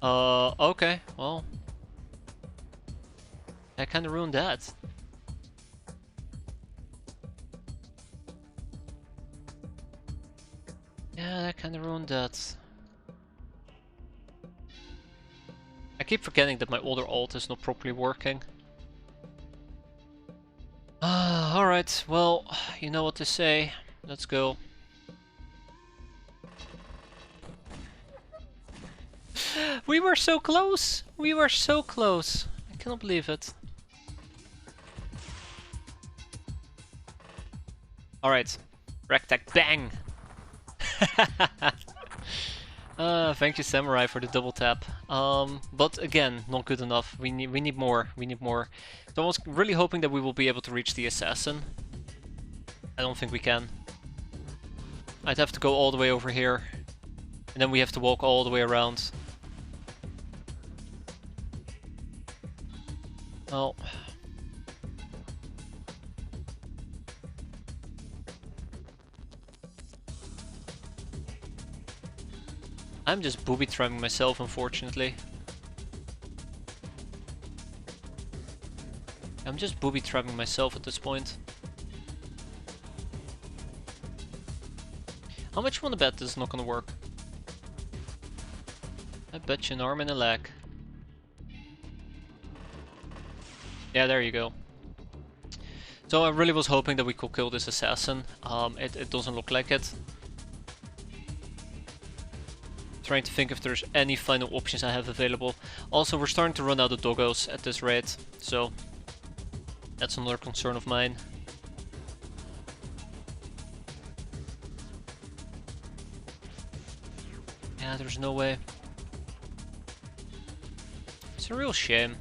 Okay, well. I kinda ruined that. Yeah, that kinda ruined that. I keep forgetting that my older alt is not properly working. Alright, well, you know what to say. Let's go. We were so close! We were so close! I cannot believe it. Alright, Rectac, bang! Thank you, Samurai, for the double tap. But again, not good enough. We need more. We need more. So I was really hoping that we will be able to reach the assassin. I don't think we can. I'd have to go all the way over here, and then we have to walk all the way around. Well. I'm just booby-trapping myself, unfortunately. I'm just booby-trapping myself at this point. How much you wanna bet this is not gonna work? I bet you an arm and a leg. Yeah, there you go. So I really was hoping that we could kill this assassin. It doesn't look like it. Trying to think if there's any final options I have available. Also, we're starting to run out of doggos at this rate, so that's another concern of mine. Yeah, there's no way. It's a real shame.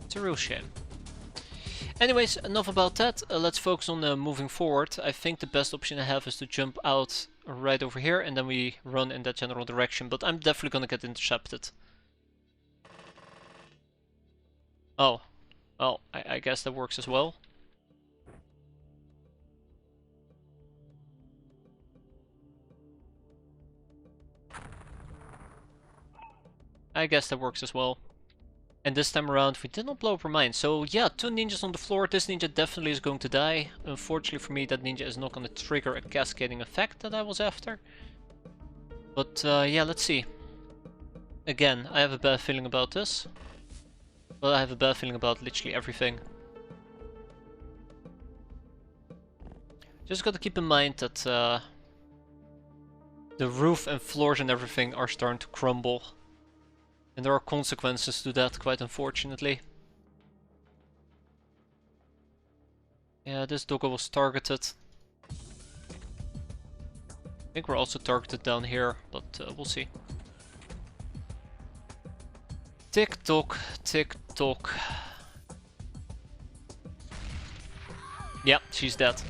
It's a real shame. Anyways, enough about that. Let's focus on moving forward. I think the best option I have is to jump out right over here and then we run in that general direction, but I'm definitely gonna get intercepted. Oh, well, I guess that works as well. I guess that works as well. And this time around we did not blow up our mine. So yeah, 2 ninjas on the floor. This ninja definitely is going to die. Unfortunately for me, that ninja is not going to trigger a cascading effect that I was after. But yeah, let's see. Again, I have a bad feeling about this. Well, I have a bad feeling about literally everything. Just gotta keep in mind that the roof and floors and everything are starting to crumble. And there are consequences to that, quite unfortunately. Yeah, this doggo was targeted. I think we're also targeted down here, but we'll see. Tick tock, tick tock. Yeah, she's dead.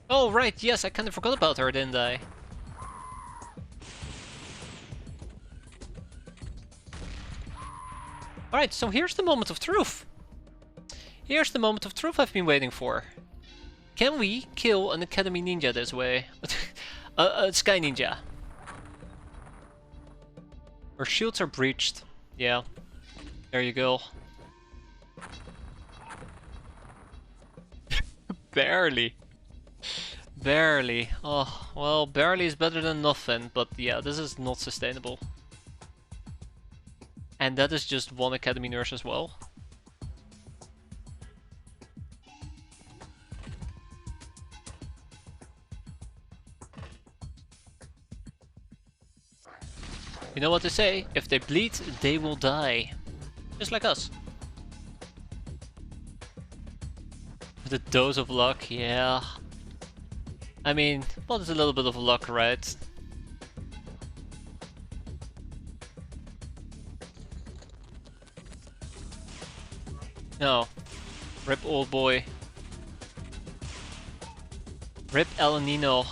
Oh right, yes, I kind of forgot about her, didn't I? Alright, so here's the moment of truth. Here's the moment of truth I've been waiting for. Can we kill an Academy Ninja this way? A Sky Ninja. Her shields are breached. Yeah. There you go. Barely. Barely. Oh, well, barely is better than nothing, but yeah, this is not sustainable. And that is just one Academy Nurse as well. You know what they say? If they bleed, they will die. Just like us. With a dose of luck, yeah. I mean, well, there's a little bit of luck, right? No. Rip old boy. Rip El Nino.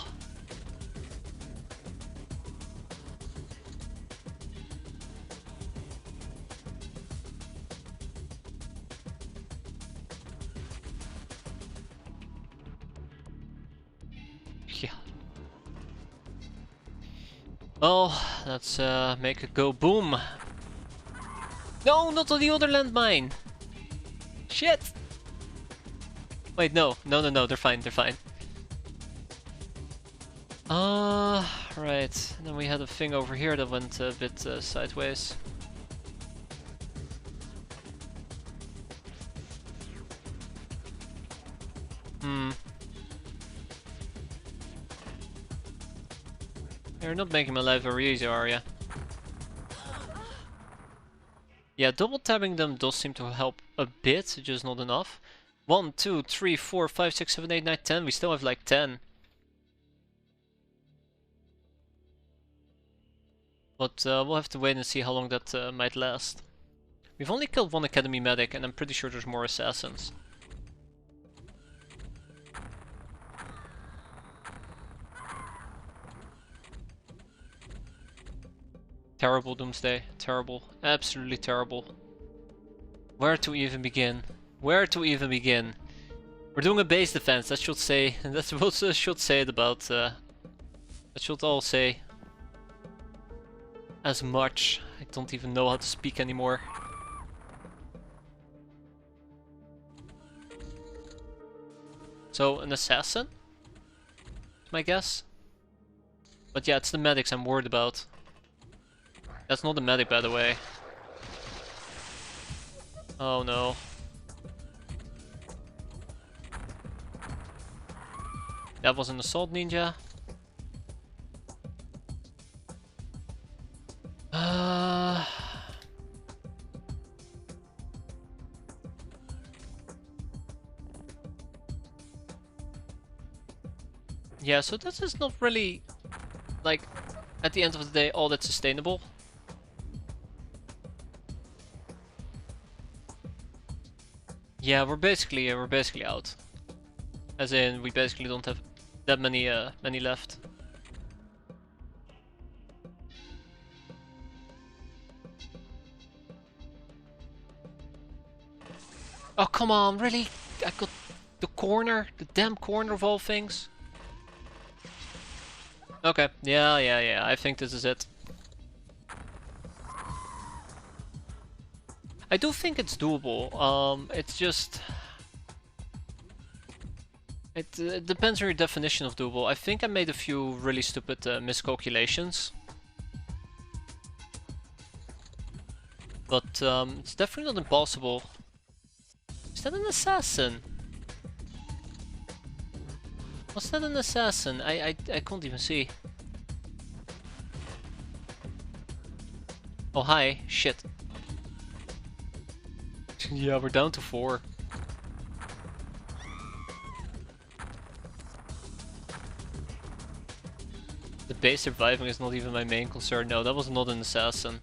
Yeah. Well, let's make it go boom. No, not on the other landmine. Shit. Wait, no, they're fine, they're fine. Right. And then we had a thing over here that went a bit sideways. You're not making my life very easy, are ya? Yeah, double tabbing them does seem to help a bit, just not enough. 1, 2, 3, 4, 5, 6, 7, 8, 9, 10. We still have like 10. But we'll have to wait and see how long that might last. We've only killed one Academy Medic, and I'm pretty sure there's more assassins. Terrible, Doomsday. Terrible. Absolutely terrible. Where to even begin? Where to even begin? We're doing a base defense, that should say... That's what should say it about... that should all say... as much. I don't even know how to speak anymore. So, an assassin? My guess? But yeah, it's the medics I'm worried about. That's not the medic, by the way. Oh no. That was an assault ninja. Yeah, so this is not really, like, at the end of the day, all that sustainable. Yeah, we're basically out. As in, we basically don't have that many left. Oh come on, really? I got the corner, the damn corner of all things. Okay, yeah. I think this is it. I do think it's doable. It's just... It depends on your definition of doable. I think I made a few really stupid miscalculations. But it's definitely not impossible. Is that an assassin? Was that an assassin? I can't even see. Oh hi, shit. Yeah, we're down to 4. The base surviving is not even my main concern. No, that was not an assassin.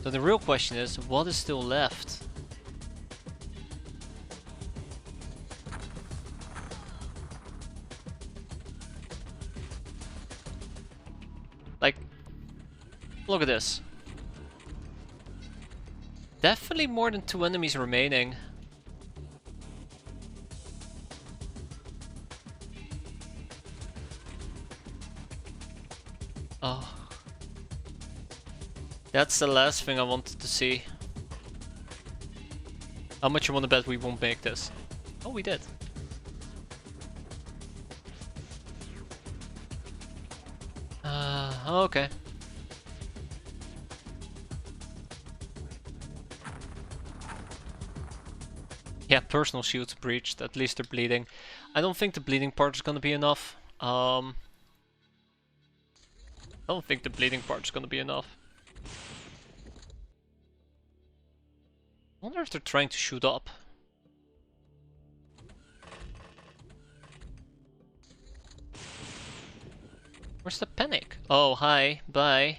So the real question is, what is still left? Like, look at this. Definitely more than 2 enemies remaining. Oh. That's the last thing I wanted to see. How much you want to bet we won't make this? Oh, we did. Okay. Yeah, personal shields breached. At least they're bleeding. I don't think the bleeding part is gonna be enough. I don't think the bleeding part is gonna be enough. I wonder if they're trying to shoot up. Where's the panic? Oh, hi, bye.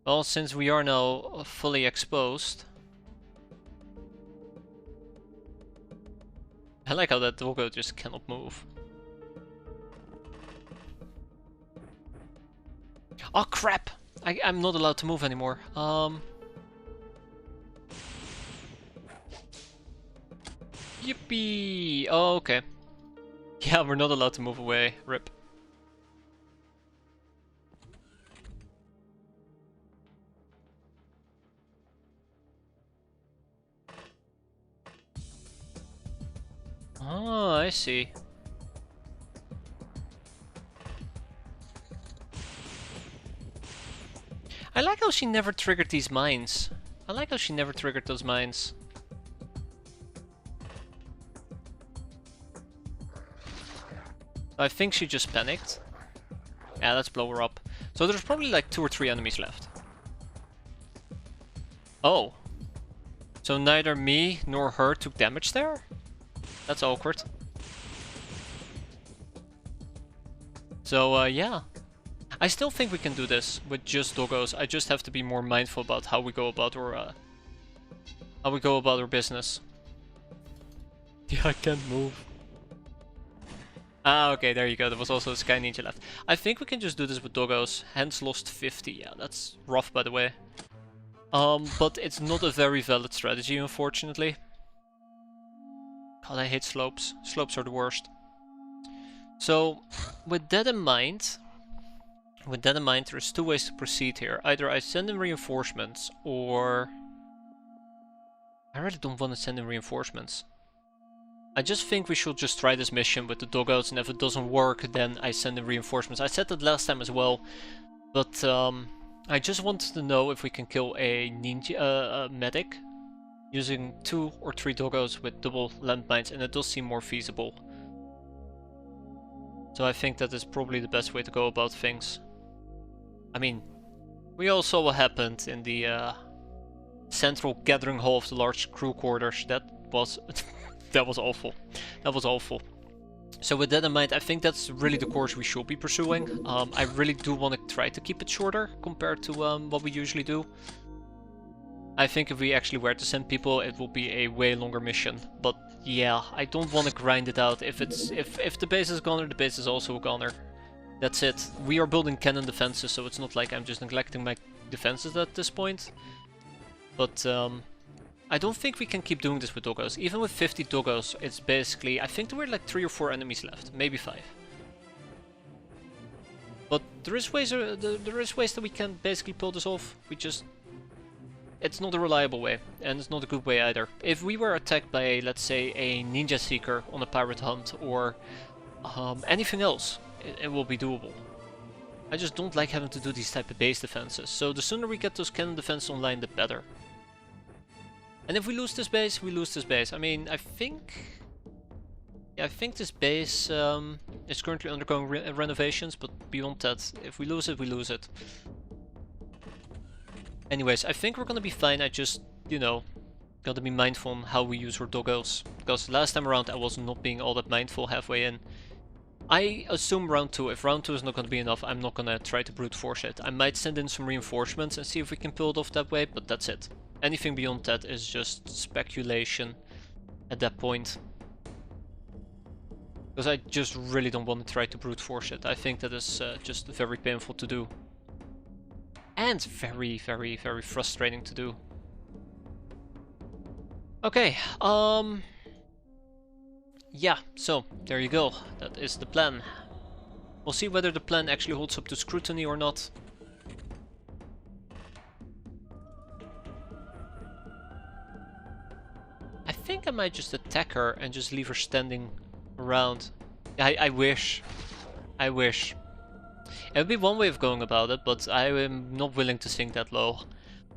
Well, since we are now fully exposed. I like how that doggo just cannot move. Oh crap! I'm not allowed to move anymore. Yippee! Oh, okay. Yeah, we're not allowed to move away. Rip. Oh, I see. I like how she never triggered these mines. I like how she never triggered those mines. I think she just panicked. Yeah, let's blow her up. So there's probably like 2 or 3 enemies left. Oh. So neither me nor her took damage there? That's awkward. So, yeah. I still think we can do this with just doggos. I just have to be more mindful about how we go about our business. Yeah, I can't move. Ah, okay, there you go. There was also a Sky Ninja left. I think we can just do this with doggos. Hence lost 50. Yeah, that's rough, by the way. But it's not a very valid strategy, unfortunately. God, I hate slopes. Slopes are the worst. So, with that in mind, there's 2 ways to proceed here. Either I send in reinforcements, or I really don't want to send in reinforcements. I just think we should just try this mission with the doggos, and if it doesn't work, then I send in reinforcements. I said that last time as well, but I just wanted to know if we can kill a ninja medic using 2 or 3 doggos with double landmines, and it does seem more feasible. So I think that is probably the best way to go about things. I mean, we all saw what happened in the central gathering hall of the large crew quarters. That was that was awful. That was awful. So with that in mind, I think that's really the course we should be pursuing. I really do want to try to keep it shorter compared to what we usually do. I think if we actually were to send people, it will be a way longer mission. But yeah, I don't want to grind it out. If the base is a goner, the base is also a goner. That's it. We are building cannon defenses, so it's not like I'm just neglecting my defenses at this point. But I don't think we can keep doing this with doggos. Even with 50 doggos, it's basically... I think there were like 3 or 4 enemies left. Maybe 5. But there is ways that we can basically pull this off. We just it's not a reliable way, and it's not a good way either. If we were attacked by, let's say, a ninja seeker on a pirate hunt, or anything else, it will be doable. I just don't like having to do these type of base defenses, so the sooner we get those cannon defenses online, the better. And if we lose this base, we lose this base. I mean, I think... yeah, I think this base is currently undergoing renovations, but beyond that, if we lose it, we lose it. Anyways, I think we're gonna be fine. I just, you know, gotta be mindful on how we use our doggos. Because last time around I was not being all that mindful halfway in. I assume round 2, if round 2 is not gonna be enough, I'm not gonna try to brute force it. I might send in some reinforcements and see if we can pull it off that way, but that's it. Anything beyond that is just speculation at that point. Because I just really don't want to try to brute force it. I think that is just very painful to do. And very, very, very frustrating to do. Okay, yeah, so there you go. That is the plan. We'll see whether the plan actually holds up to scrutiny or not. I think I might just attack her and just leave her standing around. I wish. I wish. It would be one way of going about it, but I am not willing to sink that low.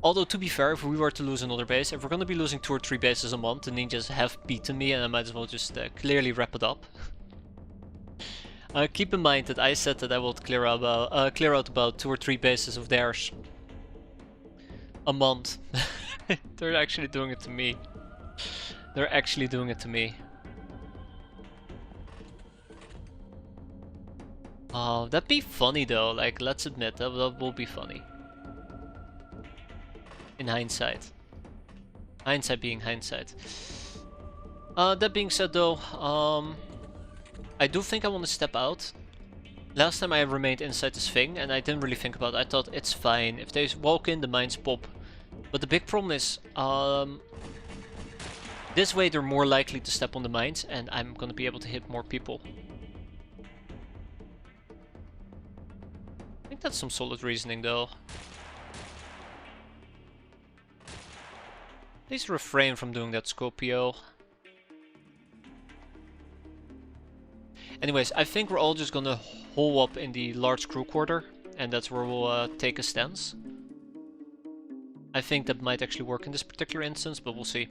Although, to be fair, if we were to lose another base, if we're going to be losing 2 or 3 bases a month, the ninjas have beaten me and I might as well just clearly wrap it up. Keep in mind that I said that I will clear out about 2 or 3 bases of theirs a month. They're actually doing it to me. They're actually doing it to me. Oh, that'd be funny though, like, let's admit, that will be funny. In hindsight. Hindsight being hindsight. That being said though, I do think I want to step out. Last time I remained inside this thing and I didn't really think about it. I thought it's fine, if they walk in the mines pop. But the big problem is, this way they're more likely to step on the mines and I'm gonna be able to hit more people. I think that's some solid reasoning though. Please refrain from doing that, Scorpio. Anyways, I think we're all just gonna hole up in the large crew quarter, and that's where we'll take a stance. I think that might actually work in this particular instance, but we'll see.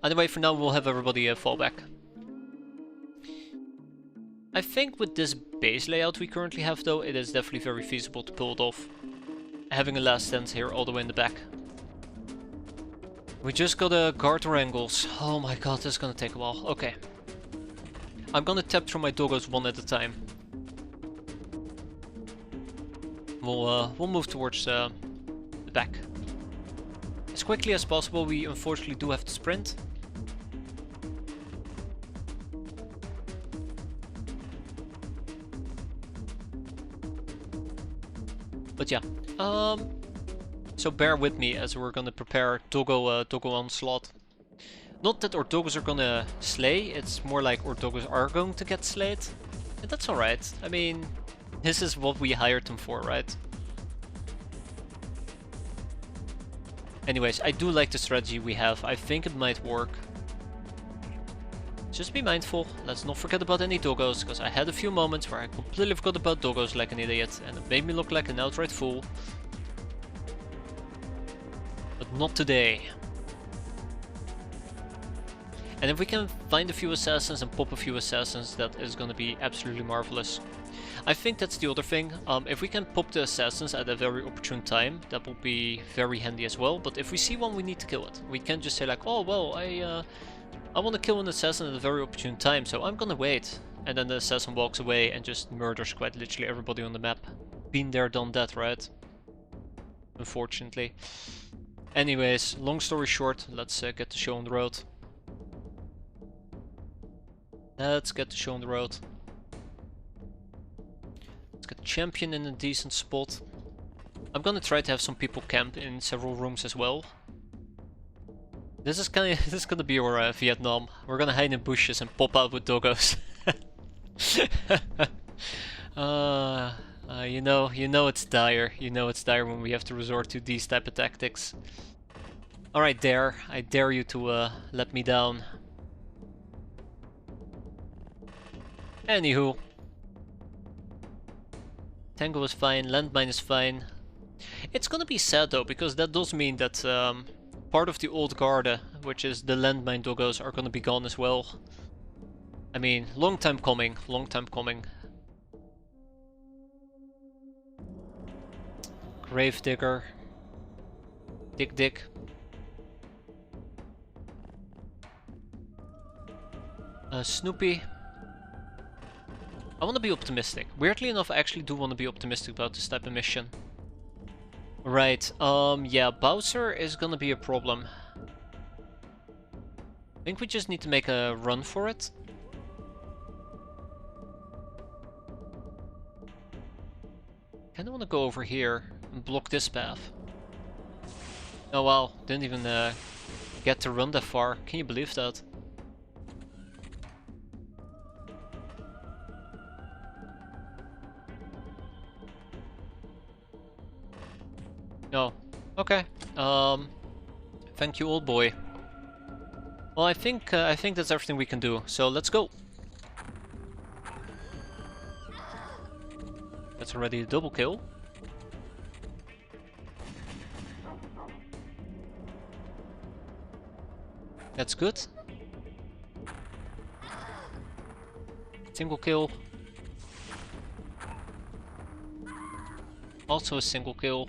Anyway, for now we'll have everybody fall back. I think with this base layout we currently have though, it is definitely very feasible to pull it off. Having a last stance here all the way in the back. We just gotta guard our angles. Oh my god, this is gonna take a while. Okay. I'm gonna tap through my doggos one at a time. We'll move towards the back. As quickly as possible. We unfortunately do have to sprint. But yeah, so bear with me as we're gonna prepare doggo onslaught. Not that our doggos are gonna slay, it's more like our doggos are going to get slayed. And that's alright. I mean, this is what we hired them for, right? Anyways, I do like the strategy we have. I think it might work. Just be mindful. Let's not forget about any doggos, because I had a few moments where I completely forgot about doggos like an idiot, and it made me look like an outright fool. But not today. And if we can find a few assassins and pop a few assassins, that is going to be absolutely marvelous. I think that's the other thing. If we can pop the assassins at a very opportune time, that will be very handy as well. But if we see one, we need to kill it. We can't just say like, oh well, I want to kill an assassin at a very opportune time, so I'm gonna wait. And then the assassin walks away and just murders quite literally everybody on the map. Been there, done that, right? Unfortunately. Anyways, long story short, let's get the show on the road. Let's get the show on the road. Let's get champion in a decent spot. I'm gonna try to have some people camp in several rooms as well. This is gonna be our Vietnam. We're gonna hide in bushes and pop out with doggos. You know it's dire. You know it's dire when we have to resort to these type of tactics. Alright, Dare. I dare you to let me down. Anywho. Tango is fine, landmine is fine. It's gonna be sad though, because that does mean that part of the old Garde, which is the landmine doggos, are gonna be gone as well. I mean, long time coming, long time coming. Gravedigger. Dick. Snoopy. I want to be optimistic. Weirdly enough, I actually do want to be optimistic about this type of mission. Right, yeah, Bowser is gonna be a problem. I think we just need to make a run for it. Kinda wanna go over here and block this path. Oh wow, didn't even get to run that far. Can you believe that? No. Okay. Thank you, old boy. Well, I think that's everything we can do. So let's go. That's already a double kill. That's good. Single kill. Also a single kill.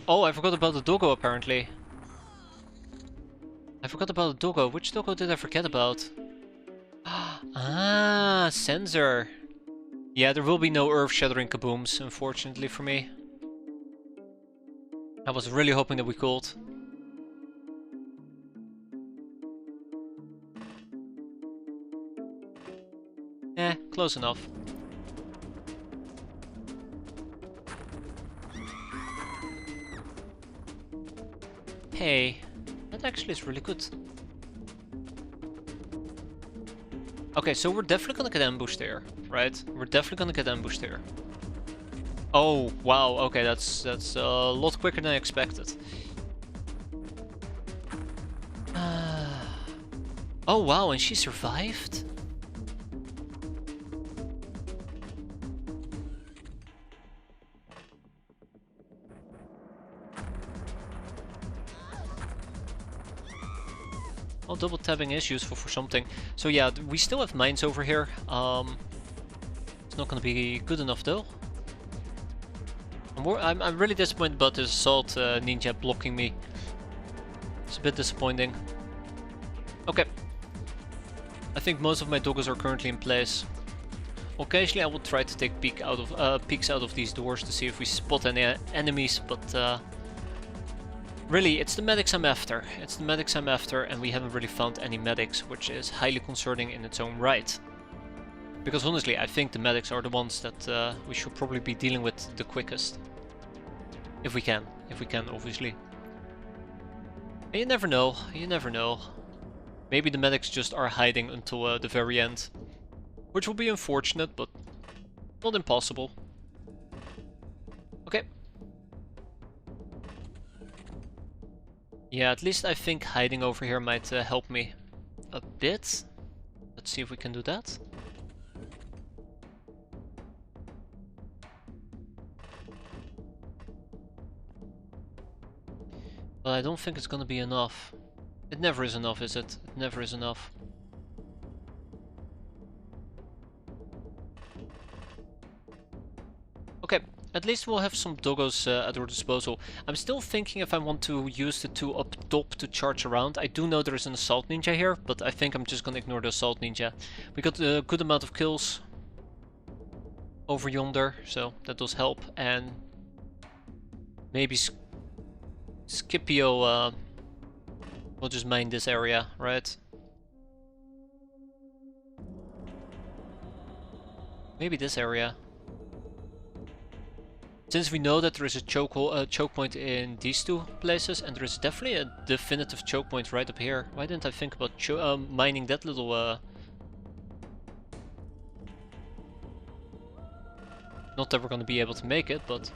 Oh, I forgot about the doggo apparently. I forgot about the doggo. Which doggo did I forget about? Ah, sensor. Yeah, there will be no earth-shattering kabooms, unfortunately for me. I was really hoping that we could. Close enough. Hey, that actually is really good. Okay, so we're definitely gonna get ambushed there, right? We're definitely gonna get ambushed there. Oh, wow, okay, that's a lot quicker than I expected. Oh wow, and she survived? Oh, double tabbing is useful for something. So yeah, we still have mines over here. It's not gonna be good enough though. I'm really disappointed about this assault ninja blocking me. It's a bit disappointing. Okay. I think most of my doggos are currently in place. Occasionally I will try to take peeks out of these doors to see if we spot any enemies, but really it's the medics I'm after. It's the medics I'm after, and we haven't really found any medics, which is highly concerning in its own right. Because honestly, I think the medics are the ones that we should probably be dealing with the quickest. If we can, obviously. And you never know, you never know. Maybe the medics just are hiding until the very end. Which will be unfortunate, but not impossible. Okay. Yeah, at least I think hiding over here might help me a bit. Let's see if we can do that. But I don't think it's gonna be enough. It never is enough, is it? It never is enough. Okay, at least we'll have some doggos at our disposal. I'm still thinking if I want to use the two up top to charge around. I do know there is an assault ninja here, but I think I'm just gonna ignore the assault ninja. We got a good amount of kills over yonder, so that does help. And maybe Scipio will just mine this area, right? Maybe this area. Since we know that there is a choke point in these two places, and there is definitely a definitive choke point right up here. Why didn't I think about mining that little... Not that we're going to be able to make it, but...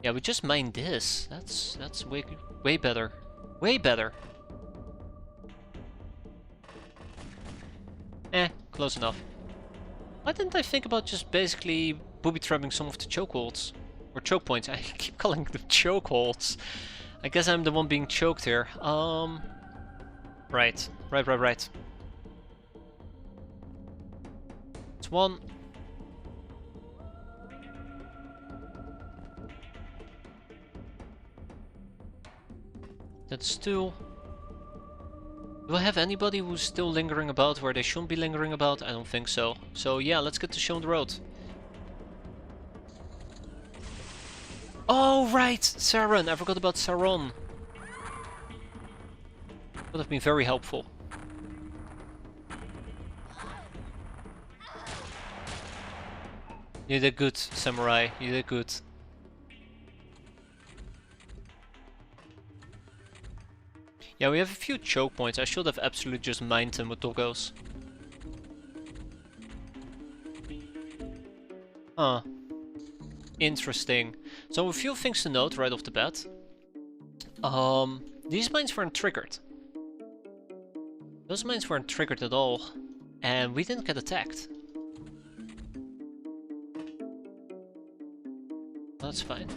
Yeah, we just mined this. That's way better. Way better. Close enough. Why didn't I think about just basically booby-trapping some of the chokeholds? Or choke points. I keep calling them chokeholds. I guess I'm the one being choked here. Right. It's one. That's two. Do I have anybody who's still lingering about where they shouldn't be lingering about? I don't think so. So yeah, let's get to show on the road. Oh right, Saron! I forgot about Saron. Would have been very helpful. You did good, Samurai. You did good. Yeah, we have a few choke points. I should have absolutely just mined them with doggos. Huh. Interesting. So a few things to note right off the bat. These mines weren't triggered. Those mines weren't triggered at all. And we didn't get attacked. That's fine.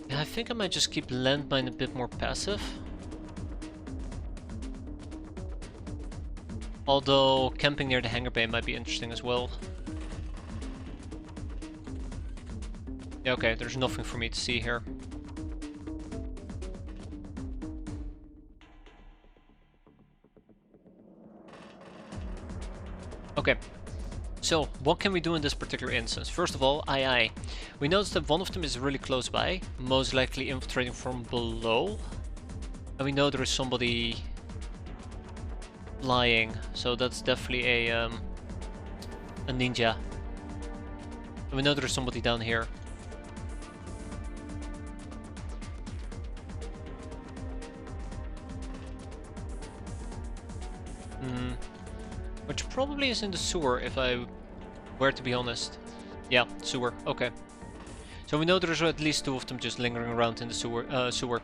Yeah, I think I might just keep landmine a bit more passive. Although camping near the hangar bay might be interesting as well. Yeah, okay, there's nothing for me to see here. Okay, so what can we do in this particular instance? First of all, we noticed that one of them is really close by, most likely infiltrating from below. And we know there is somebody lying, so that's definitely a ninja. And we know there is somebody down here. Which probably is in the sewer, if I were to be honest. Yeah, sewer, okay. So we know there's at least two of them just lingering around in the sewer. So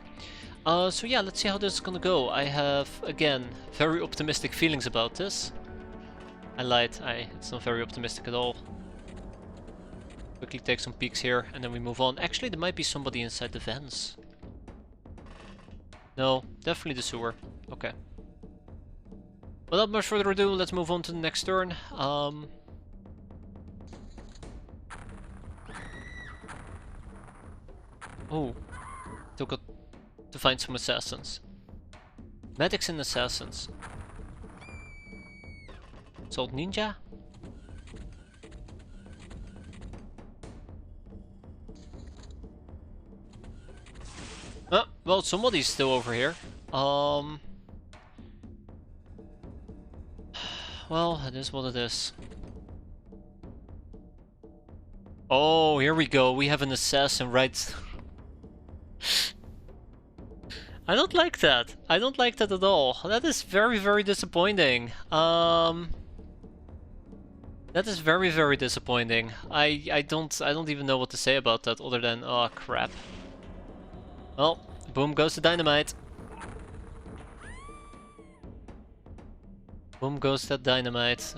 yeah, let's see how this is gonna go. I have, again, very optimistic feelings about this. I lied, it's not very optimistic at all. Quickly take some peeks here, and then we move on. Actually, there might be somebody inside the vents. No, definitely the sewer. Okay. Without much further ado, let's move on to the next turn. Oh, still got to find some assassins. Medics and assassins. Assault ninja? Well, somebody's still over here. Well, it is what it is. Oh, here we go. We have an assassin right... I don't like that. I don't like that at all. That is very, very disappointing. That is very, very disappointing. I don't even know what to say about that other than, oh crap. Well, boom goes the dynamite. Boom goes that dynamite.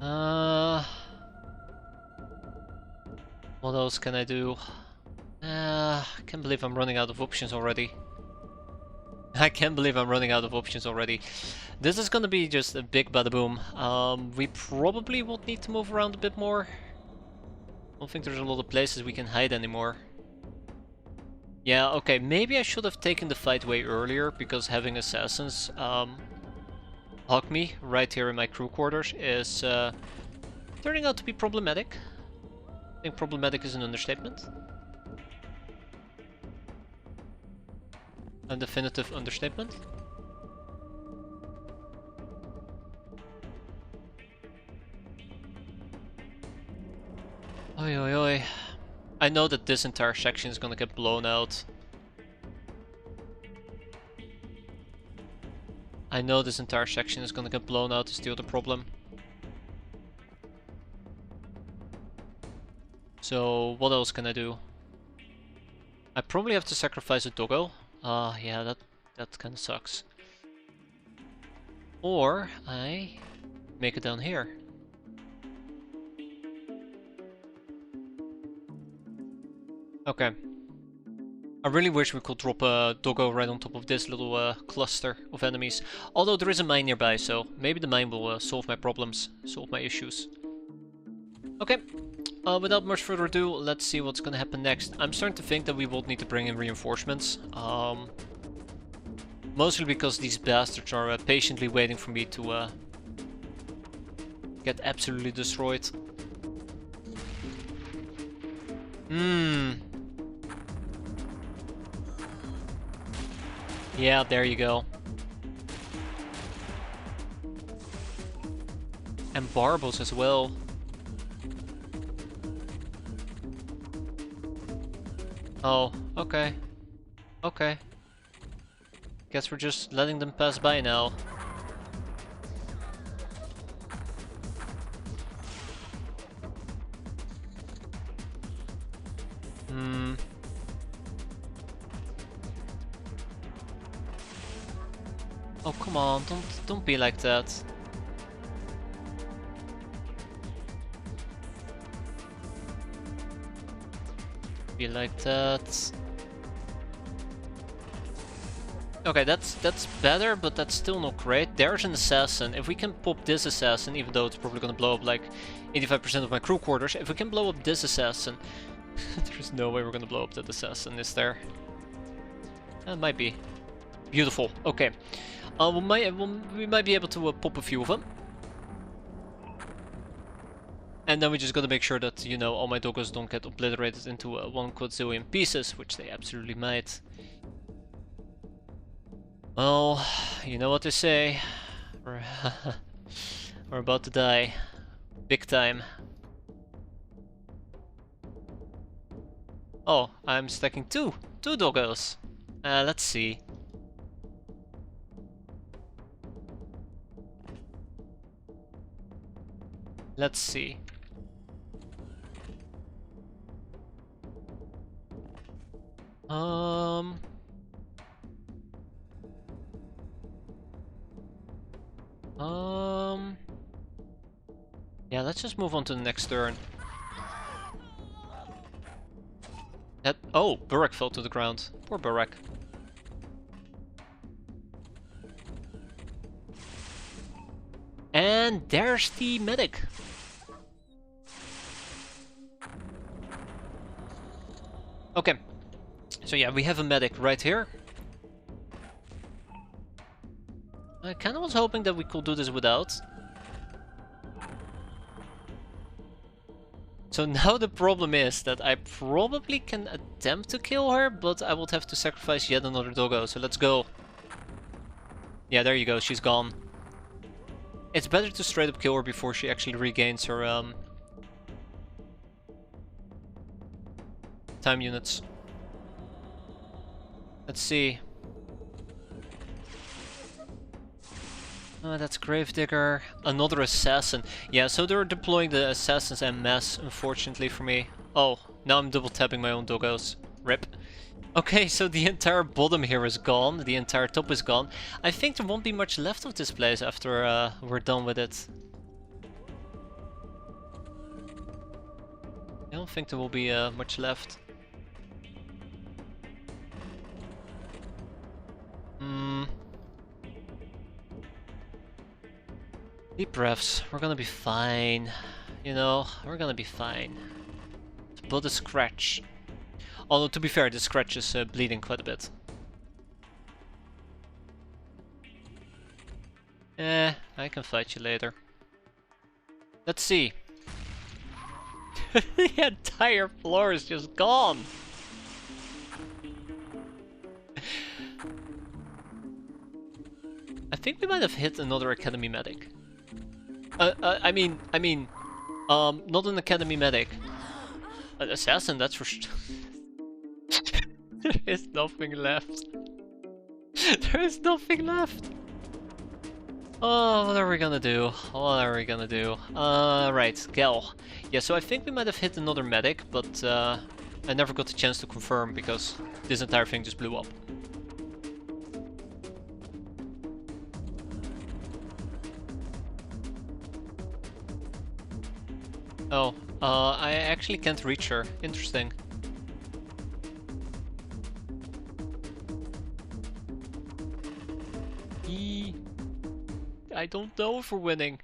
Ugh. What else can I do? I can't believe I'm running out of options already. I can't believe I'm running out of options already. This is gonna be just a big bada boom. We probably would need to move around a bit more. I don't think there's a lot of places we can hide anymore. Yeah, okay, maybe I should have taken the fight way earlier, because having assassins hug me right here in my crew quarters is turning out to be problematic. I think problematic is an understatement. A definitive understatement. Oi oi oi. I know that this entire section is gonna get blown out. I know this entire section is gonna get blown out, is the other problem. So what else can I do? I probably have to sacrifice a doggo. Yeah, that kinda sucks. Or I make it down here. Okay. I really wish we could drop a doggo right on top of this little cluster of enemies. Although there is a mine nearby, so maybe the mine will solve my problems, solve my issues. Okay, without much further ado, let's see what's gonna happen next. I'm starting to think that we will need to bring in reinforcements. Mostly because these bastards are patiently waiting for me to get absolutely destroyed. Yeah, there you go. And barbels as well. Oh, okay. Okay. Guess we're just letting them pass by now. Oh, come on, don't be like that. Be like that. Okay, that's better, but that's still not great. There's an assassin. If we can pop this assassin, even though it's probably gonna blow up like 85% of my crew quarters, if we can blow up this assassin, there's no way we're gonna blow up that assassin, is there? That might be. Beautiful. Okay. We might be able to pop a few of them. And then we just gotta make sure that, you know, all my doggos don't get obliterated into 1 quadrillion pieces, which they absolutely might. Well, you know what they say. We're about to die. Big time. Oh, I'm stacking two doggos. Let's see. Let's see. Yeah, let's just move on to the next turn. Oh, Burak fell to the ground. Poor Burak. And there's the medic. Okay. So yeah, we have a medic right here. I kind of was hoping that we could do this without. So now the problem is that I probably can attempt to kill her, but I would have to sacrifice yet another doggo, so let's go. Yeah, there you go, she's gone. It's better to straight up kill her before she actually regains her time units. Let's see. Oh, that's Gravedigger. Another assassin. Yeah, so they're deploying the assassins en masse, unfortunately for me. Oh, now I'm double tapping my own doggos. Rip. Okay, so the entire bottom here is gone. The entire top is gone. I think there won't be much left of this place after we're done with it. I don't think there will be much left. Deep breaths. We're gonna be fine. You know, we're gonna be fine. But a scratch. Although, to be fair, the scratch is bleeding quite a bit. I can fight you later. Let's see. The entire floor is just gone. I think we might have hit another academy medic. I mean, not an academy medic. An assassin, that's for sure. There is nothing left. There is nothing left. Oh, what are we gonna do? What are we gonna do? Right, Gal. Yeah, so I think we might have hit another medic, but I never got the chance to confirm because this entire thing just blew up. Oh, I actually can't reach her. Interesting. I don't know if we're winning.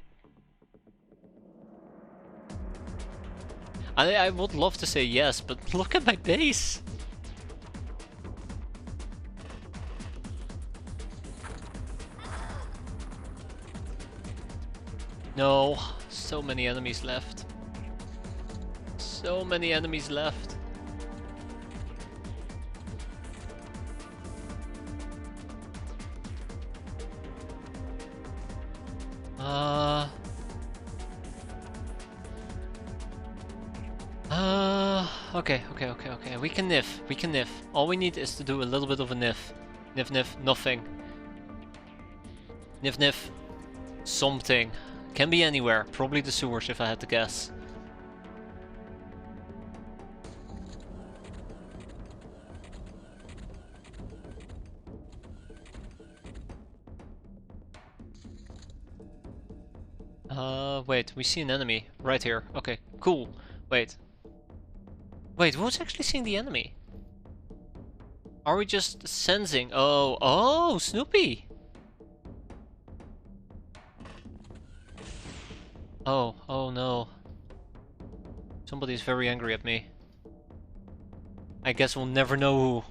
I would love to say yes, but look at my base. No, so many enemies left. So many enemies left. Okay. We can niff. All we need is to do a little bit of a niff. Niff, nothing. Niff. Something. Can be anywhere. Probably the sewers if I had to guess. Wait, we see an enemy right here. Okay, cool. Wait, who's actually seeing the enemy? Are we just sensing? Oh, Snoopy! Oh no. Somebody's very angry at me. I guess we'll never know who.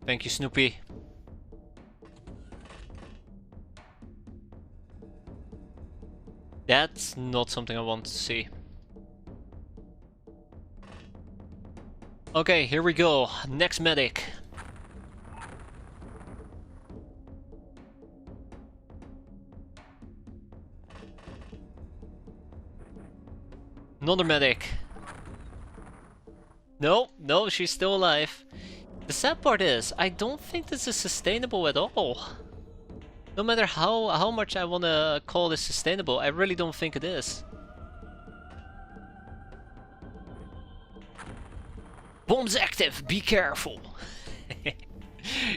Thank you, Snoopy. That's not something I want to see. Okay, here we go. Next medic. Another medic. No, she's still alive. The sad part is, I don't think this is sustainable at all. No matter how much I want to call this sustainable, I really don't think it is. Bombs active, be careful!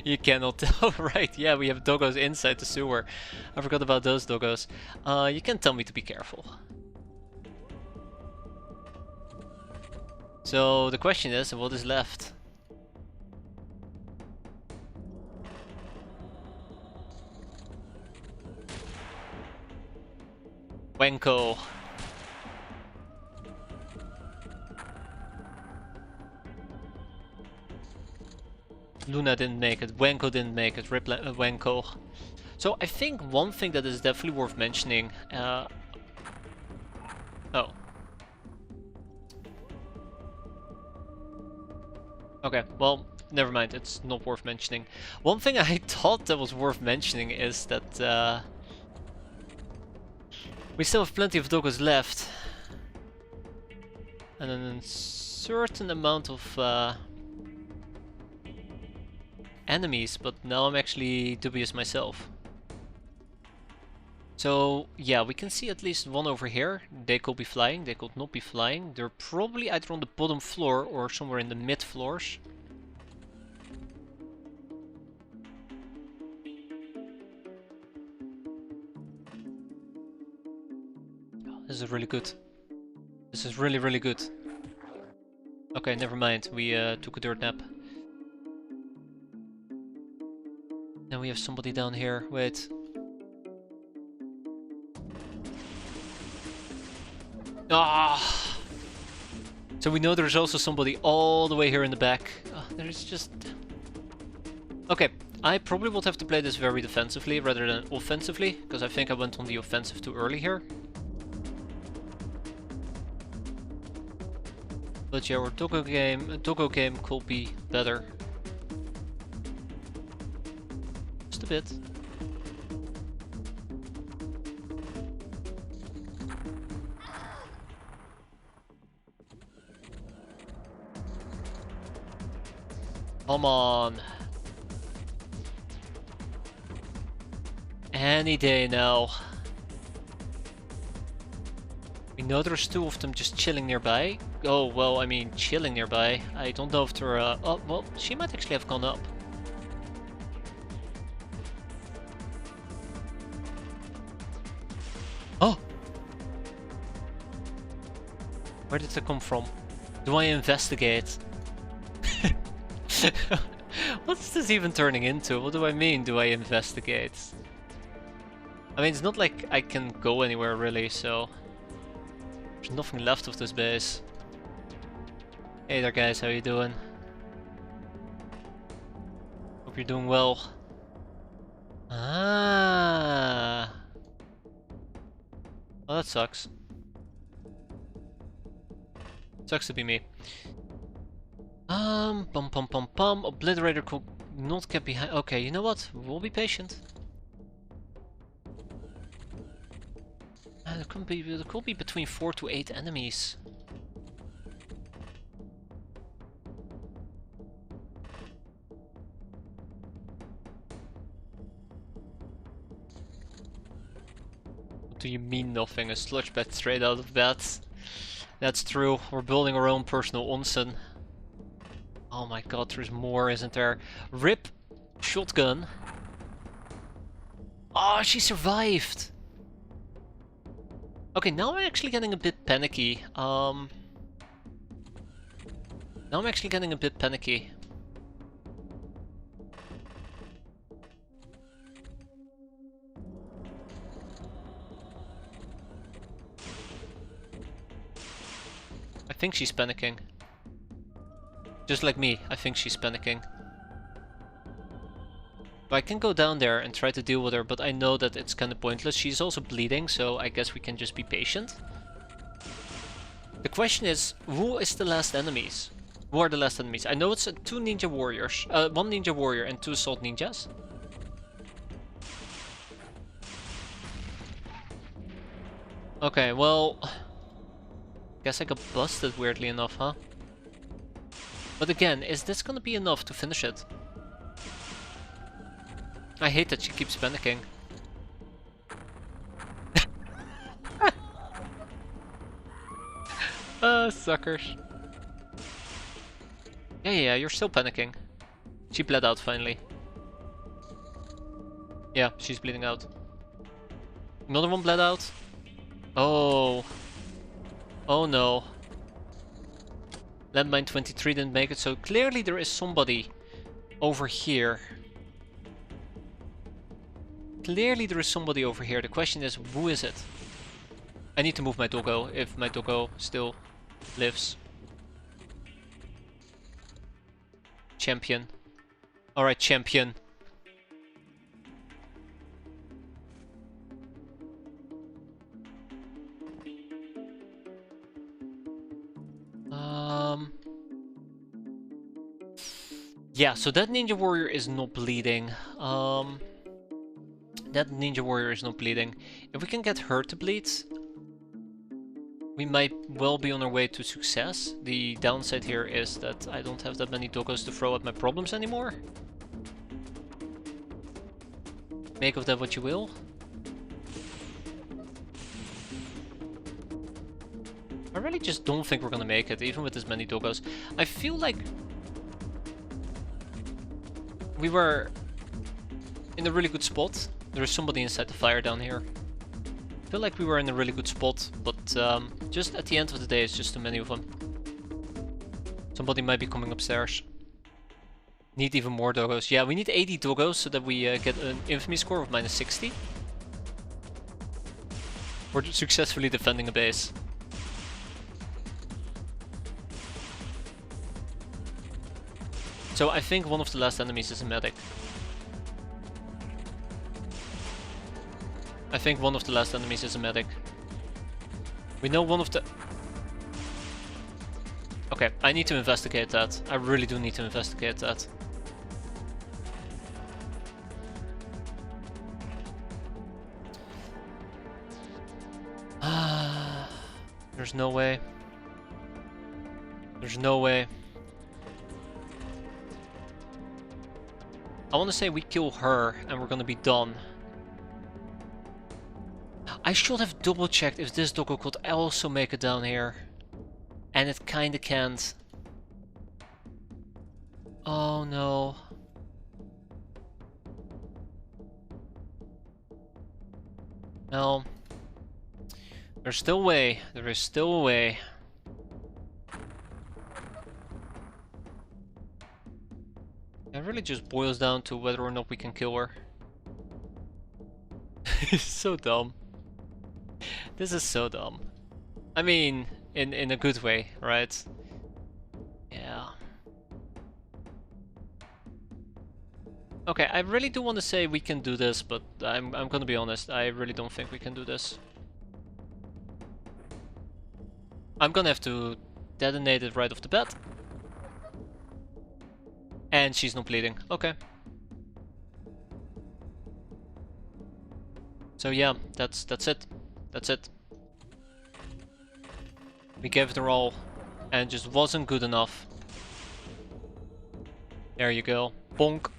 You cannot tell, right? Yeah, we have doggos inside the sewer. I forgot about those doggos. You can tell me to be careful. So the question is, what is left? Wenko. Luna didn't make it, Wenko didn't make it, rip Wenko. So I think one thing that is definitely worth mentioning... oh. Okay, well, never mind, it's not worth mentioning. One thing I thought that was worth mentioning is that we still have plenty of doggos left. And a certain amount of enemies, but now I'm actually dubious myself. So yeah, we can see at least one over here. They could be flying, they could not be flying. They're probably either on the bottom floor or somewhere in the mid floors. This is really good. This is really, really good. Okay, never mind. We took a dirt nap. Then we have somebody down here. Wait. Ah! So we know there's also somebody all the way here in the back. There's just... Okay. I probably would have to play this very defensively rather than offensively, because I think I went on the offensive too early here. But yeah, our doggo game could be better. Just a bit. Come on. Any day now. We know there's two of them just chilling nearby. Oh, well, I mean, chilling nearby. I don't know if they're, oh, well, she might actually have gone up. Oh! Where did they come from? Do I investigate? What's this even turning into? What do I mean, do I investigate? I mean, it's not like I can go anywhere really, so... There's nothing left of this base. Hey there guys, how you doing? Hope you're doing well. Ah. Well, that sucks. Sucks to be me. Bum bum bum bum. Obliterator could not get behind. Okay, you know what? We'll be patient. There could be between 4 to 8 enemies. What do you mean nothing? A sludge bed straight out of that. That's true. We're building our own personal onsen. Oh my god, there's more, isn't there? RIP shotgun. Oh, she survived. Okay, now I'm actually getting a bit panicky. Now I'm actually getting a bit panicky. I think she's panicking. Just like me, I think she's panicking. I can go down there and try to deal with her, but I know that it's kind of pointless. She's also bleeding, so I guess we can just be patient. The question is, who is the last enemies? Who are the last enemies? I know it's 2 ninja warriors. 1 ninja warrior and 2 assault ninjas. Okay, well... Guess I got busted weirdly enough, huh? But again, is this gonna be enough to finish it? I hate that she keeps panicking. Suckers. Yeah, you're still panicking. She bled out finally. Yeah, she's bleeding out. Another one bled out. Oh. Oh no. Landmine 23 didn't make it, so clearly there is somebody over here. Clearly there is somebody over here. The question is, who is it? I need to move my doggo, if my doggo still lives. Champion. Alright, champion. Yeah, so that ninja warrior is not bleeding. That ninja warrior is not bleeding. If we can get her to bleed, we might well be on our way to success. The downside here is that I don't have that many doggos to throw at my problems anymore. Make of that what you will. I really just don't think we're gonna make it, even with this many doggos. I feel like we were in a really good spot. There is somebody inside the fire down here. I feel like we were in a really good spot, but just at the end of the day, it's just too many of them. Somebody might be coming upstairs. Need even more doggos. Yeah, we need 80 doggos so that we get an infamy score of -60. We're successfully defending a base. So I think one of the last enemies is a medic. I think one of the last enemies is a medic. We know one of the... Okay, I need to investigate that. I really do need to investigate that. There's no way. There's no way. I want to say we kill her and we're gonna be done. I should have double checked if this doggo could also make it down here. And it kinda can't. Oh no. No. There's still a way. There is still a way. It really just boils down to whether or not we can kill her. It's so dumb. This is so dumb. I mean, in a good way, right? Yeah. Okay, I really do want to say we can do this, but I'm gonna be honest, I really don't think we can do this. I'm gonna have to detonate it right off the bat. And she's not bleeding. Okay. So yeah, that's it. That's it. We gave it a roll and it just wasn't good enough. There you go. Bonk.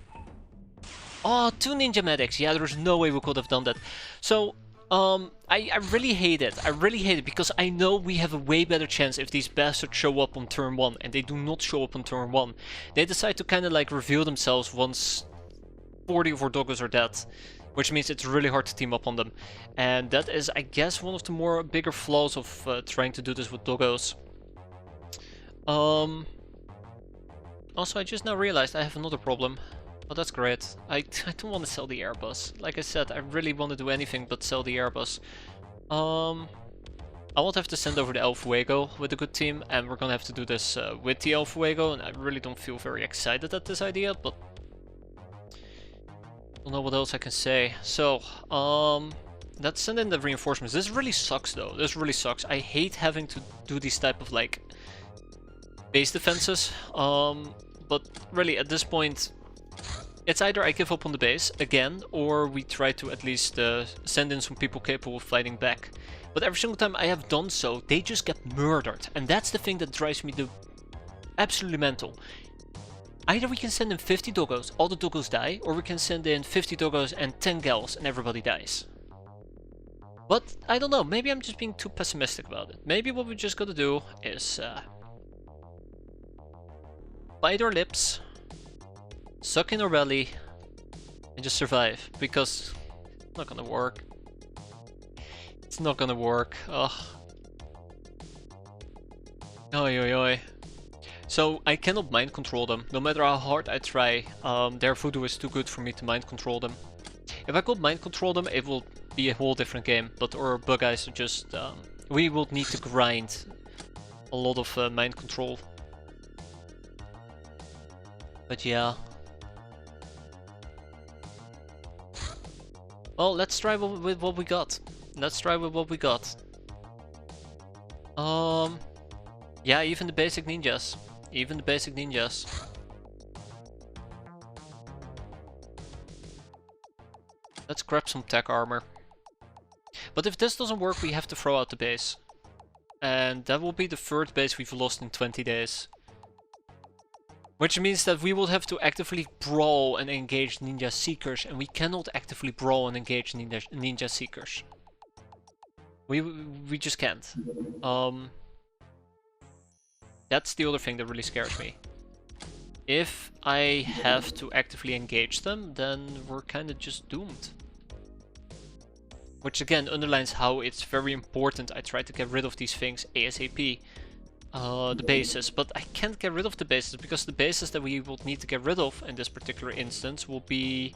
Oh, 2 ninja medics. Yeah, there's no way we could have done that. So, I really hate it. I really hate it because I know we have a way better chance if these bastards show up on turn 1 and they do not show up on turn 1. They decide to kind of like reveal themselves once 40 of our doggos are dead. Which means it's really hard to team up on them. And that is, I guess, one of the more bigger flaws of trying to do this with doggos. Also, I just now realized I have another problem. Oh, that's great. I don't want to sell the Airbus. Like I said, I really want to do anything but sell the Airbus. I won't have to send over the El Fuego with a good team, and we're gonna have to do this with the El Fuego, and I really don't feel very excited at this idea, but I don't know what else I can say. So, let's send in the reinforcements. This really sucks though. This really sucks. I hate having to do these type of like base defenses. But really at this point, it's either I give up on the base again, or we try to at least send in some people capable of fighting back. But every single time I have done so, they just get murdered. And that's the thing that drives me absolutely mental. Either we can send in 50 doggos, all the doggos die, or we can send in 50 doggos and 10 gals and everybody dies. But I don't know, maybe I'm just being too pessimistic about it. Maybe what we just gotta do is bite our lips, suck in our belly, and just survive, because it's not gonna work. It's not gonna work. Ugh. Oi oi oi. So I cannot mind control them, no matter how hard I try. Their voodoo is too good for me to mind control them. If I could mind control them, it will be a whole different game. But our bug guys are just... we will need to grind a lot of mind control. But yeah. Well, let's try with what we got. Let's try with what we got. Yeah, even the basic ninjas. Even the basic ninjas. Let's grab some tech armor. But if this doesn't work, we have to throw out the base. And that will be the third base we've lost in 20 days. Which means that we will have to actively brawl and engage ninja seekers, and we cannot actively brawl and engage ninja seekers. We just can't. That's the other thing that really scares me. If I have to actively engage them, then we're kind of just doomed. Which again underlines how it's very important I try to get rid of these things ASAP. The bases, but I can't get rid of the bases because the bases that we will need to get rid of in this particular instance will be...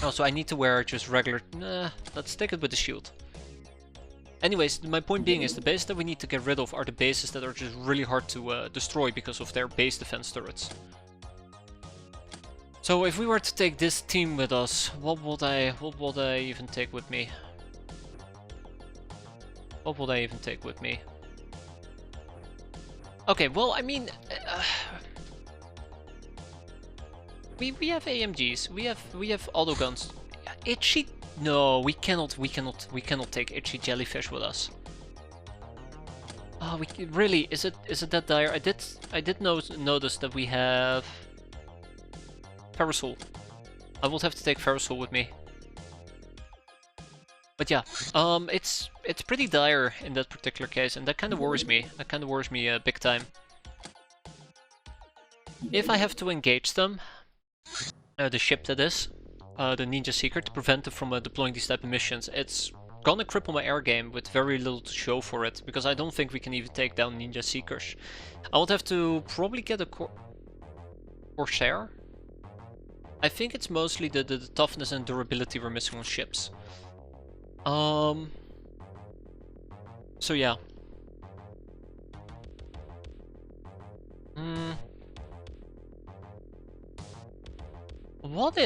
Also, I need to wear just regular... Nah, let's take it with the shield. Anyways, my point being is the bases that we need to get rid of are the bases that are just really hard to destroy because of their base defense turrets. So if we were to take this team with us, what would I even take with me? What would I even take with me? Okay, well, I mean, we have AMGs, we have auto guns. Itchy? No, we cannot take itchy jellyfish with us. Oh, really? Is it that dire? I did notice that we have Parasol. I will have to take Parasol with me. But yeah, it's pretty dire in that particular case, and that kind of worries me. That kind of worries me big time. If I have to engage them, the ship that is, the Ninja Seeker, to prevent them from deploying these type of missions, it's gonna cripple my air game with very little to show for it, because I don't think we can even take down Ninja Seekers. I would have to probably get a Corsair. I think it's mostly the toughness and durability we're missing on ships. So yeah. What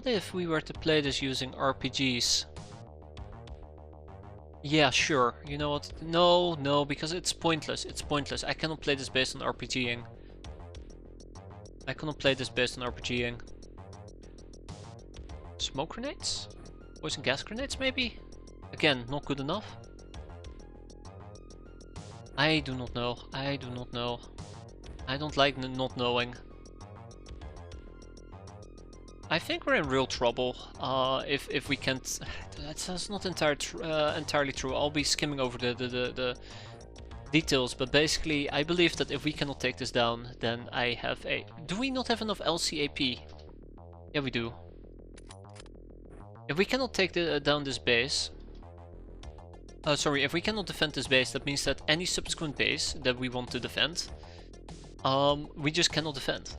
if we were to play this using RPGs? Yeah, sure. You know what? No, because it's pointless. It's pointless. I cannot play this based on RPGing. I cannot play this based on RPGing. Smoke grenades? Poison gas grenades, maybe? Again, not good enough. I do not know. I do not know. I don't like not knowing. I think we're in real trouble if we can't. That's not entirely true. I'll be skimming over the details, but basically, I believe that if we cannot take this down, then I have a. Do we not have enough LCAP? Yeah, we do. If we cannot take down this base, sorry, if we cannot defend this base, that means that any subsequent base that we want to defend, we just cannot defend.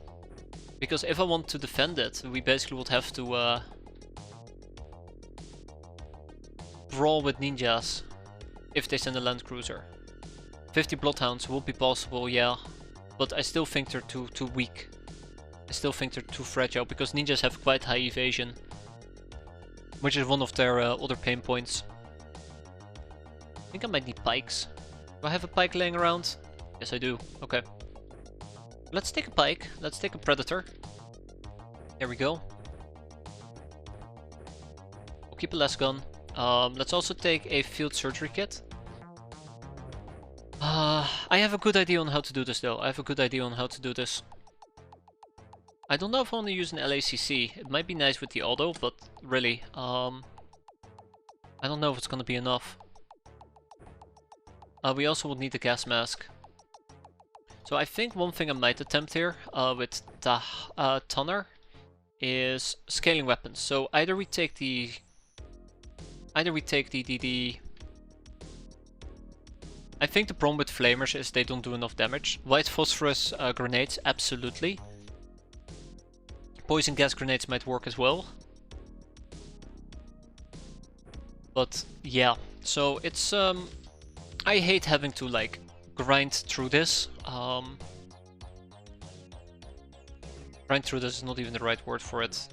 Because if I want to defend it, we basically would have to brawl with ninjas if they send a land cruiser. 50 bloodhounds would be possible, yeah, but I still think they're too weak. I still think they're too fragile because ninjas have quite high evasion, which is one of their other pain points. I think I might need pikes. Do I have a pike laying around? Yes, I do. Okay. Let's take a pike. Let's take a predator. There we go. We'll keep a less gun. Let's also take a field surgery kit. I have a good idea on how to do this though. I have a good idea on how to do this. I don't know if I want to use an LACC. It might be nice with the auto, but really, I don't know if it's gonna be enough. We also will need a gas mask. So I think one thing I might attempt here with Tonner is scaling weapons. So either we take the I think the problem with flamers is they don't do enough damage. White phosphorus grenades, absolutely. Poison gas grenades might work as well. But yeah, so it's I hate having to like grind through this. Grind through this is not even the right word for it.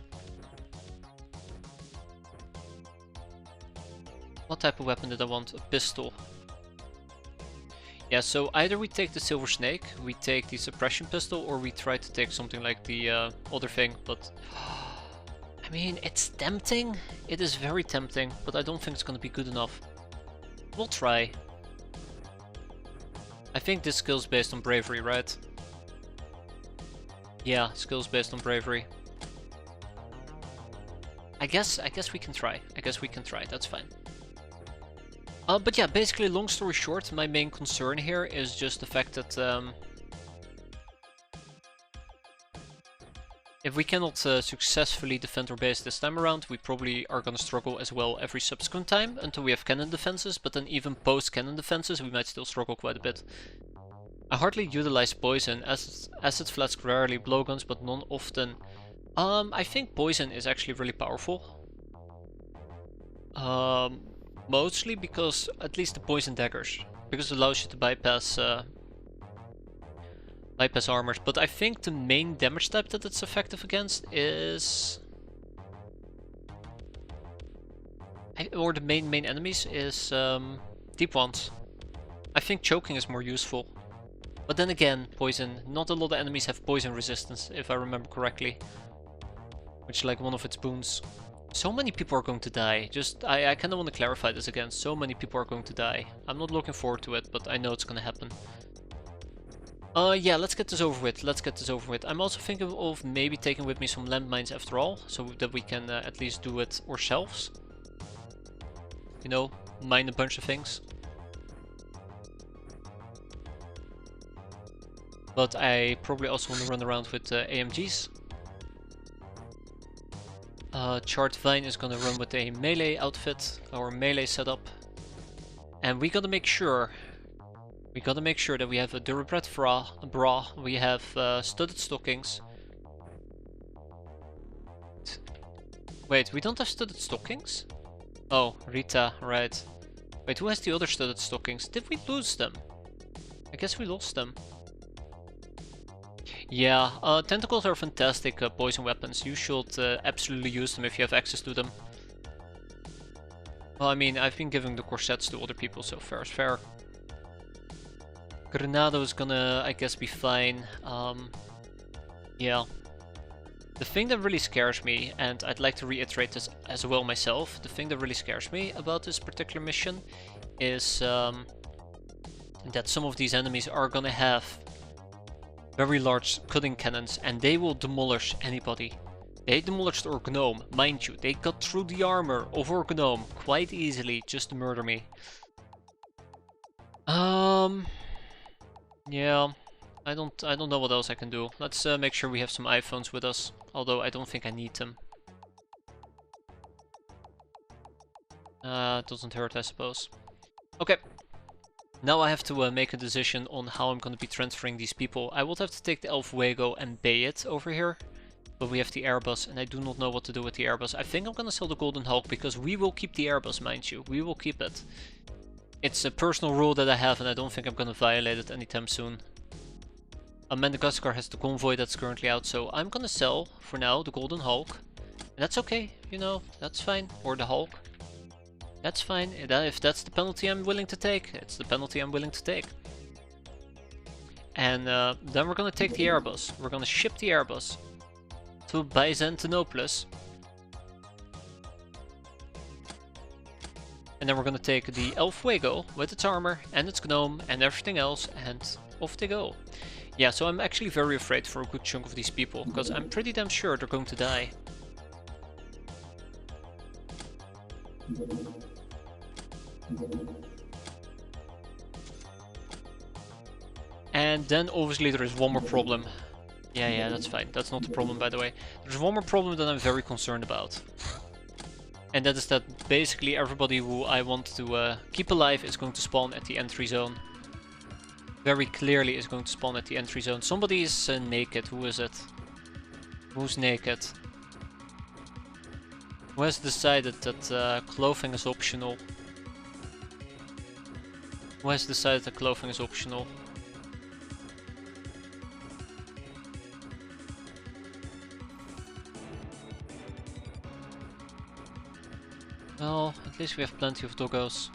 What type of weapon did I want? A pistol. Yeah, so either we take the Silver Snake, we take the Suppression Pistol, or we try to take something like the other thing, but... I mean, it's tempting. It is very tempting, but I don't think it's gonna be good enough. We'll try. I think this skill's based on bravery, right? Yeah, skills based on bravery. I guess we can try. That's fine. But yeah, basically, long story short, my main concern here is just the fact that if we cannot successfully defend our base this time around, we probably are gonna struggle as well every subsequent time until we have cannon defenses, but then even post-cannon defenses, we might still struggle quite a bit. I hardly utilize poison, acid flasks rarely, blowguns, but none often. I think poison is actually really powerful. Mostly because, at least the poison daggers, because it allows you to bypass bypass armors, but I think the main damage type that it's effective against is... or the main enemies is deep ones. I think choking is more useful. But then again, poison. Not a lot of enemies have poison resistance, if I remember correctly. Which is like one of its boons. So many people are going to die. Just, I kind of want to clarify this again. So many people are going to die. I'm not looking forward to it, but I know it's going to happen. Yeah, let's get this over with. Let's get this over with. I'm also thinking of maybe taking with me some landmines after all, so that we can at least do it ourselves. You know, mine a bunch of things. But I probably also want to run around with AMGs. Chart Vine is gonna run with a melee outfit, or melee setup. And we gotta make sure that we have a Durabret bra, we have studded stockings. Wait, we don't have studded stockings? Oh, Rita, right. Wait, who has the other studded stockings? Did we lose them? I guess we lost them. Yeah, tentacles are fantastic poison weapons. You should absolutely use them if you have access to them. Well, I mean, I've been giving the corsets to other people, so fair is fair. Granado is gonna, I guess, be fine. Yeah. The thing that really scares me, and I'd like to reiterate this as well myself, the thing that really scares me about this particular mission is that some of these enemies are gonna have very large cutting cannons, and they will demolish anybody. They demolished our gnome, mind you. They got through the armor of our gnome quite easily just to murder me. Yeah, I don't know what else I can do. Let's make sure we have some iPhones with us, although I don't think I need them. It doesn't hurt, I suppose. Okay. Now I have to make a decision on how I'm going to be transferring these people. I would have to take the Elf Wago and bay it over here. But we have the Airbus, and I do not know what to do with the Airbus. I think I'm going to sell the Golden Hulk, because we will keep the Airbus, mind you. We will keep it. It's a personal rule that I have, and I don't think I'm going to violate it anytime soon. Madagascar has the convoy that's currently out, so I'm going to sell, for now, the Golden Hulk. And that's okay, you know, that's fine. Or the Hulk. That's fine. If that's the penalty I'm willing to take, it's the penalty I'm willing to take. And then we're going to take the Airbus. We're going to ship the Airbus to Byzantinopolis. And then we're going to take the Elf Wago with its armor and its gnome and everything else, and off they go. Yeah, so I'm actually very afraid for a good chunk of these people, because I'm pretty damn sure they're going to die. And then obviously there is one more problem. Yeah, that's fine. That's not the problem, by the way. There's one more problem that I'm very concerned about. And that is that basically everybody who I want to keep alive is going to spawn at the entry zone. Very clearly is going to spawn at the entry zone. Somebody is naked. Who is it? Who's naked? Who has decided that clothing is optional? Who has decided that clothing is optional? Well, at least we have plenty of doggos.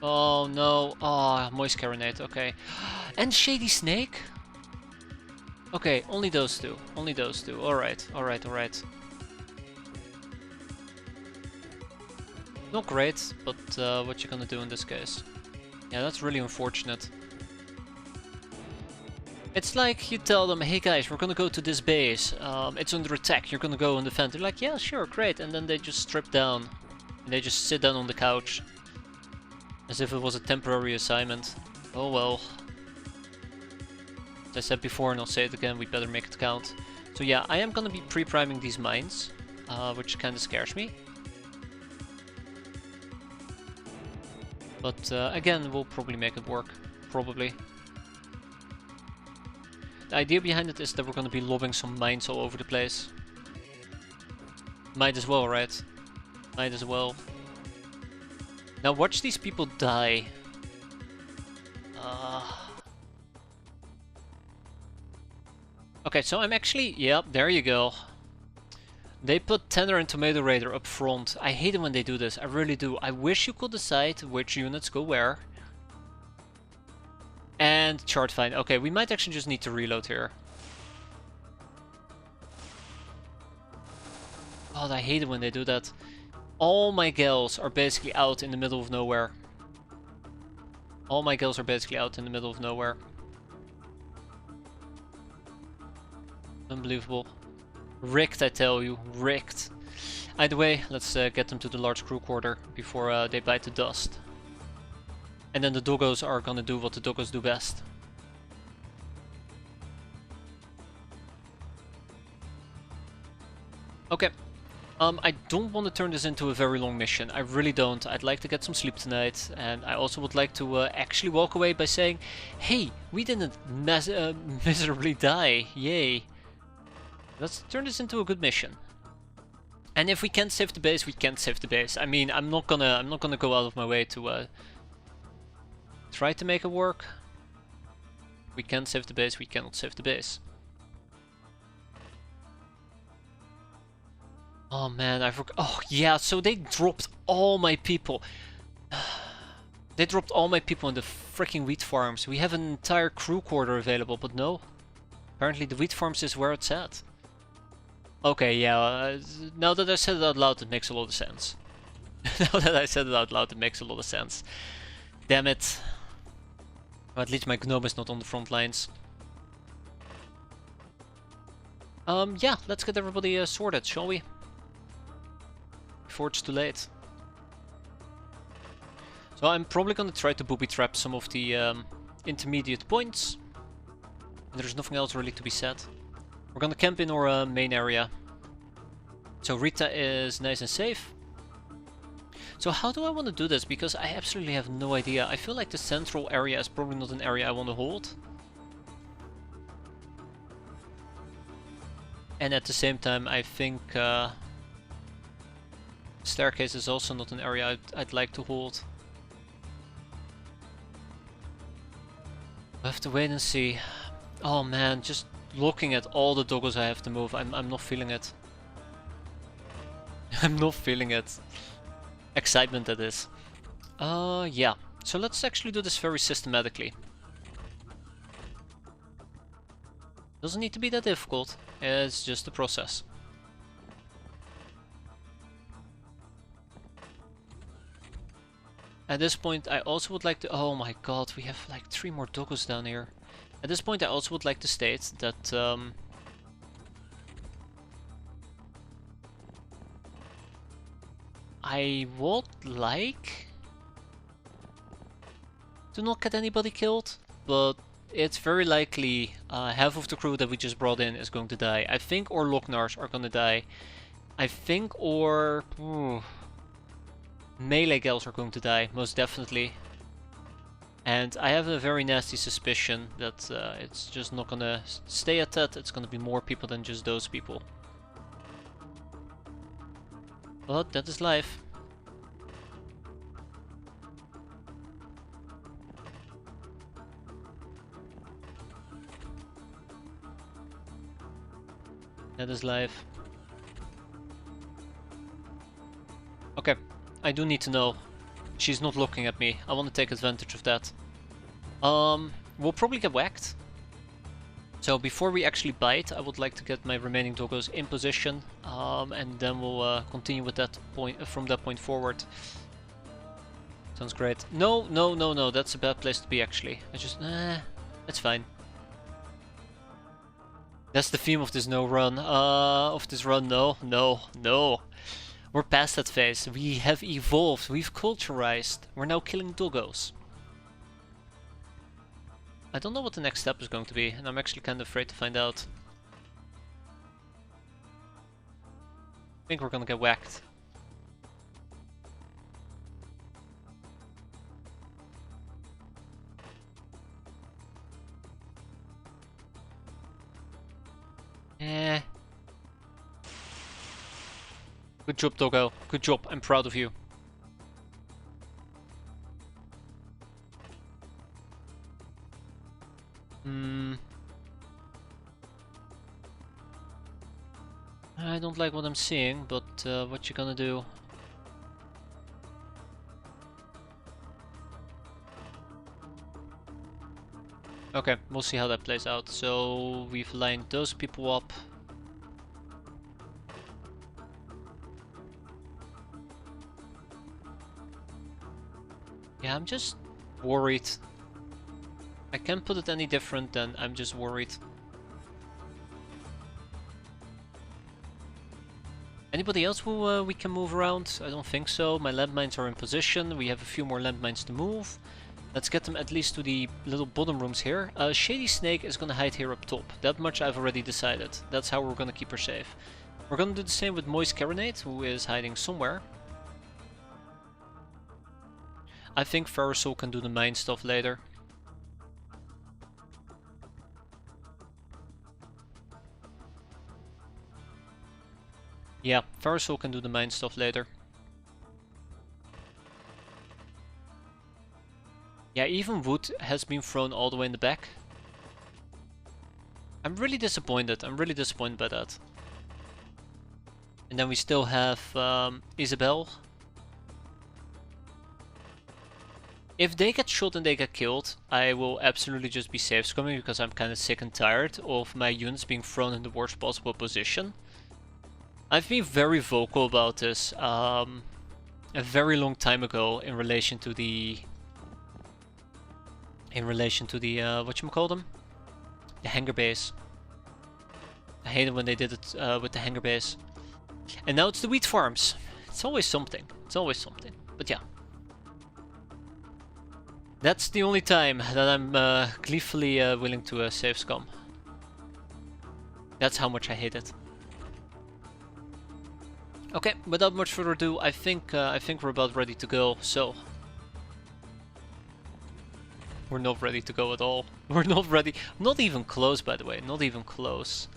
Oh no, oh, Moist Carinate, okay. And Shady Snake? Okay, only those two, only those two, alright. Not great, but what you gonna do in this case? Yeah, that's really unfortunate. It's like you tell them, hey guys, we're gonna go to this base, it's under attack, you're gonna go and defend. They're like, yeah, sure, great, and then they just strip down. And they just sit down on the couch. As if it was a temporary assignment. Oh well. As I said before, and I'll say it again, we better make it count. So yeah, I am gonna be pre-priming these mines, which kinda scares me. But again, we'll probably make it work. Probably. The idea behind it is that we're gonna be lobbing some mines all over the place. Might as well, right? Might as well. Now watch these people die. Okay, so I'm actually... Yep, there you go. They put Tender and Tomato Raider up front. I hate it when they do this. I really do. I wish you could decide which units go where. And chart find. Okay, we might actually just need to reload here. God, I hate it when they do that. All my gals are basically out in the middle of nowhere. All my gals are basically out in the middle of nowhere. Unbelievable. Rigged, I tell you. Rigged. Either way, let's get them to the large crew quarter before they bite the dust. And then the doggos are gonna do what the doggos do best. Okay. I don't want to turn this into a very long mission. I really don't. I'd like to get some sleep tonight. And I also would like to actually walk away by saying, hey, we didn't miserably die. Yay. Let's turn this into a good mission. And if we can't save the base, we can't save the base. I mean, I'm not gonna go out of my way to try to make it work. We can't save the base, we cannot save the base. Oh man, I forgot. Oh yeah, so they dropped all my people. They dropped all my people in the freaking wheat farms. We have an entire crew quarter available, but no. Apparently the wheat farms is where it's at. Okay, yeah, now that I said it out loud, it makes a lot of sense. Now that I said it out loud, it makes a lot of sense. Damn it. Well, at least my gnome is not on the front lines. Yeah, let's get everybody sorted, shall we? Before it's too late. So I'm probably gonna try to booby trap some of the intermediate points. And there's nothing else really to be said. We're gonna camp in our main area. So Rita is nice and safe. So how do I want to do this? Because I absolutely have no idea. I feel like the central area is probably not an area I want to hold. And at the same time, I think staircase is also not an area I'd like to hold. I have to wait and see. Oh man, just looking at all the doggos I have to move, I'm not feeling it. I'm not feeling it. Excitement that is. Yeah. So let's actually do this very systematically. Doesn't need to be that difficult. It's just a process. At this point I also would like to... Oh my god, we have like 3 more doggos down here. At this point I also would like to state that... I would like to not get anybody killed, but it's very likely half of the crew that we just brought in is going to die. I think our Locknars are gonna die. I think our melee gals are going to die, most definitely. And I have a very nasty suspicion that it's just not gonna stay at that. It's gonna be more people than just those people. But that is life. That is life. Okay, I do need to know. She's not looking at me. I want to take advantage of that. We'll probably get whacked. So before we actually bite, I would like to get my remaining doggos in position, and then we'll continue with that point from that point forward. Sounds great. No, no, no, no. That's a bad place to be actually. I just that's fine. That's the theme of this run. No, no, no. We're past that phase. We have evolved. We've culturized. We're now killing doggos. I don't know what the next step is going to be, and I'm actually kind of afraid to find out. I think we're gonna get whacked. Eh. Good job, doggo. Good job. I'm proud of you. I don't like what I'm seeing, but what you gonna do? Okay, we'll see how that plays out. So we've lined those people up. Yeah, I'm just worried. I can't put it any different than I'm just worried. Anybody else who we can move around? I don't think so. My landmines are in position. We have a few more landmines to move. Let's get them at least to the little bottom rooms here. Shady Snake is gonna hide here up top. That much I've already decided. That's how we're gonna keep her safe. We're gonna do the same with X-piratez, who is hiding somewhere. I think Ferrosoul can do the mine stuff later. Yeah, Ferrosoul can do the mine stuff later. Yeah, even wood has been thrown all the way in the back. I'm really disappointed. I'm really disappointed by that. And then we still have Isabel. If they get shot and they get killed, I will absolutely just be safe scumming because I'm kind of sick and tired of my units being thrown in the worst possible position. I've been very vocal about this a very long time ago in relation to the whatchamacallem? The hangar base. I hate it when they did it with the hangar base. And now it's the wheat farms. It's always something. It's always something. But yeah. That's the only time that I'm gleefully willing to save scum. That's how much I hate it. Okay, without much further ado, I think we're about ready to go. So we're not ready to go at all. We're not ready. Not even close, by the way. Not even close.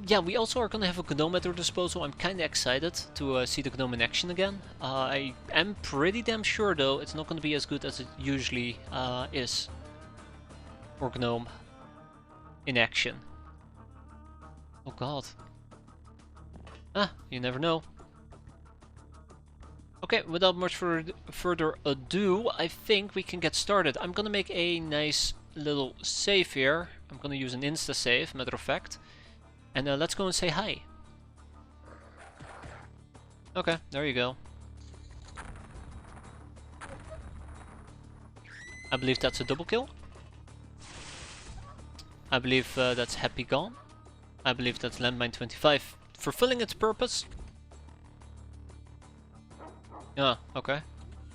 Yeah, we also are gonna have a gnome at our disposal. I'm kinda excited to see the gnome in action again. I am pretty damn sure, though, it's not gonna be as good as it usually is for gnome in action. Oh god. Ah, you never know. Okay, without much further ado, I think we can get started. I'm gonna make a nice little save here. I'm gonna use an insta save, matter of fact. And let's go and say hi. Okay, there you go. I believe that's a double kill. I believe that's Happy Gone. I believe that's Landmine 25 fulfilling its purpose. Ah, okay.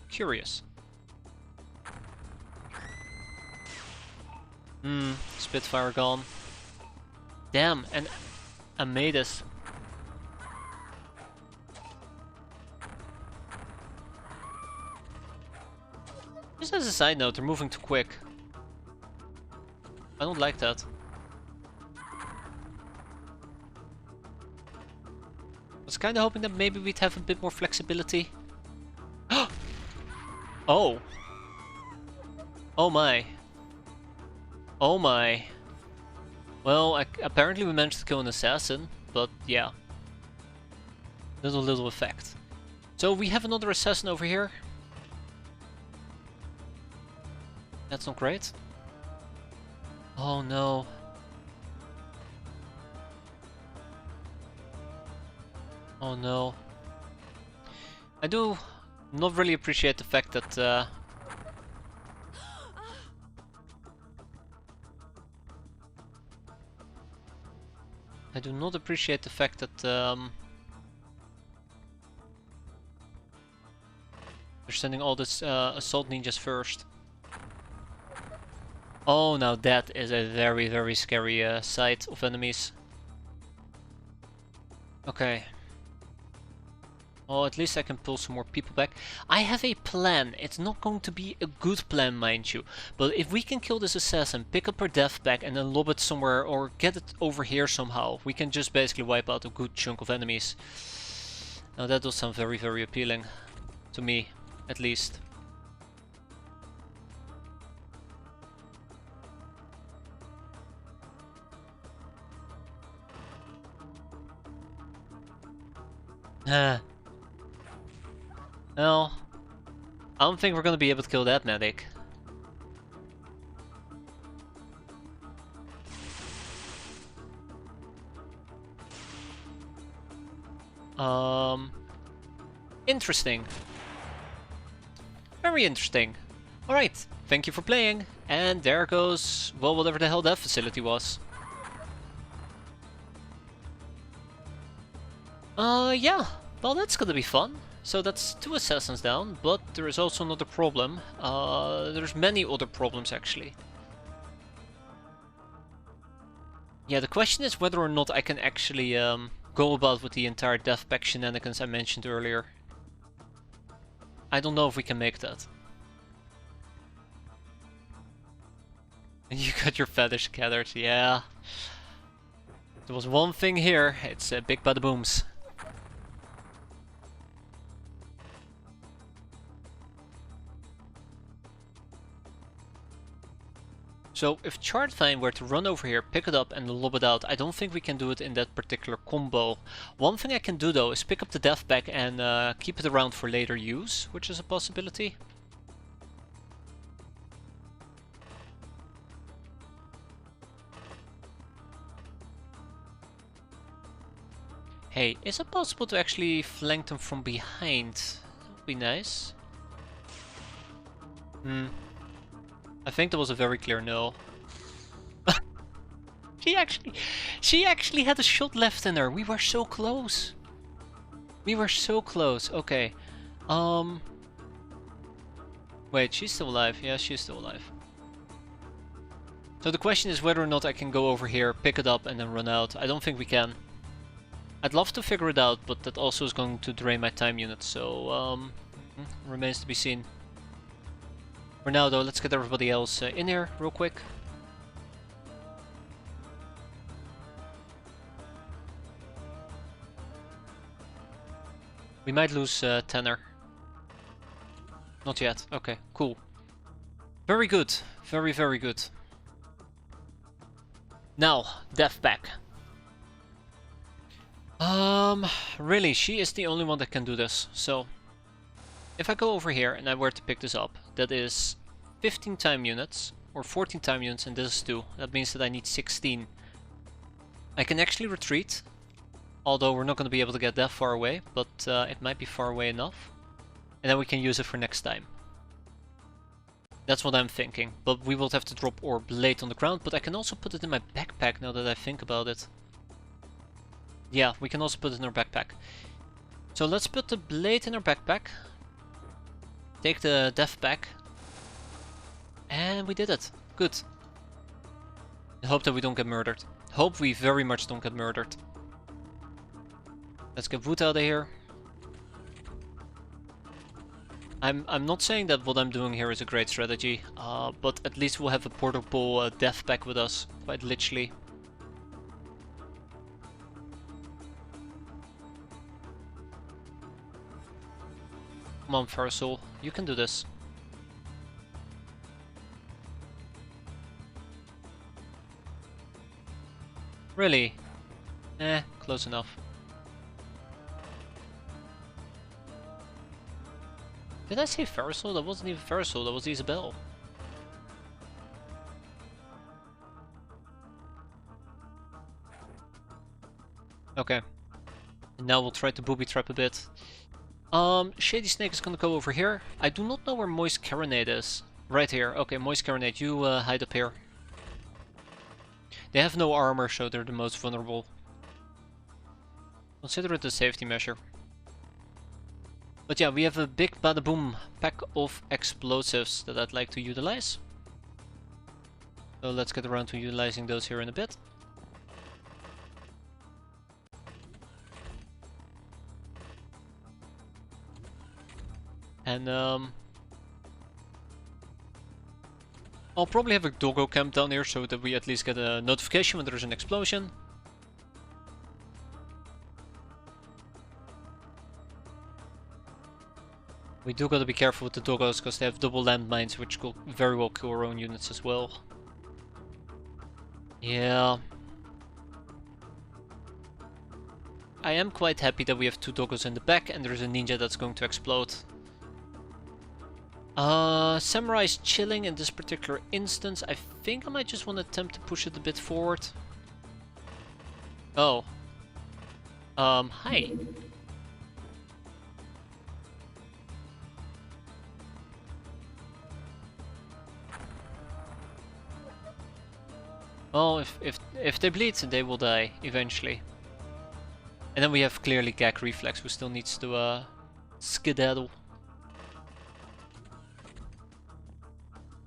Curious. Spitfire gone. Damn, and Amadis. Just as a side note, they're moving too quick. I don't like that. I was kinda hoping that maybe we'd have a bit more flexibility. Oh! Oh my. Oh my. Well, apparently we managed to kill an assassin, but yeah. Little effect. So we have another assassin over here. That's not great. Oh no. Oh no. I do not really appreciate the fact that I do not appreciate the fact that they're sending all this assault ninjas first. Oh, now that is a very scary sight of enemies. Okay. Oh, at least I can pull some more people back. I have a plan. It's not going to be a good plan, mind you. But if we can kill this assassin, pick up her death pack and then lob it somewhere or get it over here somehow, we can just basically wipe out a good chunk of enemies. Now that does sound very appealing. To me, at least. Well, I don't think we're gonna be able to kill that medic. Interesting. Very interesting. Alright, thank you for playing. And there goes, well, whatever the hell that facility was. Yeah. Well, that's gonna be fun. So that's 2 assassins down, but there is also another problem. There's many other problems, actually. Yeah, the question is whether or not I can actually, go about with the entire death pack shenanigans I mentioned earlier. I don't know if we can make that. You got your feathers scattered, yeah. There was one thing here, it's big bada booms. So if Chartvine were to run over here, pick it up and lob it out, I don't think we can do it in that particular combo. One thing I can do though is pick up the death pack and keep it around for later use, which is a possibility. Hey, is it possible to actually flank them from behind? That would be nice. I think that was a very clear no. She actually had a shot left in her. We were so close. We were so close. Okay. Wait, she's still alive. Yeah, she's still alive. So the question is whether or not I can go over here, pick it up and then run out. I don't think we can. I'd love to figure it out, but that also is going to drain my time unit, so remains to be seen. For now though, let's get everybody else in here real quick. We might lose Tanner. Not yet. Okay, cool. Very good. Very, very good. Now, death pack. Really, she is the only one that can do this. So, if I go over here and I were to pick this up, that is 15 time units, or 14 time units, and this is 2. That means that I need 16. I can actually retreat, although we're not going to be able to get that far away, but it might be far away enough. And then we can use it for next time. That's what I'm thinking, but we will have to drop our blade on the ground, but I can also put it in my backpack now that I think about it. Yeah, we can also put it in our backpack. So let's put the blade in our backpack. Take the death pack. And we did it. Good. I hope that we don't get murdered. Hope we very much don't get murdered. Let's get Wood out of here. I'm not saying that what I'm doing here is a great strategy, but at least we'll have a portable death pack with us, quite literally. Come on, Farsal, you can do this. Really? Eh, close enough. Did I say Farsal? That wasn't even Farsal, that was Isabel. Okay. And now we'll try to booby trap a bit. Shady Snake is gonna go over here. I do not know where Boyz is. Right here. Okay, Boyz, you hide up here. They have no armor, so they're the most vulnerable. Consider it a safety measure. But yeah, we have a big bada boom pack of explosives that I'd like to utilize. So let's get around to utilizing those here in a bit. And I'll probably have a doggo camp down here so that we at least get a notification when there's an explosion. We do gotta be careful with the doggos because they have double landmines which could very well kill our own units as well. Yeah. I am quite happy that we have 2 doggos in the back and there's a ninja that's going to explode. Samurai's chilling in this particular instance. I think I might just want to attempt to push it a bit forward. Oh. Hi. Well, if they bleed, they will die eventually. And then we have clearly Gag Reflex, who still needs to skedaddle.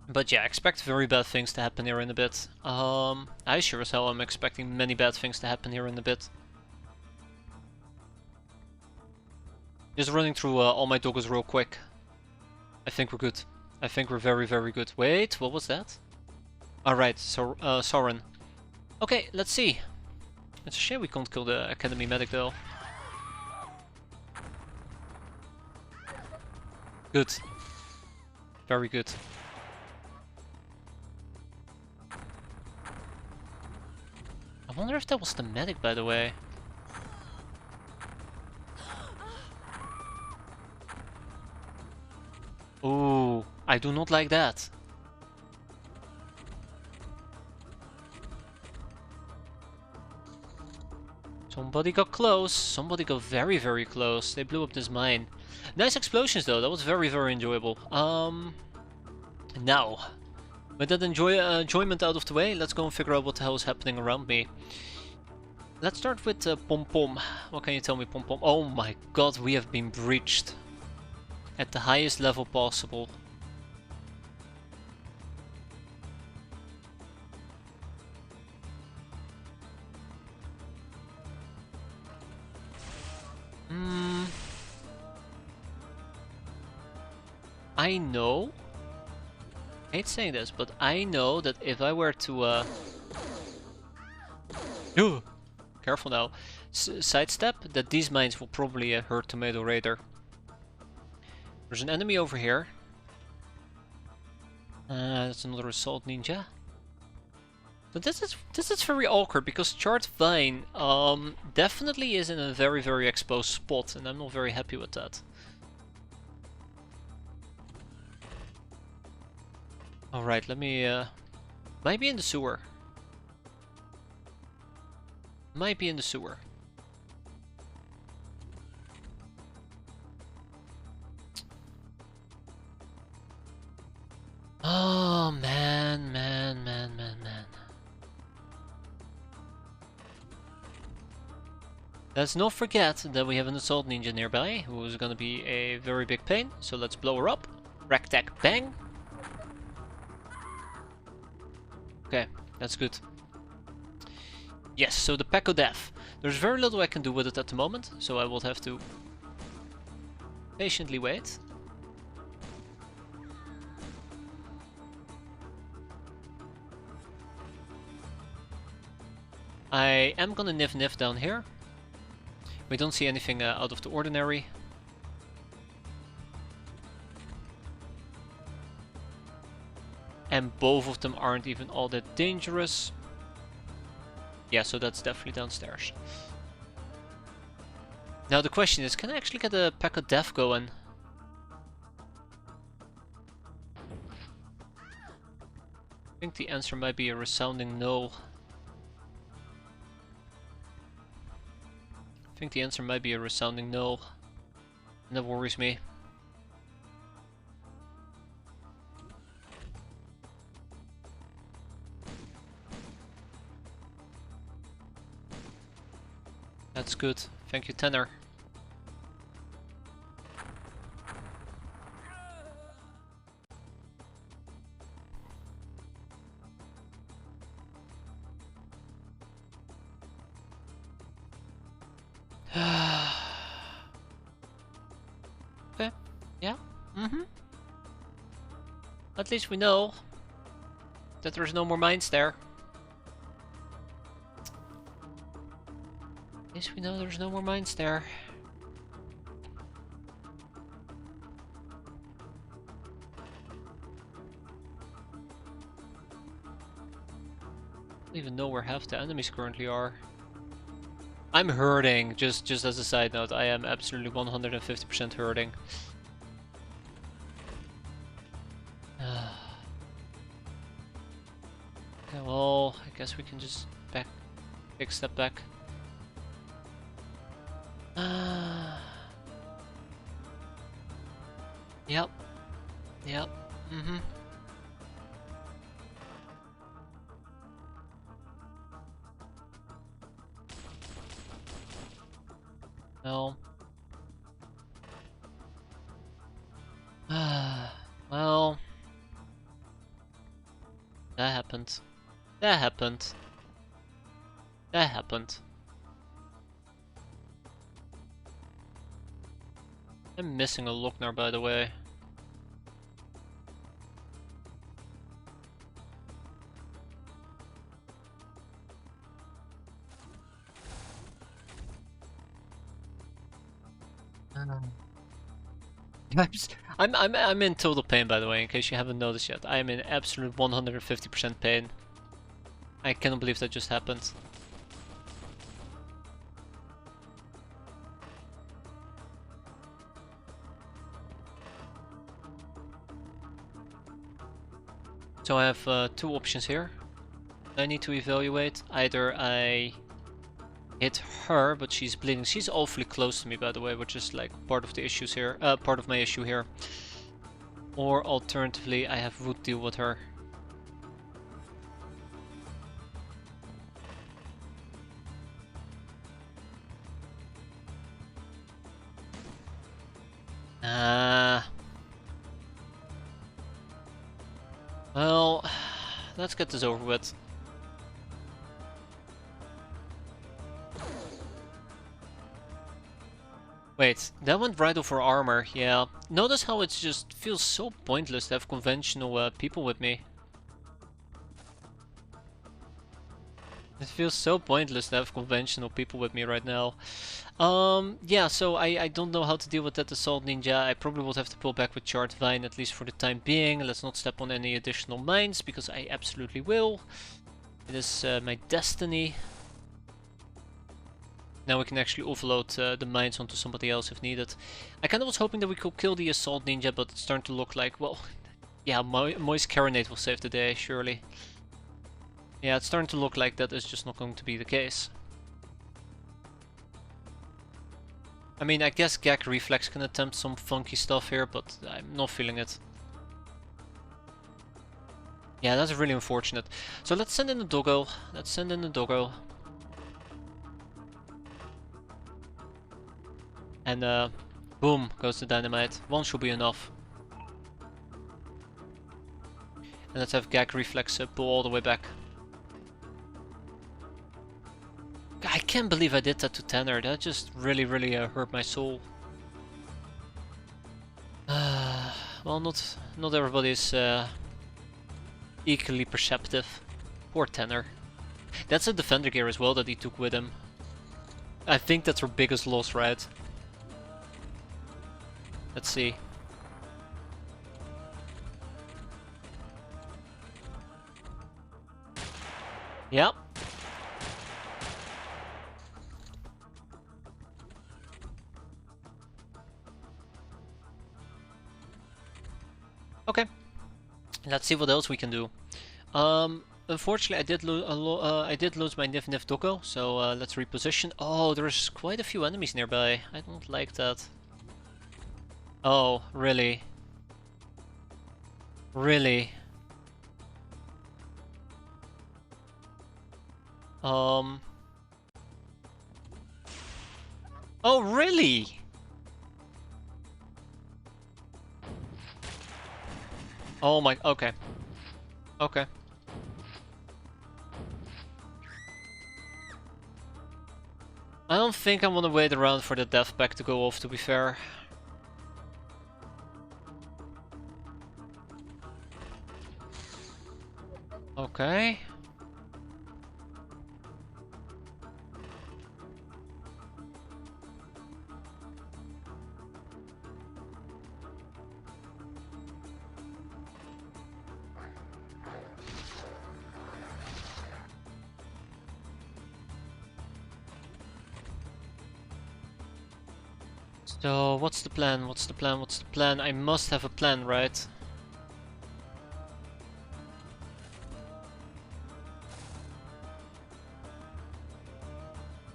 But yeah, expect very bad things to happen here in a bit. I sure as hell am expecting many bad things to happen here in a bit. Just running through all my doggos real quick. I think we're good. I think we're very, very good. Wait, what was that? Alright, so Soren. Okay, let's see. It's a shame we can't kill the Academy Medic though. Good. Very good. I wonder if that was the medic, by the way. Ooh, I do not like that. Somebody got close. Somebody got very, very close. They blew up this mine. Nice explosions though. That was very, very enjoyable. Now, with that enjoyment out of the way, let's go and figure out what the hell is happening around me. Let's start with Pom Pom. What can you tell me, Pom Pom? Oh my god, we have been breached. At the highest level possible. I know. I hate saying this, but I know that if I were to careful now, sidestep, that these mines will probably hurt Tomato Raider. There's an enemy over here. That's another assault ninja. But this is very awkward because Charred Vine definitely is in a very, very exposed spot, and I'm not very happy with that. Alright, let me might be in the sewer. Might be in the sewer. Oh man. Let's not forget that we have an assault ninja nearby, who is gonna be a very big pain. So let's blow her up. Rack tack bang. Okay, that's good. Yes, so the Pack of Death. There's very little I can do with it at the moment, so I will have to patiently wait. I am gonna niff down here. We don't see anything out of the ordinary. And both of them aren't even all that dangerous. Yeah, so that's definitely downstairs. Now the question is, can I actually get a Pack of Death going? I think the answer might be a resounding no. I think the answer might be a resounding no. And that worries me. That's good. Thank you, Tanner. Okay. Yeah. At least we know that there's no more mines there. At least we know there's no more mines there. I don't even know where half the enemies currently are. I'm hurting, just as a side note, I am absolutely 150% hurting. Okay, well, I guess we can just take a step back. Yep. Yep. Mm-hmm. No. Well, that happened. That happened. That happened. I'm missing a Lochnar, by the way. I'm in total pain, by the way, in case you haven't noticed yet. I am in absolute 150% pain. I cannot believe that just happened. So I have two options here. I need to evaluate. Either I hit her, but she's bleeding. She's awfully close to me, by the way, which is like part of the issues here. Part of my issue here. Or alternatively, I have Wood deal with her. Well, let's get this over with. Wait, that went right over armor, yeah. Notice how it just feels so pointless to have conventional people with me. It feels so pointless to have conventional people with me right now. Yeah, so I don't know how to deal with that Assault Ninja. I probably would have to pull back with Charred Vine, at least for the time being. Let's not step on any additional mines, because I absolutely will. It is my destiny. Now we can actually offload the mines onto somebody else if needed. I kind of was hoping that we could kill the Assault Ninja, but it's starting to look like, well, yeah, Moist Carinate will save the day, surely. Yeah, it's starting to look like that is just not going to be the case. I mean, I guess Gag Reflex can attempt some funky stuff here, but I'm not feeling it. Yeah, that's really unfortunate. So let's send in the doggo. Let's send in the doggo. And boom, goes the dynamite. One should be enough. And let's have Gag Reflex pull all the way back. I can't believe I did that to Tanner. That just really hurt my soul. Well, not everybody is equally perceptive. Poor Tanner. That's a defender gear as well that he took with him. I think that's our biggest loss, right? Let's see. Yep. Okay. Let's see what else we can do. Unfortunately, I did lose my Niv Doggo, so let's reposition. Oh, there's quite a few enemies nearby. I don't like that. Oh, really? Really? Oh, really? Oh my, okay. Okay. I don't think I want to wait around for the death pack to go off, to be fair. Okay. So, what's the plan? What's the plan? What's the plan? I must have a plan, right?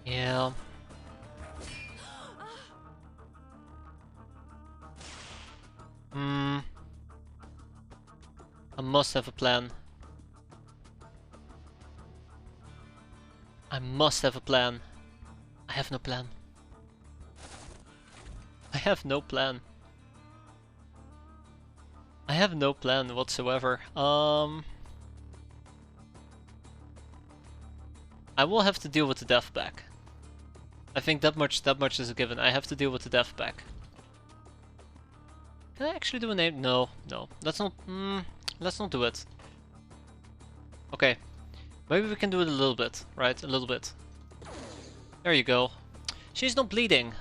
Yeah. I must have a plan. I must have a plan. I have no plan. I have no plan. I have no plan whatsoever. I will have to deal with the death pack. I think that much is a given. I have to deal with the death pack. Can I actually do a name? No, no. Let's not do it. Okay. Maybe we can do it a little bit, right? A little bit. There you go. She's not bleeding.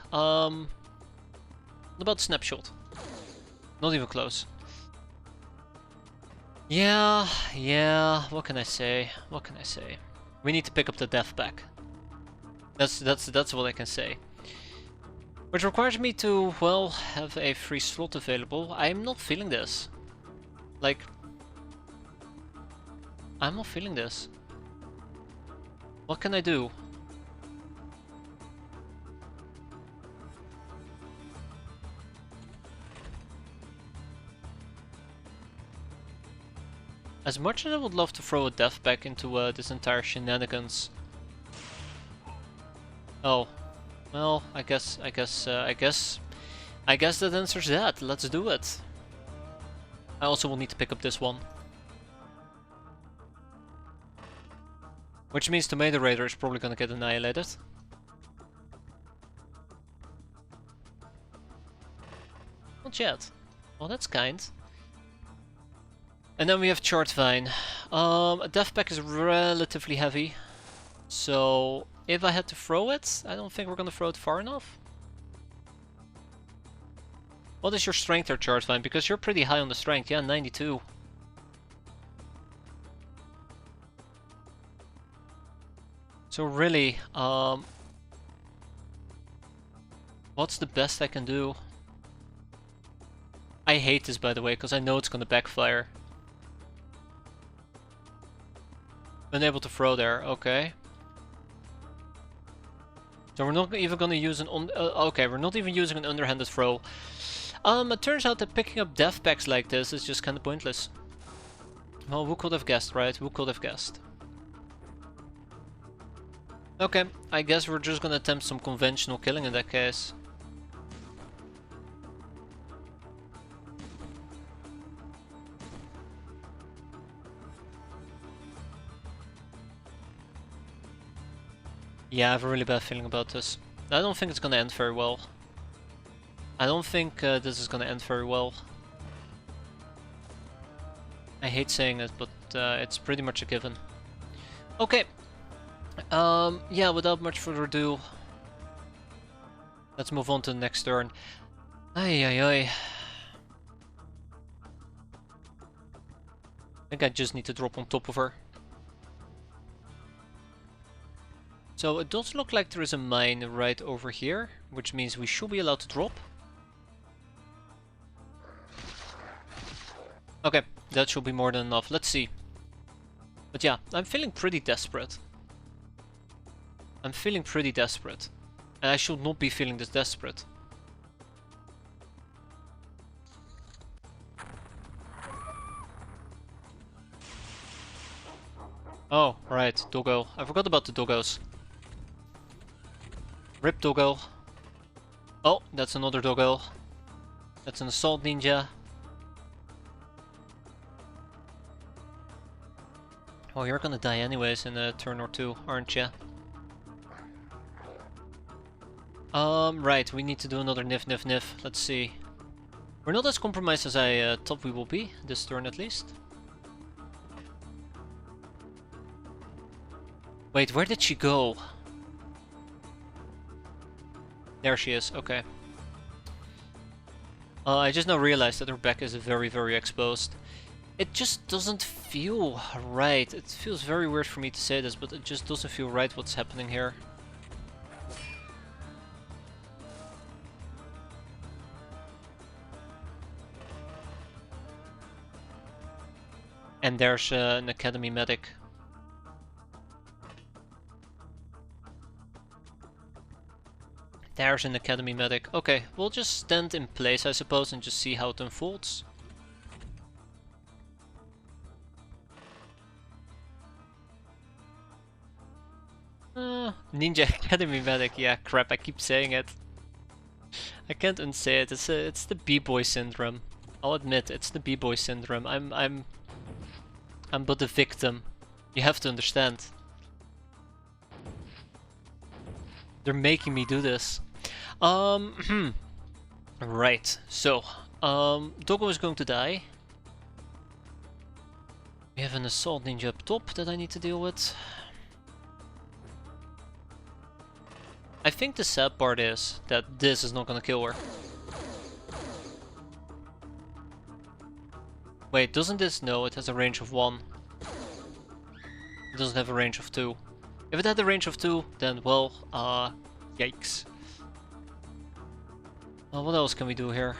What about snapshot? Not even close. Yeah, what can I say? What can I say? We need to pick up the death pack. That's what I can say. Which requires me to, well, have a free slot available. I'm not feeling this. Like, I'm not feeling this. What can I do? As much as I would love to throw a death pack into this entire shenanigans. Oh, well, I guess that answers that. Let's do it. I also will need to pick up this one. Which means Tomato Raider is probably gonna get annihilated. Not yet. Well, that's kind. And then we have Chart Vine. A death pack is relatively heavy. So, if I had to throw it, I don't think we're gonna throw it far enough. What is your strength there, Chart Vine? Because you're pretty high on the strength. Yeah, 92. So really, what's the best I can do? I hate this, by the way, because I know it's gonna backfire. Unable to throw there, okay. So we're not even gonna use an okay, we're not even using an underhanded throw. It turns out that picking up death packs like this is just kinda pointless. Well, who could have guessed, right? Who could have guessed? Okay, I guess we're just gonna attempt some conventional killing in that case. Yeah, I have a really bad feeling about this. I don't think it's gonna end very well. I don't think this is gonna end very well. I hate saying it, but it's pretty much a given. Okay. Yeah, without much further ado, let's move on to the next turn. I think I just need to drop on top of her. So it does look like there is a mine right over here, which means we should be allowed to drop. Okay, that should be more than enough. Let's see. But yeah, I'm feeling pretty desperate. I'm feeling pretty desperate. And I should not be feeling this desperate. Oh, right, doggo. I forgot about the doggos. Rip doggo. Oh, that's another doggo. That's an assault ninja. Well, you're gonna die anyways in a turn or two, aren't ya? Right, we need to do another niff. Let's see. We're not as compromised as I thought we will be, this turn at least. Wait, where did she go? There she is, okay. I just now realized that her back is very, very exposed. It just doesn't feel right. It feels very weird for me to say this, but it just doesn't feel right what's happening here. And there's an academy medic. There's an academy medic. Okay, we'll just stand in place, I suppose, and just see how it unfolds. Ninja Academy medic. Yeah, crap, I keep saying it. I can't unsay it. It's the B-boy syndrome. I'll admit, it's the B-boy syndrome. I'm but a victim. You have to understand. They're making me do this. Right. So, Doggo is going to die. We have an assault ninja up top that I need to deal with. I think the sad part is that this is not gonna kill her. Wait, doesn't this? No, it has a range of 1. It doesn't have a range of 2. If it had a range of 2, then well, yikes. Well, what else can we do here?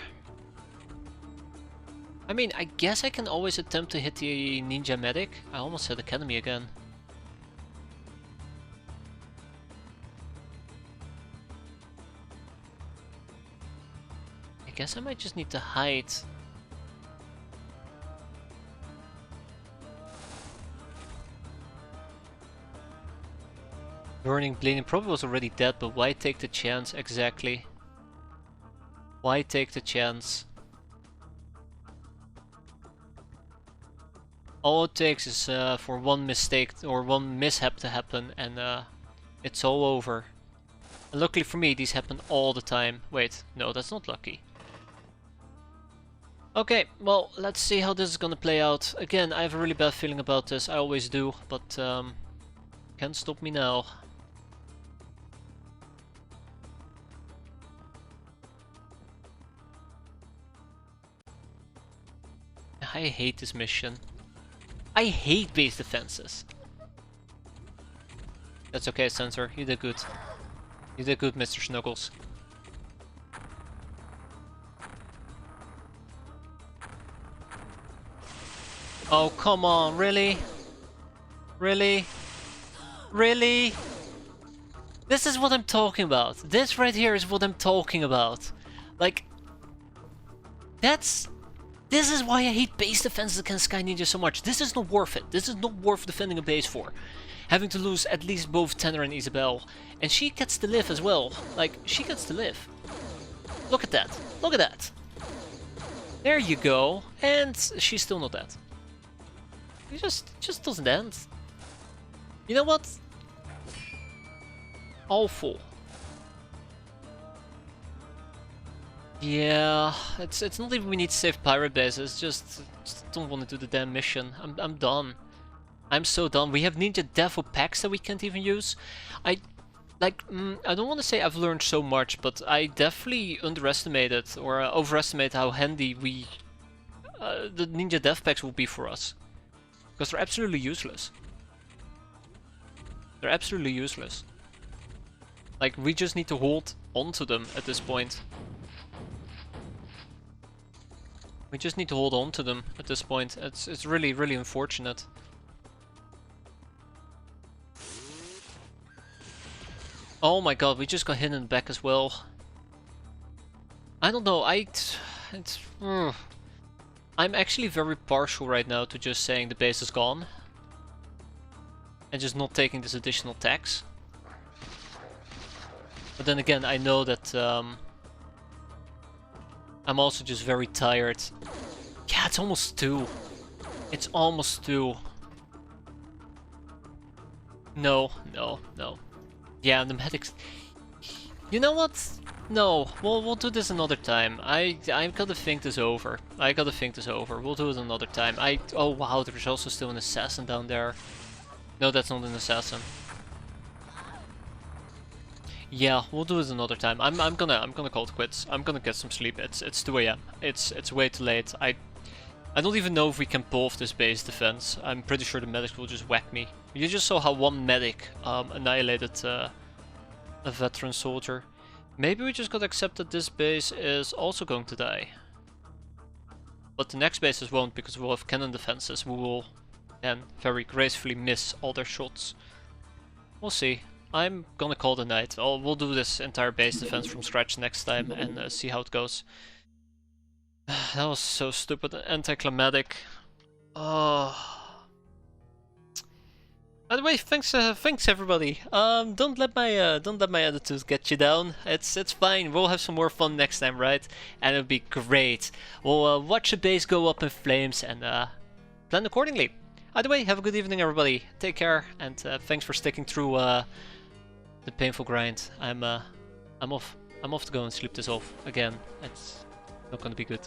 I mean, I guess I can always attempt to hit the ninja medic. I almost said academy again. I guess I might just need to hide. Burning Bleeding probably was already dead, but why take the chance exactly? Why take the chance? All it takes is for one mistake or one mishap to happen and it's all over. And luckily for me, these happen all the time. Wait, no, that's not lucky. Okay, well, let's see how this is gonna play out. Again, I have a really bad feeling about this. I always do, but can't stop me now. I hate this mission. I hate base defenses. That's okay, Sensor. You did good. You did good, Mr. Snuggles. Oh, come on, really? Really? Really? This is what I'm talking about. This right here is what I'm talking about. Like, this is why I hate base defenses against Sky Ninja so much. This is not worth it. This is not worth defending a base for. Having to lose at least both Tanner and Isabel. And she gets to live as well. Like, she gets to live. Look at that. Look at that. There you go. And she's still not dead. It just doesn't end. You know what? Awful. Yeah, it's not even we need to save pirate bases. Just don't want to do the damn mission. I'm done. I'm so done. We have Ninja Devil packs that we can't even use. I don't want to say I've learned so much, but I definitely underestimated or overestimated how handy the Ninja Dev packs will be for us. Because they're absolutely useless. They're absolutely useless. Like, we just need to hold onto them at this point. We just need to hold on to them at this point. It's really, really unfortunate. Oh my god, we just got hit in the back as well. I don't know, I'm actually very partial right now to just saying the base is gone. And just not taking this additional tax. But then again, I know that I'm also just very tired. Yeah, it's almost 2. It's almost 2. No. Yeah, the medics... You know what? No, we'll do this another time. I gotta think this over. We'll do it another time. Oh wow, there's also still an assassin down there. No, that's not an assassin. Yeah, we'll do it another time. I'm gonna call it quits. I'm gonna get some sleep. It's 2 AM. It's way too late. I don't even know if we can pull off this base defense. I'm pretty sure the medics will just whack me. You just saw how one medic annihilated a veteran soldier. Maybe we just gotta accept that this base is also going to die. But the next bases won't, because we'll have cannon defenses. We will then very gracefully miss all their shots. We'll see. I'm gonna call the night. We'll do this entire base defense from scratch next time and see how it goes. That was so stupid. Anticlimactic. Oh. By the way, thanks everybody. Don't let my attitude get you down. It's fine. We'll have some more fun next time, right? And it'll be great. We'll watch a base go up in flames and plan accordingly. Either way, have a good evening, everybody. Take care, and thanks for sticking through the painful grind. I'm off. I'm off to go and sleep this off again. It's not gonna be good.